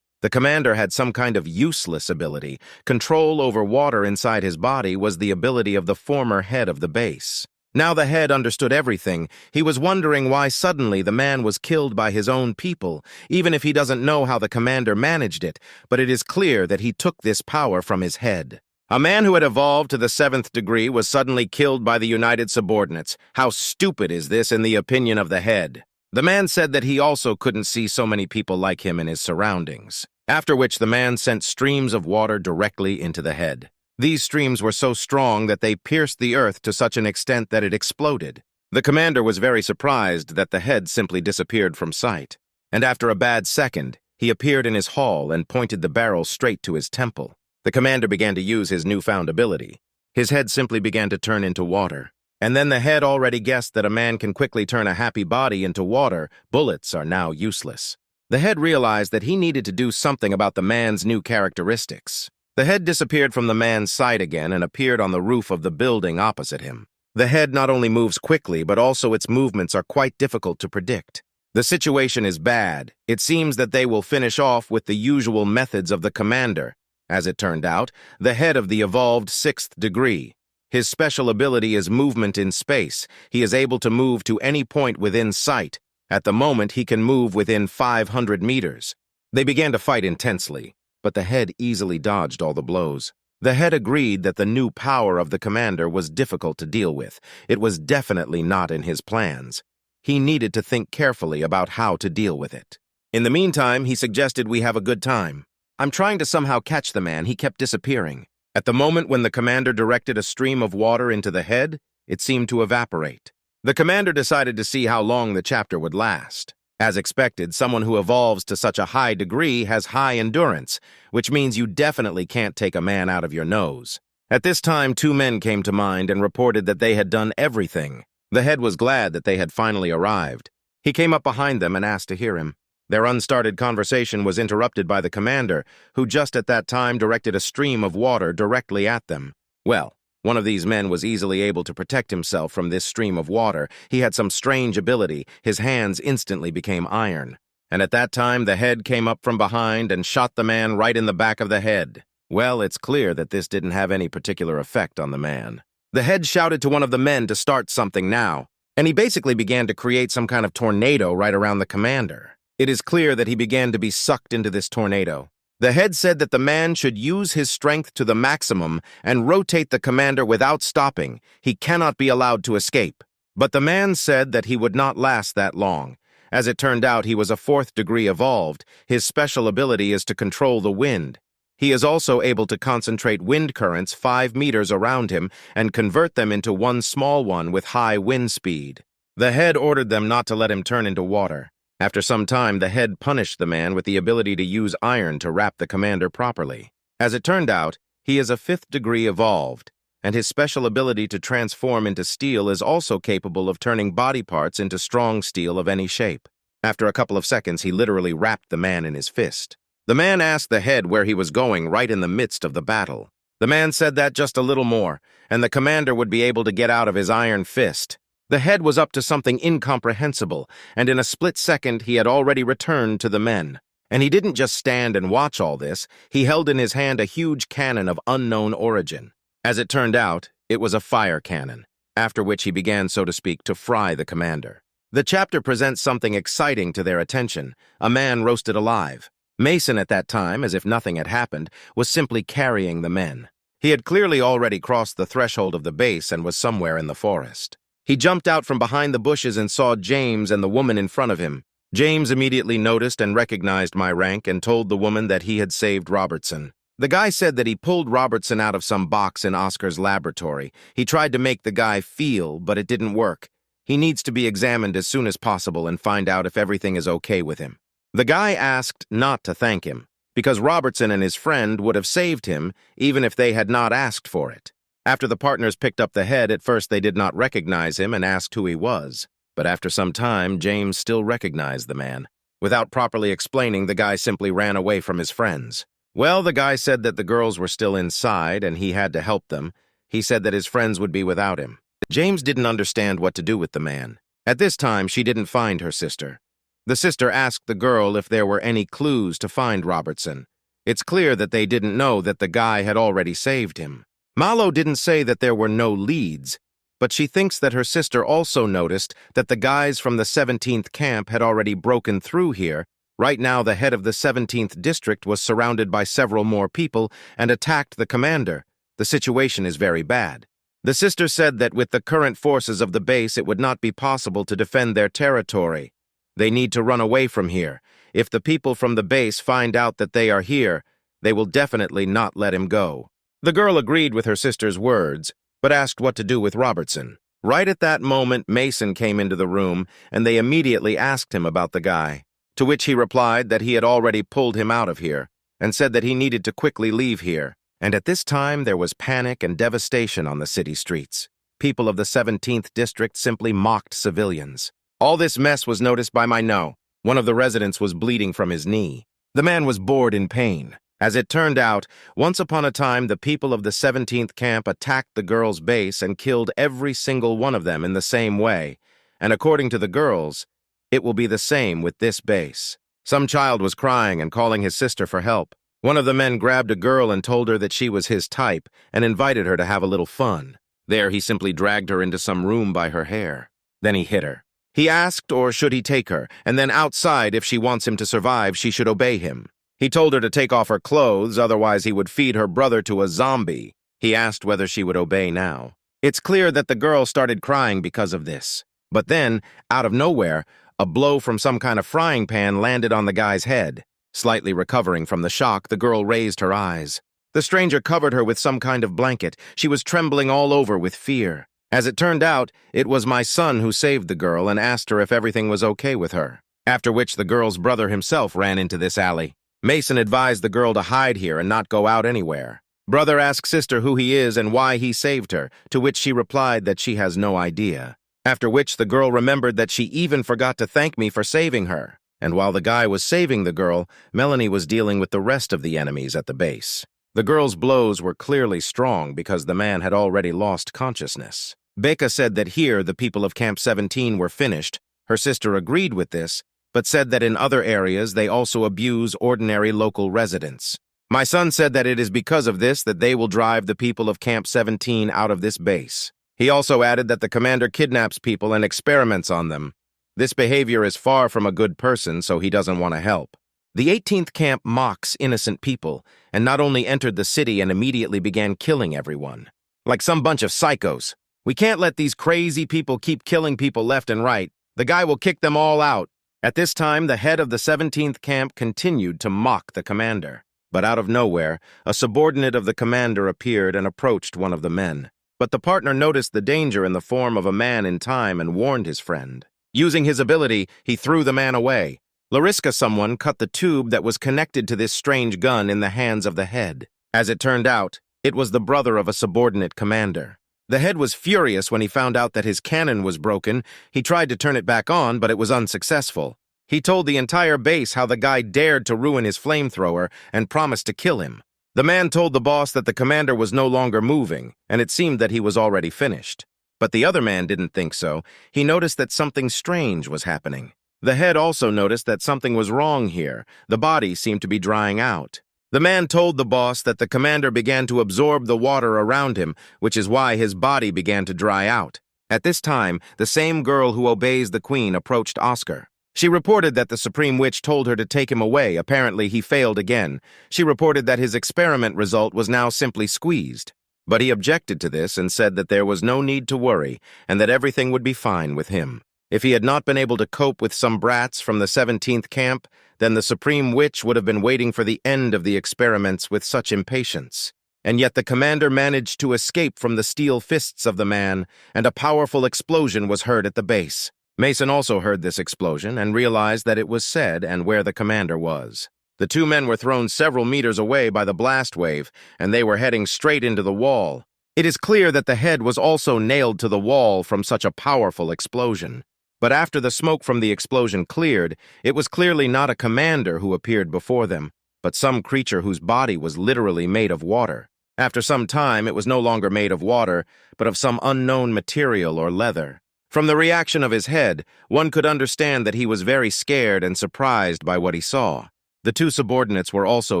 The commander had some kind of useless ability. Control over water inside his body was the ability of the former head of the base. Now the head understood everything. He was wondering why suddenly the man was killed by his own people, even if he doesn't know how the commander managed it, but it is clear that he took this power from his head. A man who had evolved to the 7th degree was suddenly killed by the United Subordinates. How stupid is this in the opinion of the head? The man said that he also couldn't see so many people like him in his surroundings. After which the man sent streams of water directly into the head. These streams were so strong that they pierced the earth to such an extent that it exploded. The commander was very surprised that the head simply disappeared from sight. And after a bad second, he appeared in his hall and pointed the barrel straight to his temple. The commander began to use his newfound ability. His head simply began to turn into water. And then the head already guessed that a man can quickly turn a happy body into water. Bullets are now useless. The head realized that he needed to do something about the man's new characteristics. The head disappeared from the man's sight again and appeared on the roof of the building opposite him. The head not only moves quickly, but also its movements are quite difficult to predict. The situation is bad. It seems that they will finish off with the usual methods of the commander. As it turned out, the head of the evolved sixth degree. His special ability is movement in space. He is able to move to any point within sight. At the moment, he can move within 500 meters. They began to fight intensely, but the head easily dodged all the blows. The head agreed that the new power of the commander was difficult to deal with. It was definitely not in his plans. He needed to think carefully about how to deal with it. In the meantime, he suggested we have a good time. I'm trying to somehow catch the man. He kept disappearing. At the moment when the commander directed a stream of water into the head, it seemed to evaporate. The commander decided to see how long the chapter would last. As expected, someone who evolves to such a high degree has high endurance, which means you definitely can't take a man out of your nose. At this time, two men came to mind and reported that they had done everything. The head was glad that they had finally arrived. He came up behind them and asked to hear him. Their unstarted conversation was interrupted by the commander, who just at that time directed a stream of water directly at them. Well, one of these men was easily able to protect himself from this stream of water. He had some strange ability. His hands instantly became iron. And at that time, the head came up from behind and shot the man right in the back of the head. Well, it's clear that this didn't have any particular effect on the man. The head shouted to one of the men to start something now, and he basically began to create some kind of tornado right around the commander. It is clear that he began to be sucked into this tornado. The head said that the man should use his strength to the maximum and rotate the commander without stopping. He cannot be allowed to escape. But the man said that he would not last that long. As it turned out, he was a fourth degree evolved. His special ability is to control the wind. He is also able to concentrate wind currents 5 meters around him and convert them into one small one with high wind speed. The head ordered them not to let him turn into water. After some time, the head punished the man with the ability to use iron to wrap the commander properly. As it turned out, he is a 5th degree evolved, and his special ability to transform into steel is also capable of turning body parts into strong steel of any shape. After a couple of seconds, he literally wrapped the man in his fist. The man asked the head where he was going right in the midst of the battle. The man said that just a little more, and the commander would be able to get out of his iron fist. The head was up to something incomprehensible, and in a split second he had already returned to the men. And he didn't just stand and watch all this, he held in his hand a huge cannon of unknown origin. As it turned out, it was a fire cannon, after which he began, so to speak, to fry the commander. The chapter presents something exciting to their attention: a man roasted alive. Mason at that time, as if nothing had happened, was simply carrying the men. He had clearly already crossed the threshold of the base and was somewhere in the forest. He jumped out from behind the bushes and saw James and the woman in front of him. James immediately noticed and recognized my rank and told the woman that he had saved Robertson. The guy said that he pulled Robertson out of some box in Oscar's laboratory. He tried to make the guy feel, but it didn't work. He needs to be examined as soon as possible and find out if everything is okay with him. The guy asked not to thank him, because Robertson and his friend would have saved him even if they had not asked for it. After the partners picked up the head, at first they did not recognize him and asked who he was. But after some time, James still recognized the man. Without properly explaining, the guy simply ran away from his friends. Well, the guy said that the girls were still inside and he had to help them. He said that his friends would be without him. James didn't understand what to do with the man. At this time, she didn't find her sister. The sister asked the girl if there were any clues to find Robertson. It's clear that they didn't know that the guy had already saved him. Malo didn't say that there were no leads, but she thinks that her sister also noticed that the guys from the 17th camp had already broken through here. Right now, the head of the 17th district was surrounded by several more people and attacked the commander. The situation is very bad. The sister said that with the current forces of the base, it would not be possible to defend their territory. They need to run away from here. If the people from the base find out that they are here, they will definitely not let him go. The girl agreed with her sister's words, but asked what to do with Robertson. Right at that moment, Mason came into the room, and they immediately asked him about the guy, to which he replied that he had already pulled him out of here, and said that he needed to quickly leave here. And at this time, there was panic and devastation on the city streets. People of the 17th district simply mocked civilians. All this mess was noticed by Manhwa. One of the residents was bleeding from his knee. The man was bored in pain. As it turned out, once upon a time the people of the 17th camp attacked the girls' base and killed every single one of them in the same way, and according to the girls, it will be the same with this base. Some child was crying and calling his sister for help. One of the men grabbed a girl and told her that she was his type and invited her to have a little fun. There he simply dragged her into some room by her hair. Then he hit her. He asked, or should he take her, and then outside, if she wants him to survive, she should obey him. He told her to take off her clothes, otherwise he would feed her brother to a zombie. He asked whether she would obey now. It's clear that the girl started crying because of this. But then, out of nowhere, a blow from some kind of frying pan landed on the guy's head. Slightly recovering from the shock, the girl raised her eyes. The stranger covered her with some kind of blanket. She was trembling all over with fear. As it turned out, it was my son who saved the girl and asked her if everything was okay with her. After which the girl's brother himself ran into this alley. Mason advised the girl to hide here and not go out anywhere. Brother asked sister who he is and why he saved her, to which she replied that she has no idea. After which the girl remembered that she even forgot to thank me for saving her. And while the guy was saving the girl, Melanie was dealing with the rest of the enemies at the base. The girl's blows were clearly strong because the man had already lost consciousness. Becca said that here the people of Camp 17 were finished. Her sister agreed with this, but said that in other areas they also abuse ordinary local residents. My son said that it is because of this that they will drive the people of Camp 17 out of this base. He also added that the commander kidnaps people and experiments on them. This behavior is far from a good person, so he doesn't want to help. The 18th camp mocks innocent people, and not only entered the city and immediately began killing everyone. Like some bunch of psychos. We can't let these crazy people keep killing people left and right. The guy will kick them all out. At this time, the head of the 17th camp continued to mock the commander. But out of nowhere, a subordinate of the commander appeared and approached one of the men. But the partner noticed the danger in the form of a man in time and warned his friend. Using his ability, he threw the man away. Lariska someone cut the tube that was connected to this strange gun in the hands of the head. As it turned out, it was the brother of a subordinate commander. The head was furious when he found out that his cannon was broken. He tried to turn it back on, but it was unsuccessful. He told the entire base how the guy dared to ruin his flamethrower and promised to kill him. The man told the boss that the commander was no longer moving, and it seemed that he was already finished. But the other man didn't think so. He noticed that something strange was happening. The head also noticed that something was wrong here. The body seemed to be drying out. The man told the boss that the commander began to absorb the water around him, which is why his body began to dry out. At this time, the same girl who obeys the queen approached Oscar. She reported that the Supreme Witch told her to take him away. Apparently, he failed again. She reported that his experiment result was now simply squeezed. But he objected to this and said that there was no need to worry and that everything would be fine with him. If he had not been able to cope with some brats from the 17th camp, then the Supreme Witch would have been waiting for the end of the experiments with such impatience. And yet the commander managed to escape from the steel fists of the man, and a powerful explosion was heard at the base. Mason also heard this explosion and realized that it was said and where the commander was. The two men were thrown several meters away by the blast wave, and they were heading straight into the wall. It is clear that the head was also nailed to the wall from such a powerful explosion. But after the smoke from the explosion cleared, it was clearly not a commander who appeared before them, but some creature whose body was literally made of water. After some time, it was no longer made of water, but of some unknown material or leather. From the reaction of his head, one could understand that he was very scared and surprised by what he saw. The two subordinates were also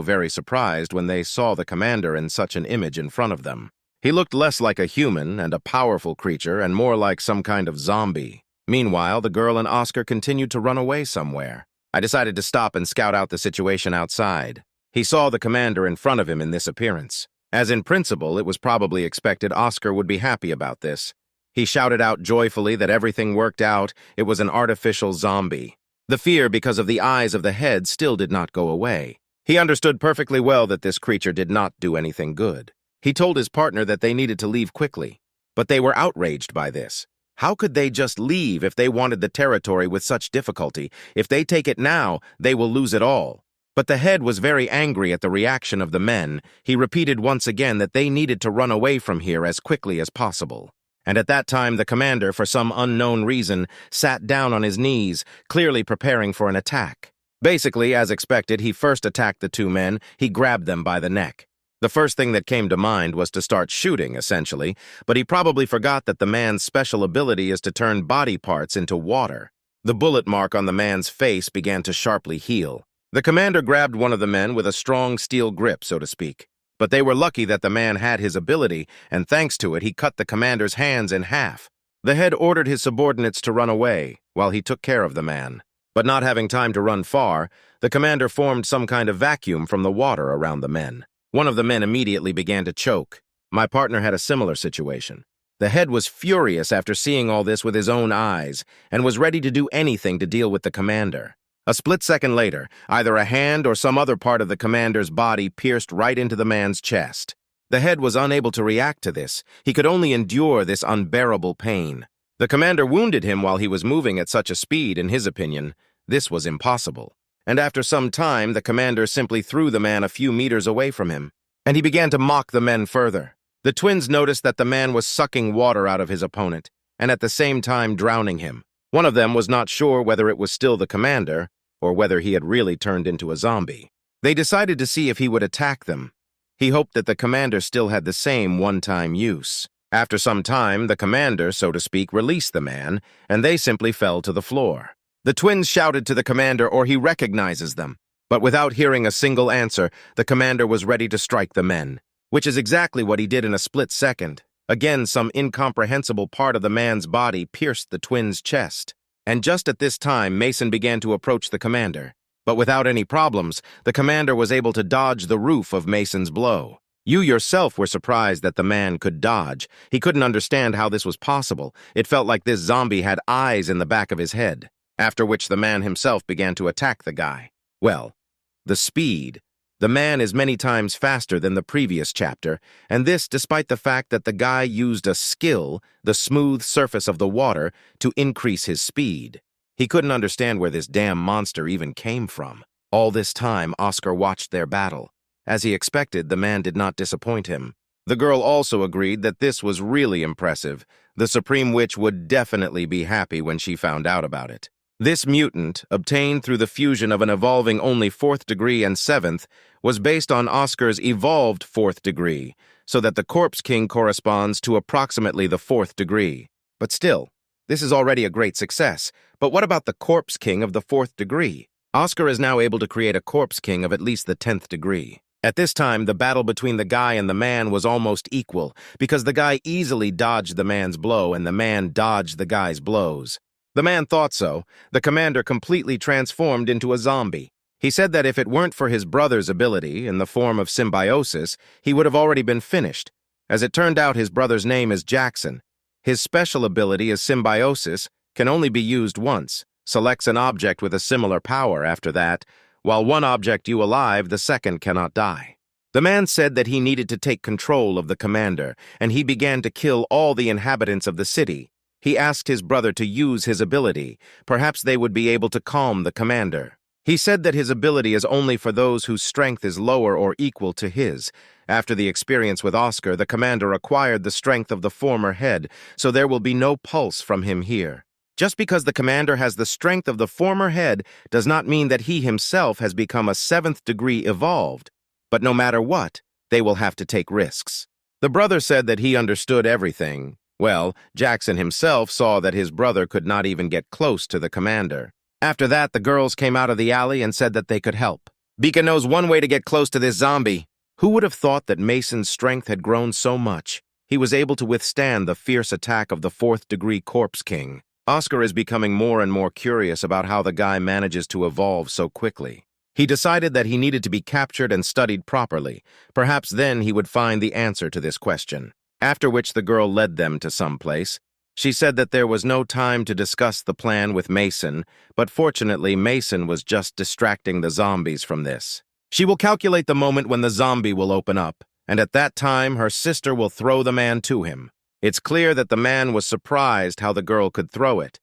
very surprised when they saw the commander in such an image in front of them. He looked less like a human and a powerful creature and more like some kind of zombie. Meanwhile, the girl and Oscar continued to run away somewhere. I decided to stop and scout out the situation outside. He saw the commander in front of him in this appearance. As in principle, it was probably expected Oscar would be happy about this. He shouted out joyfully that everything worked out. It was an artificial zombie. The fear because of the eyes of the head still did not go away. He understood perfectly well that this creature did not do anything good. He told his partner that they needed to leave quickly. But they were outraged by this. How could they just leave if they wanted the territory with such difficulty? If they take it now, they will lose it all. But the head was very angry at the reaction of the men. He repeated once again that they needed to run away from here as quickly as possible. And at that time, the commander, for some unknown reason, sat down on his knees, clearly preparing for an attack. Basically, as expected, he first attacked the two men. He grabbed them by the neck. The first thing that came to mind was to start shooting, essentially, but he probably forgot that the man's special ability is to turn body parts into water. The bullet mark on the man's face began to sharply heal. The commander grabbed one of the men with a strong steel grip, so to speak. But they were lucky that the man had his ability, and thanks to it, he cut the commander's hands in half. The head ordered his subordinates to run away, while he took care of the man. But not having time to run far, the commander formed some kind of vacuum from the water around the men. One of the men immediately began to choke. My partner had a similar situation. The head was furious after seeing all this with his own eyes, and was ready to do anything to deal with the commander. A split second later, either a hand or some other part of the commander's body pierced right into the man's chest. The head was unable to react to this. He could only endure this unbearable pain. The commander wounded him while he was moving at such a speed, in his opinion. This was impossible. And after some time, the commander simply threw the man a few meters away from him, and he began to mock the men further. The twins noticed that the man was sucking water out of his opponent, and at the same time drowning him. One of them was not sure whether it was still the commander, or whether he had really turned into a zombie. They decided to see if he would attack them. He hoped that the commander still had the same one-time use. After some time, the commander, so to speak, released the man, and they simply fell to the floor. The twins shouted to the commander, or he recognizes them. But without hearing a single answer, the commander was ready to strike the men, which is exactly what he did in a split second. Again, some incomprehensible part of the man's body pierced the twins' chest. And just at this time, Mason began to approach the commander. But without any problems, the commander was able to dodge the roof of Mason's blow. You yourself were surprised that the man could dodge. He couldn't understand how this was possible. It felt like this zombie had eyes in the back of his head. After which the man himself began to attack the guy. Well, the speed. The man is many times faster than the previous chapter, and this despite the fact that the guy used a skill, the smooth surface of the water, to increase his speed. He couldn't understand where this damn monster even came from. All this time, Oscar watched their battle. As he expected, the man did not disappoint him. The girl also agreed that this was really impressive. The Supreme Witch would definitely be happy when she found out about it. This mutant, obtained through the fusion of an evolving only 4th degree and 7th, was based on Oscar's evolved 4th degree, so that the Corpse King corresponds to approximately the 4th degree. But still, this is already a great success. But what about the Corpse King of the 4th degree? Oscar is now able to create a Corpse King of at least the 10th degree. At this time, the battle between the guy and the man was almost equal, because the guy easily dodged the man's blow and the man dodged the guy's blows. The man thought so. The commander completely transformed into a zombie. He said that if it weren't for his brother's ability, in the form of symbiosis, he would have already been finished. As it turned out, his brother's name is Jackson. His special ability is symbiosis, can only be used once, selects an object with a similar power after that. While one object you alive, the second cannot die. The man said that he needed to take control of the commander, and he began to kill all the inhabitants of the city. He asked his brother to use his ability. Perhaps they would be able to calm the commander. He said that his ability is only for those whose strength is lower or equal to his. After the experience with Oscar, the commander acquired the strength of the former head, so there will be no pulse from him here. Just because the commander has the strength of the former head does not mean that he himself has become a 7th degree evolved. But no matter what, they will have to take risks. The brother said that he understood everything. Well, Jackson himself saw that his brother could not even get close to the commander. After that, the girls came out of the alley and said that they could help. Beacon knows one way to get close to this zombie. Who would have thought that Mason's strength had grown so much? He was able to withstand the fierce attack of the 4th degree Corpse King. Oscar is becoming more and more curious about how the guy manages to evolve so quickly. He decided that he needed to be captured and studied properly. Perhaps then he would find the answer to this question. After which the girl led them to some place. She said that there was no time to discuss the plan with Mason, but fortunately Mason was just distracting the zombies from this. She will calculate the moment when the zombie will open up, and at that time her sister will throw the man to him. It's clear that the man was surprised how the girl could throw it.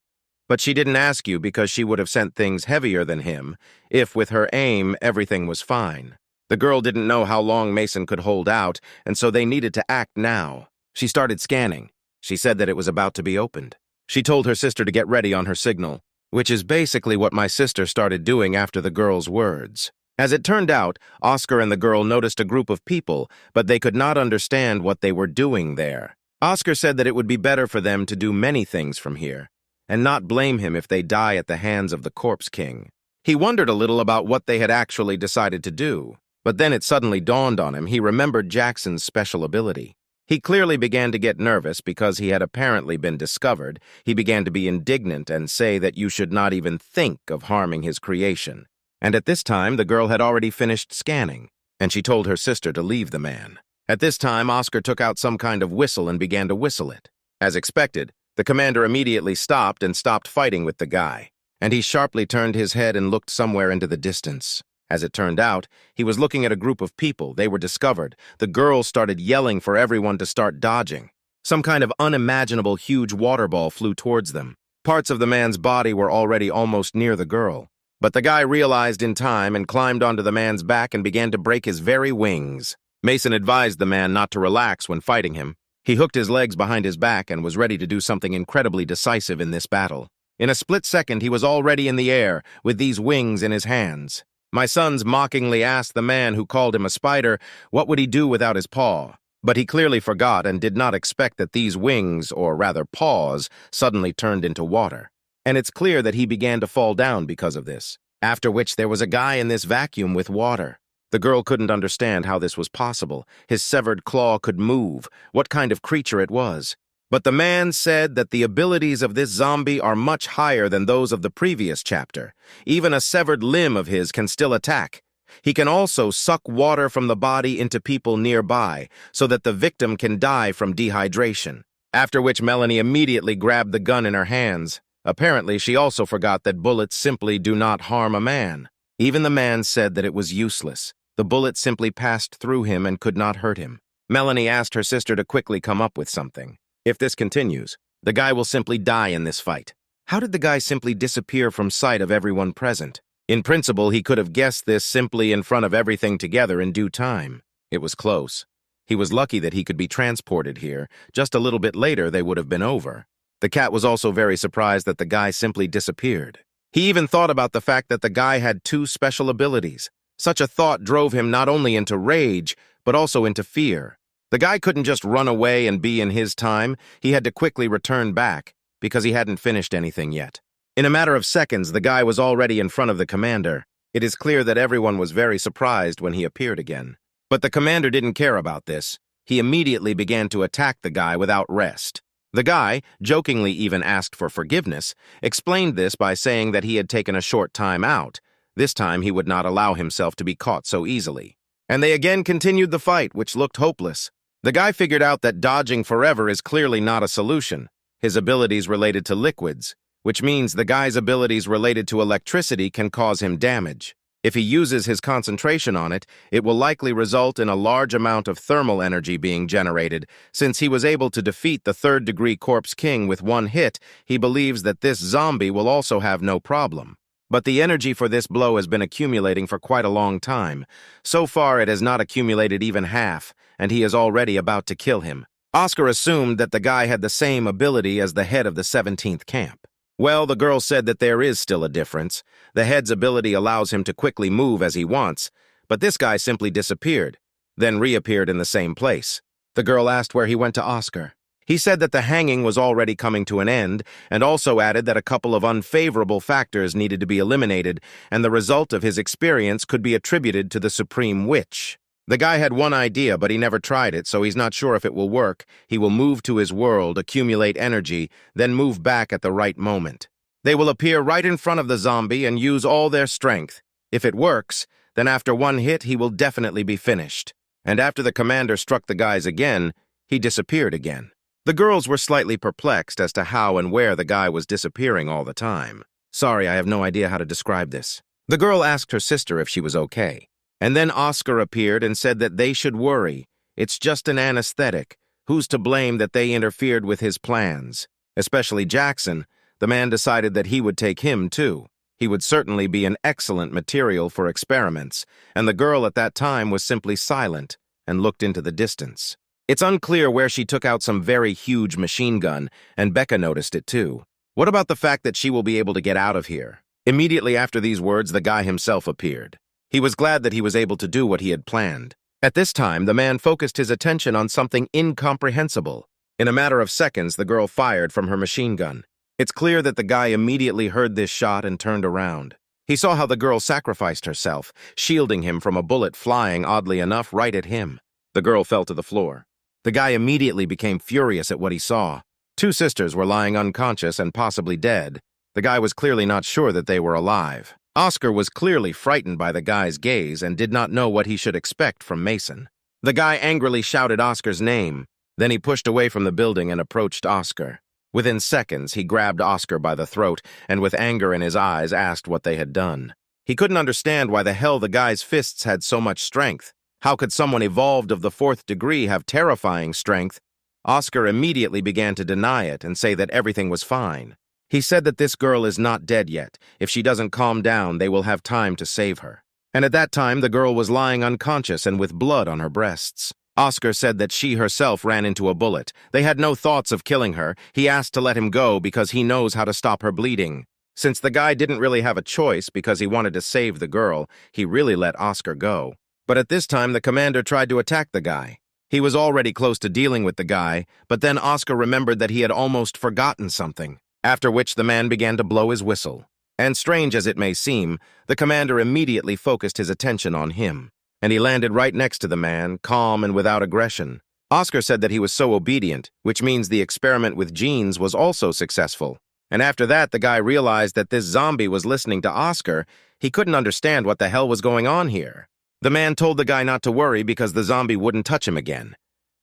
But she didn't ask you because she would have sent things heavier than him, if with her aim everything was fine. The girl didn't know how long Mason could hold out, and so they needed to act now. She started scanning. She said that it was about to be opened. She told her sister to get ready on her signal. which is basically what my sister started doing after the girl's words. As it turned out, Oscar and the girl noticed a group of people, but they could not understand what they were doing there. Oscar said that it would be better for them to do many things from here, and not blame him if they die at the hands of the Corpse King. He wondered a little about what they had actually decided to do, but then it suddenly dawned on him he remembered Jackson's special ability. He clearly began to get nervous because he had apparently been discovered. He began to be indignant and say that you should not even think of harming his creation. And at this time, the girl had already finished scanning, and she told her sister to leave the man. At this time, Oscar took out some kind of whistle and began to whistle it. As expected, the commander immediately stopped fighting with the guy, and he sharply turned his head and looked somewhere into the distance. As it turned out, he was looking at a group of people. They were discovered. The girl started yelling for everyone to start dodging. Some kind of unimaginable huge water ball flew towards them. Parts of the man's body were already almost near the girl. But the guy realized in time and climbed onto the man's back and began to break his very wings. Mason advised the man not to relax when fighting him. He hooked his legs behind his back and was ready to do something incredibly decisive in this battle. In a split second, he was already in the air, with these wings in his hands. My sons mockingly asked the man who called him a spider what would he do without his paw. But he clearly forgot and did not expect that these wings, or rather paws, suddenly turned into water. And it's clear that he began to fall down because of this. After which there was a guy in this vacuum with water. The girl couldn't understand how this was possible. His severed claw could move, what kind of creature it was. But the man said that the abilities of this zombie are much higher than those of the previous chapter. Even a severed limb of his can still attack. He can also suck water from the body into people nearby, so that the victim can die from dehydration. After which Melanie immediately grabbed the gun in her hands. Apparently, she also forgot that bullets simply do not harm a man. Even the man said that it was useless. The bullet simply passed through him and could not hurt him. Melanie asked her sister to quickly come up with something. If this continues, the guy will simply die in this fight. How did the guy simply disappear from sight of everyone present? In principle, he could have guessed this simply in front of everything together in due time. It was close. He was lucky that he could be transported here. Just a little bit later, they would have been over. The cat was also very surprised that the guy simply disappeared. He even thought about the fact that the guy had 2 special abilities. Such a thought drove him not only into rage, but also into fear. The guy couldn't just run away and be in his time. He had to quickly return back, because he hadn't finished anything yet. In a matter of seconds, the guy was already in front of the commander. It is clear that everyone was very surprised when he appeared again. But the commander didn't care about this. He immediately began to attack the guy without rest. The guy, jokingly even asked for forgiveness, explained this by saying that he had taken a short time out. This time he would not allow himself to be caught so easily. And they again continued the fight, which looked hopeless. The guy figured out that dodging forever is clearly not a solution. His abilities related to liquids, which means the guy's abilities related to electricity can cause him damage. If he uses his concentration on it, it will likely result in a large amount of thermal energy being generated. Since he was able to defeat the third-degree Corpse King with one hit, he believes that this zombie will also have no problem. But the energy for this blow has been accumulating for quite a long time. So far, it has not accumulated even half, and he is already about to kill him. Oscar assumed that the guy had the same ability as the head of the 17th camp. Well, the girl said that there is still a difference. The head's ability allows him to quickly move as he wants, but this guy simply disappeared, then reappeared in the same place. The girl asked where he went to Oscar. He said that the hanging was already coming to an end, and also added that a couple of unfavorable factors needed to be eliminated, and the result of his experience could be attributed to the Supreme Witch. The guy had one idea, but he never tried it, so he's not sure if it will work. He will move to his world, accumulate energy, then move back at the right moment. They will appear right in front of the zombie and use all their strength. If it works, then after one hit, he will definitely be finished. And after the commander struck the guys again, he disappeared again. The girls were slightly perplexed as to how and where the guy was disappearing all the time. Sorry, I have no idea how to describe this. The girl asked her sister if she was okay. And then Oscar appeared and said that they should worry. It's just an anesthetic. Who's to blame that they interfered with his plans? Especially Jackson. The man decided that he would take him, too. He would certainly be an excellent material for experiments, and the girl at that time was simply silent and looked into the distance. It's unclear where she took out some very huge machine gun, and Becca noticed it, too. What about the fact that she will be able to get out of here? Immediately after these words, the guy himself appeared. He was glad that he was able to do what he had planned. At this time, the man focused his attention on something incomprehensible. In a matter of seconds, the girl fired from her machine gun. It's clear that the guy immediately heard this shot and turned around. He saw how the girl sacrificed herself, shielding him from a bullet flying, oddly enough, right at him. The girl fell to the floor. The guy immediately became furious at what he saw. Two sisters were lying unconscious and possibly dead. The guy was clearly not sure that they were alive. Oscar was clearly frightened by the guy's gaze and did not know what he should expect from Mason. The guy angrily shouted Oscar's name. Then he pushed away from the building and approached Oscar. Within seconds, he grabbed Oscar by the throat and with anger in his eyes asked what they had done. He couldn't understand why the hell the guy's fists had so much strength. How could someone evolved of the 4th degree have terrifying strength? Oscar immediately began to deny it and say that everything was fine. He said that this girl is not dead yet. If she doesn't calm down, they will have time to save her. And at that time, the girl was lying unconscious and with blood on her breasts. Oscar said that she herself ran into a bullet. They had no thoughts of killing her. He asked to let him go because he knows how to stop her bleeding. Since the guy didn't really have a choice because he wanted to save the girl, he really let Oscar go. But at this time, the commander tried to attack the guy. He was already close to dealing with the guy, but then Oscar remembered that he had almost forgotten something. After which the man began to blow his whistle. And strange as it may seem, the commander immediately focused his attention on him. And he landed right next to the man, calm and without aggression. Oscar said that he was so obedient, which means the experiment with genes was also successful. And after that, the guy realized that this zombie was listening to Oscar. He couldn't understand what the hell was going on here. The man told the guy not to worry because the zombie wouldn't touch him again.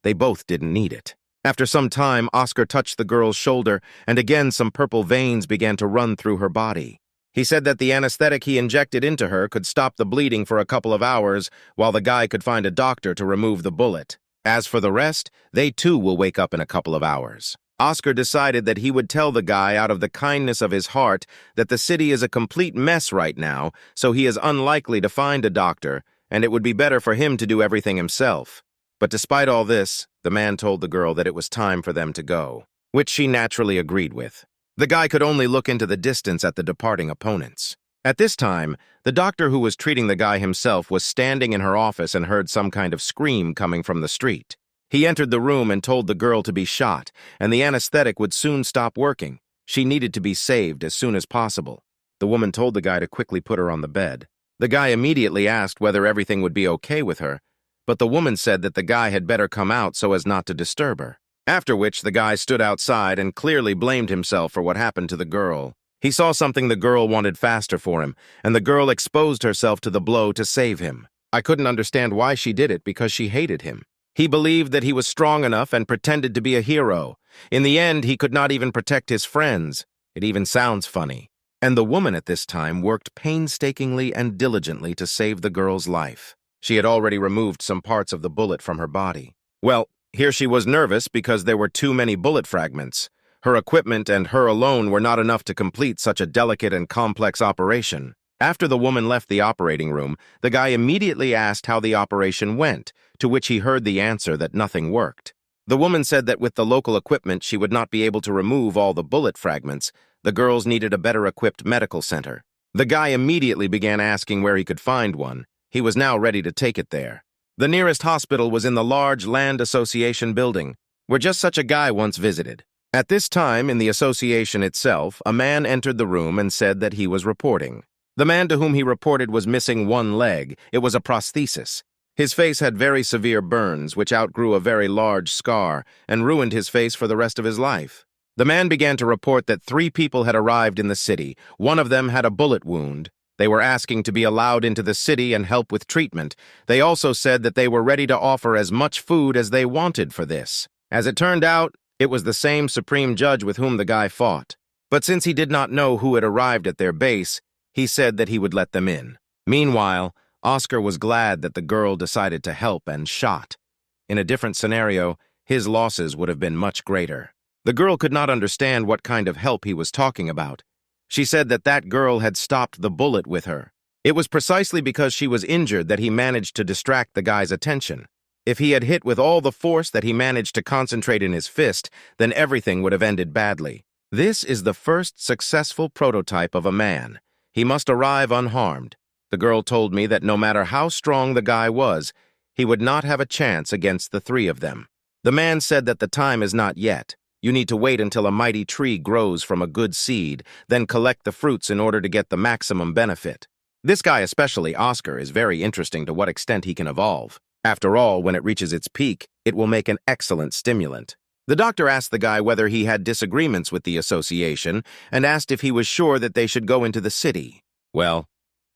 They both didn't need it. After some time, Oscar touched the girl's shoulder, and again some purple veins began to run through her body. He said that the anesthetic he injected into her could stop the bleeding for a couple of hours, while the guy could find a doctor to remove the bullet. As for the rest, they too will wake up in a couple of hours. Oscar decided that he would tell the guy out of the kindness of his heart that the city is a complete mess right now, so he is unlikely to find a doctor, and it would be better for him to do everything himself. But despite all this, the man told the girl that it was time for them to go, which she naturally agreed with. The guy could only look into the distance at the departing opponents. At this time, the doctor who was treating the guy himself was standing in her office and heard some kind of scream coming from the street. He entered the room and told the girl to be shot, and the anesthetic would soon stop working. She needed to be saved as soon as possible. The woman told the guy to quickly put her on the bed. The guy immediately asked whether everything would be okay with her, but the woman said that the guy had better come out so as not to disturb her. After which, the guy stood outside and clearly blamed himself for what happened to the girl. He saw something the girl wanted faster for him, and the girl exposed herself to the blow to save him. I couldn't understand why she did it because she hated him. He believed that he was strong enough and pretended to be a hero. In the end, he could not even protect his friends. It even sounds funny. And the woman at this time worked painstakingly and diligently to save the girl's life. She had already removed some parts of the bullet from her body. Well, here she was nervous because there were too many bullet fragments. Her equipment and her alone were not enough to complete such a delicate and complex operation. After the woman left the operating room, the guy immediately asked how the operation went, to which he heard the answer that nothing worked. The woman said that with the local equipment she would not be able to remove all the bullet fragments. The girls needed a better-equipped medical center. The guy immediately began asking where he could find one. He was now ready to take it there. The nearest hospital was in the large Land Association building, where just such a guy once visited. At this time, in the association itself, a man entered the room and said that he was reporting. The man to whom he reported was missing one leg. It was a prosthesis. His face had very severe burns, which outgrew a very large scar and ruined his face for the rest of his life. The man began to report that 3 people had arrived in the city. One of them had a bullet wound. They were asking to be allowed into the city and help with treatment. They also said that they were ready to offer as much food as they wanted for this. As it turned out, it was the same supreme judge with whom the guy fought. But since he did not know who had arrived at their base, he said that he would let them in. Meanwhile, Oscar was glad that the girl decided to help and shot. In a different scenario, his losses would have been much greater. The girl could not understand what kind of help he was talking about. She said that that girl had stopped the bullet with her. It was precisely because she was injured that he managed to distract the guy's attention. If he had hit with all the force that he managed to concentrate in his fist, then everything would have ended badly. This is the first successful prototype of a man. He must arrive unharmed. The girl told me that no matter how strong the guy was, he would not have a chance against the three of them. The man said that the time is not yet. You need to wait until a mighty tree grows from a good seed, then collect the fruits in order to get the maximum benefit. This guy, especially Oscar, is very interesting to what extent he can evolve. After all, when it reaches its peak, it will make an excellent stimulant. The doctor asked the guy whether he had disagreements with the association and asked if he was sure that they should go into the city. Well,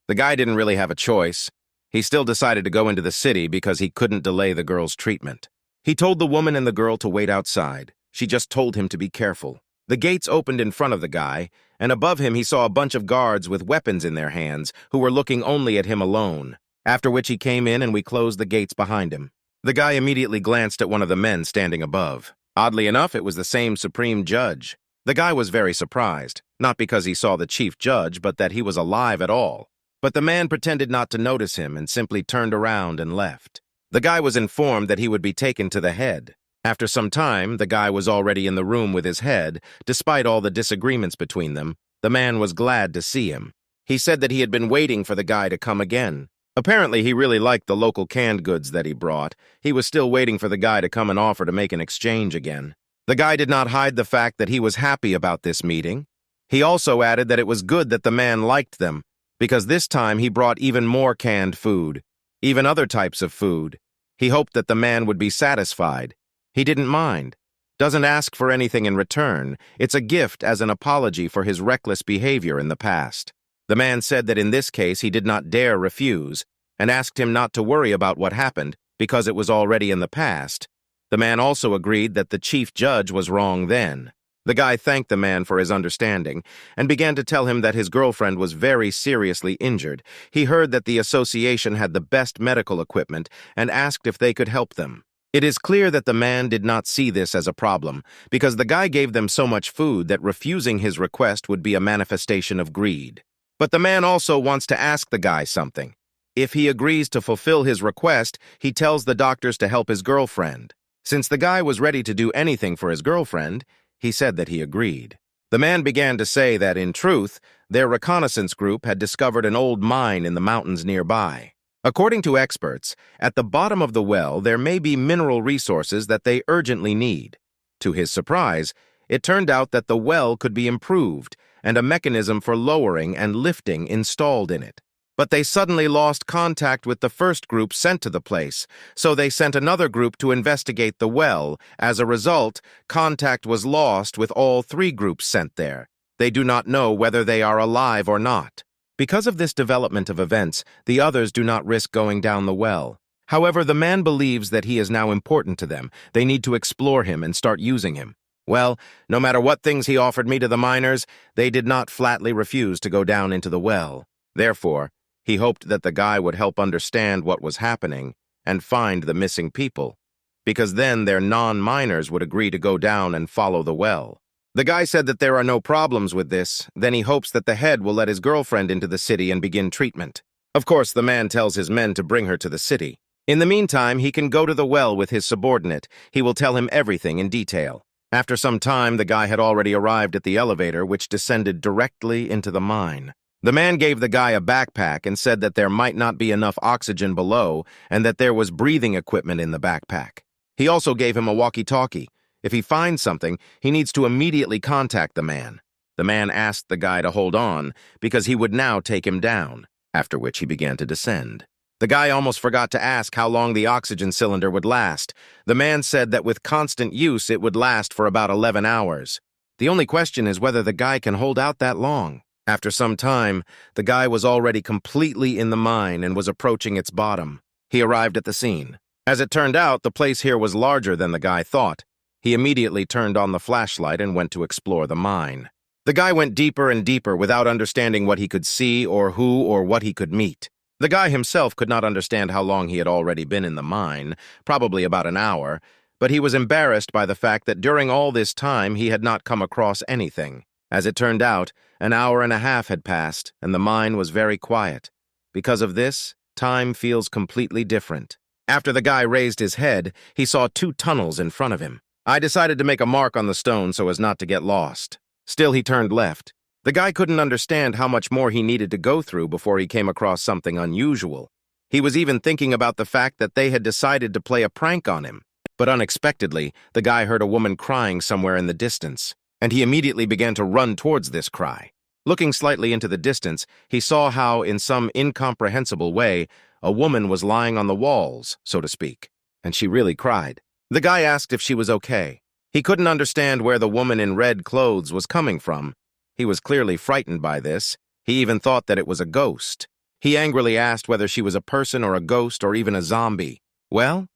the guy didn't really have a choice. He still decided to go into the city because he couldn't delay the girl's treatment. He told the woman and the girl to wait outside. She just told him to be careful. The gates opened in front of the guy, and above him he saw a bunch of guards with weapons in their hands who were looking only at him alone, after which he came in and we closed the gates behind him. The guy immediately glanced at one of the men standing above. Oddly enough, it was the same supreme judge. The guy was very surprised, not because he saw the chief judge, but that he was alive at all. But the man pretended not to notice him and simply turned around and left. The guy was informed that he would be taken to the head. After some time, the guy was already in the room with his head. Despite all the disagreements between them, the man was glad to see him. He said that he had been waiting for the guy to come again. Apparently, he really liked the local canned goods that he brought. He was still waiting for the guy to come and offer to make an exchange again. The guy did not hide the fact that he was happy about this meeting. He also added that it was good that the man liked them, because this time he brought even more canned food, even other types of food. He hoped that the man would be satisfied. He didn't mind. Doesn't ask for anything in return. It's a gift as an apology for his reckless behavior in the past. The man said that in this case he did not dare refuse, and asked him not to worry about what happened because it was already in the past. The man also agreed that the chief judge was wrong then. The guy thanked the man for his understanding and began to tell him that his girlfriend was very seriously injured. He heard that the association had the best medical equipment and asked if they could help them. It is clear that the man did not see this as a problem because the guy gave them so much food that refusing his request would be a manifestation of greed. But the man also wants to ask the guy something. If he agrees to fulfill his request, he tells the doctors to help his girlfriend. Since the guy was ready to do anything for his girlfriend, he said that he agreed. The man began to say that, in truth, their reconnaissance group had discovered an old mine in the mountains nearby. According to experts, at the bottom of the well there may be mineral resources that they urgently need. To his surprise, it turned out that the well could be improved and a mechanism for lowering and lifting installed in it. But they suddenly lost contact with the first group sent to the place, so they sent another group to investigate the well. As a result, contact was lost with all three groups sent there. They do not know whether they are alive or not. Because of this development of events, the others do not risk going down the well. However, the man believes that he is now important to them. They need to explore him and start using him. Well, no matter what things he offered me to the miners, they did not flatly refuse to go down into the well. Therefore, he hoped that the guy would help understand what was happening and find the missing people, because then their non-miners would agree to go down and follow the well. The guy said that there are no problems with this. Then he hopes that the head will let his girlfriend into the city and begin treatment. Of course, the man tells his men to bring her to the city. In the meantime, he can go to the well with his subordinate. He will tell him everything in detail. After some time, the guy had already arrived at the elevator, which descended directly into the mine. The man gave the guy a backpack and said that there might not be enough oxygen below and that there was breathing equipment in the backpack. He also gave him a walkie-talkie. If he finds something, he needs to immediately contact the man. The man asked the guy to hold on because he would now take him down, after which he began to descend. The guy almost forgot to ask how long the oxygen cylinder would last. The man said that with constant use, it would last for about 11 hours. The only question is whether the guy can hold out that long. After some time, the guy was already completely in the mine and was approaching its bottom. He arrived at the scene. As it turned out, the place here was larger than the guy thought. He immediately turned on the flashlight and went to explore the mine. The guy went deeper and deeper without understanding what he could see or who or what he could meet. The guy himself could not understand how long he had already been in the mine, probably about an hour, but he was embarrassed by the fact that during all this time he had not come across anything. As it turned out, an hour and a half had passed, and the mine was very quiet. Because of this, time feels completely different. After the guy raised his head, he saw two tunnels in front of him. I decided to make a mark on the stone so as not to get lost. Still, he turned left. The guy couldn't understand how much more he needed to go through before he came across something unusual. He was even thinking about the fact that they had decided to play a prank on him. But unexpectedly, the guy heard a woman crying somewhere in the distance, and he immediately began to run towards this cry. Looking slightly into the distance, he saw how, in some incomprehensible way, a woman was lying on the walls, so to speak, and she really cried. The guy asked if she was okay. He couldn't understand where the woman in red clothes was coming from. He was clearly frightened by this. He even thought that it was a ghost. He angrily asked whether she was a person or a ghost or even a zombie. Well,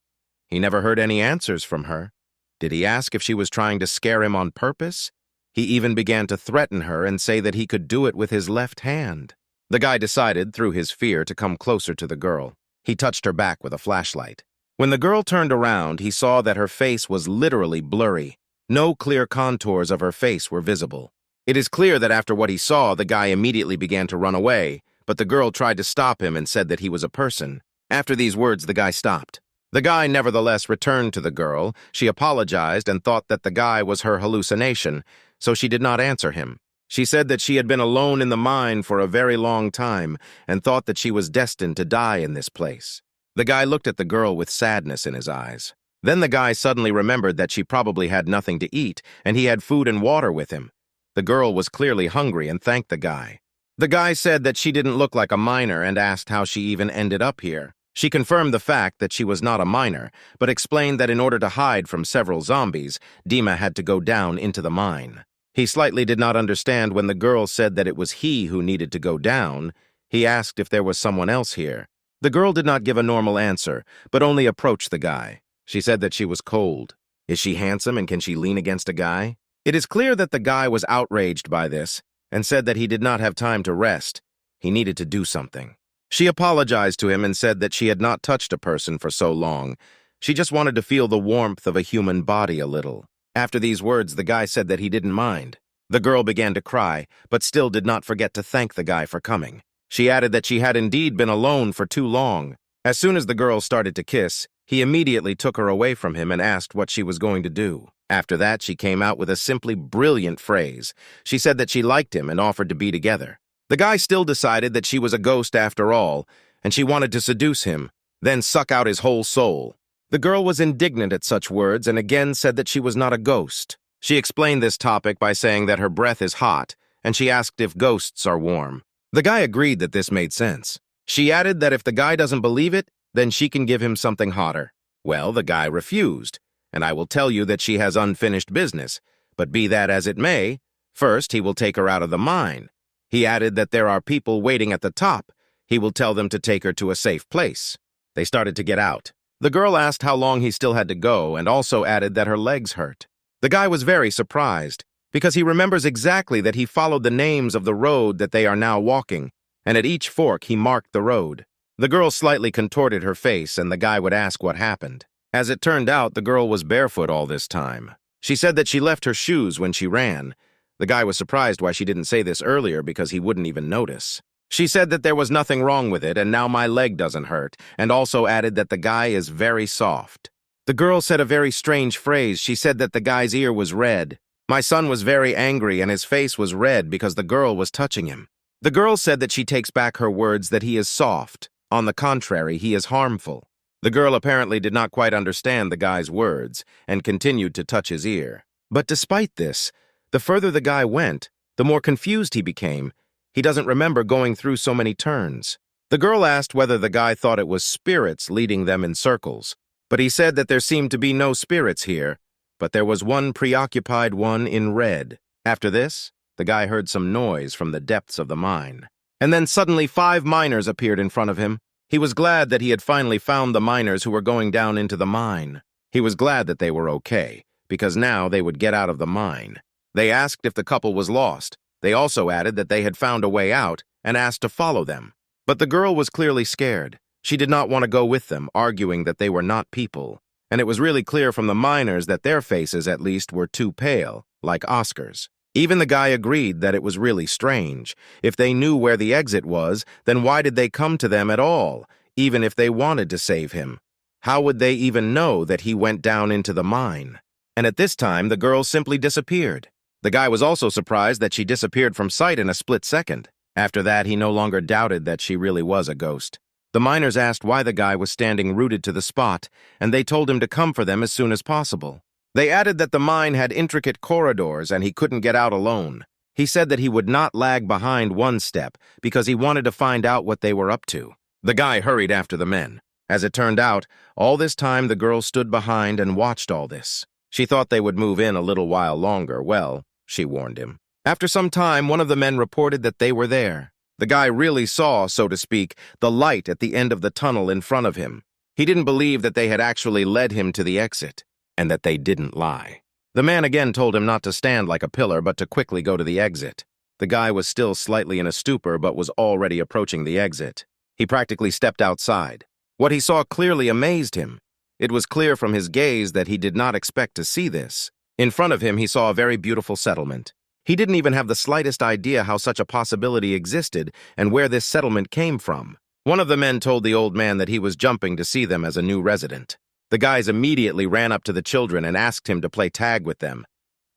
he never heard any answers from her. Did he ask if she was trying to scare him on purpose? He even began to threaten her and say that he could do it with his left hand. The guy decided, through his fear, to come closer to the girl. He touched her back with a flashlight. When the girl turned around, he saw that her face was literally blurry. No clear contours of her face were visible. It is clear that after what he saw, the guy immediately began to run away, but the girl tried to stop him and said that he was a person. After these words, the guy stopped. The guy nevertheless returned to the girl. She apologized and thought that the guy was her hallucination, so she did not answer him. She said that she had been alone in the mine for a very long time and thought that she was destined to die in this place. The guy looked at the girl with sadness in his eyes. Then the guy suddenly remembered that she probably had nothing to eat, and he had food and water with him. The girl was clearly hungry and thanked the guy. The guy said that she didn't look like a miner and asked how she even ended up here. She confirmed the fact that she was not a miner, but explained that in order to hide from several zombies, Dima had to go down into the mine. He slightly did not understand when the girl said that it was he who needed to go down. He asked if there was someone else here. The girl did not give a normal answer, but only approached the guy. She said that she was cold. Is she handsome and can she lean against a guy? It is clear that the guy was outraged by this and said that he did not have time to rest. He needed to do something. She apologized to him and said that she had not touched a person for so long. She just wanted to feel the warmth of a human body a little. After these words, the guy said that he didn't mind. The girl began to cry, but still did not forget to thank the guy for coming. She added that she had indeed been alone for too long. As soon as the girl started to kiss, he immediately took her away from him and asked what she was going to do. After that, she came out with a simply brilliant phrase. She said that she liked him and offered to be together. The guy still decided that she was a ghost after all, and she wanted to seduce him, then suck out his whole soul. The girl was indignant at such words and again said that she was not a ghost. She explained this topic by saying that her breath is hot, and she asked if ghosts are warm. The guy agreed that this made sense. She added that if the guy doesn't believe it, then she can give him something hotter. Well, the guy refused, and I will tell you that she has unfinished business, but be that as it may, first he will take her out of the mine. He added that there are people waiting at the top. He will tell them to take her to a safe place. They started to get out. The girl asked how long he still had to go and also added that her legs hurt. The guy was very surprised because he remembers exactly that he followed the names of the road that they are now walking, and at each fork he marked the road. The girl slightly contorted her face and the guy would ask what happened. As it turned out, the girl was barefoot all this time. She said that she left her shoes when she ran. The guy was surprised why she didn't say this earlier because he wouldn't even notice. She said that there was nothing wrong with it and now my leg doesn't hurt, and also added that the guy is very soft. The girl said a very strange phrase. She said that the guy's ear was red. My son was very angry and his face was red because the girl was touching him. The girl said that she takes back her words that he is soft. On the contrary, he is harmful. The girl apparently did not quite understand the guy's words and continued to touch his ear. But despite this, the further the guy went, the more confused he became. He doesn't remember going through so many turns. The girl asked whether the guy thought it was spirits leading them in circles, but he said that there seemed to be no spirits here, but there was one preoccupied one in red. After this, the guy heard some noise from the depths of the mine. And then suddenly 5 miners appeared in front of him. He was glad that he had finally found the miners who were going down into the mine. He was glad that they were okay, because now they would get out of the mine. They asked if the couple was lost. They also added that they had found a way out and asked to follow them. But the girl was clearly scared. She did not want to go with them, arguing that they were not people. And it was really clear from the miners that their faces, at least, were too pale, like Oscar's. Even the guy agreed that it was really strange. If they knew where the exit was, then why did they come to them at all, even if they wanted to save him? How would they even know that he went down into the mine? And at this time, the girl simply disappeared. The guy was also surprised that she disappeared from sight in a split second. After that, he no longer doubted that she really was a ghost. The miners asked why the guy was standing rooted to the spot, and they told him to come for them as soon as possible. They added that the mine had intricate corridors and he couldn't get out alone. He said that he would not lag behind one step because he wanted to find out what they were up to. The guy hurried after the men. As it turned out, all this time the girl stood behind and watched all this. She thought they would move in a little while longer. Well, she warned him. After some time, one of the men reported that they were there. The guy really saw, so to speak, the light at the end of the tunnel in front of him. He didn't believe that they had actually led him to the exit, and that they didn't lie. The man again told him not to stand like a pillar, but to quickly go to the exit. The guy was still slightly in a stupor, but was already approaching the exit. He practically stepped outside. What he saw clearly amazed him. It was clear from his gaze that he did not expect to see this. In front of him, he saw a very beautiful settlement. He didn't even have the slightest idea how such a possibility existed and where this settlement came from. One of the men told the old man that he was jumping to see them as a new resident. The guys immediately ran up to the children and asked him to play tag with them.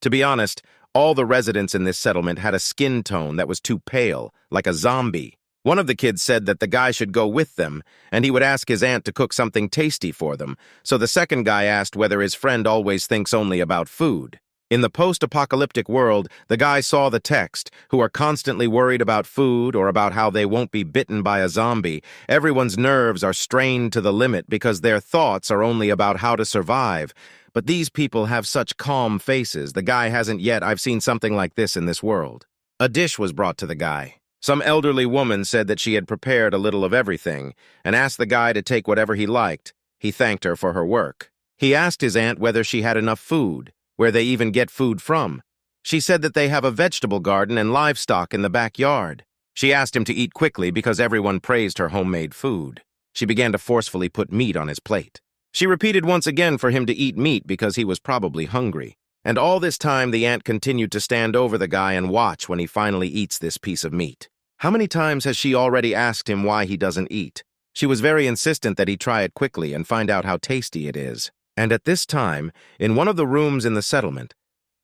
To be honest, all the residents in this settlement had a skin tone that was too pale, like a zombie. One of the kids said that the guy should go with them, and he would ask his aunt to cook something tasty for them, so the second guy asked whether his friend always thinks only about food. In the post-apocalyptic world, the guy saw the text, who are constantly worried about food or about how they won't be bitten by a zombie. Everyone's nerves are strained to the limit because their thoughts are only about how to survive. But these people have such calm faces. The guy hasn't yet. I've seen something like this in this world. A dish was brought to the guy. Some elderly woman said that she had prepared a little of everything and asked the guy to take whatever he liked. He thanked her for her work. He asked his aunt whether she had enough food, where they even get food from. She said that they have a vegetable garden and livestock in the backyard. She asked him to eat quickly because everyone praised her homemade food. She began to forcefully put meat on his plate. She repeated once again for him to eat meat because he was probably hungry. And all this time, the aunt continued to stand over the guy and watch when he finally eats this piece of meat. How many times has she already asked him why he doesn't eat? She was very insistent that he try it quickly and find out how tasty it is. And at this time, in one of the rooms in the settlement,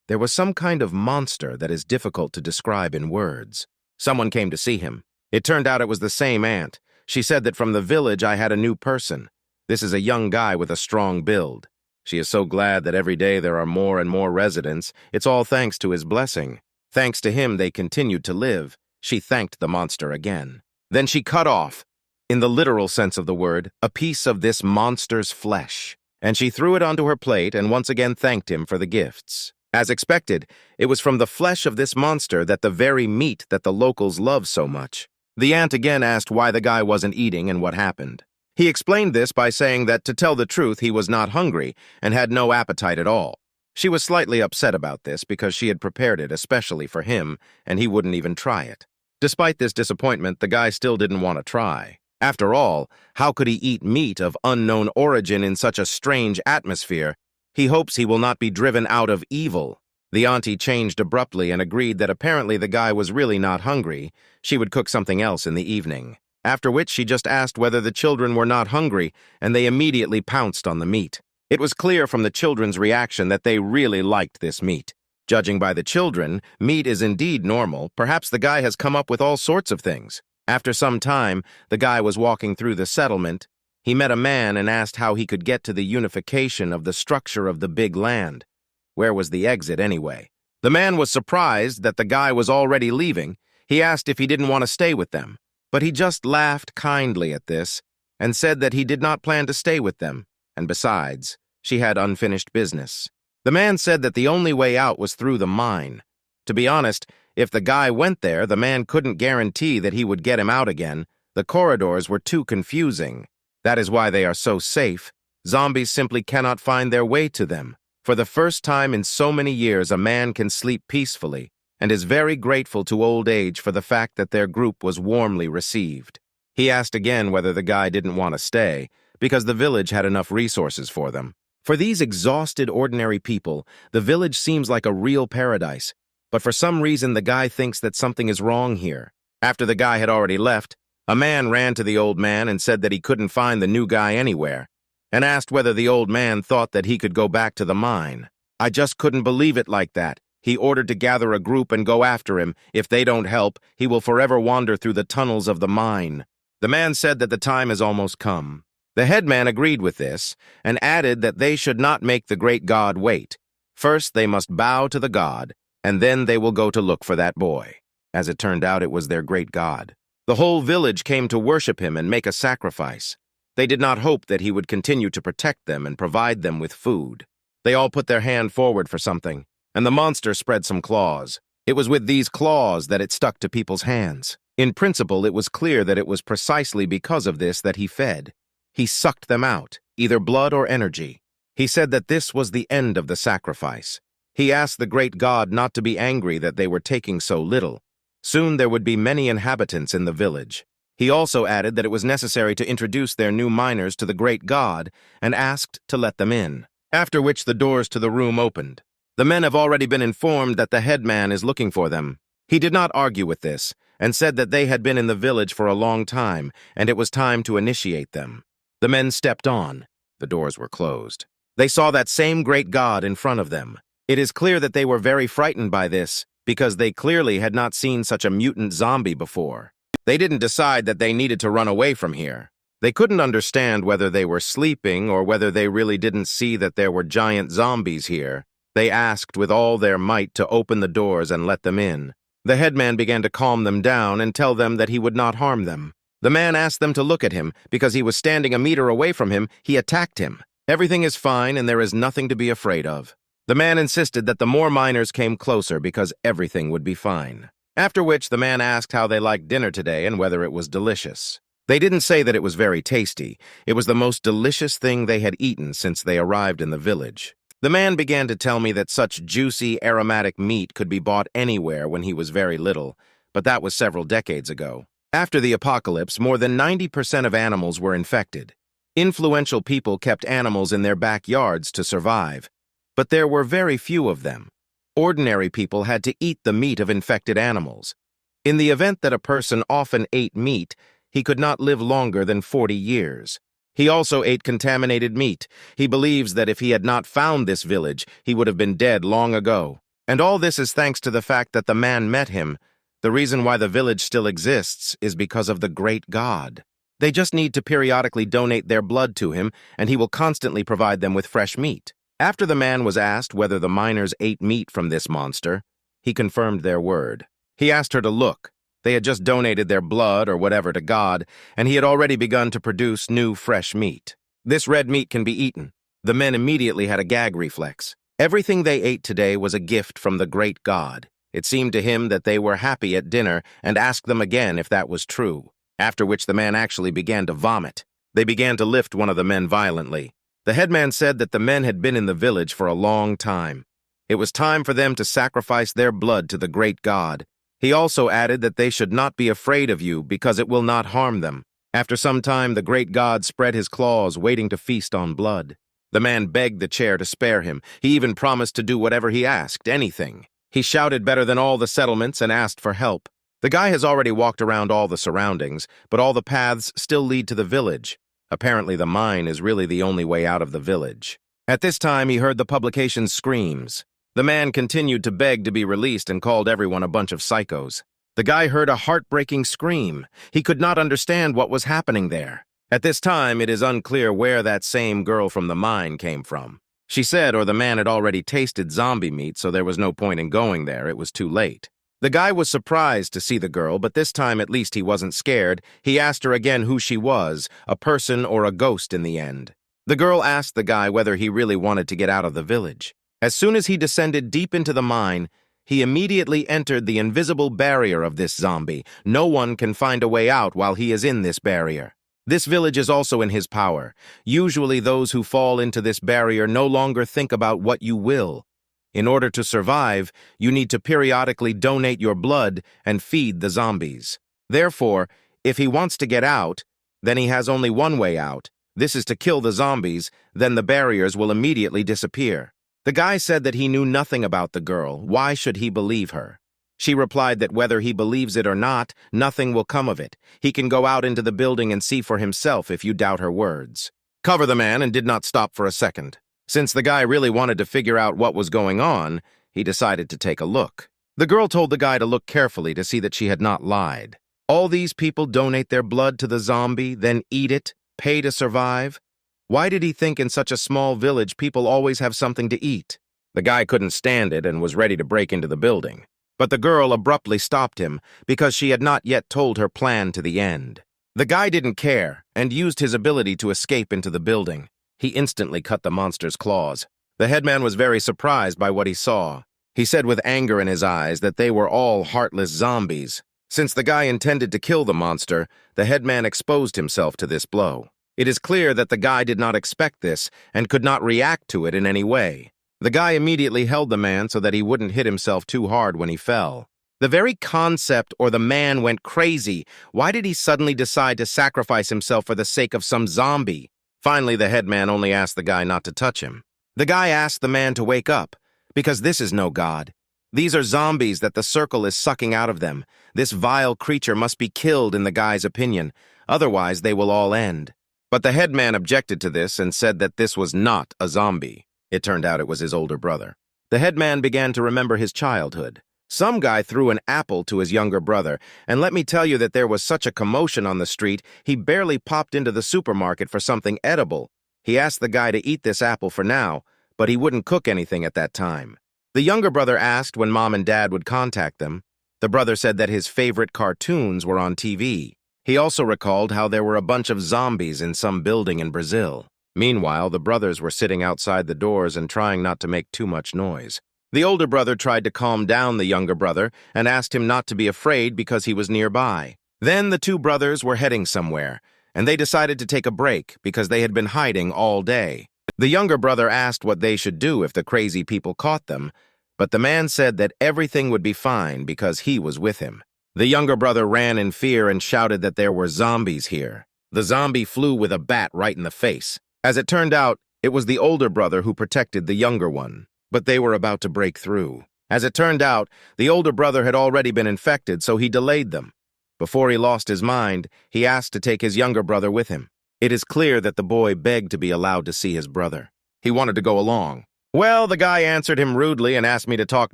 there was some kind of monster that is difficult to describe in words. Someone came to see him. It turned out it was the same aunt. She said that from the village I had a new person. This is a young guy with a strong build. She is so glad that every day there are more and more residents. It's all thanks to his blessing. Thanks to him, they continued to live. She thanked the monster again. Then she cut off, in the literal sense of the word, a piece of this monster's flesh. And she threw it onto her plate and once again thanked him for the gifts. As expected, it was from the flesh of this monster that the very meat that the locals love so much. The aunt again asked why the guy wasn't eating and what happened. He explained this by saying that, to tell the truth, he was not hungry and had no appetite at all. She was slightly upset about this because she had prepared it especially for him and he wouldn't even try it. Despite this disappointment, the guy still didn't want to try. After all, how could he eat meat of unknown origin in such a strange atmosphere? He hopes he will not be driven out of evil. The auntie changed abruptly and agreed that apparently the guy was really not hungry. She would cook something else in the evening. After which she just asked whether the children were not hungry, and they immediately pounced on the meat. It was clear from the children's reaction that they really liked this meat. Judging by the children, meat is indeed normal. Perhaps the guy has come up with all sorts of things. After some time, the guy was walking through the settlement. He met a man and asked how he could get to the unification of the structure of the big land. Where was the exit anyway? The man was surprised that the guy was already leaving. He asked if he didn't want to stay with them, but he just laughed kindly at this and said that he did not plan to stay with them, and besides, she had unfinished business. The man said that the only way out was through the mine. To be honest, if the guy went there, the man couldn't guarantee that he would get him out again. The corridors were too confusing. That is why they are so safe. Zombies simply cannot find their way to them. For the first time in so many years, a man can sleep peacefully and is very grateful to old age for the fact that their group was warmly received. He asked again whether the guy didn't want to stay, because the village had enough resources for them. For these exhausted ordinary people, the village seems like a real paradise. But for some reason, the guy thinks that something is wrong here. After the guy had already left, a man ran to the old man and said that he couldn't find the new guy anywhere, and asked whether the old man thought that he could go back to the mine. I just couldn't believe it like that. He ordered to gather a group and go after him. If they don't help, he will forever wander through the tunnels of the mine. The man said that the time has almost come. The headman agreed with this and added that they should not make the great god wait. First, they must bow to the god, and then they will go to look for that boy. As it turned out, it was their great god. The whole village came to worship him and make a sacrifice. They did not hope that he would continue to protect them and provide them with food. They all put their hand forward for something, and the monster spread some claws. It was with these claws that it stuck to people's hands. In principle, it was clear that it was precisely because of this that he fed. He sucked them out, either blood or energy. He said that this was the end of the sacrifice. He asked the great god not to be angry that they were taking so little. Soon there would be many inhabitants in the village. He also added that it was necessary to introduce their new miners to the great god and asked to let them in, after which the doors to the room opened. The men have already been informed that the headman is looking for them. He did not argue with this and said that they had been in the village for a long time and it was time to initiate them. The men stepped on. The doors were closed. They saw that same great god in front of them. It is clear that they were very frightened by this because they clearly had not seen such a mutant zombie before. They didn't decide that they needed to run away from here. They couldn't understand whether they were sleeping or whether they really didn't see that there were giant zombies here. They asked with all their might to open the doors and let them in. The headman began to calm them down and tell them that he would not harm them. The man asked them to look at him. Because he was standing a meter away from him, he attacked him. Everything is fine and there is nothing to be afraid of. The man insisted that the more miners came closer because everything would be fine. After which the man asked how they liked dinner today and whether it was delicious. They didn't say that it was very tasty. It was the most delicious thing they had eaten since they arrived in the village. The man began to tell me that such juicy, aromatic meat could be bought anywhere when he was very little, but that was several decades ago. After the apocalypse, more than 90% of animals were infected. Influential people kept animals in their backyards to survive, but there were very few of them. Ordinary people had to eat the meat of infected animals. In the event that a person often ate meat, he could not live longer than 40 years. He also ate contaminated meat. He believes that if he had not found this village, he would have been dead long ago. And all this is thanks to the fact that the man met him. The reason why the village still exists is because of the great god. They just need to periodically donate their blood to him, and he will constantly provide them with fresh meat. After the man was asked whether the miners ate meat from this monster, he confirmed their word. He asked her to look. They had just donated their blood or whatever to God, and he had already begun to produce new fresh meat. This red meat can be eaten. The men immediately had a gag reflex. Everything they ate today was a gift from the great god. It seemed to him that they were happy at dinner and asked them again if that was true, after which the man actually began to vomit. They began to lift one of the men violently. The headman said that the men had been in the village for a long time. It was time for them to sacrifice their blood to the great god. He also added that they should not be afraid of you because it will not harm them. After some time, the great god spread his claws, waiting to feast on blood. The man begged the chair to spare him. He even promised to do whatever he asked, anything. He shouted better than all the settlements and asked for help. The guy has already walked around all the surroundings, but all the paths still lead to the village. Apparently the mine is really the only way out of the village. At this time, he heard the publication's screams. The man continued to beg to be released and called everyone a bunch of psychos. The guy heard a heartbreaking scream. He could not understand what was happening there. At this time, it is unclear where that same girl from the mine came from. She said, or the man had already tasted zombie meat, so there was no point in going there. It was too late. The guy was surprised to see the girl, but this time at least he wasn't scared. He asked her again who she was, a person or a ghost in the end. The girl asked the guy whether he really wanted to get out of the village. As soon as he descended deep into the mine, he immediately entered the invisible barrier of this zombie. No one can find a way out while he is in this barrier. This village is also in his power. Usually those who fall into this barrier no longer think about what you will. In order to survive, you need to periodically donate your blood and feed the zombies. Therefore, if he wants to get out, then he has only one way out. This is to kill the zombies, then the barriers will immediately disappear. The guy said that he knew nothing about the girl. Why should he believe her? She replied that whether he believes it or not, nothing will come of it. He can go out into the building and see for himself if you doubt her words. Cover the man and did not stop for a second. Since the guy really wanted to figure out what was going on, he decided to take a look. The girl told the guy to look carefully to see that she had not lied. All these people donate their blood to the zombie, then eat it, pay to survive? Why did he think in such a small village people always have something to eat? The guy couldn't stand it and was ready to break into the building. But the girl abruptly stopped him because she had not yet told her plan to the end. The guy didn't care and used his ability to escape into the building. He instantly cut the monster's claws. The headman was very surprised by what he saw. He said with anger in his eyes that they were all heartless zombies. Since the guy intended to kill the monster, the headman exposed himself to this blow. It is clear that the guy did not expect this and could not react to it in any way. The guy immediately held the man so that he wouldn't hit himself too hard when he fell. The very concept or the man went crazy. Why did he suddenly decide to sacrifice himself for the sake of some zombie? Finally, the headman only asked the guy not to touch him. The guy asked the man to wake up, because this is no god. These are zombies that the circle is sucking out of them. This vile creature must be killed in the guy's opinion, otherwise they will all end. But the headman objected to this and said that this was not a zombie. It turned out it was his older brother. The headman began to remember his childhood. Some guy threw an apple to his younger brother, and let me tell you that there was such a commotion on the street, he barely popped into the supermarket for something edible. He asked the guy to eat this apple for now, but he wouldn't cook anything at that time. The younger brother asked when Mom and Dad would contact them. The brother said that his favorite cartoons were on TV. He also recalled how there were a bunch of zombies in some building in Brazil. Meanwhile, the brothers were sitting outside the doors and trying not to make too much noise. The older brother tried to calm down the younger brother and asked him not to be afraid because he was nearby. Then the two brothers were heading somewhere, and they decided to take a break because they had been hiding all day. The younger brother asked what they should do if the crazy people caught them, but the man said that everything would be fine because he was with him. The younger brother ran in fear and shouted that there were zombies here. The zombie flew with a bat right in the face. As it turned out, it was the older brother who protected the younger one, but they were about to break through. As it turned out, the older brother had already been infected, so he delayed them. Before he lost his mind, he asked to take his younger brother with him. It is clear that the boy begged to be allowed to see his brother. He wanted to go along. Well, the guy answered him rudely and asked me to talk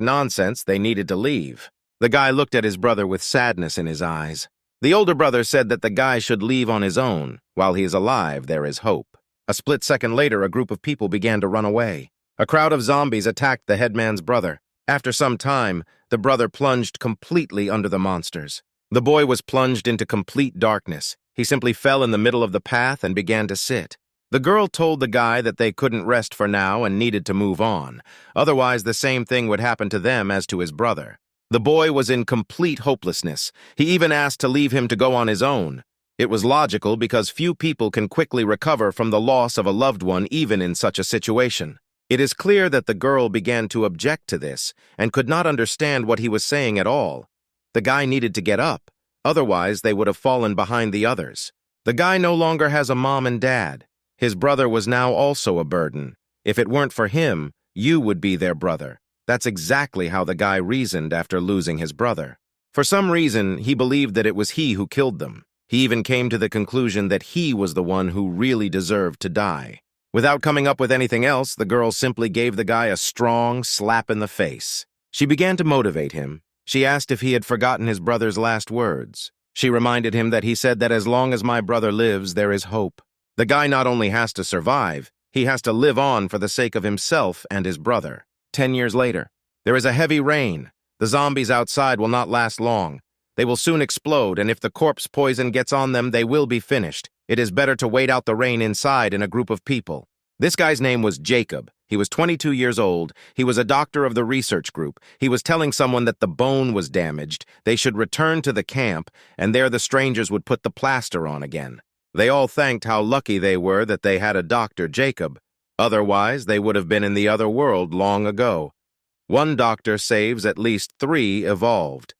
nonsense. They needed to leave. The guy looked at his brother with sadness in his eyes. The older brother said that the guy should leave on his own. While he is alive, there is hope. A split second later, a group of people began to run away. A crowd of zombies attacked the headman's brother. After some time, the brother plunged completely under the monsters. The boy was plunged into complete darkness. He simply fell in the middle of the path and began to sit. The girl told the guy that they couldn't rest for now and needed to move on. Otherwise, the same thing would happen to them as to his brother. The boy was in complete hopelessness. He even asked to leave him to go on his own. It was logical because few people can quickly recover from the loss of a loved one even in such a situation. It is clear that the girl began to object to this and could not understand what he was saying at all. The guy needed to get up. Otherwise, they would have fallen behind the others. The guy no longer has a mom and dad. His brother was now also a burden. If it weren't for him, you would be their brother. That's exactly how the guy reasoned after losing his brother. For some reason, he believed that it was he who killed them. He even came to the conclusion that he was the one who really deserved to die. Without coming up with anything else, the girl simply gave the guy a strong slap in the face. She began to motivate him. She asked if he had forgotten his brother's last words. She reminded him that he said that as long as my brother lives, there is hope. The guy not only has to survive, he has to live on for the sake of himself and his brother. 10 years later, there is a heavy rain. The zombies outside will not last long. They will soon explode, and if the corpse poison gets on them, they will be finished. It is better to wait out the rain inside in a group of people. This guy's name was Jacob. He was 22 years old. He was a doctor of the research group. He was telling someone that the bone was damaged. They should return to the camp, and there the strangers would put the plaster on again. They all thanked how lucky they were that they had a Dr. Jacob. Otherwise, they would have been in the other world long ago. One doctor saves at least 3 evolved.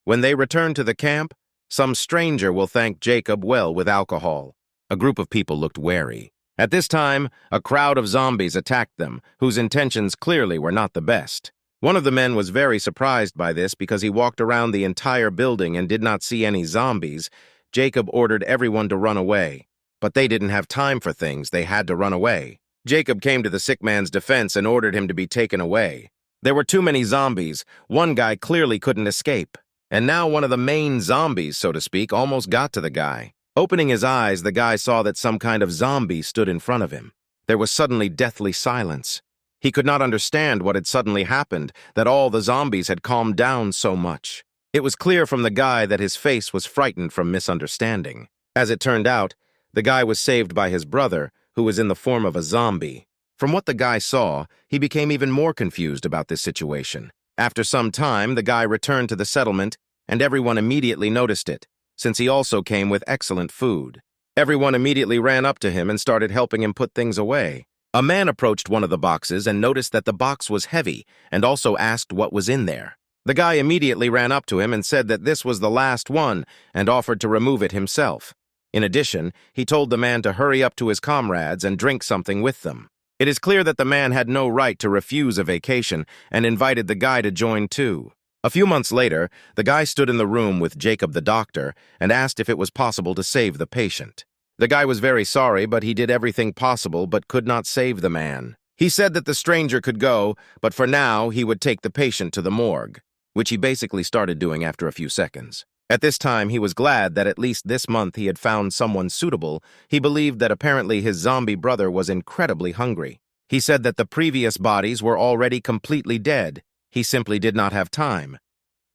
When they return to the camp, some stranger will thank Jacob well with alcohol. A group of people looked wary. At this time, a crowd of zombies attacked them, whose intentions clearly were not the best. One of the men was very surprised by this because he walked around the entire building and did not see any zombies. Jacob ordered everyone to run away. But they didn't have time for things, they had to run away. Jacob came to the sick man's defense and ordered him to be taken away. There were too many zombies. One guy clearly couldn't escape. And now one of the main zombies, so to speak, almost got to the guy. Opening his eyes, the guy saw that some kind of zombie stood in front of him. There was suddenly deathly silence. He could not understand what had suddenly happened, that all the zombies had calmed down so much. It was clear from the guy that his face was frightened from misunderstanding. As it turned out, the guy was saved by his brother, who was in the form of a zombie. From what the guy saw, he became even more confused about this situation. After some time, the guy returned to the settlement, and everyone immediately noticed it, since he also came with excellent food. Everyone immediately ran up to him and started helping him put things away. A man approached one of the boxes and noticed that the box was heavy, and also asked what was in there. The guy immediately ran up to him and said that this was the last one, and offered to remove it himself. In addition, he told the man to hurry up to his comrades and drink something with them. It is clear that the man had no right to refuse a vacation and invited the guy to join too. A few months later, the guy stood in the room with Jacob the doctor and asked if it was possible to save the patient. The guy was very sorry, but he did everything possible but could not save the man. He said that the stranger could go, but for now he would take the patient to the morgue, which he basically started doing after a few seconds. At this time, he was glad that at least this month he had found someone suitable. He believed that apparently his zombie brother was incredibly hungry. He said that the previous bodies were already completely dead. He simply did not have time.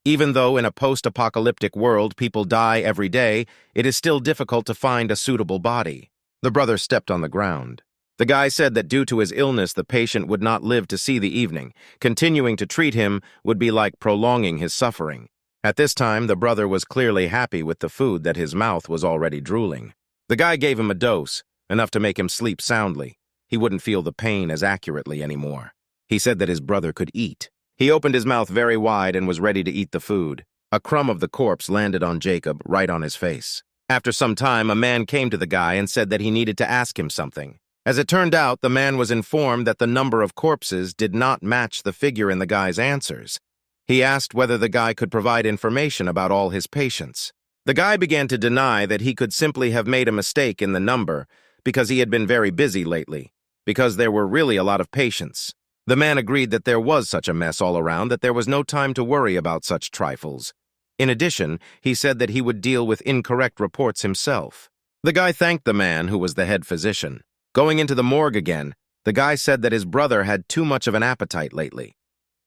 Even though in a post-apocalyptic world people die every day, it is still difficult to find a suitable body. The brother stepped on the ground. The guy said that due to his illness, the patient would not live to see the evening. Continuing to treat him would be like prolonging his suffering. At this time, the brother was clearly happy with the food that his mouth was already drooling. The guy gave him a dose, enough to make him sleep soundly. He wouldn't feel the pain as accurately anymore. He said that his brother could eat. He opened his mouth very wide and was ready to eat the food. A crumb of the corpse landed on Jacob, right on his face. After some time, a man came to the guy and said that he needed to ask him something. As it turned out, the man was informed that the number of corpses did not match the figure in the guy's answers. He asked whether the guy could provide information about all his patients. The guy began to deny that he could simply have made a mistake in the number because he had been very busy lately, because there were really a lot of patients. The man agreed that there was such a mess all around that there was no time to worry about such trifles. In addition, he said that he would deal with incorrect reports himself. The guy thanked the man, who was the head physician. Going into the morgue again, the guy said that his brother had too much of an appetite lately.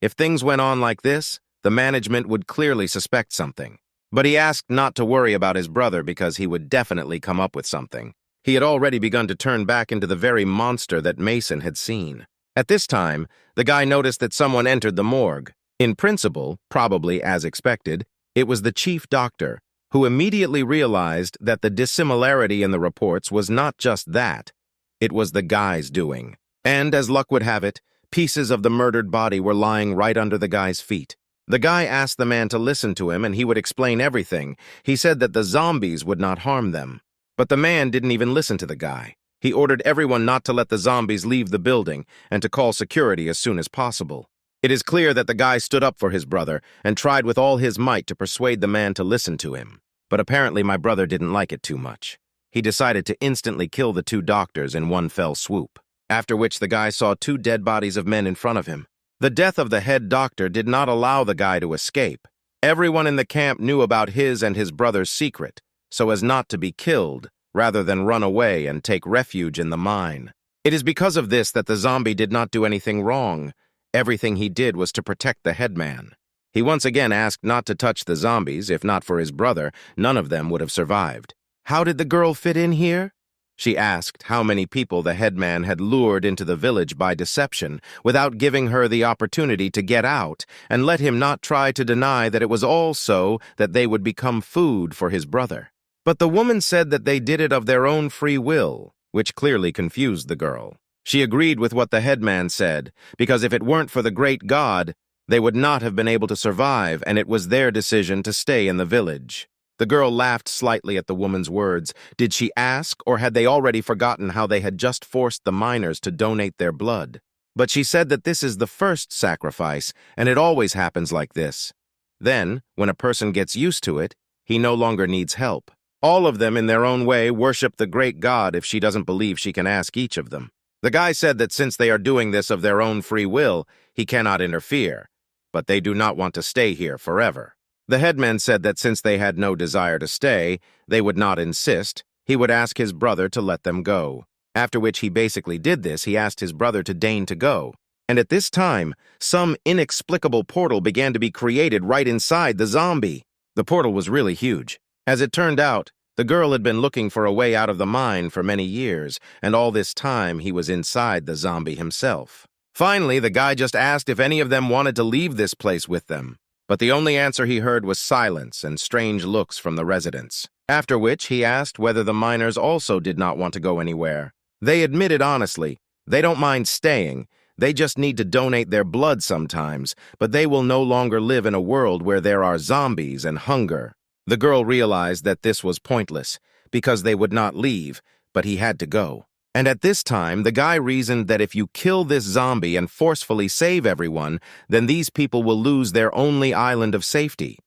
If things went on like this, the management would clearly suspect something. But he asked not to worry about his brother because he would definitely come up with something. He had already begun to turn back into the very monster that Mason had seen. At this time, the guy noticed that someone entered the morgue. In principle, probably as expected, it was the chief doctor, who immediately realized that the dissimilarity in the reports was not just that. It was the guy's doing. And, as luck would have it, pieces of the murdered body were lying right under the guy's feet. The guy asked the man to listen to him and he would explain everything. He said that the zombies would not harm them. But the man didn't even listen to the guy. He ordered everyone not to let the zombies leave the building and to call security as soon as possible. It is clear that the guy stood up for his brother and tried with all his might to persuade the man to listen to him. But apparently my brother didn't like it too much. He decided to instantly kill the two doctors in one fell swoop. After which the guy saw two dead bodies of men in front of him. The death of the head doctor did not allow the guy to escape. Everyone in the camp knew about his and his brother's secret, so as not to be killed, rather than run away and take refuge in the mine. It is because of this that the zombie did not do anything wrong. Everything he did was to protect the headman. He once again asked not to touch the zombies. If not for his brother, none of them would have survived. How did the girl fit in here? She asked how many people the headman had lured into the village by deception without giving her the opportunity to get out, and let him not try to deny that it was all so that they would become food for his brother. But the woman said that they did it of their own free will, which clearly confused the girl. She agreed with what the headman said, because if it weren't for the great God, they would not have been able to survive, and it was their decision to stay in the village. The girl laughed slightly at the woman's words. Did she ask, or had they already forgotten how they had just forced the miners to donate their blood? But she said that this is the first sacrifice, and it always happens like this. Then, when a person gets used to it, he no longer needs help. All of them, in their own way, worship the great God if she doesn't believe she can ask each of them. The guy said that since they are doing this of their own free will, he cannot interfere, but they do not want to stay here forever. The headman said that since they had no desire to stay, they would not insist. He would ask his brother to let them go. After which he basically did this, he asked his brother to deign to go. And at this time, some inexplicable portal began to be created right inside the zombie. The portal was really huge. As it turned out, the girl had been looking for a way out of the mine for many years, and all this time he was inside the zombie himself. Finally, the guy just asked if any of them wanted to leave this place with them. But the only answer he heard was silence and strange looks from the residents. After which he asked whether the miners also did not want to go anywhere. They admitted honestly, they don't mind staying, they just need to donate their blood sometimes, but they will no longer live in a world where there are zombies and hunger. The girl realized that this was pointless, because they would not leave, but he had to go. And at this time, the guy reasoned that if you kill this zombie and forcefully save everyone, then these people will lose their only island of safety.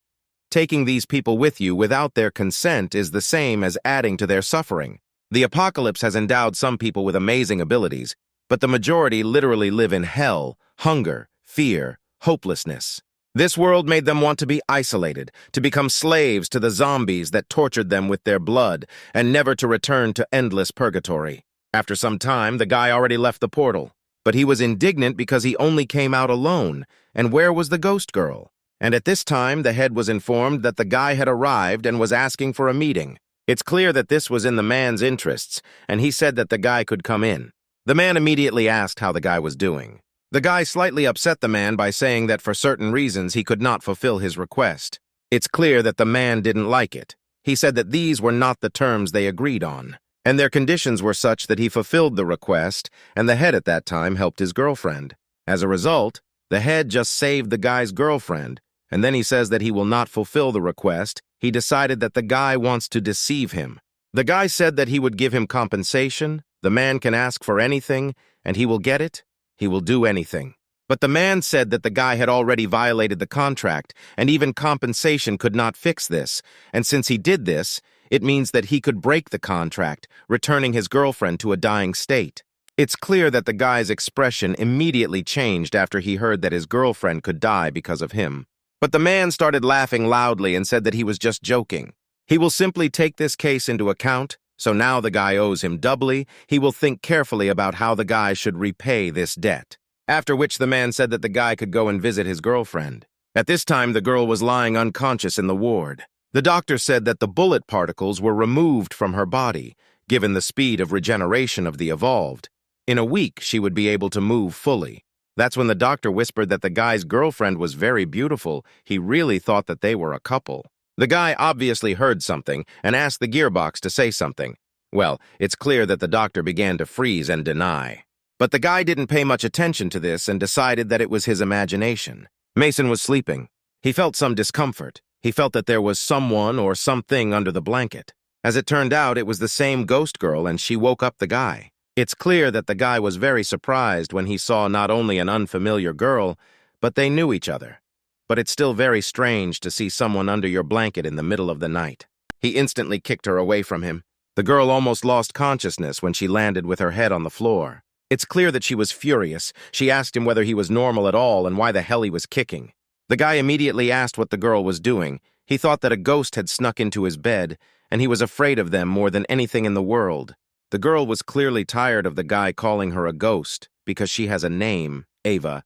Taking these people with you without their consent is the same as adding to their suffering. The apocalypse has endowed some people with amazing abilities, but the majority literally live in hell, hunger, fear, hopelessness. This world made them want to be isolated, to become slaves to the zombies that tortured them with their blood, and never to return to endless purgatory. After some time, the guy already left the portal, but he was indignant because he only came out alone, and where was the ghost girl? And at this time, the head was informed that the guy had arrived and was asking for a meeting. It's clear that this was in the man's interests, and he said that the guy could come in. The man immediately asked how the guy was doing. The guy slightly upset the man by saying that for certain reasons he could not fulfill his request. It's clear that the man didn't like it. He said that these were not the terms they agreed on, and their conditions were such that he fulfilled the request, and the head at that time helped his girlfriend. As a result, the head just saved the guy's girlfriend, and then he says that he will not fulfill the request. He decided that the guy wants to deceive him. The guy said that he would give him compensation, the man can ask for anything, and he will get it. He will do anything. But the man said that the guy had already violated the contract, and even compensation could not fix this, and since he did this, it means that he could break the contract, returning his girlfriend to a dying state. It's clear that the guy's expression immediately changed after he heard that his girlfriend could die because of him. But the man started laughing loudly and said that he was just joking. He will simply take this case into account, so now the guy owes him doubly. He will think carefully about how the guy should repay this debt. After which the man said that the guy could go and visit his girlfriend. At this time, the girl was lying unconscious in the ward. The doctor said that the bullet particles were removed from her body, given the speed of regeneration of the evolved. In a week, she would be able to move fully. That's when the doctor whispered that the guy's girlfriend was very beautiful. He really thought that they were a couple. The guy obviously heard something and asked the gearbox to say something. Well, it's clear that the doctor began to freeze and deny. But the guy didn't pay much attention to this and decided that it was his imagination. Mason was sleeping. He felt some discomfort. He felt that there was someone or something under the blanket. As it turned out, it was the same ghost girl, and she woke up the guy. It's clear that the guy was very surprised when he saw not only an unfamiliar girl, but they knew each other. But it's still very strange to see someone under your blanket in the middle of the night. He instantly kicked her away from him. The girl almost lost consciousness when she landed with her head on the floor. It's clear that she was furious. She asked him whether he was normal at all and why the hell he was kicking. The guy immediately asked what the girl was doing. He thought that a ghost had snuck into his bed, and he was afraid of them more than anything in the world. The girl was clearly tired of the guy calling her a ghost, because she has a name, Ava.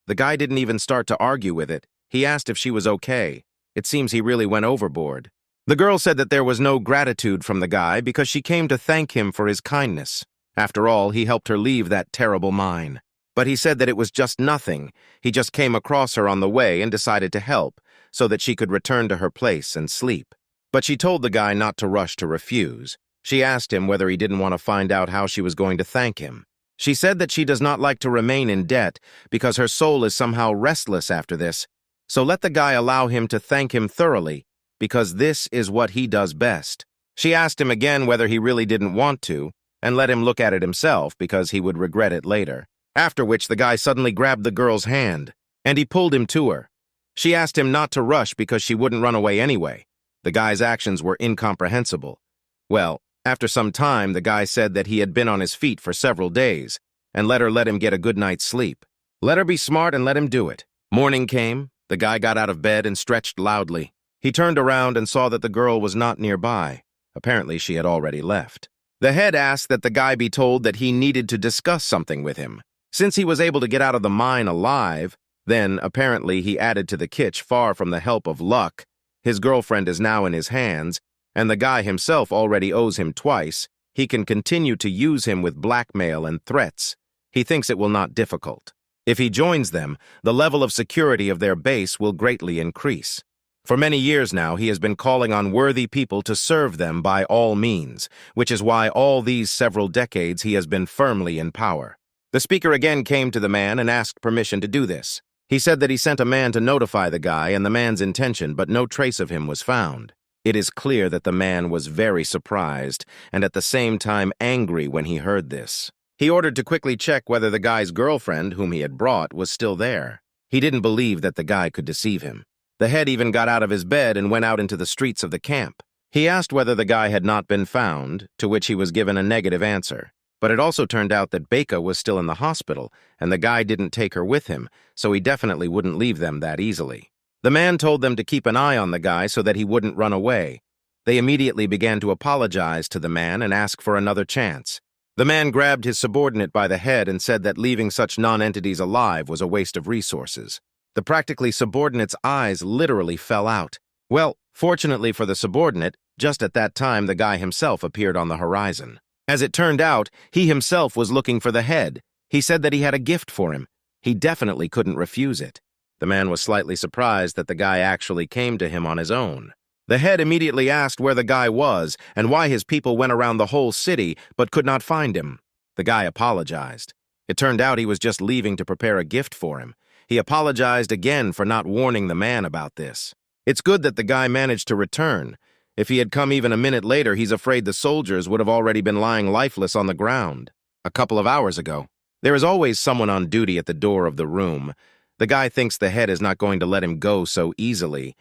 The guy didn't even start to argue with it. He asked if she was okay. It seems he really went overboard. The girl said that there was no gratitude from the guy because she came to thank him for his kindness. After all, he helped her leave that terrible mine. But he said that it was just nothing. He just came across her on the way and decided to help, so that she could return to her place and sleep. But she told the guy not to rush to refuse. She asked him whether he didn't want to find out how she was going to thank him. She said that she does not like to remain in debt because her soul is somehow restless after this. So let the guy allow him to thank him thoroughly, because this is what he does best. She asked him again whether he really didn't want to, and let him look at it himself because he would regret it later. After which the guy suddenly grabbed the girl's hand, and he pulled him to her. She asked him not to rush because she wouldn't run away anyway. The guy's actions were incomprehensible. Well, After some time, the guy said that he had been on his feet for several days, and let her let him get a good night's sleep. Let her be smart and let him do it. Morning came, the guy got out of bed and stretched loudly. He turned around and saw that the girl was not nearby. Apparently, she had already left. The head asked that the guy be told that he needed to discuss something with him. Since he was able to get out of the mine alive, then apparently he added to the kitsch far from the help of luck. His girlfriend is now in his hands, and the guy himself already owes him twice. He can continue to use him with blackmail and threats. He thinks it will not difficult. If he joins them, the level of security of their base will greatly increase. For many years now, he has been calling on worthy people to serve them by all means, which is why all these several decades he has been firmly in power. The speaker again came to the man and asked permission to do this. He said that he sent a man to notify the guy and the man's intention, but no trace of him was found. It is clear that the man was very surprised and at the same time angry when he heard this. He ordered to quickly check whether the guy's girlfriend, whom he had brought, was still there. He didn't believe that the guy could deceive him. The head even got out of his bed and went out into the streets of the camp. He asked whether the guy had not been found, to which he was given a negative answer. But it also turned out that Baeka was still in the hospital, and the guy didn't take her with him, so he definitely wouldn't leave them that easily. The man told them to keep an eye on the guy so that he wouldn't run away. They immediately began to apologize to the man and ask for another chance. The man grabbed his subordinate by the head and said that leaving such non-entities alive was a waste of resources. The practically subordinate's eyes literally fell out. Well, fortunately for the subordinate, just at that time the guy himself appeared on the horizon. As it turned out, he himself was looking for the head. He said that he had a gift for him. He definitely couldn't refuse it. The man was slightly surprised that the guy actually came to him on his own. The head immediately asked where the guy was and why his people went around the whole city but could not find him. The guy apologized. It turned out he was just leaving to prepare a gift for him. He apologized again for not warning the man about this. It's good that the guy managed to return. If he had come even a minute later, he's afraid the soldiers would have already been lying lifeless on the ground. A couple of hours ago. There is always someone on duty at the door of the room. The guy thinks the head is not going to let him go so easily.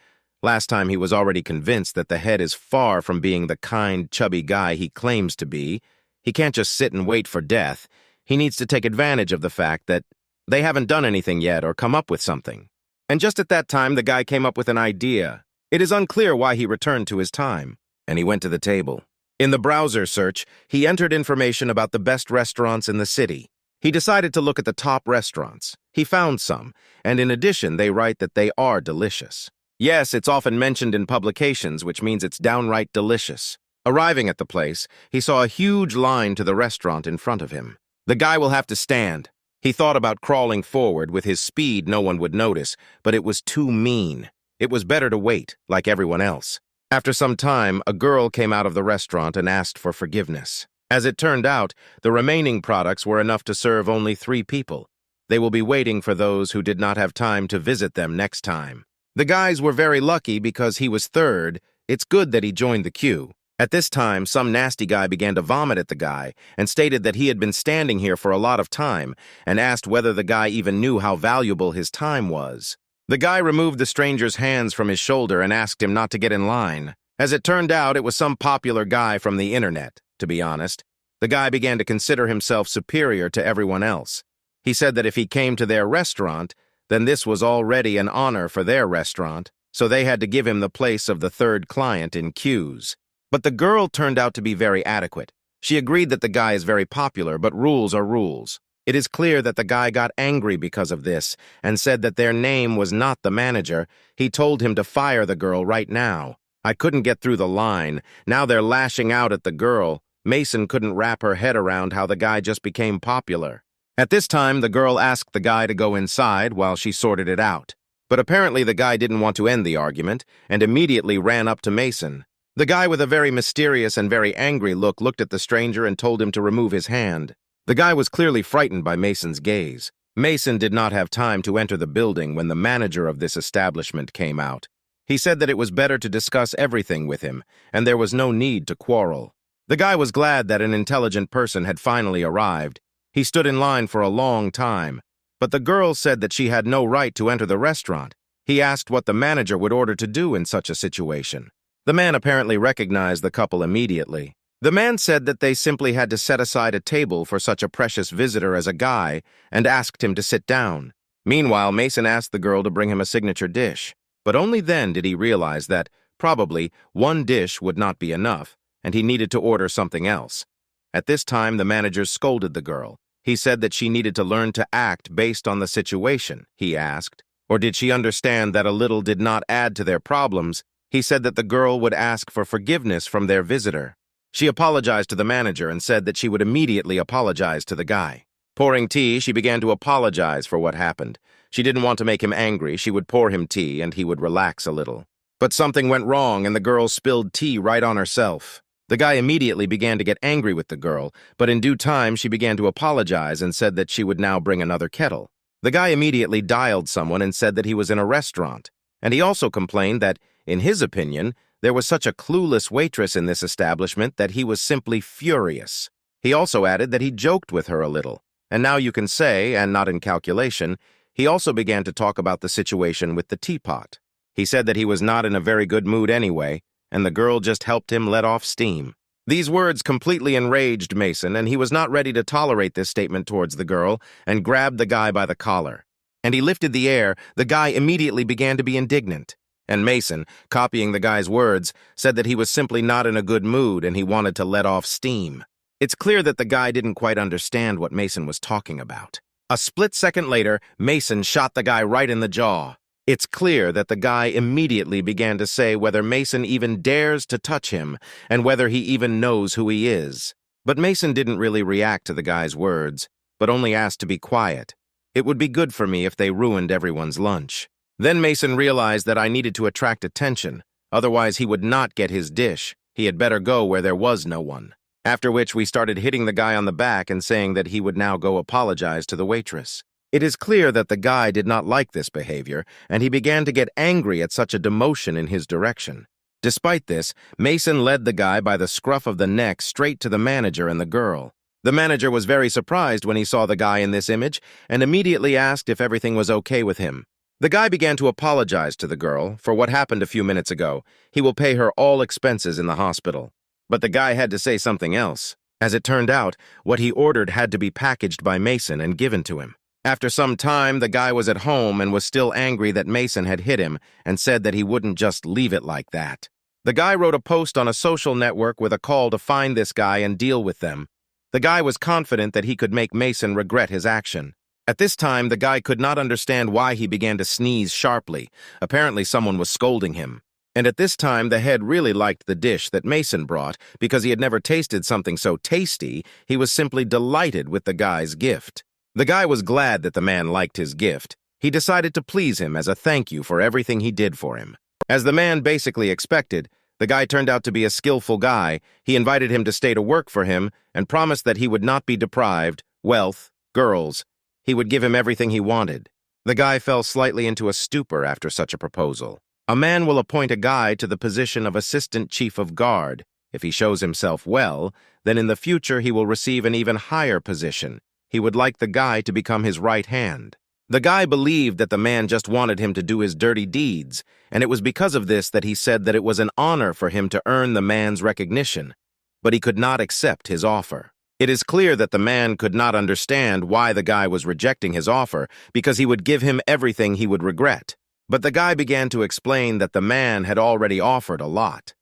Last time he was already convinced that the head is far from being the kind, chubby guy he claims to be. He can't just sit and wait for death. He needs to take advantage of the fact that they haven't done anything yet or come up with something. And just at that time, the guy came up with an idea. It is unclear why he returned to his time, and he went to the table. In the browser search, he entered information about the best restaurants in the city. He decided to look at the top restaurants. He found some, and in addition, they write that they are delicious. Yes, it's often mentioned in publications, which means it's downright delicious. Arriving at the place, he saw a huge line to the restaurant in front of him. The guy will have to stand. He thought about crawling forward. With his speed, no one would notice, but it was too mean. It was better to wait, like everyone else. After some time, a girl came out of the restaurant and asked for forgiveness. As it turned out, the remaining products were enough to serve only 3 people. They will be waiting for those who did not have time to visit them next time. The guys were very lucky because he was third. It's good that he joined the queue. At this time, some nasty guy began to vomit at the guy and stated that he had been standing here for a lot of time and asked whether the guy even knew how valuable his time was. The guy removed the stranger's hands from his shoulder and asked him not to get in line. As it turned out, it was some popular guy from the internet, to be honest. The guy began to consider himself superior to everyone else. He said that if he came to their restaurant, then this was already an honor for their restaurant, so they had to give him the place of the third client in queues. But the girl turned out to be very adequate. She agreed that the guy is very popular, but rules are rules. It is clear that the guy got angry because of this and said that their name was not the manager. He told him to fire the girl right now. I couldn't get through the line. Now they're lashing out at the girl. Mason couldn't wrap her head around how the guy just became popular. At this time, the girl asked the guy to go inside while she sorted it out. But apparently the guy didn't want to end the argument and immediately ran up to Mason. The guy with a very mysterious and very angry look looked at the stranger and told him to remove his hand. The guy was clearly frightened by Mason's gaze. Mason did not have time to enter the building when the manager of this establishment came out. He said that it was better to discuss everything with him, and there was no need to quarrel. The guy was glad that an intelligent person had finally arrived. He stood in line for a long time, but the girl said that she had no right to enter the restaurant. He asked what the manager would order to do in such a situation. The man apparently recognized the couple immediately. The man said that they simply had to set aside a table for such a precious visitor as a guy and asked him to sit down. Meanwhile, Mason asked the girl to bring him a signature dish, but only then did he realize that, probably, one dish would not be enough, and he needed to order something else. At this time, the manager scolded the girl. He said that she needed to learn to act based on the situation, he asked. Or did she understand that a little did not add to their problems? He said that the girl would ask for forgiveness from their visitor. She apologized to the manager and said that she would immediately apologize to the guy. Pouring tea, she began to apologize for what happened. She didn't want to make him angry. She would pour him tea and he would relax a little. But something went wrong and the girl spilled tea right on herself. The guy immediately began to get angry with the girl, but in due time she began to apologize and said that she would now bring another kettle. The guy immediately dialed someone and said that he was in a restaurant, and he also complained that, in his opinion, there was such a clueless waitress in this establishment that he was simply furious. He also added that he joked with her a little, and now you can say, and not in calculation, he also began to talk about the situation with the teapot. He said that he was not in a very good mood anyway, and the girl just helped him let off steam. These words completely enraged Mason, and he was not ready to tolerate this statement towards the girl, and grabbed the guy by the collar. And he lifted the air. The guy immediately began to be indignant. And Mason, copying the guy's words, said that he was simply not in a good mood and he wanted to let off steam. It's clear that the guy didn't quite understand what Mason was talking about. A split second later, Mason shot the guy right in the jaw. It's clear that the guy immediately began to say whether Mason even dares to touch him and whether he even knows who he is. But Mason didn't really react to the guy's words, but only asked to be quiet. It would be good for me if they ruined everyone's lunch. Then Mason realized that I needed to attract attention, otherwise he would not get his dish. He had better go where there was no one. After which we started hitting the guy on the back and saying that he would now go apologize to the waitress. It is clear that the guy did not like this behavior, and he began to get angry at such a demotion in his direction. Despite this, Mason led the guy by the scruff of the neck straight to the manager and the girl. The manager was very surprised when he saw the guy in this image and immediately asked if everything was okay with him. The guy began to apologize to the girl for what happened a few minutes ago. He will pay her all expenses in the hospital. But the guy had to say something else. As it turned out, what he ordered had to be packaged by Mason and given to him. After some time, the guy was at home and was still angry that Mason had hit him and said that he wouldn't just leave it like that. The guy wrote a post on a social network with a call to find this guy and deal with them. The guy was confident that he could make Mason regret his action. At this time, the guy could not understand why he began to sneeze sharply. Apparently, someone was scolding him. And at this time, the head really liked the dish that Mason brought because he had never tasted something so tasty. He was simply delighted with the guy's gift. The guy was glad that the man liked his gift. He decided to please him as a thank you for everything he did for him. As the man basically expected, the guy turned out to be a skillful guy. He invited him to stay to work for him and promised that he would not be deprived, wealth, girls. He would give him everything he wanted. The guy fell slightly into a stupor after such a proposal. A man will appoint a guy to the position of assistant chief of guard. If he shows himself well, then in the future he will receive an even higher position. He would like the guy to become his right hand. The guy believed that the man just wanted him to do his dirty deeds, and it was because of this that he said that it was an honor for him to earn the man's recognition. But he could not accept his offer. It is clear that the man could not understand why the guy was rejecting his offer, because he would give him everything he would regret. But the guy began to explain that the man had already offered a lot.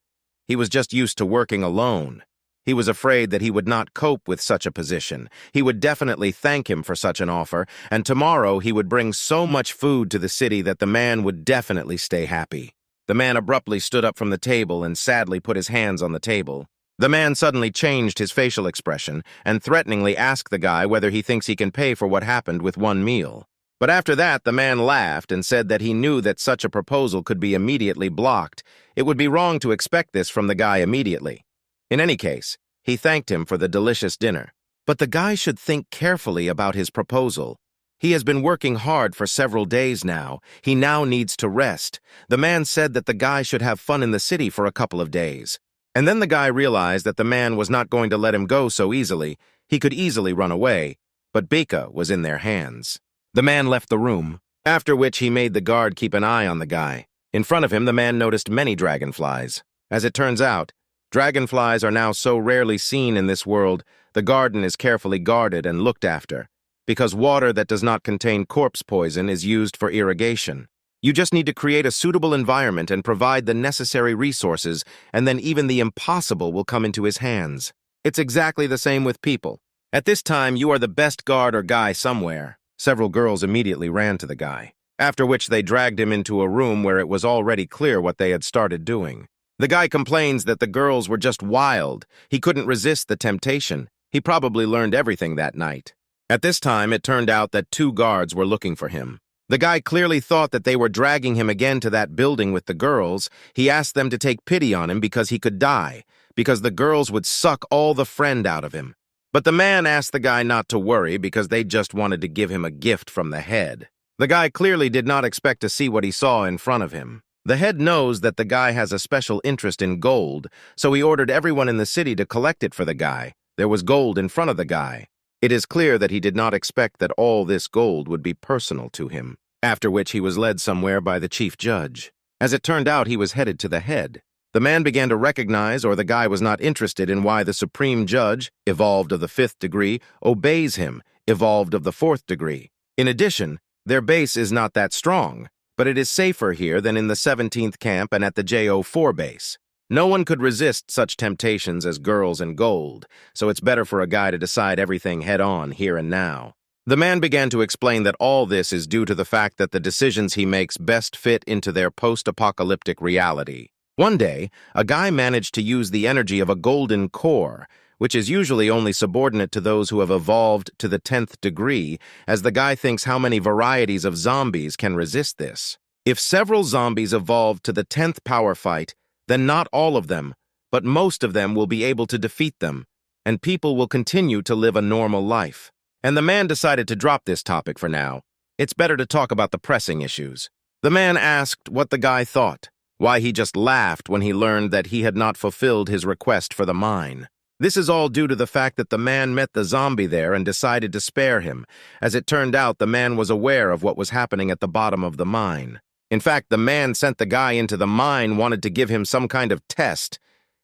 He was just used to working alone. He was afraid that he would not cope with such a position. He would definitely thank him for such an offer, and tomorrow he would bring so much food to the city that the man would definitely stay happy. The man abruptly stood up from the table and sadly put his hands on the table. The man suddenly changed his facial expression and threateningly asked the guy whether he thinks he can pay for what happened with one meal. But after that, the man laughed and said that he knew that such a proposal could be immediately blocked. It would be wrong to expect this from the guy immediately. In any case, he thanked him for the delicious dinner. But the guy should think carefully about his proposal. He has been working hard for several days now. He now needs to rest. The man said that the guy should have fun in the city for a couple of days. And then the guy realized that the man was not going to let him go so easily. He could easily run away, but Beka was in their hands. The man left the room, after which he made the guard keep an eye on the guy. In front of him, the man noticed many dragonflies. As it turns out, Dragonflies are now so rarely seen in this world, the garden is carefully guarded and looked after, because water that does not contain corpse poison is used for irrigation. You just need to create a suitable environment and provide the necessary resources, and then even the impossible will come into his hands. It's exactly the same with people. At this time, you are the best guard or guy somewhere. Several girls immediately ran to the guy, after which they dragged him into a room where it was already clear what they had started doing. The guy complains that the girls were just wild. He couldn't resist the temptation. He probably learned everything that night. At this time, it turned out that 2 guards were looking for him. The guy clearly thought that they were dragging him again to that building with the girls. He asked them to take pity on him because he could die, because the girls would suck all the friend out of him. But the man asked the guy not to worry because they just wanted to give him a gift from the head. The guy clearly did not expect to see what he saw in front of him. The head knows that the guy has a special interest in gold, so he ordered everyone in the city to collect it for the guy. There was gold in front of the guy. It is clear that he did not expect that all this gold would be personal to him, after which he was led somewhere by the chief judge. As it turned out, he was headed to the head. The man began to recognize, or the guy was not interested in why the supreme judge, evolved of the 5th degree, obeys him, evolved of the 4th degree. In addition, their base is not that strong, but it is safer here than in the 17th camp and at the JO4 base. No one could resist such temptations as girls and gold, so it's better for a guy to decide everything head-on here and now. The man began to explain that all this is due to the fact that the decisions he makes best fit into their post-apocalyptic reality. One day, a guy managed to use the energy of a golden core, which is usually only subordinate to those who have evolved to the 10th degree, as the guy thinks how many varieties of zombies can resist this. If several zombies evolve to the 10th power fight, then not all of them, but most of them will be able to defeat them, and people will continue to live a normal life. And the man decided to drop this topic for now. It's better to talk about the pressing issues. The man asked what the guy thought, why he just laughed when he learned that he had not fulfilled his request for the mine. This is all due to the fact that the man met the zombie there and decided to spare him. As it turned out, the man was aware of what was happening at the bottom of the mine. In fact, the man sent the guy into the mine wanted to give him some kind of test.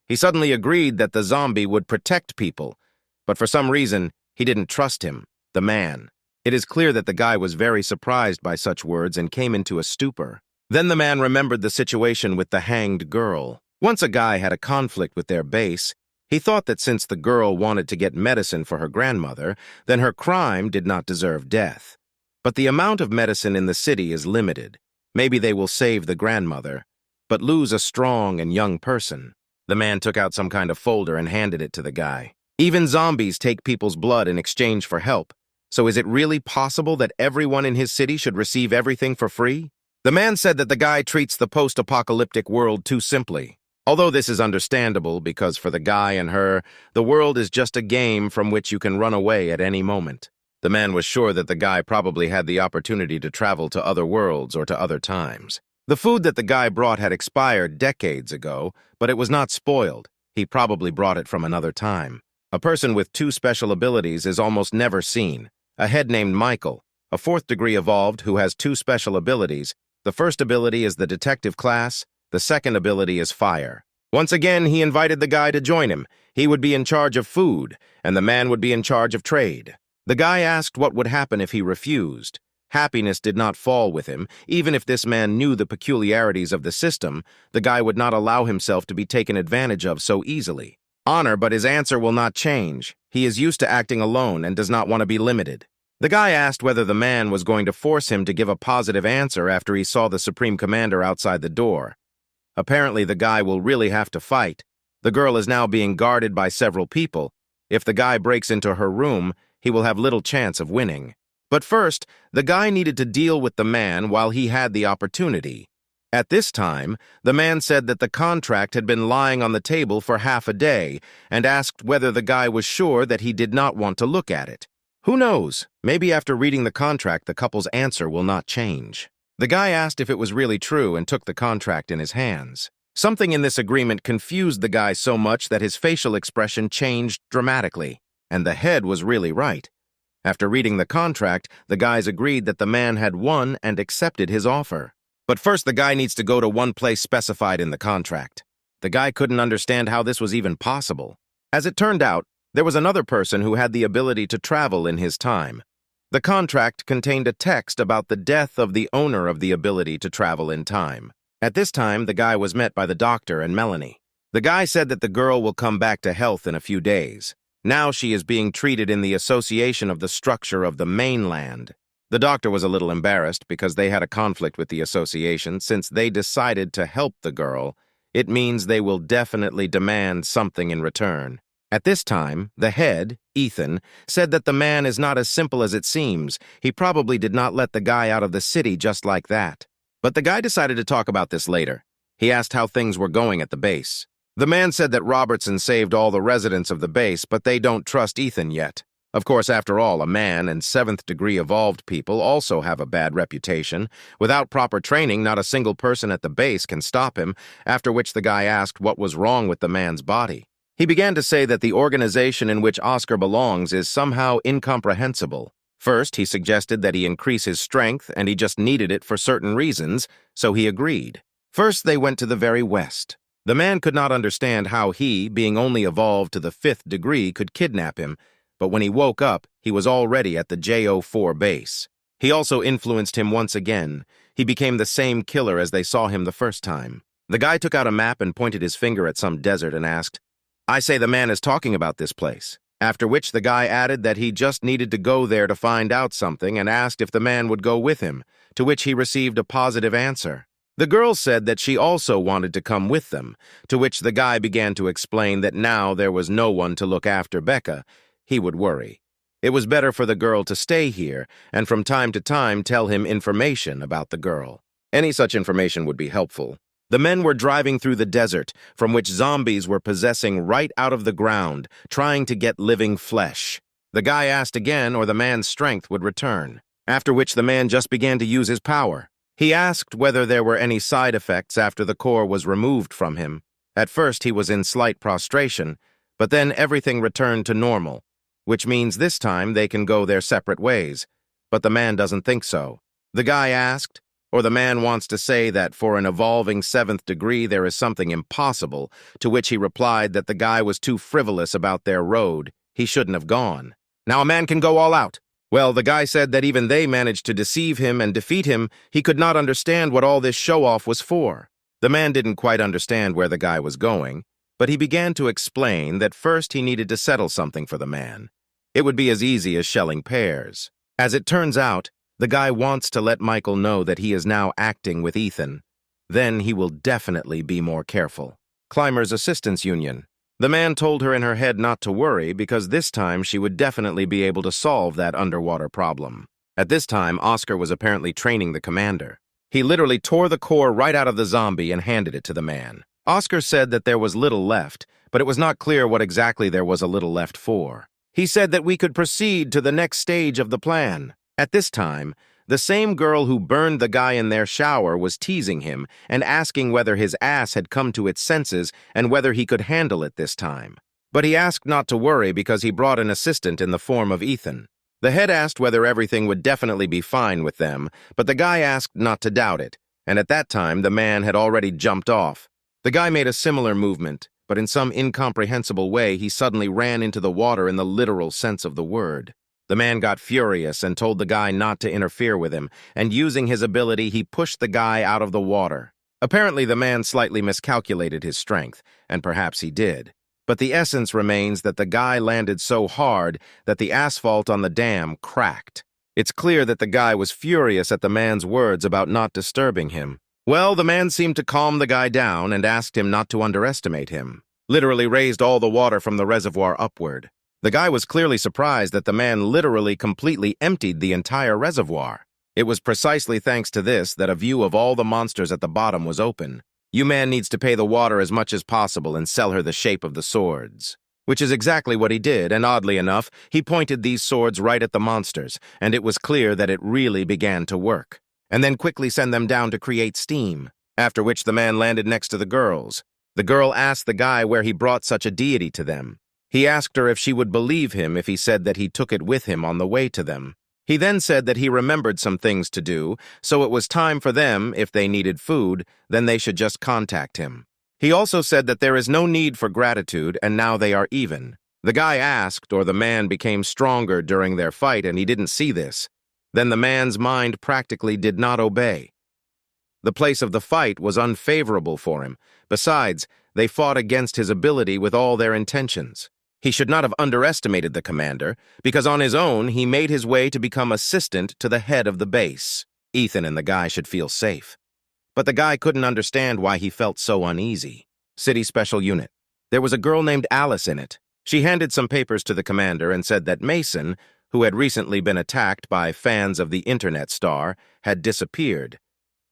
He suddenly agreed that the zombie would protect people, but for some reason, he didn't trust him, the man. It is clear that the guy was very surprised by such words and came into a stupor. Then the man remembered the situation with the hanged girl. Once a guy had a conflict with their base. He thought that since the girl wanted to get medicine for her grandmother, then her crime did not deserve death. But the amount of medicine in the city is limited. Maybe they will save the grandmother, but lose a strong and young person. The man took out some kind of folder and handed it to the guy. Even zombies take people's blood in exchange for help. So is it really possible that everyone in his city should receive everything for free? The man said that the guy treats the post-apocalyptic world too simply. Although this is understandable because for the guy and her, the world is just a game from which you can run away at any moment. The man was sure that the guy probably had the opportunity to travel to other worlds or to other times. The food that the guy brought had expired decades ago, but it was not spoiled. He probably brought it from another time. A person with 2 special abilities is almost never seen. A head named Michael, a 4th degree evolved who has 2 special abilities. The first ability is the detective class. The second ability is fire. Once again, he invited the guy to join him. He would be in charge of food, and the man would be in charge of trade. The guy asked what would happen if he refused. Happiness did not fall with him. Even if this man knew the peculiarities of the system, the guy would not allow himself to be taken advantage of so easily. Honor, but his answer will not change. He is used to acting alone and does not want to be limited. The guy asked whether the man was going to force him to give a positive answer after he saw the Supreme Commander outside the door. Apparently, the guy will really have to fight. The girl is now being guarded by several people. If the guy breaks into her room, he will have little chance of winning. But first, the guy needed to deal with the man while he had the opportunity. At this time, the man said that the contract had been lying on the table for half a day and asked whether the guy was sure that he did not want to look at it. Who knows? Maybe after reading the contract, the couple's answer will not change. The guy asked if it was really true and took the contract in his hands. Something in this agreement confused the guy so much that his facial expression changed dramatically, and the head was really right. After reading the contract, the guys agreed that the man had won and accepted his offer. But first, the guy needs to go to one place specified in the contract. The guy couldn't understand how this was even possible. As it turned out, there was another person who had the ability to travel in his time. The contract contained a text about the death of the owner of the ability to travel in time. At this time, the guy was met by the doctor and Melanie. The guy said that the girl will come back to health in a few days. Now she is being treated in the association of the structure of the mainland. The doctor was a little embarrassed because they had a conflict with the association. Since they decided to help the girl, it means they will definitely demand something in return. At this time, the head, Ethan, said that the man is not as simple as it seems. He probably did not let the guy out of the city just like that. But the guy decided to talk about this later. He asked how things were going at the base. The man said that Robertson saved all the residents of the base, but they don't trust Ethan yet. Of course, after all, a man and 7th-degree evolved people also have a bad reputation. Without proper training, not a single person at the base can stop him, after which the guy asked what was wrong with the man's body. He began to say that the organization in which Oscar belongs is somehow incomprehensible. First, he suggested that he increase his strength, and he just needed it for certain reasons, so he agreed. First, they went to the very west. The man could not understand how he, being only evolved to the 5th degree, could kidnap him, but when he woke up, he was already at the JO4 base. He also influenced him once again. He became the same killer as they saw him the first time. The guy took out a map and pointed his finger at some desert and asked, "I say the man is talking about this place." After which the guy added that he just needed to go there to find out something and asked if the man would go with him, to which he received a positive answer. The girl said that she also wanted to come with them, to which the guy began to explain that now there was no one to look after Becca. He would worry. It was better for the girl to stay here and from time to time tell him information about the girl. Any such information would be helpful. The men were driving through the desert, from which zombies were possessing right out of the ground, trying to get living flesh. The guy asked again, or the man's strength would return, after which the man just began to use his power. He asked whether there were any side effects after the core was removed from him. At first he was in slight prostration, but then everything returned to normal, which means this time they can go their separate ways. But the man doesn't think so. The guy asked, or the man wants to say that for an evolving 7th degree there is something impossible, to which he replied that the guy was too frivolous about their road. He shouldn't have gone. Now a man can go all out. Well, the guy said that even they managed to deceive him and defeat him. He could not understand what all this show-off was for. The man didn't quite understand where the guy was going, but he began to explain that first he needed to settle something for the man. It would be as easy as shelling pears. As it turns out, the guy wants to let Michael know that he is now acting with Ethan. Then he will definitely be more careful. Climbers Assistance Union. The man told her in her head not to worry because this time she would definitely be able to solve that underwater problem. At this time, Oscar was apparently training the commander. He literally tore the core right out of the zombie and handed it to the man. Oscar said that there was little left, but it was not clear what exactly there was a little left for. He said that we could proceed to the next stage of the plan. At this time, the same girl who burned the guy in their shower was teasing him and asking whether his ass had come to its senses and whether he could handle it this time. But he asked not to worry because he brought an assistant in the form of Ethan. The head asked whether everything would definitely be fine with them, but the guy asked not to doubt it, and at that time the man had already jumped off. The guy made a similar movement, but in some incomprehensible way he suddenly ran into the water in the literal sense of the word. The man got furious and told the guy not to interfere with him, and using his ability, he pushed the guy out of the water. Apparently, the man slightly miscalculated his strength, and perhaps he did. But the essence remains that the guy landed so hard that the asphalt on the dam cracked. It's clear that the guy was furious at the man's words about not disturbing him. Well, the man seemed to calm the guy down and asked him not to underestimate him. Literally raised all the water from the reservoir upward. The guy was clearly surprised that the man literally completely emptied the entire reservoir. It was precisely thanks to this that a view of all the monsters at the bottom was open. You man needs to pay the water as much as possible and sell her the shape of the swords. Which is exactly what he did, and oddly enough, he pointed these swords right at the monsters, and it was clear that it really began to work. And then quickly send them down to create steam, after which the man landed next to the girls. The girl asked the guy where he brought such a deity to them. He asked her if she would believe him if he said that he took it with him on the way to them. He then said that he remembered some things to do, so it was time for them, if they needed food, then they should just contact him. He also said that there is no need for gratitude and now they are even. The guy asked, or the man became stronger during their fight and he didn't see this. Then the man's mind practically did not obey. The place of the fight was unfavorable for him. Besides, they fought against his ability with all their intentions. He should not have underestimated the commander, because on his own he made his way to become assistant to the head of the base. Ethan and the guy should feel safe. But the guy couldn't understand why he felt so uneasy. City Special Unit. There was a girl named Alice in it. She handed some papers to the commander and said that Mason, who had recently been attacked by fans of the internet star, had disappeared.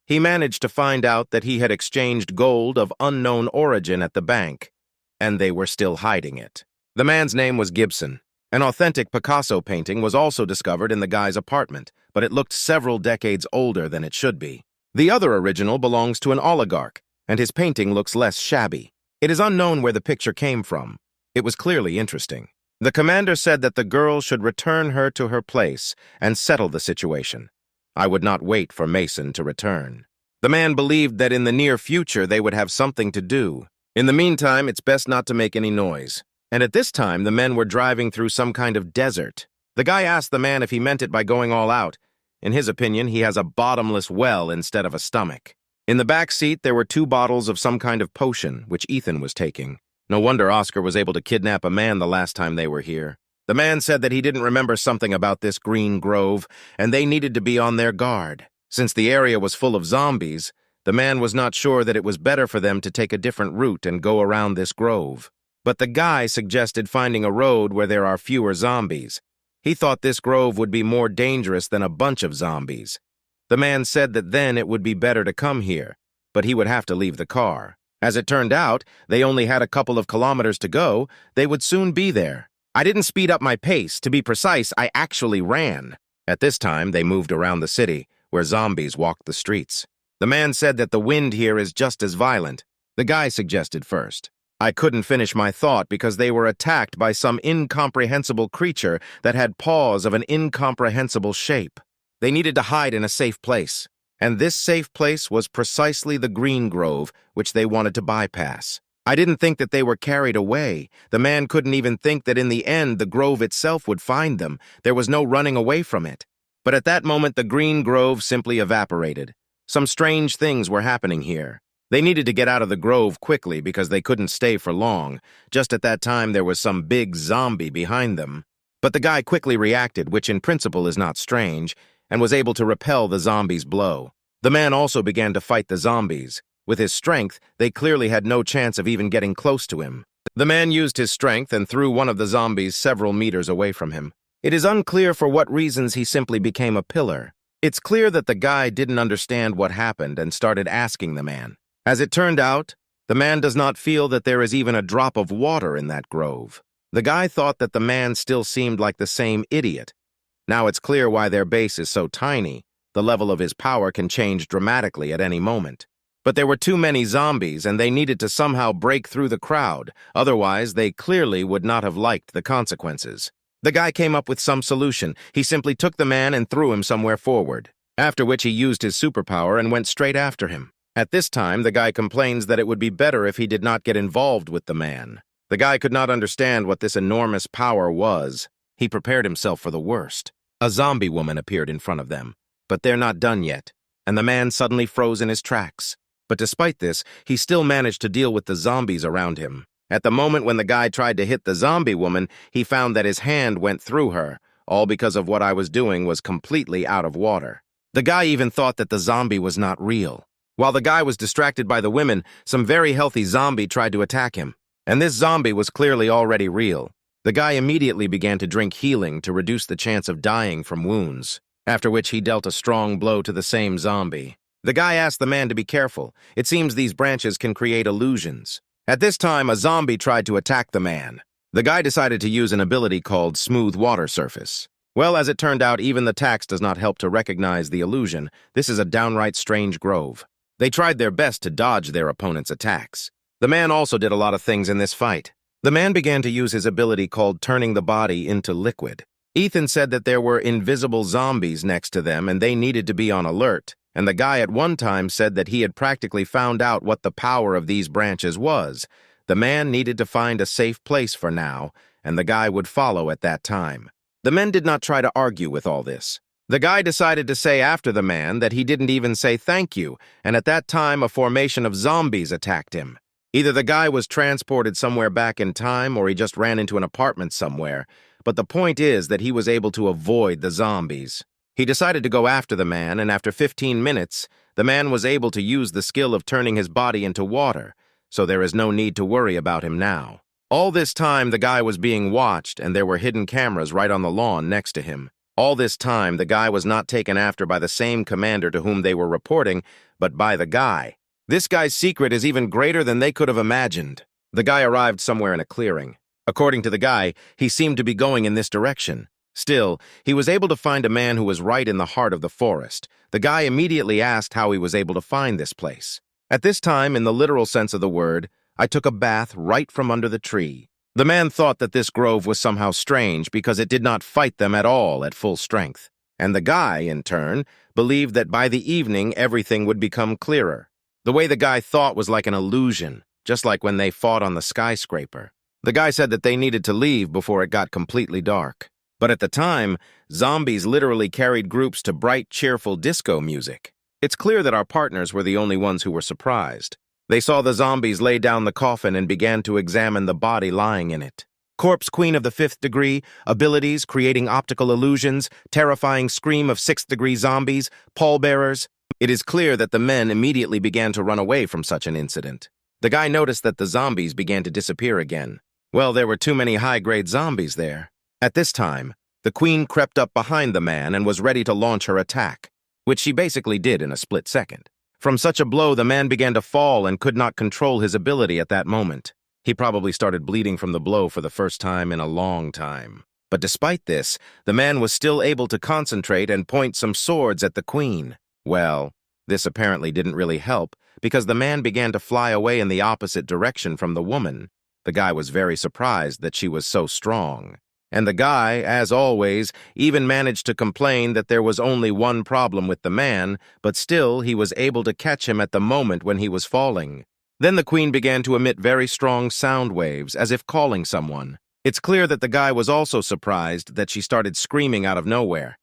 He managed to find out that he had exchanged gold of unknown origin at the bank, and they were still hiding it. The man's name was Gibson. An authentic Picasso painting was also discovered in the guy's apartment, but it looked several decades older than it should be. The other original belongs to an oligarch, and his painting looks less shabby. It is unknown where the picture came from. It was clearly interesting. The commander said that the girl should return her to her place and settle the situation. I would not wait for Mason to return. The man believed that in the near future they would have something to do. In the meantime, it's best not to make any noise. And at this time, the men were driving through some kind of desert. The guy asked the man if he meant it by going all out. In his opinion, he has a bottomless well instead of a stomach. In the back seat, there were 2 bottles of some kind of potion, which Ethan was taking. No wonder Oscar was able to kidnap a man the last time they were here. The man said that he didn't remember something about this green grove, and they needed to be on their guard. Since the area was full of zombies, the man was not sure that it was better for them to take a different route and go around this grove. But the guy suggested finding a road where there are fewer zombies. He thought this grove would be more dangerous than a bunch of zombies. The man said that then it would be better to come here, but he would have to leave the car. As it turned out, they only had a couple of kilometers to go. They would soon be there. I didn't speed up my pace. To be precise, I actually ran. At this time, they moved around the city, where zombies walked the streets. The man said that the wind here is just as violent. The guy suggested first. I couldn't finish my thought because they were attacked by some incomprehensible creature that had paws of an incomprehensible shape. They needed to hide in a safe place, and this safe place was precisely the green grove, which they wanted to bypass. I didn't think that they were carried away. The man couldn't even think that in the end the grove itself would find them. There was no running away from it. But at that moment the green grove simply evaporated. Some strange things were happening here. They needed to get out of the grove quickly because they couldn't stay for long. Just at that time, there was some big zombie behind them. But the guy quickly reacted, which in principle is not strange, and was able to repel the zombie's blow. The man also began to fight the zombies. With his strength, they clearly had no chance of even getting close to him. The man used his strength and threw one of the zombies several meters away from him. It is unclear for what reasons he simply became a pillar. It's clear that the guy didn't understand what happened and started asking the man. As it turned out, the man does not feel that there is even a drop of water in that grove. The guy thought that the man still seemed like the same idiot. Now it's clear why their base is so tiny. The level of his power can change dramatically at any moment. But there were too many zombies, and they needed to somehow break through the crowd. Otherwise, they clearly would not have liked the consequences. The guy came up with some solution. He simply took the man and threw him somewhere forward, after which he used his superpower and went straight after him. At this time, the guy complains that it would be better if he did not get involved with the man. The guy could not understand what this enormous power was. He prepared himself for the worst. A zombie woman appeared in front of them. But they're not done yet, and the man suddenly froze in his tracks. But despite this, he still managed to deal with the zombies around him. At the moment when the guy tried to hit the zombie woman, he found that his hand went through her, all because of what I was doing was completely out of water. The guy even thought that the zombie was not real. While the guy was distracted by the women, some very healthy zombie tried to attack him. And this zombie was clearly already real. The guy immediately began to drink healing to reduce the chance of dying from wounds, after which he dealt a strong blow to the same zombie. The guy asked the man to be careful. It seems these branches can create illusions. At this time, a zombie tried to attack the man. The guy decided to use an ability called Smooth Water Surface. Well, as it turned out, even the tax does not help to recognize the illusion. This is a downright strange grove. They tried their best to dodge their opponent's attacks. The man also did a lot of things in this fight. The man began to use his ability called turning the body into liquid. Ethan said that there were invisible zombies next to them and they needed to be on alert. and the guy at one time said that he had practically found out what the power of these branches was. The man needed to find a safe place for now, and the guy would follow at that time. The men did not try to argue with all this. The guy decided to say after the man that he didn't even say thank you, and at that time a formation of zombies attacked him. Either the guy was transported somewhere back in time or he just ran into an apartment somewhere, but the point is that he was able to avoid the zombies. He decided to go after the man, and after 15 minutes, the man was able to use the skill of turning his body into water, so there is no need to worry about him now. All this time, the guy was being watched, and there were hidden cameras right on the lawn next to him. All this time, the guy was not taken after by the same commander to whom they were reporting, but by the guy. This guy's secret is even greater than they could have imagined. The guy arrived somewhere in a clearing. According to the guy, he seemed to be going in this direction. Still, he was able to find a man who was right in the heart of the forest. The guy immediately asked how he was able to find this place. At this time, in the literal sense of the word, I took a bath right from under the tree. The man thought that this grove was somehow strange because it did not fight them at all at full strength. And the guy, in turn, believed that by the evening everything would become clearer. The way the guy thought was like an illusion, just like when they fought on the skyscraper. The guy said that they needed to leave before it got completely dark. But at the time, zombies literally carried groups to bright, cheerful disco music. It's clear that our partners were the only ones who were surprised. They saw the zombies lay down the coffin and began to examine the body lying in it. Corpse Queen of the 5th degree, abilities, creating optical illusions, terrifying scream of 6th degree zombies, pallbearers. It is clear that the men immediately began to run away from such an incident. The guy noticed that the zombies began to disappear again. Well, there were too many high-grade zombies there. At this time, the queen crept up behind the man and was ready to launch her attack, which she basically did in a split second. From such a blow, the man began to fall and could not control his ability at that moment. He probably started bleeding from the blow for the first time in a long time. But despite this, the man was still able to concentrate and point some swords at the queen. Well, this apparently didn't really help, because the man began to fly away in the opposite direction from the woman. The guy was very surprised that she was so strong. And the guy, as always, even managed to complain that there was only one problem with the man, but still he was able to catch him at the moment when he was falling. Then the queen began to emit very strong sound waves, as if calling someone. It's clear that the guy was also surprised that she started screaming out of nowhere.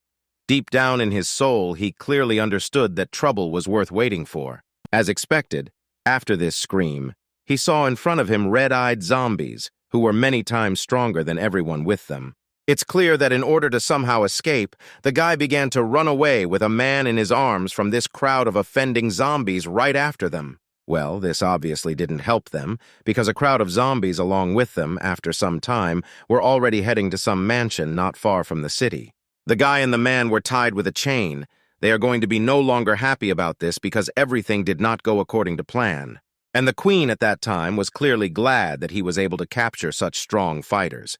Deep down in his soul, he clearly understood that trouble was worth waiting for. As expected, after this scream, he saw in front of him red-eyed zombies, who were many times stronger than everyone with them. It's clear that in order to somehow escape, the guy began to run away with a man in his arms from this crowd of offending zombies right after them. Well, this obviously didn't help them, because a crowd of zombies along with them, after some time, were already heading to some mansion not far from the city. The guy and the man were tied with a chain. They are going to be no longer happy about this because everything did not go according to plan. And the queen at that time was clearly glad that he was able to capture such strong fighters.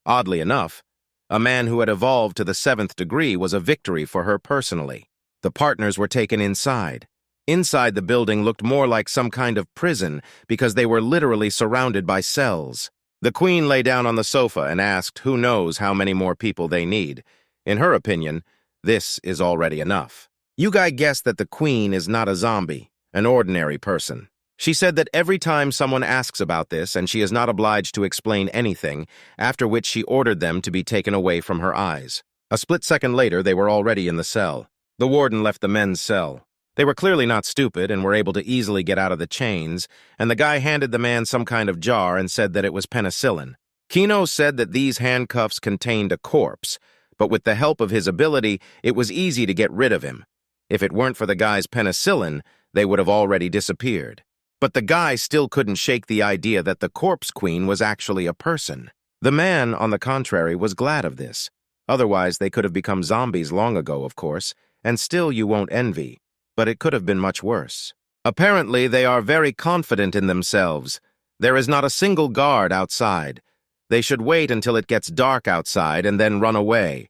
Oddly enough, a man who had evolved to the 7th degree was a victory for her personally. The partners were taken inside. Inside the building looked more like some kind of prison because they were literally surrounded by cells. The queen lay down on the sofa and asked who knows how many more people they need. In her opinion, this is already enough. You guys guessed that the queen is not a zombie, an ordinary person. She said that every time someone asks about this and she is not obliged to explain anything, after which she ordered them to be taken away from her eyes. A split second later, they were already in the cell. The warden left the men's cell. They were clearly not stupid and were able to easily get out of the chains, and the guy handed the man some kind of jar and said that it was penicillin. Kino said that these handcuffs contained a corpse, but with the help of his ability, it was easy to get rid of him. If it weren't for the guy's penicillin, they would have already disappeared. But the guy still couldn't shake the idea that the corpse queen was actually a person. The man, on the contrary, was glad of this. Otherwise, they could have become zombies long ago, of course, and still you won't envy. But it could have been much worse. Apparently, they are very confident in themselves. There is not a single guard outside. They should wait until it gets dark outside and then run away.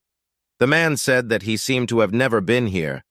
The man said that he seemed to have never been here,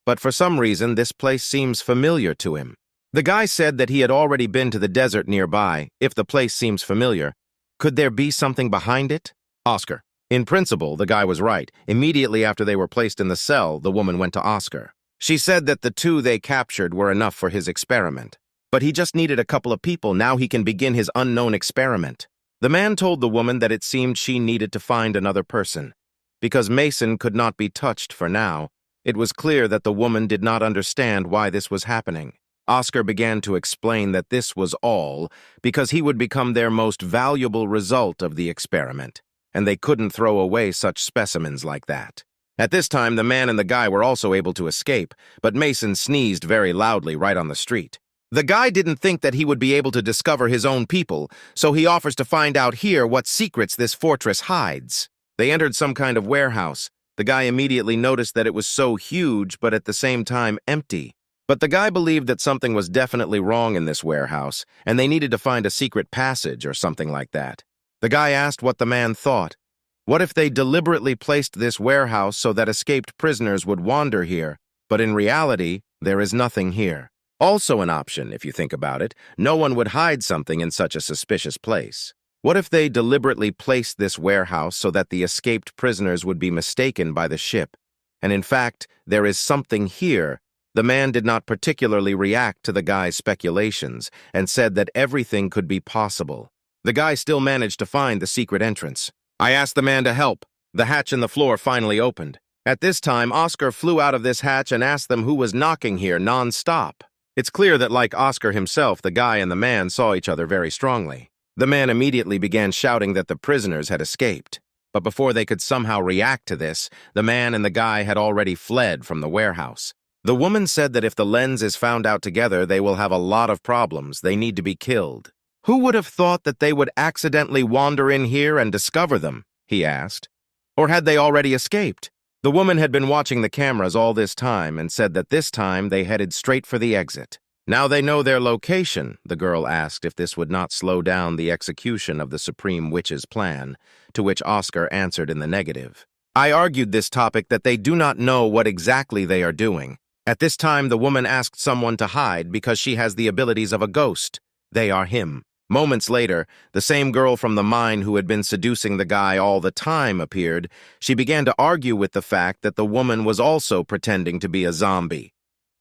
but for some reason this place seems familiar to him. The guy said that he had already been to the desert nearby. If the place seems familiar, could there be something behind it? Oscar. In principle, the guy was right. Immediately after they were placed in the cell, the woman went to Oscar. She said that the two they captured were enough for his experiment. But he just needed a couple of people. Now he can begin his unknown experiment. The man told the woman that it seemed she needed to find another person. Because Mason could not be touched for now, it was clear that the woman did not understand why this was happening. Oscar began to explain that this was all because he would become their most valuable result of the experiment, and they couldn't throw away such specimens like that. At this time, the man and the guy were also able to escape, but Mason sneezed very loudly right on the street. The guy didn't think that he would be able to discover his own people, so he offers to find out here what secrets this fortress hides. They entered some kind of warehouse. The guy immediately noticed that it was so huge, but at the same time empty. But the guy believed that something was definitely wrong in this warehouse, and they needed to find a secret passage or something like that. The guy asked what the man thought. What if they deliberately placed this warehouse so that escaped prisoners would wander here, but in reality, there is nothing here? Also an option, if you think about it. No one would hide something in such a suspicious place. What if they deliberately placed this warehouse so that the escaped prisoners would be mistaken by the ship? And in fact, there is something here. The man did not particularly react to the guy's speculations and said that everything could be possible. The guy still managed to find the secret entrance. I asked the man to help. The hatch in the floor finally opened. At this time, Oscar flew out of this hatch and asked them who was knocking here non-stop. It's clear that, like Oscar himself, the guy and the man saw each other very strongly. The man immediately began shouting that the prisoners had escaped. But before they could somehow react to this, the man and the guy had already fled from the warehouse. The woman said that if the lens is found out together, they will have a lot of problems. They need to be killed. Who would have thought that they would accidentally wander in here and discover them? He asked. Or had they already escaped? The woman had been watching the cameras all this time and said that this time they headed straight for the exit. Now they know their location, the girl asked if this would not slow down the execution of the Supreme Witch's plan, to which Oscar answered in the negative. I argued this topic that they do not know what exactly they are doing. At this time, the woman asked someone to hide because she has the abilities of a ghost. They are him. Moments later, the same girl from the mine who had been seducing the guy all the time appeared. She began to argue with the fact that the woman was also pretending to be a zombie.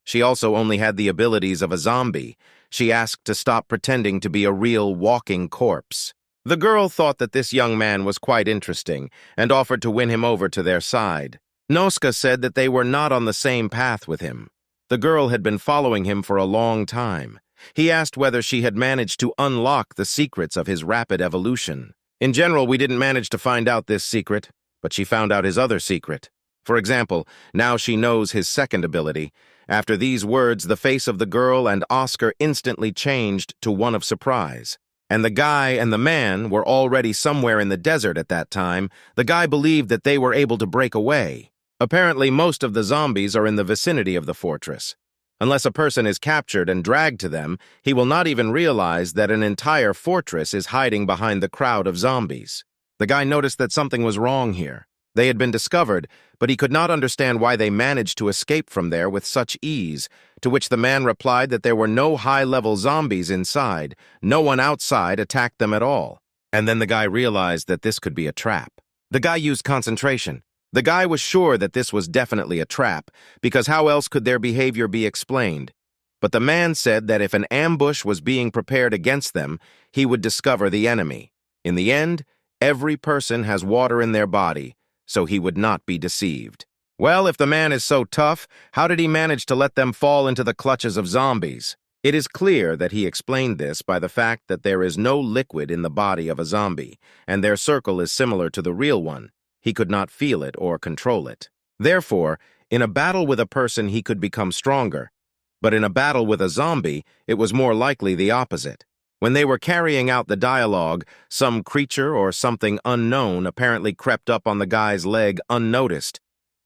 She also only had the abilities of a zombie. She asked to stop pretending to be a real walking corpse. The girl thought that this young man was quite interesting and offered to win him over to their side. Noska said that they were not on the same path with him. The girl had been following him for a long time. He asked whether she had managed to unlock the secrets of his rapid evolution. In general, we didn't manage to find out this secret, but she found out his other secret. For example, now she knows his second ability. After these words, the face of the girl and Oscar instantly changed to one of surprise. And the guy and the man were already somewhere in the desert at that time. The guy believed that they were able to break away. Apparently, most of the zombies are in the vicinity of the fortress. Unless a person is captured and dragged to them, he will not even realize that an entire fortress is hiding behind the crowd of zombies. The guy noticed that something was wrong here. They had been discovered, but he could not understand why they managed to escape from there with such ease, to which the man replied that there were no high-level zombies inside. No one outside attacked them at all. And then the guy realized that this could be a trap. The guy used concentration. The guy was sure that this was definitely a trap, because how else could their behavior be explained? But the man said that if an ambush was being prepared against them, he would discover the enemy. In the end, every person has water in their body, so he would not be deceived. Well, if the man is so tough, how did he manage to let them fall into the clutches of zombies? It is clear that he explained this by the fact that there is no liquid in the body of a zombie, and their circle is similar to the real one. He could not feel it or control it. Therefore, in a battle with a person, he could become stronger. But in a battle with a zombie, it was more likely the opposite. When they were carrying out the dialogue, some creature or something unknown apparently crept up on the guy's leg unnoticed.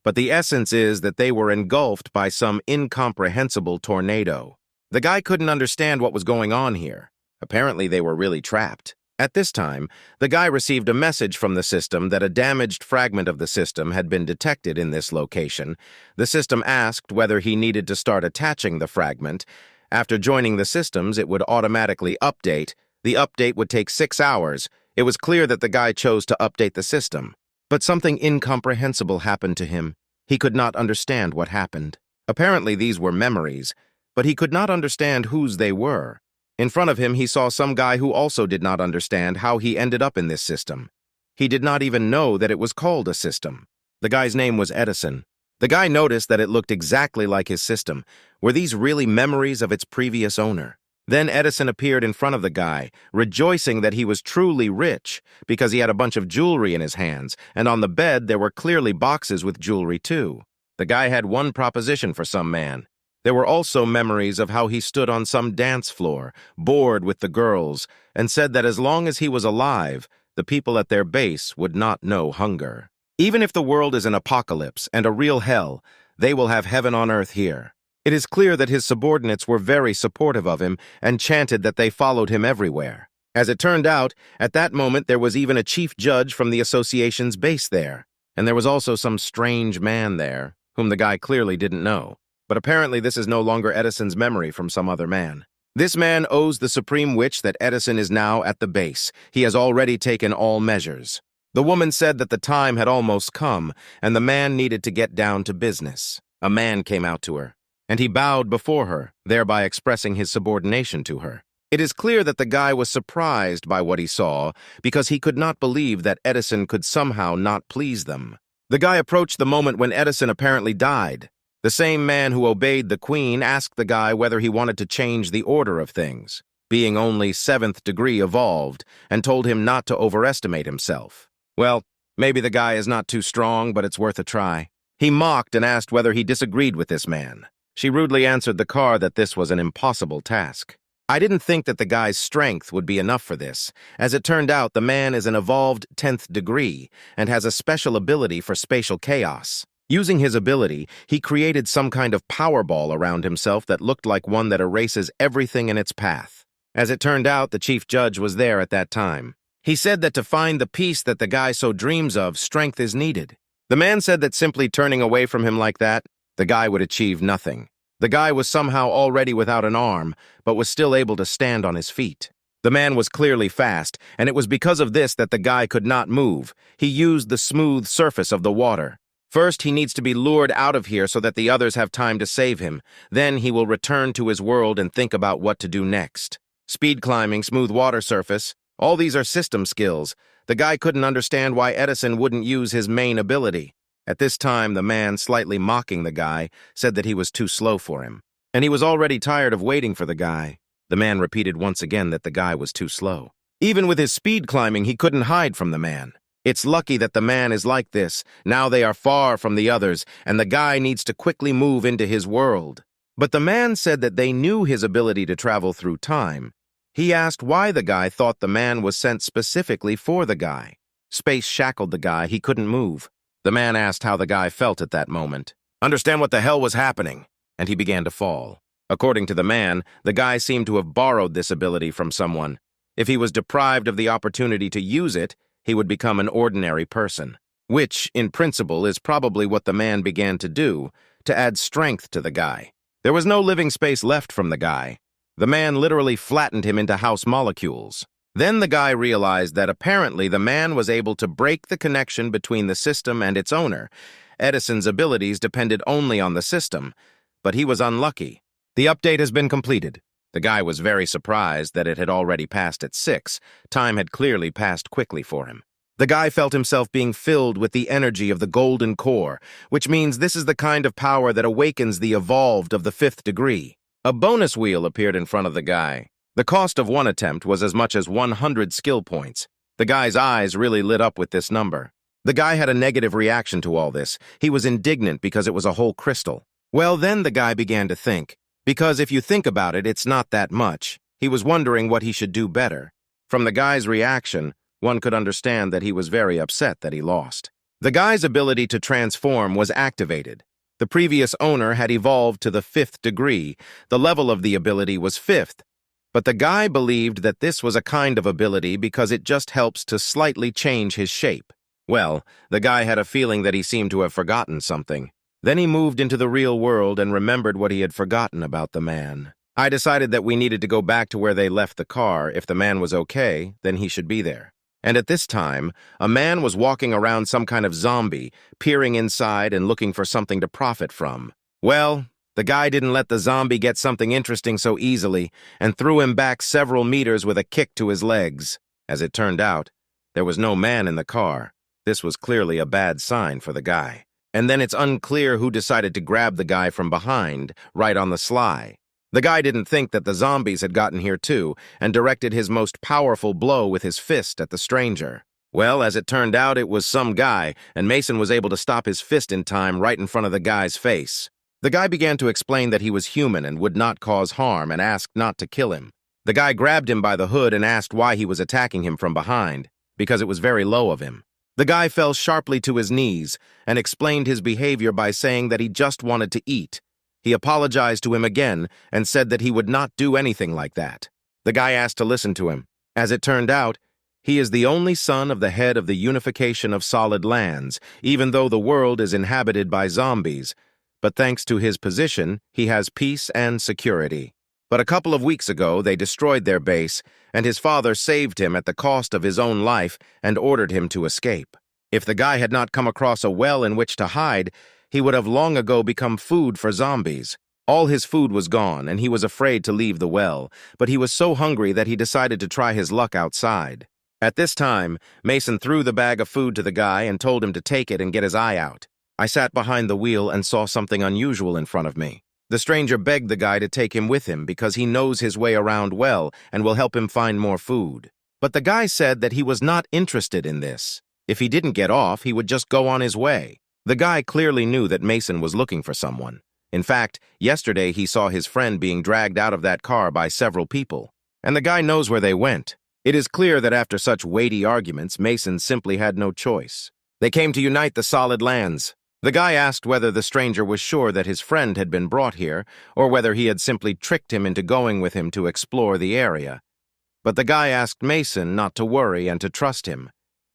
But the essence is that they were engulfed by some incomprehensible tornado. The guy couldn't understand what was going on here. Apparently, they were really trapped. At this time, the guy received a message from the system that a damaged fragment of the system had been detected in this location. The system asked whether he needed to start attaching the fragment. After joining the systems, it would automatically update. The update would take 6 hours. It was clear that the guy chose to update the system. But something incomprehensible happened to him. He could not understand what happened. Apparently these were memories, but he could not understand whose they were. In front of him, he saw some guy who also did not understand how he ended up in this system. He did not even know that it was called a system. The guy's name was Edison. The guy noticed that it looked exactly like his system. Were these really memories of its previous owner? Then Edison appeared in front of the guy, rejoicing that he was truly rich because he had a bunch of jewelry in his hands, and on the bed there were clearly boxes with jewelry too. The guy had one proposition for some man. There were also memories of how he stood on some dance floor, bored with the girls, and said that as long as he was alive, the people at their base would not know hunger. Even if the world is an apocalypse and a real hell, they will have heaven on earth here. It is clear that his subordinates were very supportive of him and chanted that they followed him everywhere. As it turned out, at that moment there was even a chief judge from the association's base there, and there was also some strange man there, whom the guy clearly didn't know. But apparently this is no longer Edison's memory from some other man. This man owes the supreme witch that Edison is now at the base. He has already taken all measures. The woman said that the time had almost come, and the man needed to get down to business. A man came out to her, and he bowed before her, thereby expressing his subordination to her. It is clear that the guy was surprised by what he saw because he could not believe that Edison could somehow not please them. The guy approached the moment when Edison apparently died. The same man who obeyed the queen asked the guy whether he wanted to change the order of things, being only 7th degree evolved, and told him not to overestimate himself. Well, maybe the guy is not too strong, but it's worth a try. He mocked and asked whether he disagreed with this man. She rudely answered the car that this was an impossible task. I didn't think that the guy's strength would be enough for this. As it turned out, the man is an evolved 10th degree and has a special ability for spatial chaos. Using his ability, he created some kind of powerball around himself that looked like one that erases everything in its path. As it turned out, the chief judge was there at that time. He said that to find the peace that the guy so dreams of, strength is needed. The man said that simply turning away from him like that, the guy would achieve nothing. The guy was somehow already without an arm, but was still able to stand on his feet. The man was clearly fast, and it was because of this that the guy could not move. He used the smooth surface of the water. First, he needs to be lured out of here so that the others have time to save him. Then he will return to his world and think about what to do next. Speed climbing, smooth water surface, all these are system skills. The guy couldn't understand why Edison wouldn't use his main ability. At this time, the man, slightly mocking the guy, said that he was too slow for him. And he was already tired of waiting for the guy. The man repeated once again that the guy was too slow. Even with his speed climbing, he couldn't hide from the man. It's lucky that the man is like this. Now they are far from the others, and the guy needs to quickly move into his world. But the man said that they knew his ability to travel through time. He asked why the guy thought the man was sent specifically for the guy. Space shackled the guy. He couldn't move. The man asked how the guy felt at that moment. Understand what the hell was happening, and he began to fall. According to the man, the guy seemed to have borrowed this ability from someone. If he was deprived of the opportunity to use it, he would become an ordinary person, which, in principle, is probably what the man began to do, to add strength to the guy. There was no living space left from the guy. The man literally flattened him into house molecules. Then the guy realized that apparently the man was able to break the connection between the system and its owner. Edison's abilities depended only on the system, but he was unlucky. The update has been completed. The guy was very surprised that it had already passed at 6. Time had clearly passed quickly for him. The guy felt himself being filled with the energy of the golden core, which means this is the kind of power that awakens the evolved of the 5th degree. A bonus wheel appeared in front of the guy. The cost of one attempt was as much as 100 skill points. The guy's eyes really lit up with this number. The guy had a negative reaction to all this. He was indignant because it was a whole crystal. Well, then the guy began to think. Because if you think about it, it's not that much. He was wondering what he should do better. From the guy's reaction, one could understand that he was very upset that he lost. The guy's ability to transform was activated. The previous owner had evolved to the 5th degree. The level of the ability was 5th. But the guy believed that this was a kind of ability because it just helps to slightly change his shape. Well, the guy had a feeling that he seemed to have forgotten something. Then he moved into the real world and remembered what he had forgotten about the man. I decided that we needed to go back to where they left the car. If the man was okay, then he should be there. And at this time, a man was walking around some kind of zombie, peering inside and looking for something to profit from. Well, The guy didn't let the zombie get something interesting so easily and threw him back several meters with a kick to his legs. As it turned out, there was no man in the car. This was clearly a bad sign for the guy. And then it's unclear who decided to grab the guy from behind, right on the sly. The guy didn't think that the zombies had gotten here too, and directed his most powerful blow with his fist at the stranger. Well, as it turned out, it was some guy, and Mason was able to stop his fist in time right in front of the guy's face. The guy began to explain that he was human and would not cause harm and asked not to kill him. The guy grabbed him by the hood and asked why he was attacking him from behind, because it was very low of him. The guy fell sharply to his knees and explained his behavior by saying that he just wanted to eat. He apologized to him again and said that he would not do anything like that. The guy asked to listen to him. As it turned out, he is the only son of the head of the unification of solid lands, even though the world is inhabited by zombies. But thanks to his position, he has peace and security. But a couple of weeks ago, they destroyed their base, and his father saved him at the cost of his own life and ordered him to escape. If the guy had not come across a well in which to hide, he would have long ago become food for zombies. All his food was gone, and he was afraid to leave the well, but he was so hungry that he decided to try his luck outside. At this time, Mason threw the bag of food to the guy and told him to take it and get his eye out. I sat behind the wheel and saw something unusual in front of me. The stranger begged the guy to take him with him because he knows his way around well and will help him find more food. But the guy said that he was not interested in this. If he didn't get off, he would just go on his way. The guy clearly knew that Mason was looking for someone. In fact, yesterday he saw his friend being dragged out of that car by several people. And the guy knows where they went. It is clear that after such weighty arguments, Mason simply had no choice. They came to unite the solid lands. The guy asked whether the stranger was sure that his friend had been brought here, or whether he had simply tricked him into going with him to explore the area. But the guy asked Mason not to worry and to trust him.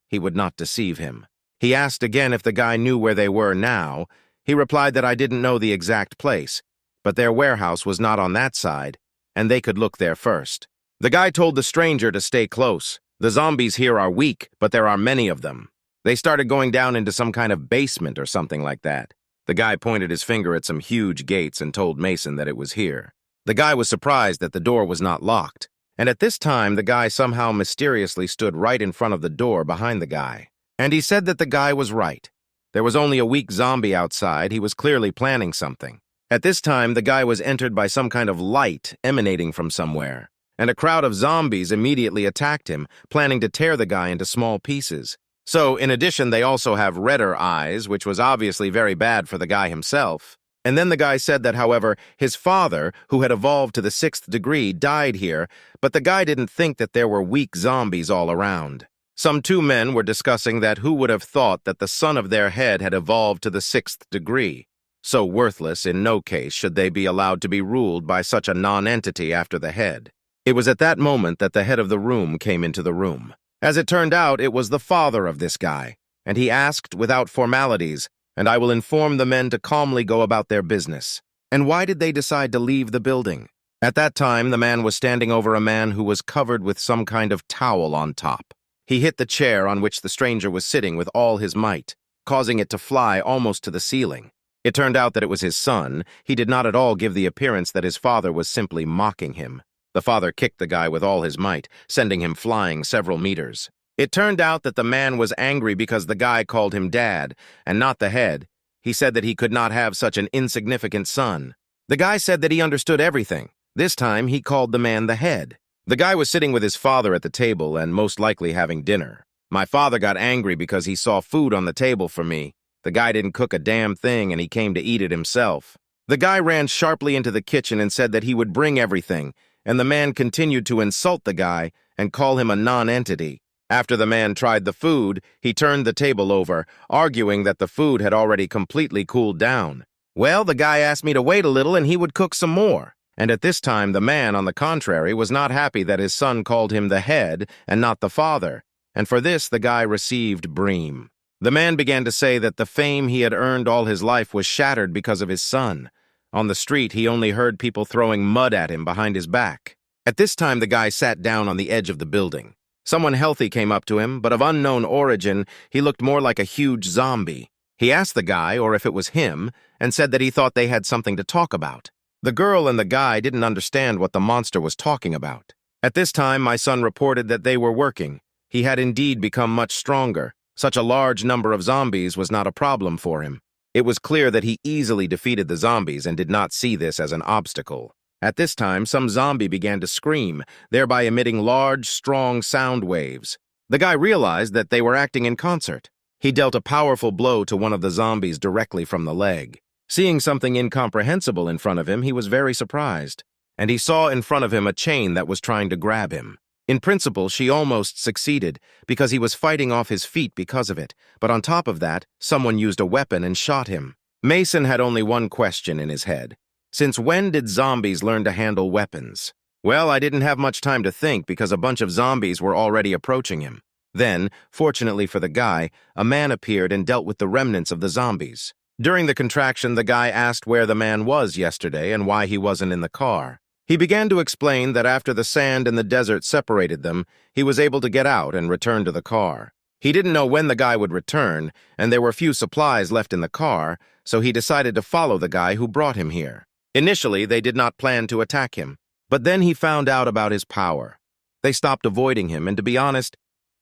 He would not deceive him. He asked again if the guy knew where they were now. He replied that I didn't know the exact place, but their warehouse was not on that side, and they could look there first. The guy told the stranger to stay close. The zombies here are weak, but there are many of them. They started going down into some kind of basement or something like that. The guy pointed his finger at some huge gates and told Mason that it was here. The guy was surprised that the door was not locked, and at this time the guy somehow mysteriously stood right in front of the door behind the guy. And he said that the guy was right. There was only a weak zombie outside. He was clearly planning something. At this time, the guy was entered by some kind of light emanating from somewhere, and a crowd of zombies immediately attacked him, planning to tear the guy into small pieces. So, in addition, they also have redder eyes, which was obviously very bad for the guy himself. And then the guy said that, however, his father, who had evolved to the 6th degree, died here, but the guy didn't think that there were weak zombies all around. Some 2 men were discussing that who would have thought that the son of their head had evolved to the 6th degree. So worthless, in no case should they be allowed to be ruled by such a non-entity after the head. It was at that moment that the head of the room came into the room. As it turned out, it was the father of this guy, and he asked without formalities, and I will inform the men to calmly go about their business. And why did they decide to leave the building? At that time, the man was standing over a man who was covered with some kind of towel on top. He hit the chair on which the stranger was sitting with all his might, causing it to fly almost to the ceiling. It turned out that it was his son. He did not at all give the appearance that his father was simply mocking him. The father kicked the guy with all his might, sending him flying several meters. It turned out that the man was angry because the guy called him dad, and not the head. He said that he could not have such an insignificant son. The guy said that he understood everything. This time, he called the man the head. The guy was sitting with his father at the table and most likely having dinner. My father got angry because he saw food on the table for me. The guy didn't cook a damn thing and he came to eat it himself. The guy ran sharply into the kitchen and said that he would bring everything, and the man continued to insult the guy and call him a non-entity. After the man tried the food, he turned the table over, arguing that the food had already completely cooled down. Well, the guy asked me to wait a little and he would cook some more. And at this time, the man, on the contrary, was not happy that his son called him the head and not the father, and for this the guy received bream. The man began to say that the fame he had earned all his life was shattered because of his son. On the street, he only heard people throwing mud at him behind his back. At this time, the guy sat down on the edge of the building. Someone healthy came up to him, but of unknown origin, he looked more like a huge zombie. He asked the guy, or if it was him, and said that he thought they had something to talk about. The girl and the guy didn't understand what the monster was talking about. At this time, my son reported that they were working. He had indeed become much stronger. Such a large number of zombies was not a problem for him. It was clear that he easily defeated the zombies and did not see this as an obstacle. At this time, some zombie began to scream, thereby emitting large, strong sound waves. The guy realized that they were acting in concert. He dealt a powerful blow to one of the zombies directly from the leg. Seeing something incomprehensible in front of him, he was very surprised. And he saw in front of him a chain that was trying to grab him. In principle, she almost succeeded, because he was fighting off his feet because of it. But on top of that, someone used a weapon and shot him. Mason had only one question in his head. Since when did zombies learn to handle weapons? Well, I didn't have much time to think because a bunch of zombies were already approaching him. Then, fortunately for the guy, a man appeared and dealt with the remnants of the zombies. During the contraction, the guy asked where the man was yesterday and why he wasn't in the car. He began to explain that after the sand and the desert separated them, he was able to get out and return to the car. He didn't know when the guy would return, and there were few supplies left in the car, so he decided to follow the guy who brought him here. Initially, they did not plan to attack him, but then he found out about his power. They stopped avoiding him, and to be honest,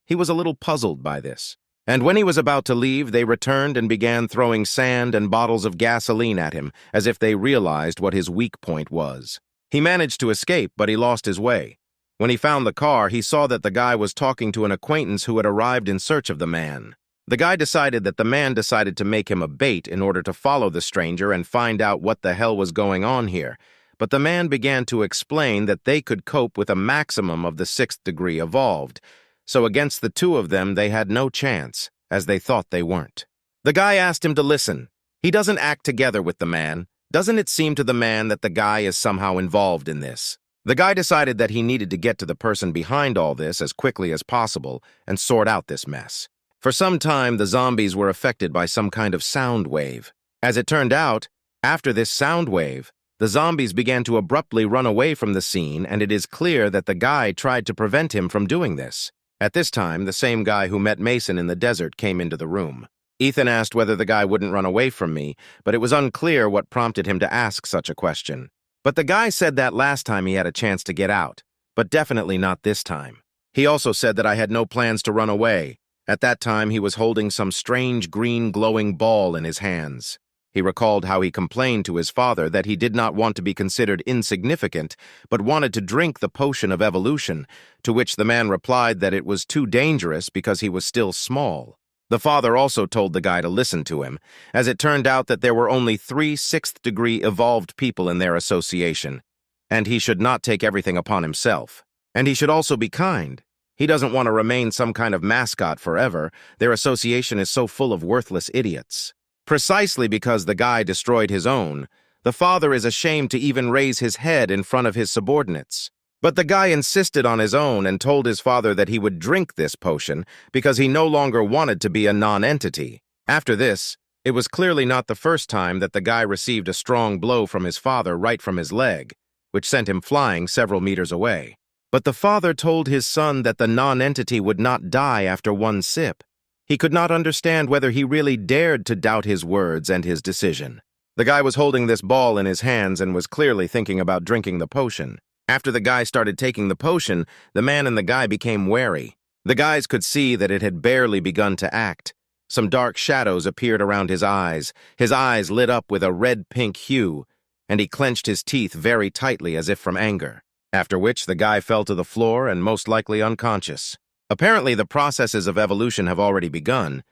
he was a little puzzled by this. And when he was about to leave, they returned and began throwing sand and bottles of gasoline at him, as if they realized what his weak point was. He managed to escape, but he lost his way. When he found the car, he saw that the guy was talking to an acquaintance who had arrived in search of the man. The guy decided that the man decided to make him a bait in order to follow the stranger and find out what the hell was going on here. But the man began to explain that they could cope with a maximum of the 6th degree evolved. So against the two of them, they had no chance, as they thought they weren't. The guy asked him to listen. He doesn't act together with the man. Doesn't it seem to the man that the guy is somehow involved in this? The guy decided that he needed to get to the person behind all this as quickly as possible and sort out this mess. For some time, the zombies were affected by some kind of sound wave. As it turned out, after this sound wave, the zombies began to abruptly run away from the scene, and it is clear that the guy tried to prevent him from doing this. At this time, the same guy who met Mason in the desert came into the room. Ethan asked whether the guy wouldn't run away from me, but it was unclear what prompted him to ask such a question. But the guy said that last time he had a chance to get out, but definitely not this time. He also said that I had no plans to run away. At that time, he was holding some strange green glowing ball in his hands. He recalled how he complained to his father that he did not want to be considered insignificant, but wanted to drink the potion of evolution, to which the man replied that it was too dangerous because he was still small. The father also told the guy to listen to him, as it turned out that there were only 3 6th-degree evolved people in their association, and he should not take everything upon himself. And he should also be kind. He doesn't want to remain some kind of mascot forever. Their association is so full of worthless idiots. Precisely because the guy destroyed his own, the father is ashamed to even raise his head in front of his subordinates. But the guy insisted on his own and told his father that he would drink this potion because he no longer wanted to be a non-entity. After this, it was clearly not the first time that the guy received a strong blow from his father right from his leg, which sent him flying several meters away. But the father told his son that the non-entity would not die after one sip. He could not understand whether he really dared to doubt his words and his decision. The guy was holding this ball in his hands and was clearly thinking about drinking the potion. After the guy started taking the potion, the man and the guy became wary. The guys could see that it had barely begun to act. Some dark shadows appeared around his eyes lit up with a red-pink hue, and he clenched his teeth very tightly as if from anger. After which, the guy fell to the floor and most likely unconscious. Apparently, the processes of evolution have already begun.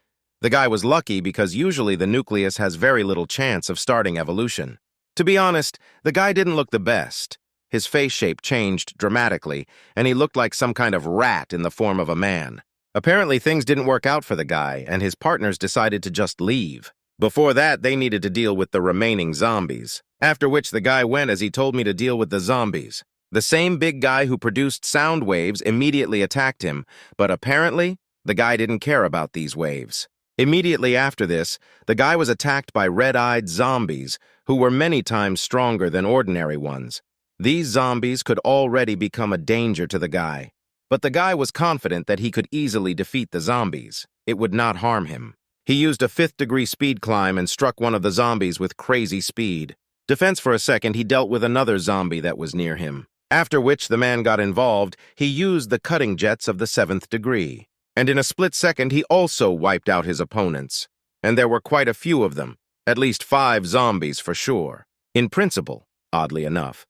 The guy was lucky because usually the nucleus has very little chance of starting evolution. To be honest, the guy didn't look the best. His face shape changed dramatically, and he looked like some kind of rat in the form of a man. Apparently, things didn't work out for the guy, and his partners decided to just leave. Before that, they needed to deal with the remaining zombies, after which the guy went as he told me to deal with the zombies. The same big guy who produced sound waves immediately attacked him, but apparently, the guy didn't care about these waves. Immediately after this, the guy was attacked by red-eyed zombies, who were many times stronger than ordinary ones. These zombies could already become a danger to the guy, but the guy was confident that he could easily defeat the zombies. It would not harm him. He used a fifth-degree speed climb and struck one of the zombies with crazy speed. Defense for a second, he dealt with another zombie that was near him. After which the man got involved, he used the cutting jets of the seventh degree. And in a split second, he also wiped out his opponents. And there were quite a few of them, at least 5 zombies for sure. In principle, oddly enough.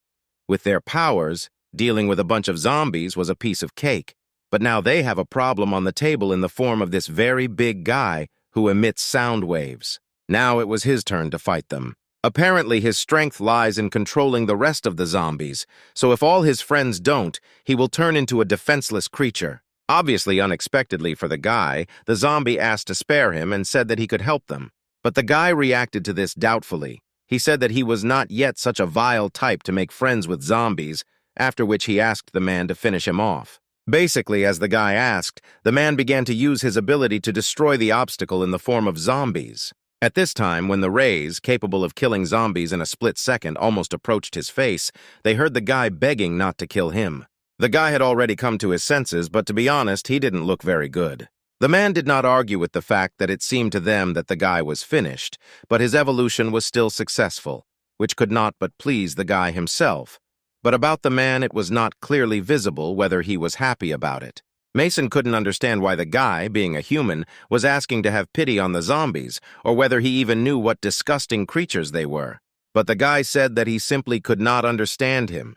With their powers, dealing with a bunch of zombies was a piece of cake. But now they have a problem on the table in the form of this very big guy who emits sound waves. Now it was his turn to fight them. Apparently, his strength lies in controlling the rest of the zombies, so if all his friends don't, he will turn into a defenseless creature. Obviously, unexpectedly for the guy, the zombie asked to spare him and said that he could help them. But the guy reacted to this doubtfully. He said that he was not yet such a vile type to make friends with zombies, after which he asked the man to finish him off. Basically, as the guy asked, the man began to use his ability to destroy the obstacle in the form of zombies. At this time, when the rays, capable of killing zombies in a split second, almost approached his face, they heard the guy begging not to kill him. The guy had already come to his senses, but to be honest, he didn't look very good. The man did not argue with the fact that it seemed to them that the guy was finished, but his evolution was still successful, which could not but please the guy himself. But about the man, it was not clearly visible whether he was happy about it. Mason couldn't understand why the guy, being a human, was asking to have pity on the zombies, or whether he even knew what disgusting creatures they were. But the guy said that he simply could not understand him,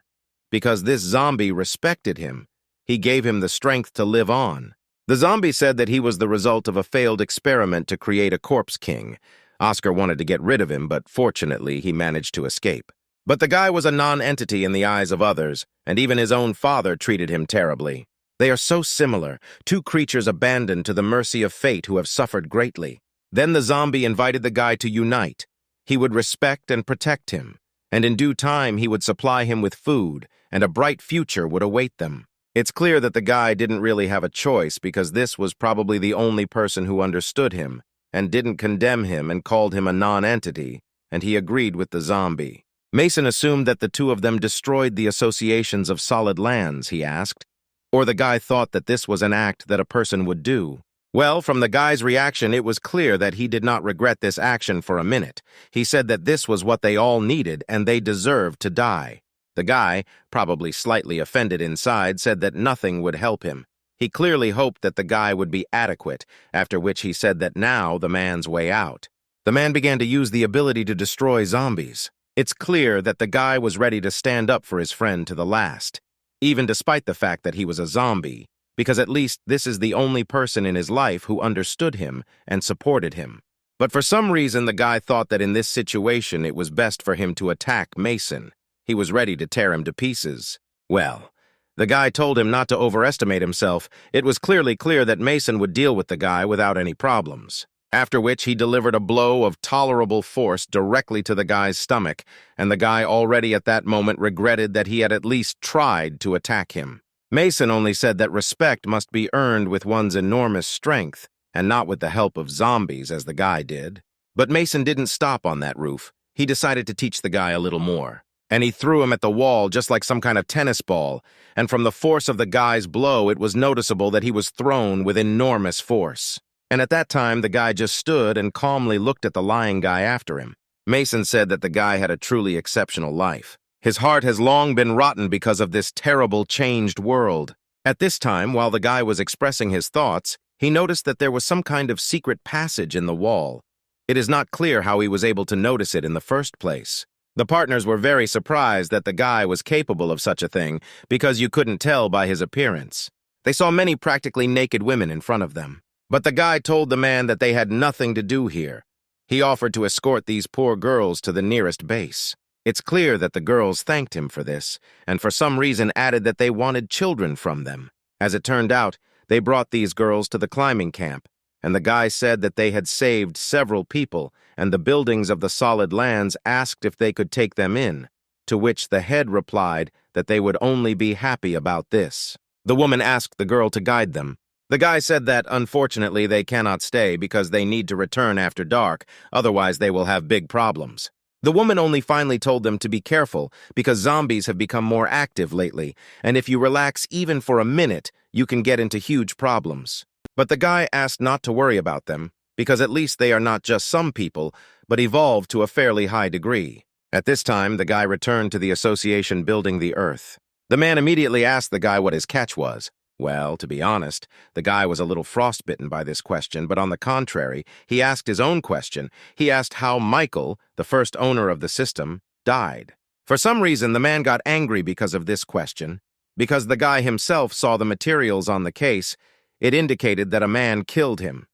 because this zombie respected him. He gave him the strength to live on. The zombie said that he was the result of a failed experiment to create a corpse king. Oscar wanted to get rid of him, but fortunately he managed to escape. But the guy was a non-entity in the eyes of others, and even his own father treated him terribly. They are so similar, 2 creatures abandoned to the mercy of fate who have suffered greatly. Then the zombie invited the guy to unite. He would respect and protect him, and in due time he would supply him with food, and a bright future would await them. It's clear that the guy didn't really have a choice because this was probably the only person who understood him, and didn't condemn him and called him a non-entity, and he agreed with the zombie. Mason assumed that the 2 of them destroyed the associations of solid lands, he asked. Or the guy thought that this was an act that a person would do. Well, from the guy's reaction, it was clear that he did not regret this action for a minute. He said that this was what they all needed and they deserved to die. The guy, probably slightly offended inside, said that nothing would help him. He clearly hoped that the guy would be adequate, after which he said that now the man's way out. The man began to use the ability to destroy zombies. It's clear that the guy was ready to stand up for his friend to the last, even despite the fact that he was a zombie, because at least this is the only person in his life who understood him and supported him. But for some reason, the guy thought that in this situation it was best for him to attack Mason. He was ready to tear him to pieces. Well, the guy told him not to overestimate himself. It was clearly clear that Mason would deal with the guy without any problems. After which he delivered a blow of tolerable force directly to the guy's stomach, and the guy already at that moment regretted that he had at least tried to attack him. Mason only said that respect must be earned with one's enormous strength, and not with the help of zombies as the guy did. But Mason didn't stop on that roof. He decided to teach the guy a little more. And he threw him at the wall just like some kind of tennis ball, and from the force of the guy's blow it was noticeable that he was thrown with enormous force. And at that time, the guy just stood and calmly looked at the lying guy after him. Mason said that the guy had a truly exceptional life. His heart has long been rotten because of this terrible changed world. At this time, while the guy was expressing his thoughts, he noticed that there was some kind of secret passage in the wall. It is not clear how he was able to notice it in the first place. The partners were very surprised that the guy was capable of such a thing because you couldn't tell by his appearance. They saw many practically naked women in front of them. But the guy told the man that they had nothing to do here. He offered to escort these poor girls to the nearest base. It's clear that the girls thanked him for this, and for some reason added that they wanted children from them. As it turned out, they brought these girls to the climbing camp, and the guy said that they had saved several people, and the buildings of the solid lands asked if they could take them in, to which the head replied that they would only be happy about this. The woman asked the girl to guide them. The guy said that, unfortunately, they cannot stay because they need to return after dark, otherwise they will have big problems. The woman only finally told them to be careful because zombies have become more active lately, and if you relax even for a minute, you can get into huge problems. But the guy asked not to worry about them, because at least they are not just some people, but evolved to a fairly high degree. At this time, the guy returned to the association building the Earth. The man immediately asked the guy what his catch was. Well, to be honest, the guy was a little frostbitten by this question, but on the contrary, he asked his own question. He asked how Michael, the first owner of the system, died. For some reason, the man got angry because of this question. Because the guy himself saw the materials on the case, it indicated that a man killed him.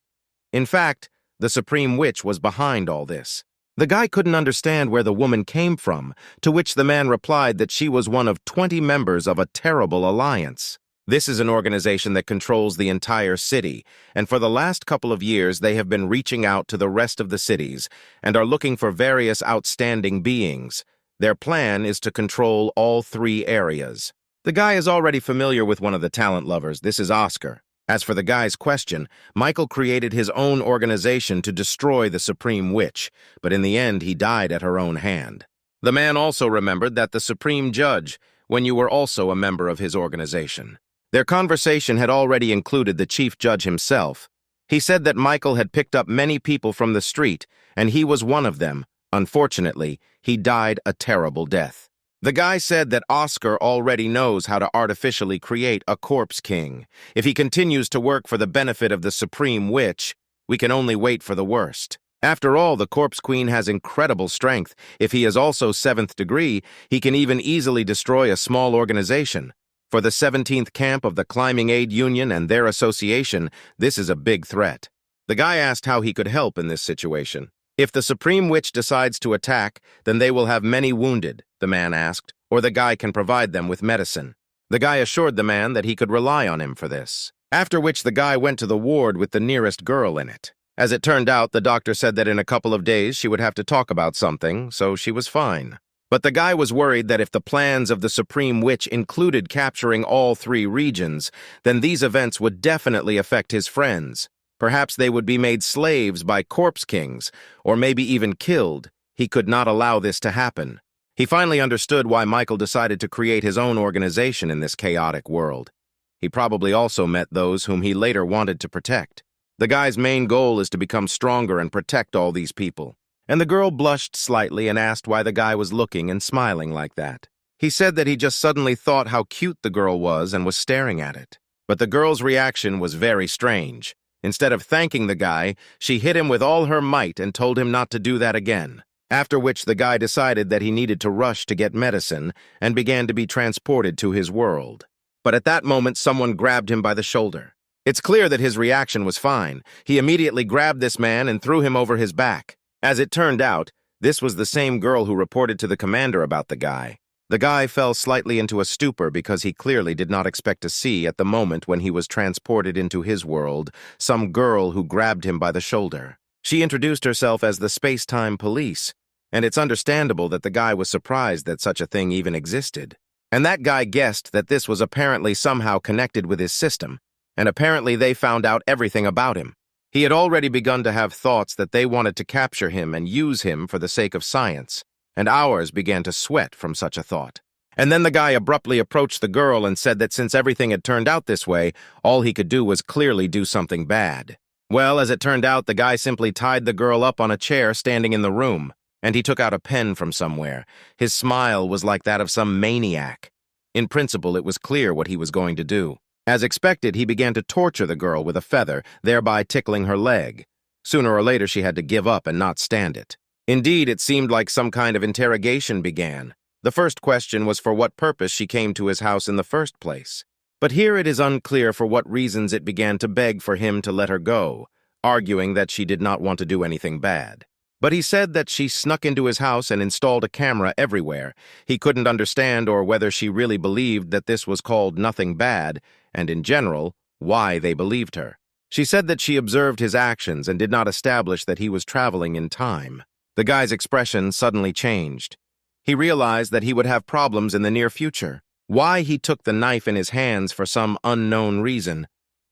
In fact, the Supreme Witch was behind all this. The guy couldn't understand where the woman came from, to which the man replied that she was one of 20 members of a terrible alliance. This is an organization that controls the entire city, and for the last couple of years they have been reaching out to the rest of the cities and are looking for various outstanding beings. Their plan is to control all 3 areas. The guy is already familiar with one of the talent lovers. This is Oscar. As for the guy's question, Michael created his own organization to destroy the Supreme Witch, but in the end he died at her own hand. The man also remembered that the Supreme Judge, when you were also a member of his organization. Their conversation had already included the Chief Judge himself. He said that Michael had picked up many people from the street, and he was one of them. Unfortunately, he died a terrible death. The guy said that Oscar already knows how to artificially create a corpse king. If he continues to work for the benefit of the Supreme Witch, we can only wait for the worst. After all, the Corpse Queen has incredible strength. If he is also 7th degree, he can even easily destroy a small organization. For the 17th camp of the Climbing Aid Union and their association, this is a big threat. The guy asked how he could help in this situation. If the Supreme Witch decides to attack, then they will have many wounded, the man asked, or the guy can provide them with medicine. The guy assured the man that he could rely on him for this. After which the guy went to the ward with the nearest girl in it. As it turned out, the doctor said that in a couple of days she would have to talk about something, so she was fine. But the guy was worried that if the plans of the Supreme Witch included capturing all 3 regions, then these events would definitely affect his friends. Perhaps they would be made slaves by corpse kings, or maybe even killed. He could not allow this to happen. He finally understood why Michael decided to create his own organization in this chaotic world. He probably also met those whom he later wanted to protect. The guy's main goal is to become stronger and protect all these people. And the girl blushed slightly and asked why the guy was looking and smiling like that. He said that he just suddenly thought how cute the girl was and was staring at it. But the girl's reaction was very strange. Instead of thanking the guy, she hit him with all her might and told him not to do that again. After which the guy decided that he needed to rush to get medicine and began to be transported to his world. But at that moment, someone grabbed him by the shoulder. It's clear that his reaction was fine. He immediately grabbed this man and threw him over his back. As it turned out, this was the same girl who reported to the commander about the guy. The guy fell slightly into a stupor because he clearly did not expect to see, at the moment when he was transported into his world, some girl who grabbed him by the shoulder. She introduced herself as the Space-Time Police, and it's understandable that the guy was surprised that such a thing even existed. And that guy guessed that this was apparently somehow connected with his system, and apparently they found out everything about him. He had already begun to have thoughts that they wanted to capture him and use him for the sake of science, and ours began to sweat from such a thought. And then the guy abruptly approached the girl and said that since everything had turned out this way, all he could do was clearly do something bad. Well, as it turned out, the guy simply tied the girl up on a chair standing in the room, and he took out a pen from somewhere. His smile was like that of some maniac. In principle, it was clear what he was going to do. As expected, he began to torture the girl with a feather, thereby tickling her leg. Sooner or later, she had to give up and not stand it. Indeed, it seemed like some kind of interrogation began. The first question was for what purpose she came to his house in the first place. But here it is unclear for what reasons it began to beg for him to let her go, arguing that she did not want to do anything bad. But he said that she snuck into his house and installed a camera everywhere. He couldn't understand or whether she really believed that this was called nothing bad, and in general, why they believed her. She said that she observed his actions and did not establish that he was traveling in time. The guy's expression suddenly changed. He realized that he would have problems in the near future. Why he took the knife in his hands for some unknown reason.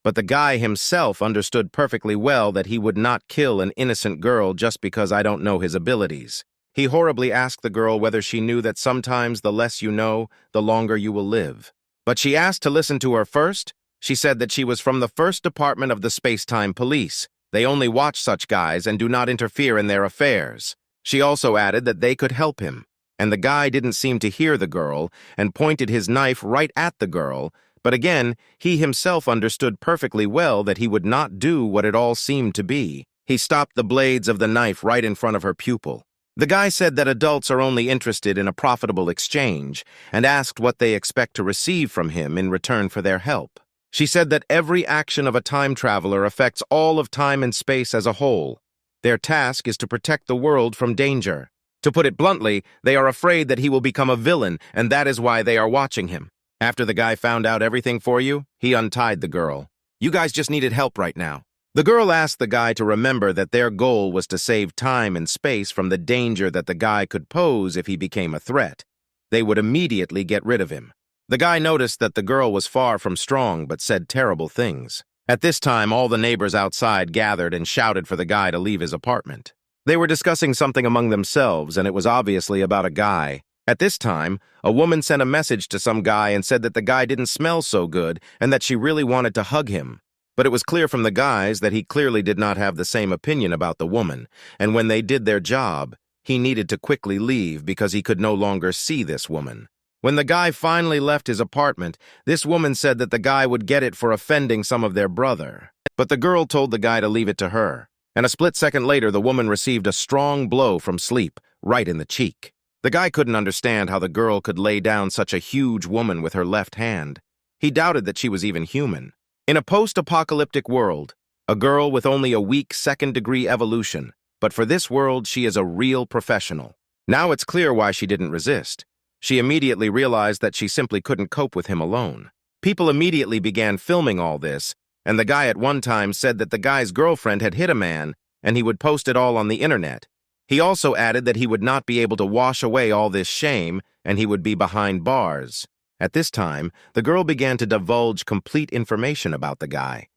But the guy himself understood perfectly well that he would not kill an innocent girl just because I don't know his abilities. He horribly asked the girl whether she knew that sometimes the less you know, the longer you will live. But she asked to listen to her first. She said that she was from the first department of the Space-Time Police. They only watch such guys and do not interfere in their affairs. She also added that they could help him, and the guy didn't seem to hear the girl and pointed his knife right at the girl, but again, he himself understood perfectly well that he would not do what it all seemed to be. He stopped the blades of the knife right in front of her pupil. The guy said that adults are only interested in a profitable exchange and asked what they expect to receive from him in return for their help. She said that every action of a time traveler affects all of time and space as a whole. Their task is to protect the world from danger. To put it bluntly, they are afraid that he will become a villain, and that is why they are watching him. After the guy found out everything for you, he untied the girl. You guys just needed help right now. The girl asked the guy to remember that their goal was to save time and space from the danger that the guy could pose if he became a threat. They would immediately get rid of him. The guy noticed that the girl was far from strong but said terrible things. At this time, all the neighbors outside gathered and shouted for the guy to leave his apartment. They were discussing something among themselves, and it was obviously about a guy. At this time, a woman sent a message to some guy and said that the guy didn't smell so good and that she really wanted to hug him. But it was clear from the guys that he clearly did not have the same opinion about the woman, and when they did their job, he needed to quickly leave because he could no longer see this woman. When the guy finally left his apartment, this woman said that the guy would get it for offending some of their brother. But the girl told the guy to leave it to her, and a split second later the woman received a strong blow from sleep, right in the cheek. The guy couldn't understand how the girl could lay down such a huge woman with her left hand. He doubted that she was even human. In a post-apocalyptic world, a girl with only a weak second-degree evolution, but for this world she is a real professional. Now it's clear why she didn't resist. She immediately realized that she simply couldn't cope with him alone. People immediately began filming all this, and the guy at one time said that the guy's girlfriend had hit a man, and he would post it all on the internet. He also added that he would not be able to wash away all this shame, and he would be behind bars. At this time, the girl began to divulge complete information about the guy.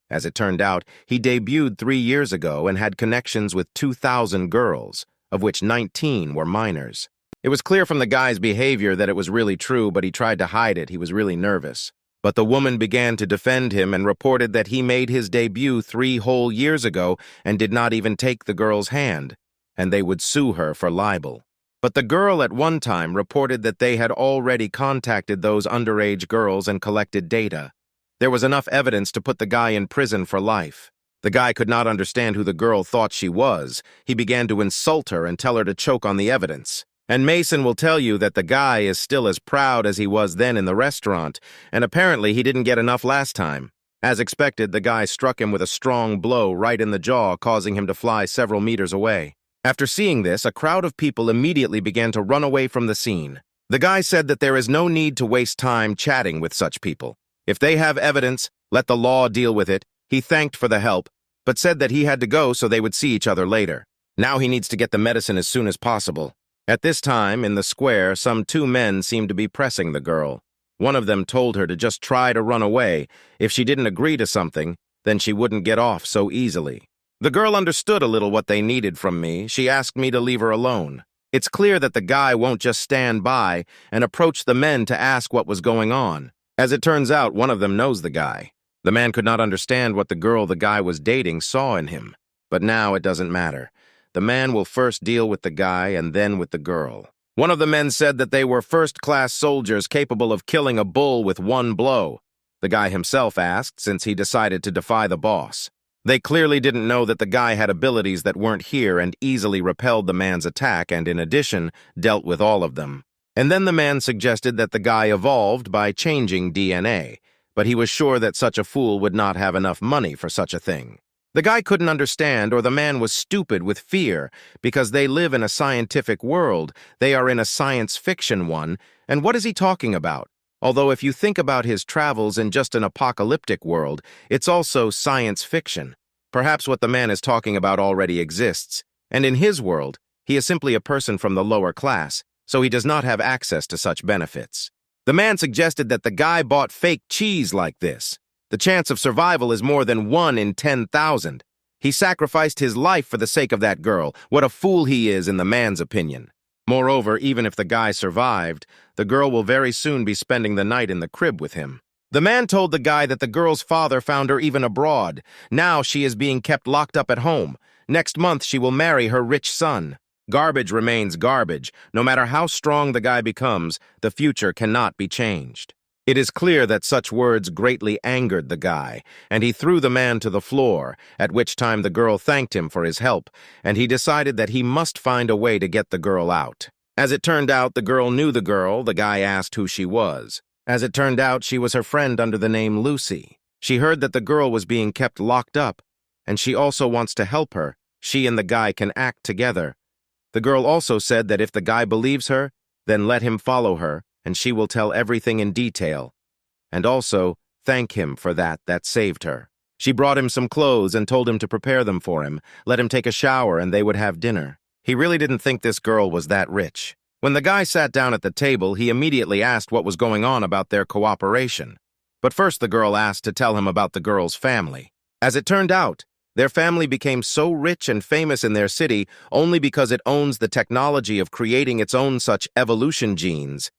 As it turned out, he debuted 3 years ago and had connections with 2,000 girls, of which 19 were minors. It was clear from the guy's behavior that it was really true, but he tried to hide it. He was really nervous. But the woman began to defend him and reported that he made his debut 3 whole years ago and did not even take the girl's hand, and they would sue her for libel. But the girl at one time reported that they had already contacted those underage girls and collected data. There was enough evidence to put the guy in prison for life. The guy could not understand who the girl thought she was. He began to insult her and tell her to choke on the evidence. And Mason will tell you that the guy is still as proud as he was then in the restaurant, and apparently he didn't get enough last time. As expected, the guy struck him with a strong blow right in the jaw, causing him to fly several meters away. After seeing this, a crowd of people immediately began to run away from the scene. The guy said that there is no need to waste time chatting with such people. If they have evidence, let the law deal with it. He thanked for the help, but said that he had to go so they would see each other later. Now he needs to get the medicine as soon as possible. At this time, in the square, some 2 men seemed to be pressing the girl. One of them told her to just try to run away. If she didn't agree to something, then she wouldn't get off so easily. The girl understood a little what they needed from me. She asked me to leave her alone. It's clear that the guy won't just stand by and approach the men to ask what was going on. As it turns out, one of them knows the guy. The man could not understand what the girl the guy was dating saw in him. But now it doesn't matter. The man will first deal with the guy and then with the girl. One of the men said that they were first-class soldiers capable of killing a bull with 1 blow. The guy himself asked, since he decided to defy the boss. They clearly didn't know that the guy had abilities that weren't here and easily repelled the man's attack and, in addition, dealt with all of them. And then the man suggested that the guy evolved by changing DNA, but he was sure that such a fool would not have enough money for such a thing. The guy couldn't understand, or the man was stupid with fear, because they live in a scientific world, they are in a science fiction one, and what is he talking about? Although if you think about his travels in just an apocalyptic world, it's also science fiction. Perhaps what the man is talking about already exists, and in his world, he is simply a person from the lower class, so he does not have access to such benefits. The man suggested that the guy bought fake cheese like this. The chance of survival is more than 1 in 10,000. He sacrificed his life for the sake of that girl. What a fool he is in the man's opinion. Moreover, even if the guy survived, the girl will very soon be spending the night in the crib with him. The man told the guy that the girl's father found her even abroad. Now she is being kept locked up at home. Next month she will marry her rich son. Garbage remains garbage. No matter how strong the guy becomes, the future cannot be changed. It is clear that such words greatly angered the guy, and he threw the man to the floor, at which time the girl thanked him for his help, and he decided that he must find a way to get the girl out. As it turned out, the girl knew the girl. The guy asked who she was. As it turned out, she was her friend under the name Lucy. She heard that the girl was being kept locked up, and she also wants to help her. She and the guy can act together. The girl also said that if the guy believes her, then let him follow her, and she will tell everything in detail. And also, thank him for that saved her. She brought him some clothes and told him to prepare them for him, let him take a shower, and they would have dinner. He really didn't think this girl was that rich. When the guy sat down at the table, he immediately asked what was going on about their cooperation. But first the girl asked to tell him about the girl's family. As it turned out, their family became so rich and famous in their city only because it owns the technology of creating its own such evolution genes.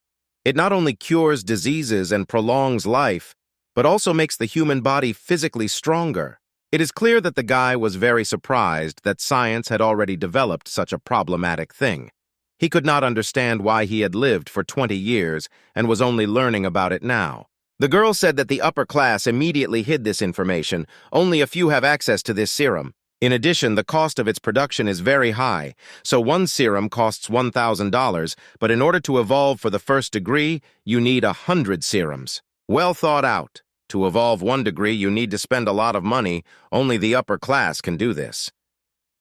It not only cures diseases and prolongs life, but also makes the human body physically stronger. It is clear that the guy was very surprised that science had already developed such a problematic thing. He could not understand why he had lived for 20 years and was only learning about it now. The girl said that the upper class immediately hid this information. Only a few have access to this serum. In addition, the cost of its production is very high, so one serum costs $1,000, but in order to evolve for the first degree, you need 100 serums. Well thought out. To evolve 1 degree, you need to spend a lot of money. Only the upper class can do this.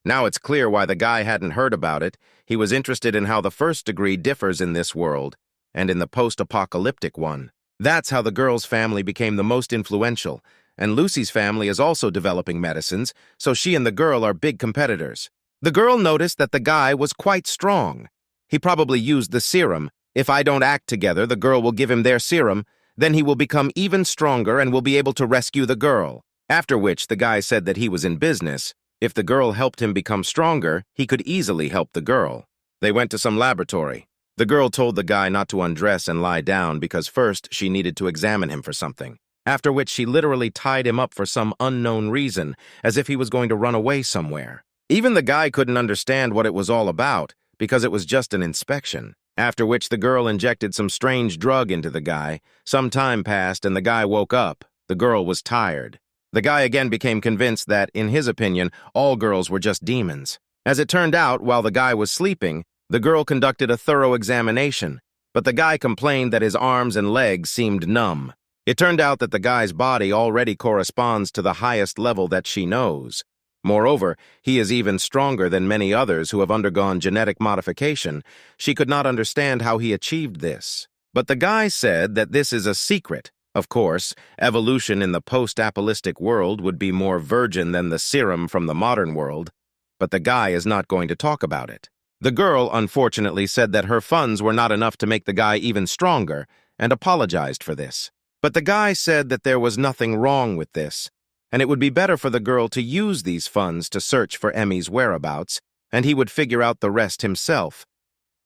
Now it's clear why the guy hadn't heard about it. He was interested in how the first degree differs in this world and in the post-apocalyptic one. That's how the girl's family became the most influential, and Lucy's family is also developing medicines, so she and the girl are big competitors. The girl noticed that the guy was quite strong. He probably used the serum. If I don't act together, the girl will give him their serum, then he will become even stronger and will be able to rescue the girl. After which, the guy said that he was in business. If the girl helped him become stronger, he could easily help the girl. They went to some laboratory. The girl told the guy not to undress and lie down because first she needed to examine him for something, after which she literally tied him up for some unknown reason, as if he was going to run away somewhere. Even the guy couldn't understand what it was all about, because it was just an inspection, after which the girl injected some strange drug into the guy. Some time passed and the guy woke up. The girl was tired. The guy again became convinced that, in his opinion, all girls were just demons. As it turned out, while the guy was sleeping, the girl conducted a thorough examination, but the guy complained that his arms and legs seemed numb. It turned out that the guy's body already corresponds to the highest level that she knows. Moreover, he is even stronger than many others who have undergone genetic modification. She could not understand how he achieved this. But the guy said that this is a secret. Of course, evolution in the post-apocalyptic world would be more virgin than the serum from the modern world, but the guy is not going to talk about it. The girl, unfortunately, said that her funds were not enough to make the guy even stronger, and apologized for this. But the guy said that there was nothing wrong with this, and it would be better for the girl to use these funds to search for Emmy's whereabouts, and he would figure out the rest himself.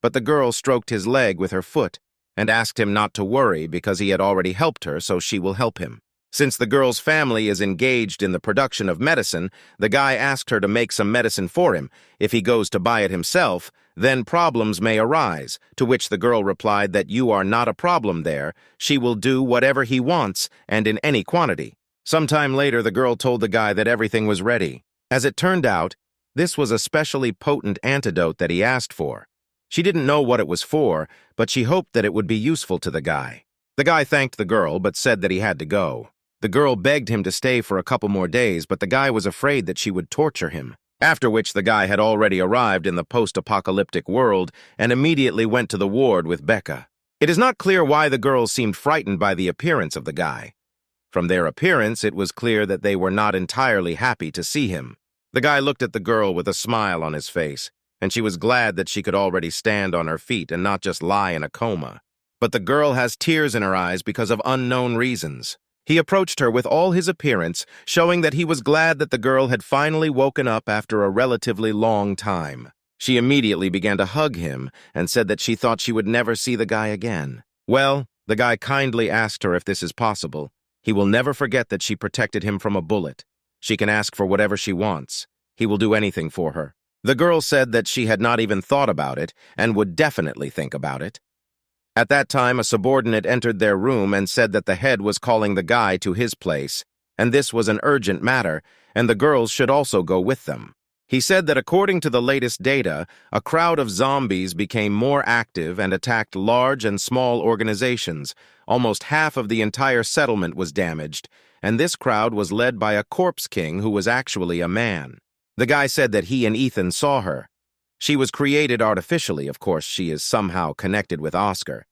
But the girl stroked his leg with her foot, and asked him not to worry because he had already helped her, so she will help him. Since the girl's family is engaged in the production of medicine, the guy asked her to make some medicine for him. If he goes to buy it himself, then problems may arise, to which the girl replied that you are not a problem there. She will do whatever he wants and in any quantity. Sometime later, the girl told the guy that everything was ready. As it turned out, this was a specially potent antidote that he asked for. She didn't know what it was for, but she hoped that it would be useful to the guy. The guy thanked the girl, but said that he had to go. The girl begged him to stay for a couple more days, but the guy was afraid that she would torture him. After which the guy had already arrived in the post-apocalyptic world and immediately went to the ward with Becca. It is not clear why the girls seemed frightened by the appearance of the guy. From their appearance, it was clear that they were not entirely happy to see him. The guy looked at the girl with a smile on his face, and she was glad that she could already stand on her feet and not just lie in a coma. But the girl has tears in her eyes because of unknown reasons. He approached her with all his appearance, showing that he was glad that the girl had finally woken up after a relatively long time. She immediately began to hug him and said that she thought she would never see the guy again. Well, the guy kindly asked her if this is possible, He will never forget that she protected him from a bullet. She can ask for whatever she wants. He will do anything for her. The girl said that she had not even thought about it and would definitely think about it. At that time, a subordinate entered their room and said that the head was calling the guy to his place, and this was an urgent matter, and the girls should also go with them. He said that according to the latest data, a crowd of zombies became more active and attacked large and small organizations. Almost half of the entire settlement was damaged, and this crowd was led by a corpse king who was actually a man. The guy said that he and Ethan saw her. She was created artificially, of course she is somehow connected with Oscar.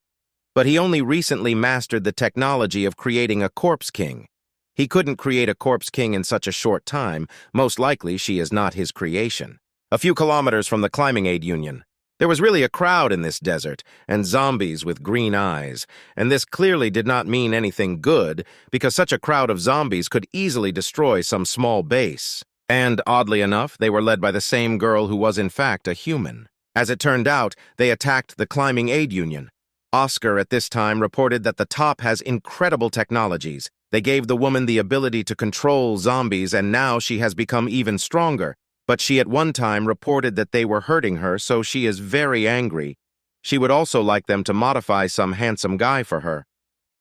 But he only recently mastered the technology of creating a corpse king. He couldn't create a corpse king in such a short time. Most likely she is not his creation. A few kilometers from the climbing aid union, there was really a crowd in this desert, and zombies with green eyes, and this clearly did not mean anything good, because such a crowd of zombies could easily destroy some small base. And, oddly enough, they were led by the same girl who was in fact a human. As it turned out, they attacked the climbing aid union. Oscar at this time reported that the top has incredible technologies. They gave the woman the ability to control zombies, and now she has become even stronger. But she at one time reported that they were hurting her, so she is very angry. She would also like them to modify some handsome guy for her.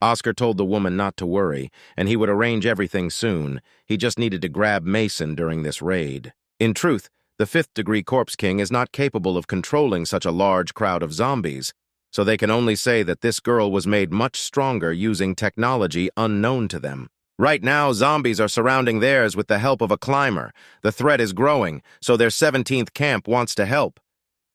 Oscar told the woman not to worry, and he would arrange everything soon. He just needed to grab Mason during this raid. In truth, the fifth-degree Corpse King is not capable of controlling such a large crowd of zombies, so they can only say that this girl was made much stronger using technology unknown to them. Right now, zombies are surrounding theirs with the help of a climber. The threat is growing, so their 17th camp wants to help.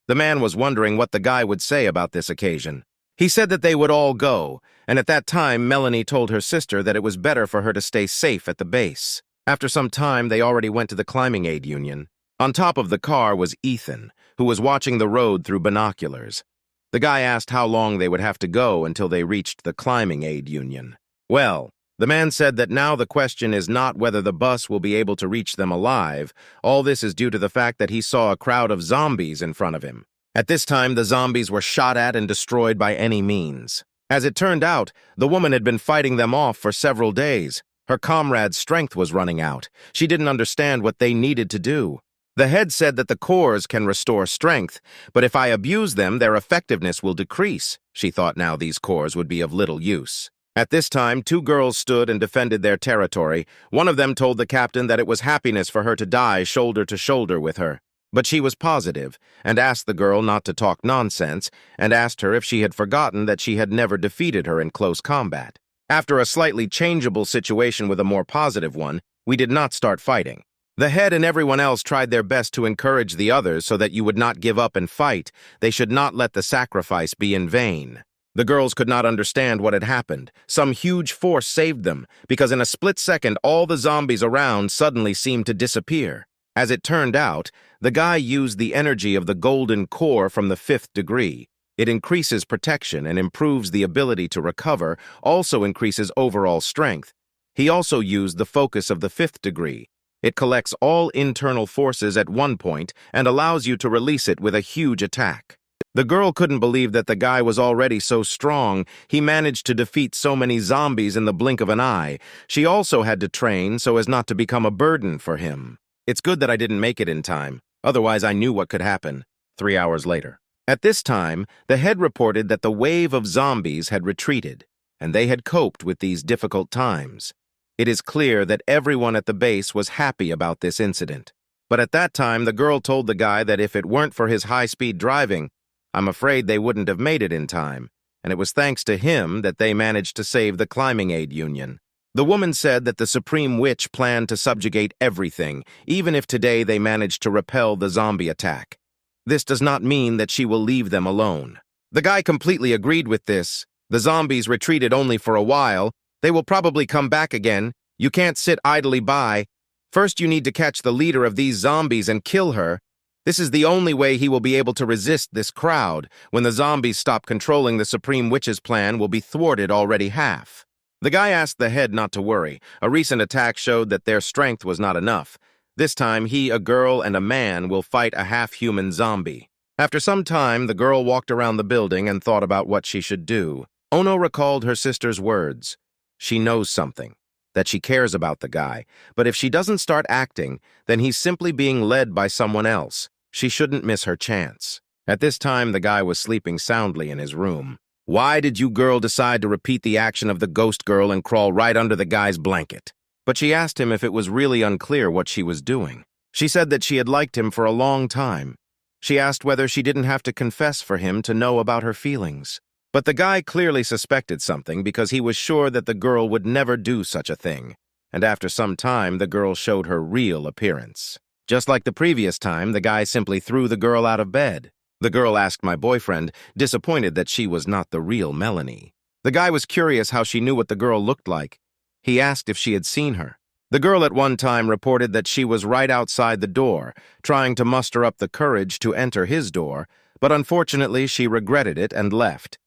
The man was wondering what the guy would say about this occasion. He said that they would all go, and at that time, Melanie told her sister that it was better for her to stay safe at the base. After some time, they already went to the climbing aid union. On top of the car was Ethan, who was watching the road through binoculars. The guy asked how long they would have to go until they reached the climbing aid union. Well, the man said that now the question is not whether the bus will be able to reach them alive. All this is due to the fact that he saw a crowd of zombies in front of him. At this time, the zombies were shot at and destroyed by any means. As it turned out, the woman had been fighting them off for several days. Her comrade's strength was running out. She didn't understand what they needed to do. The head said that the cores can restore strength, but if I abuse them, their effectiveness will decrease. She thought now these cores would be of little use. At this time, two girls stood and defended their territory. One of them told the captain that it was happiness for her to die shoulder to shoulder with her. But she was positive, and asked the girl not to talk nonsense, and asked her if she had forgotten that she had never defeated her in close combat. After a slightly changeable situation with a more positive one, we did not start fighting. The head and everyone else tried their best to encourage the others so that you would not give up and fight. They should not let the sacrifice be in vain. The girls could not understand what had happened. Some huge force saved them, because in a split second all the zombies around suddenly seemed to disappear. As it turned out, the guy used the energy of the golden core from the 5th degree. It increases protection and improves the ability to recover, also increases overall strength. He also used the focus of the 5th degree. It collects all internal forces at one point and allows you to release it with a huge attack. The girl couldn't believe that the guy was already so strong. He managed to defeat so many zombies in the blink of an eye. She also had to train so as not to become a burden for him. It's good that I didn't make it in time. Otherwise, I knew what could happen. 3 hours later. At this time, the head reported that the wave of zombies had retreated, and they had coped with these difficult times. It is clear that everyone at the base was happy about this incident. But at that time, the girl told the guy that if it weren't for his high-speed driving, I'm afraid they wouldn't have made it in time, and it was thanks to him that they managed to save the climbing aid union. The woman said that the Supreme Witch planned to subjugate everything, even if today they managed to repel the zombie attack. This does not mean that she will leave them alone. The guy completely agreed with this. The zombies retreated only for a while. They will probably come back again. You can't sit idly by. First, you need to catch the leader of these zombies and kill her. This is the only way he will be able to resist this crowd. When the zombies stop controlling the Supreme Witch's plan will be thwarted already half. The guy asked the head not to worry. A recent attack showed that their strength was not enough. This time, he, a girl, and a man will fight a half-human zombie. After some time, the girl walked around the building and thought about what she should do. Ono recalled her sister's words. She knows something. that she cares about the guy, but if she doesn't start acting, then he's simply being led by someone else. She shouldn't miss her chance. At this time, the guy was sleeping soundly in his room. Why did you girl decide to repeat the action of the ghost girl and crawl right under the guy's blanket? But she asked him if it was really unclear what she was doing. She said that she had liked him for a long time. She asked whether she didn't have to confess for him to know about her feelings. But the guy clearly suspected something because he was sure that the girl would never do such a thing. And after some time, the girl showed her real appearance. Just like the previous time, the guy simply threw the girl out of bed. The girl asked my boyfriend, disappointed that she was not the real Melanie. The guy was curious how she knew what the girl looked like. He asked if she had seen her. The girl at one time reported that she was right outside the door, trying to muster up the courage to enter his door, but unfortunately she regretted it and left.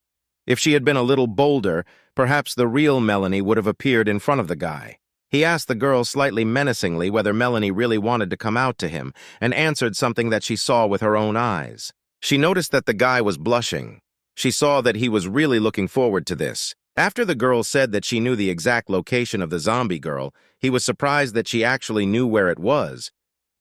If she had been a little bolder, perhaps the real Melanie would have appeared in front of the guy. He asked the girl slightly menacingly whether Melanie really wanted to come out to him, and answered something that she saw with her own eyes. She noticed that the guy was blushing. She saw that he was really looking forward to this. After the girl said that she knew the exact location of the zombie girl, he was surprised that she actually knew where it was.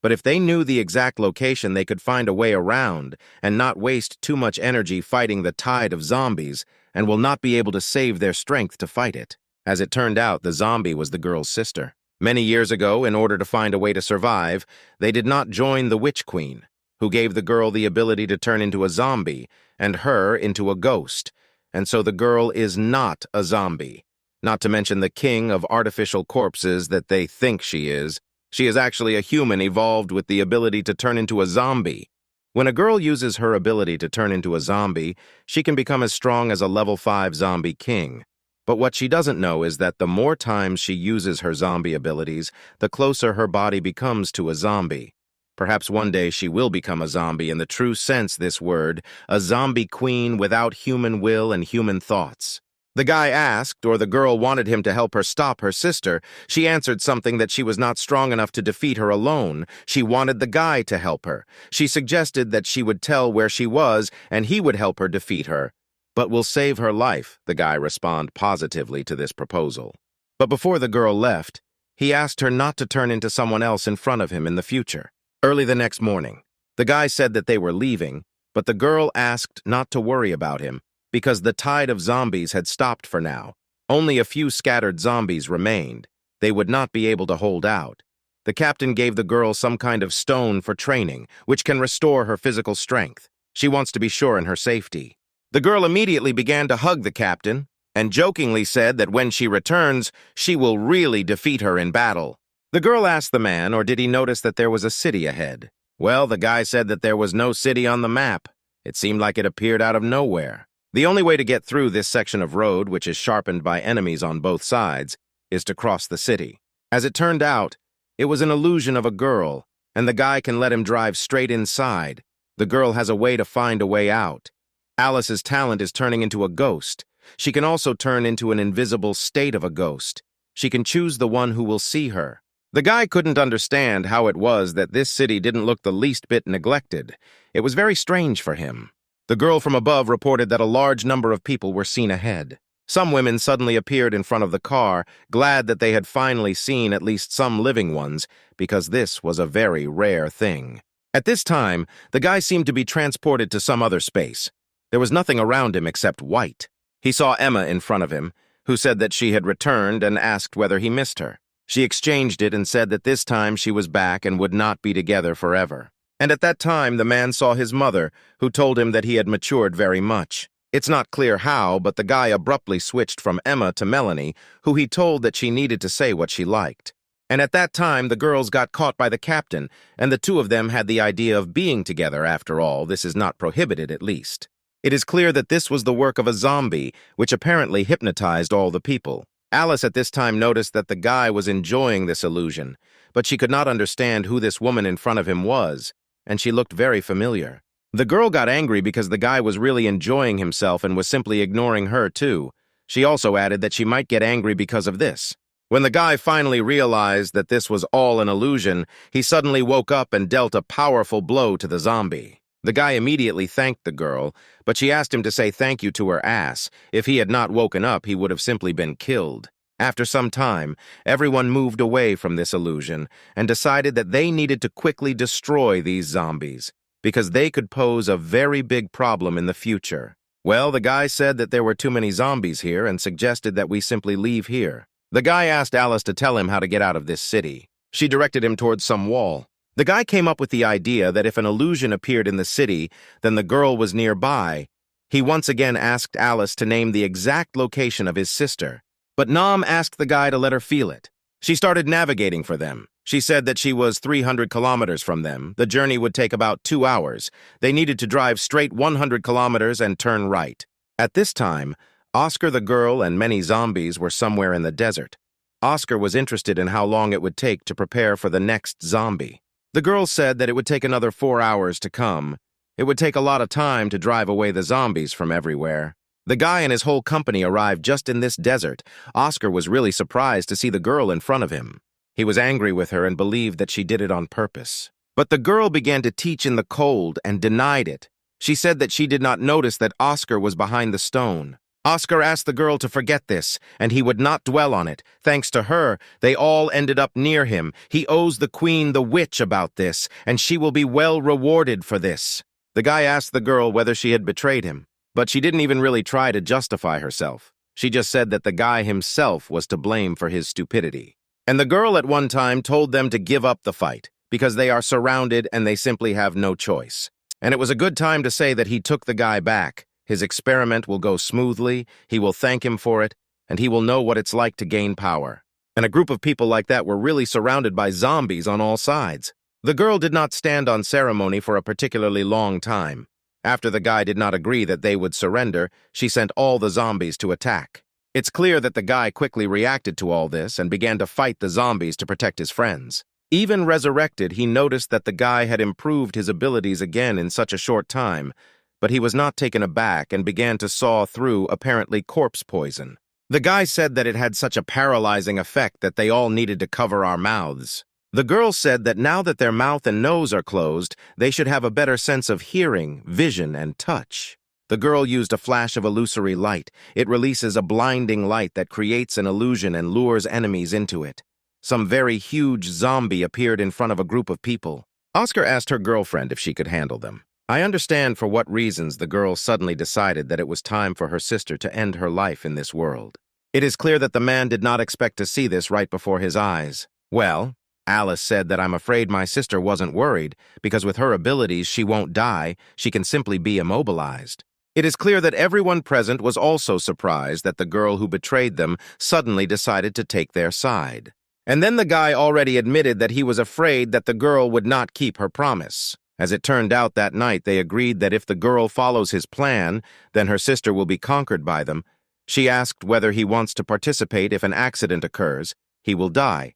But if they knew the exact location, they could find a way around and not waste too much energy fighting the tide of zombies, and will not be able to save their strength to fight it. As it turned out, the zombie was the girl's sister. Many years ago, in order to find a way to survive, they did not join the Witch Queen, who gave the girl the ability to turn into a zombie, and her into a ghost. And so the girl is not a zombie. Not to mention the king of artificial corpses that they think she is. She is actually a human evolved with the ability to turn into a zombie. When a girl uses her ability to turn into a zombie, she can become as strong as a level 5 zombie king. But what she doesn't know is that the more times she uses her zombie abilities, the closer her body becomes to a zombie. Perhaps one day she will become a zombie in the true sense this word, a zombie queen without human will and human thoughts. The guy asked, or the girl wanted him to help her stop her sister. She answered something that she was not strong enough to defeat her alone. She wanted the guy to help her. She suggested that she would tell where she was, and he would help her defeat her. But will save her life, the guy responded positively to this proposal. But before the girl left, he asked her not to turn into someone else in front of him in the future. Early the next morning, the guy said that they were leaving, but the girl asked not to worry about him, because the tide of zombies had stopped for now. Only a few scattered zombies remained. They would not be able to hold out. The captain gave the girl some kind of stone for training, which can restore her physical strength. She wants to be sure in her safety. The girl immediately began to hug the captain, and jokingly said that when she returns, she will really defeat her in battle. The girl asked the man, or did he notice that there was a city ahead? Well, the guy said that there was no city on the map. It seemed like it appeared out of nowhere. The only way to get through this section of road, which is sharpened by enemies on both sides, is to cross the city. As it turned out, it was an illusion of a girl, and the guy can let him drive straight inside. The girl has a way to find a way out. Alice's talent is turning into a ghost. She can also turn into an invisible state of a ghost. She can choose the one who will see her. The guy couldn't understand how it was that this city didn't look the least bit neglected. It was very strange for him. The girl from above reported that a large number of people were seen ahead. Some women suddenly appeared in front of the car, glad that they had finally seen at least some living ones, because this was a very rare thing. At this time, the guy seemed to be transported to some other space. There was nothing around him except white. He saw Emma in front of him, who said that she had returned and asked whether he missed her. She exchanged it and said that this time she was back and would not be together forever. And at that time, the man saw his mother, who told him that he had matured very much. It's not clear how, but the guy abruptly switched from Emma to Melanie, who he told that she needed to say what she liked. And at that time, the girls got caught by the captain, and the two of them had the idea of being together. After all, this is not prohibited, at least. It is clear that this was the work of a zombie, which apparently hypnotized all the people. Alice at this time noticed that the guy was enjoying this illusion, but she could not understand who this woman in front of him was, and she looked very familiar. The girl got angry because the guy was really enjoying himself and was simply ignoring her too. She also added that she might get angry because of this. When the guy finally realized that this was all an illusion, he suddenly woke up and dealt a powerful blow to the zombie. The guy immediately thanked the girl, but she asked him to say thank you to her ass. If he had not woken up, he would have simply been killed. After some time, everyone moved away from this illusion and decided that they needed to quickly destroy these zombies, because they could pose a very big problem in the future. Well, the guy said that there were too many zombies here and suggested that we simply leave here. The guy asked Alice to tell him how to get out of this city. She directed him towards some wall. The guy came up with the idea that if an illusion appeared in the city, then the girl was nearby. He once again asked Alice to name the exact location of his sister. But Nam asked the guy to let her feel it. She started navigating for them. She said that she was 300 kilometers from them. The journey would take about 2 hours. They needed to drive straight 100 kilometers and turn right. At this time, Oscar the girl and many zombies were somewhere in the desert. Oscar was interested in how long it would take to prepare for the next zombie. The girl said that it would take another 4 hours to come. It would take a lot of time to drive away the zombies from everywhere. The guy and his whole company arrived just in this desert. Oscar was really surprised to see the girl in front of him. He was angry with her and believed that she did it on purpose. But the girl began to teach in the cold and denied it. She said that she did not notice that Oscar was behind the stone. Oscar asked the girl to forget this, and he would not dwell on it. Thanks to her, they all ended up near him. He owes the queen, the witch, about this, and she will be well rewarded for this. The guy asked the girl whether she had betrayed him, but she didn't even really try to justify herself. She just said that the guy himself was to blame for his stupidity. And the girl at one time told them to give up the fight, because they are surrounded and they simply have no choice. And it was a good time to say that he took the guy back. His experiment will go smoothly, he will thank him for it, and he will know what it's like to gain power. And a group of people like that were really surrounded by zombies on all sides. The girl did not stand on ceremony for a particularly long time. After the guy did not agree that they would surrender, she sent all the zombies to attack. It's clear that the guy quickly reacted to all this and began to fight the zombies to protect his friends. Even resurrected, he noticed that the guy had improved his abilities again in such a short time, but he was not taken aback and began to saw through apparently corpse poison. The guy said that it had such a paralyzing effect that they all needed to cover our mouths. The girl said that now that their mouth and nose are closed, they should have a better sense of hearing, vision, and touch. The girl used a flash of illusory light. It releases a blinding light that creates an illusion and lures enemies into it. Some very huge zombie appeared in front of a group of people. Oscar asked her girlfriend if she could handle them. I understand for what reasons the girl suddenly decided that it was time for her sister to end her life in this world. It is clear that the man did not expect to see this right before his eyes. Well, Alice said that I'm afraid my sister wasn't worried, because with her abilities she won't die, she can simply be immobilized. It is clear that everyone present was also surprised that the girl who betrayed them suddenly decided to take their side. And then the guy already admitted that he was afraid that the girl would not keep her promise. As it turned out that night, they agreed that if the girl follows his plan, then her sister will be conquered by them. She asked whether he wants to participate if an accident occurs. He will die.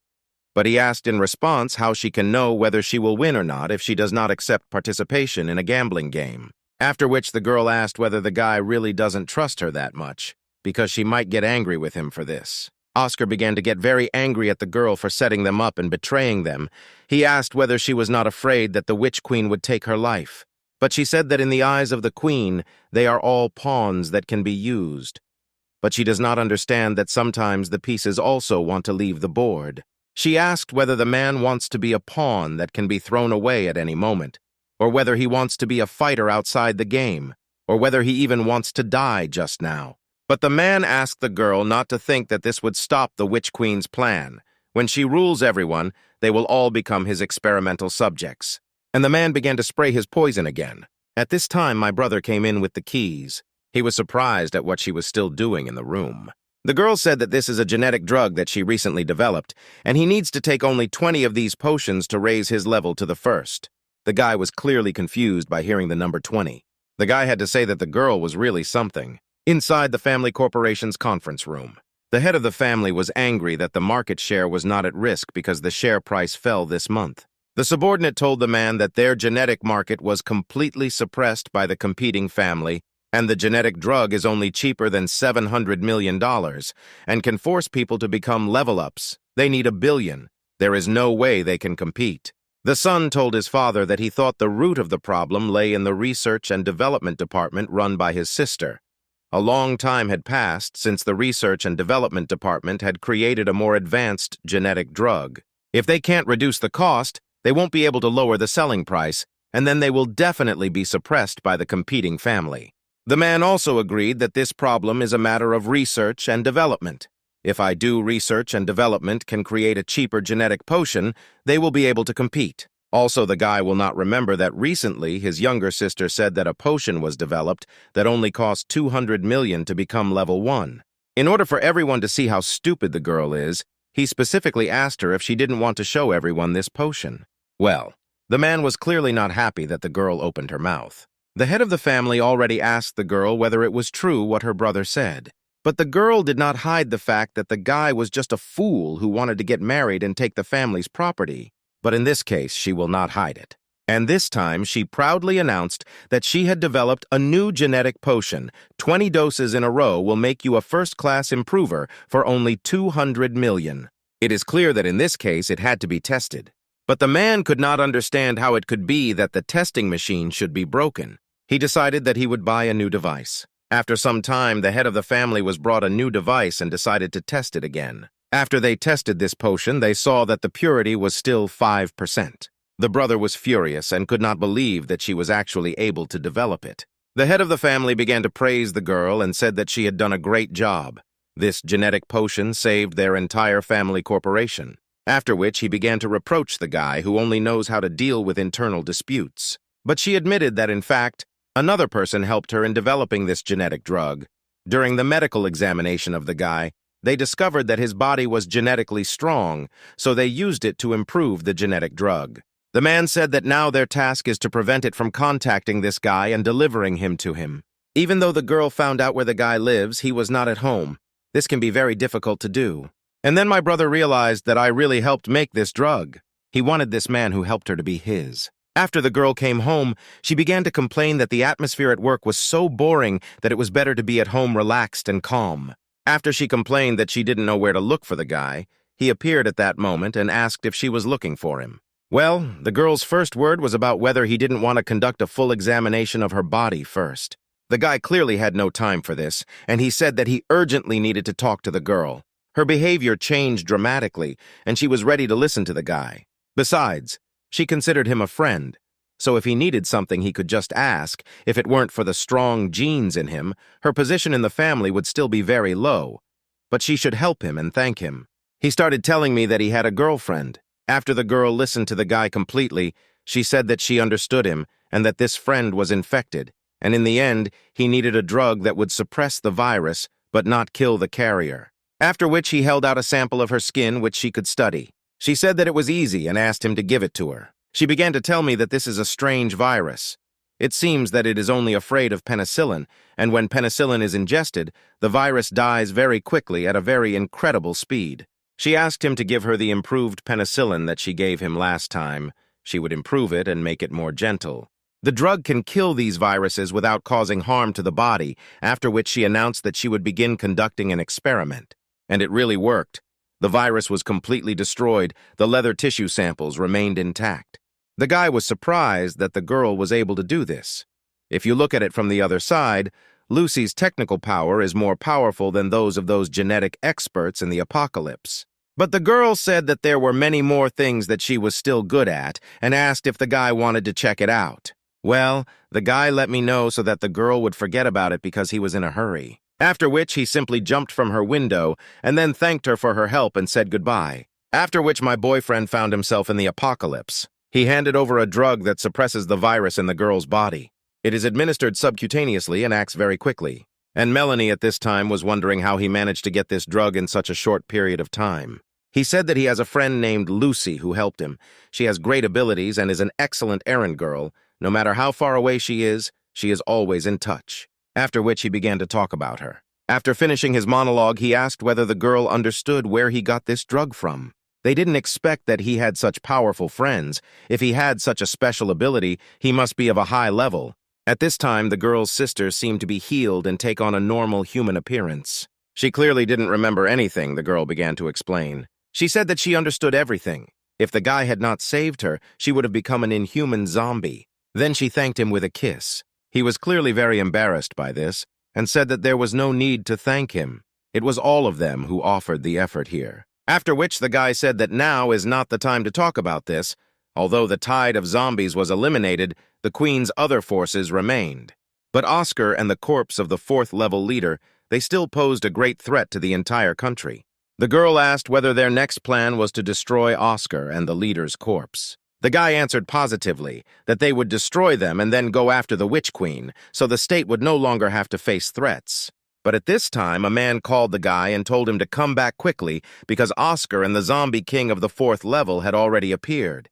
But he asked in response how she can know whether she will win or not if she does not accept participation in a gambling game. After which the girl asked whether the guy really doesn't trust her that much, because she might get angry with him for this. Oscar began to get very angry at the girl for setting them up and betraying them. He asked whether she was not afraid that the Witch Queen would take her life. But she said that in the eyes of the Queen, they are all pawns that can be used. But she does not understand that sometimes the pieces also want to leave the board. She asked whether the man wants to be a pawn that can be thrown away at any moment, or whether he wants to be a fighter outside the game, or whether he even wants to die just now. But the man asked the girl not to think that this would stop the Witch Queen's plan. When she rules everyone, they will all become his experimental subjects. And the man began to spray his poison again. At this time, my brother came in with the keys. He was surprised at what she was still doing in the room. The girl said that this is a genetic drug that she recently developed, and he needs to take only 20 of these potions to raise his level to the first. The guy was clearly confused by hearing the number 20. The guy had to say that the girl was really something. Inside the family corporation's conference room, the head of the family was angry that the market share was not at risk because the share price fell this month. The subordinate told the man that their genetic market was completely suppressed by the competing family, and the genetic drug is only cheaper than $700 million and can force people to become level-ups. They need $1 billion. There is no way they can compete. The son told his father that he thought the root of the problem lay in the research and development department run by his sister. A long time had passed since the Research and Development Department had created a more advanced genetic drug. If they can't reduce the cost, they won't be able to lower the selling price, and then they will definitely be suppressed by the competing family. The man also agreed that this problem is a matter of research and development. If I do research and development can create a cheaper genetic potion, they will be able to compete. Also, the guy will not remember that recently his younger sister said that a potion was developed that only cost 200 million to become level 1. In order for everyone to see how stupid the girl is, he specifically asked her if she didn't want to show everyone this potion. Well, the man was clearly not happy that the girl opened her mouth. The head of the family already asked the girl whether it was true what her brother said. But the girl did not hide the fact that the guy was just a fool who wanted to get married and take the family's property. But in this case, she will not hide it. And this time, she proudly announced that she had developed a new genetic potion. 20 doses in a row will make you a first-class improver for only 200 million. It is clear that in this case, it had to be tested. But the man could not understand how it could be that the testing machine should be broken. He decided that he would buy a new device. After some time, the head of the family was brought a new device and decided to test it again. After they tested this potion, they saw that the purity was still 5%. The brother was furious and could not believe that she was actually able to develop it. The head of the family began to praise the girl and said that she had done a great job. This genetic potion saved their entire family corporation. After which he began to reproach the guy who only knows how to deal with internal disputes. But she admitted that, in fact, another person helped her in developing this genetic drug. During the medical examination of the guy, they discovered that his body was genetically strong, so they used it to improve the genetic drug. The man said that now their task is to prevent it from contacting this guy and delivering him to him. Even though the girl found out where the guy lives, he was not at home. This can be very difficult to do. And then my brother realized that I really helped make this drug. He wanted this man who helped her to be his. After the girl came home, she began to complain that the atmosphere at work was so boring that it was better to be at home relaxed and calm. After she complained that she didn't know where to look for the guy, he appeared at that moment and asked if she was looking for him. Well, the girl's first word was about whether he didn't want to conduct a full examination of her body first. The guy clearly had no time for this, and he said that he urgently needed to talk to the girl. Her behavior changed dramatically, and she was ready to listen to the guy. Besides, she considered him a friend, so if he needed something he could just ask. If it weren't for the strong genes in him, her position in the family would still be very low. But she should help him and thank him. He started telling me that he had a girlfriend. After the girl listened to the guy completely, she said that she understood him and that this friend was infected, and in the end, he needed a drug that would suppress the virus but not kill the carrier. After which he held out a sample of her skin which she could study. She said that it was easy and asked him to give it to her. She began to tell me that this is a strange virus. It seems that it is only afraid of penicillin, and when penicillin is ingested, the virus dies very quickly at a very incredible speed. She asked him to give her the improved penicillin that she gave him last time. She would improve it and make it more gentle. The drug can kill these viruses without causing harm to the body, after which she announced that she would begin conducting an experiment. And it really worked. The virus was completely destroyed. The leather tissue samples remained intact. The guy was surprised that the girl was able to do this. If you look at it from the other side, Lucy's technical power is more powerful than those of those genetic experts in the apocalypse. But the girl said that there were many more things that she was still good at and asked if the guy wanted to check it out. Well, the guy let me know so that the girl would forget about it because he was in a hurry. After which he simply jumped from her window and then thanked her for her help and said goodbye. After which my boyfriend found himself in the apocalypse. He handed over a drug that suppresses the virus in the girl's body. It is administered subcutaneously and acts very quickly. And Melanie at this time was wondering how he managed to get this drug in such a short period of time. He said that he has a friend named Lucy who helped him. She has great abilities and is an excellent errand girl. No matter how far away she is always in touch. After which he began to talk about her. After finishing his monologue, he asked whether the girl understood where he got this drug from. They didn't expect that he had such powerful friends. If he had such a special ability, he must be of a high level. At this time, the girl's sister seemed to be healed and take on a normal human appearance. She clearly didn't remember anything, the girl began to explain. She said that she understood everything. If the guy had not saved her, she would have become an inhuman zombie. Then she thanked him with a kiss. He was clearly very embarrassed by this, and said that there was no need to thank him. It was all of them who offered the effort here. After which the guy said that now is not the time to talk about this. Although the tide of zombies was eliminated, the Queen's other forces remained. But Oscar and the corpse of the fourth-level leader, they still posed a great threat to the entire country. The girl asked whether their next plan was to destroy Oscar and the leader's corpse. The guy answered positively that they would destroy them and then go after the Witch Queen, so the state would no longer have to face threats. But at this time, a man called the guy and told him to come back quickly because Oscar and the zombie king of the fourth level had already appeared.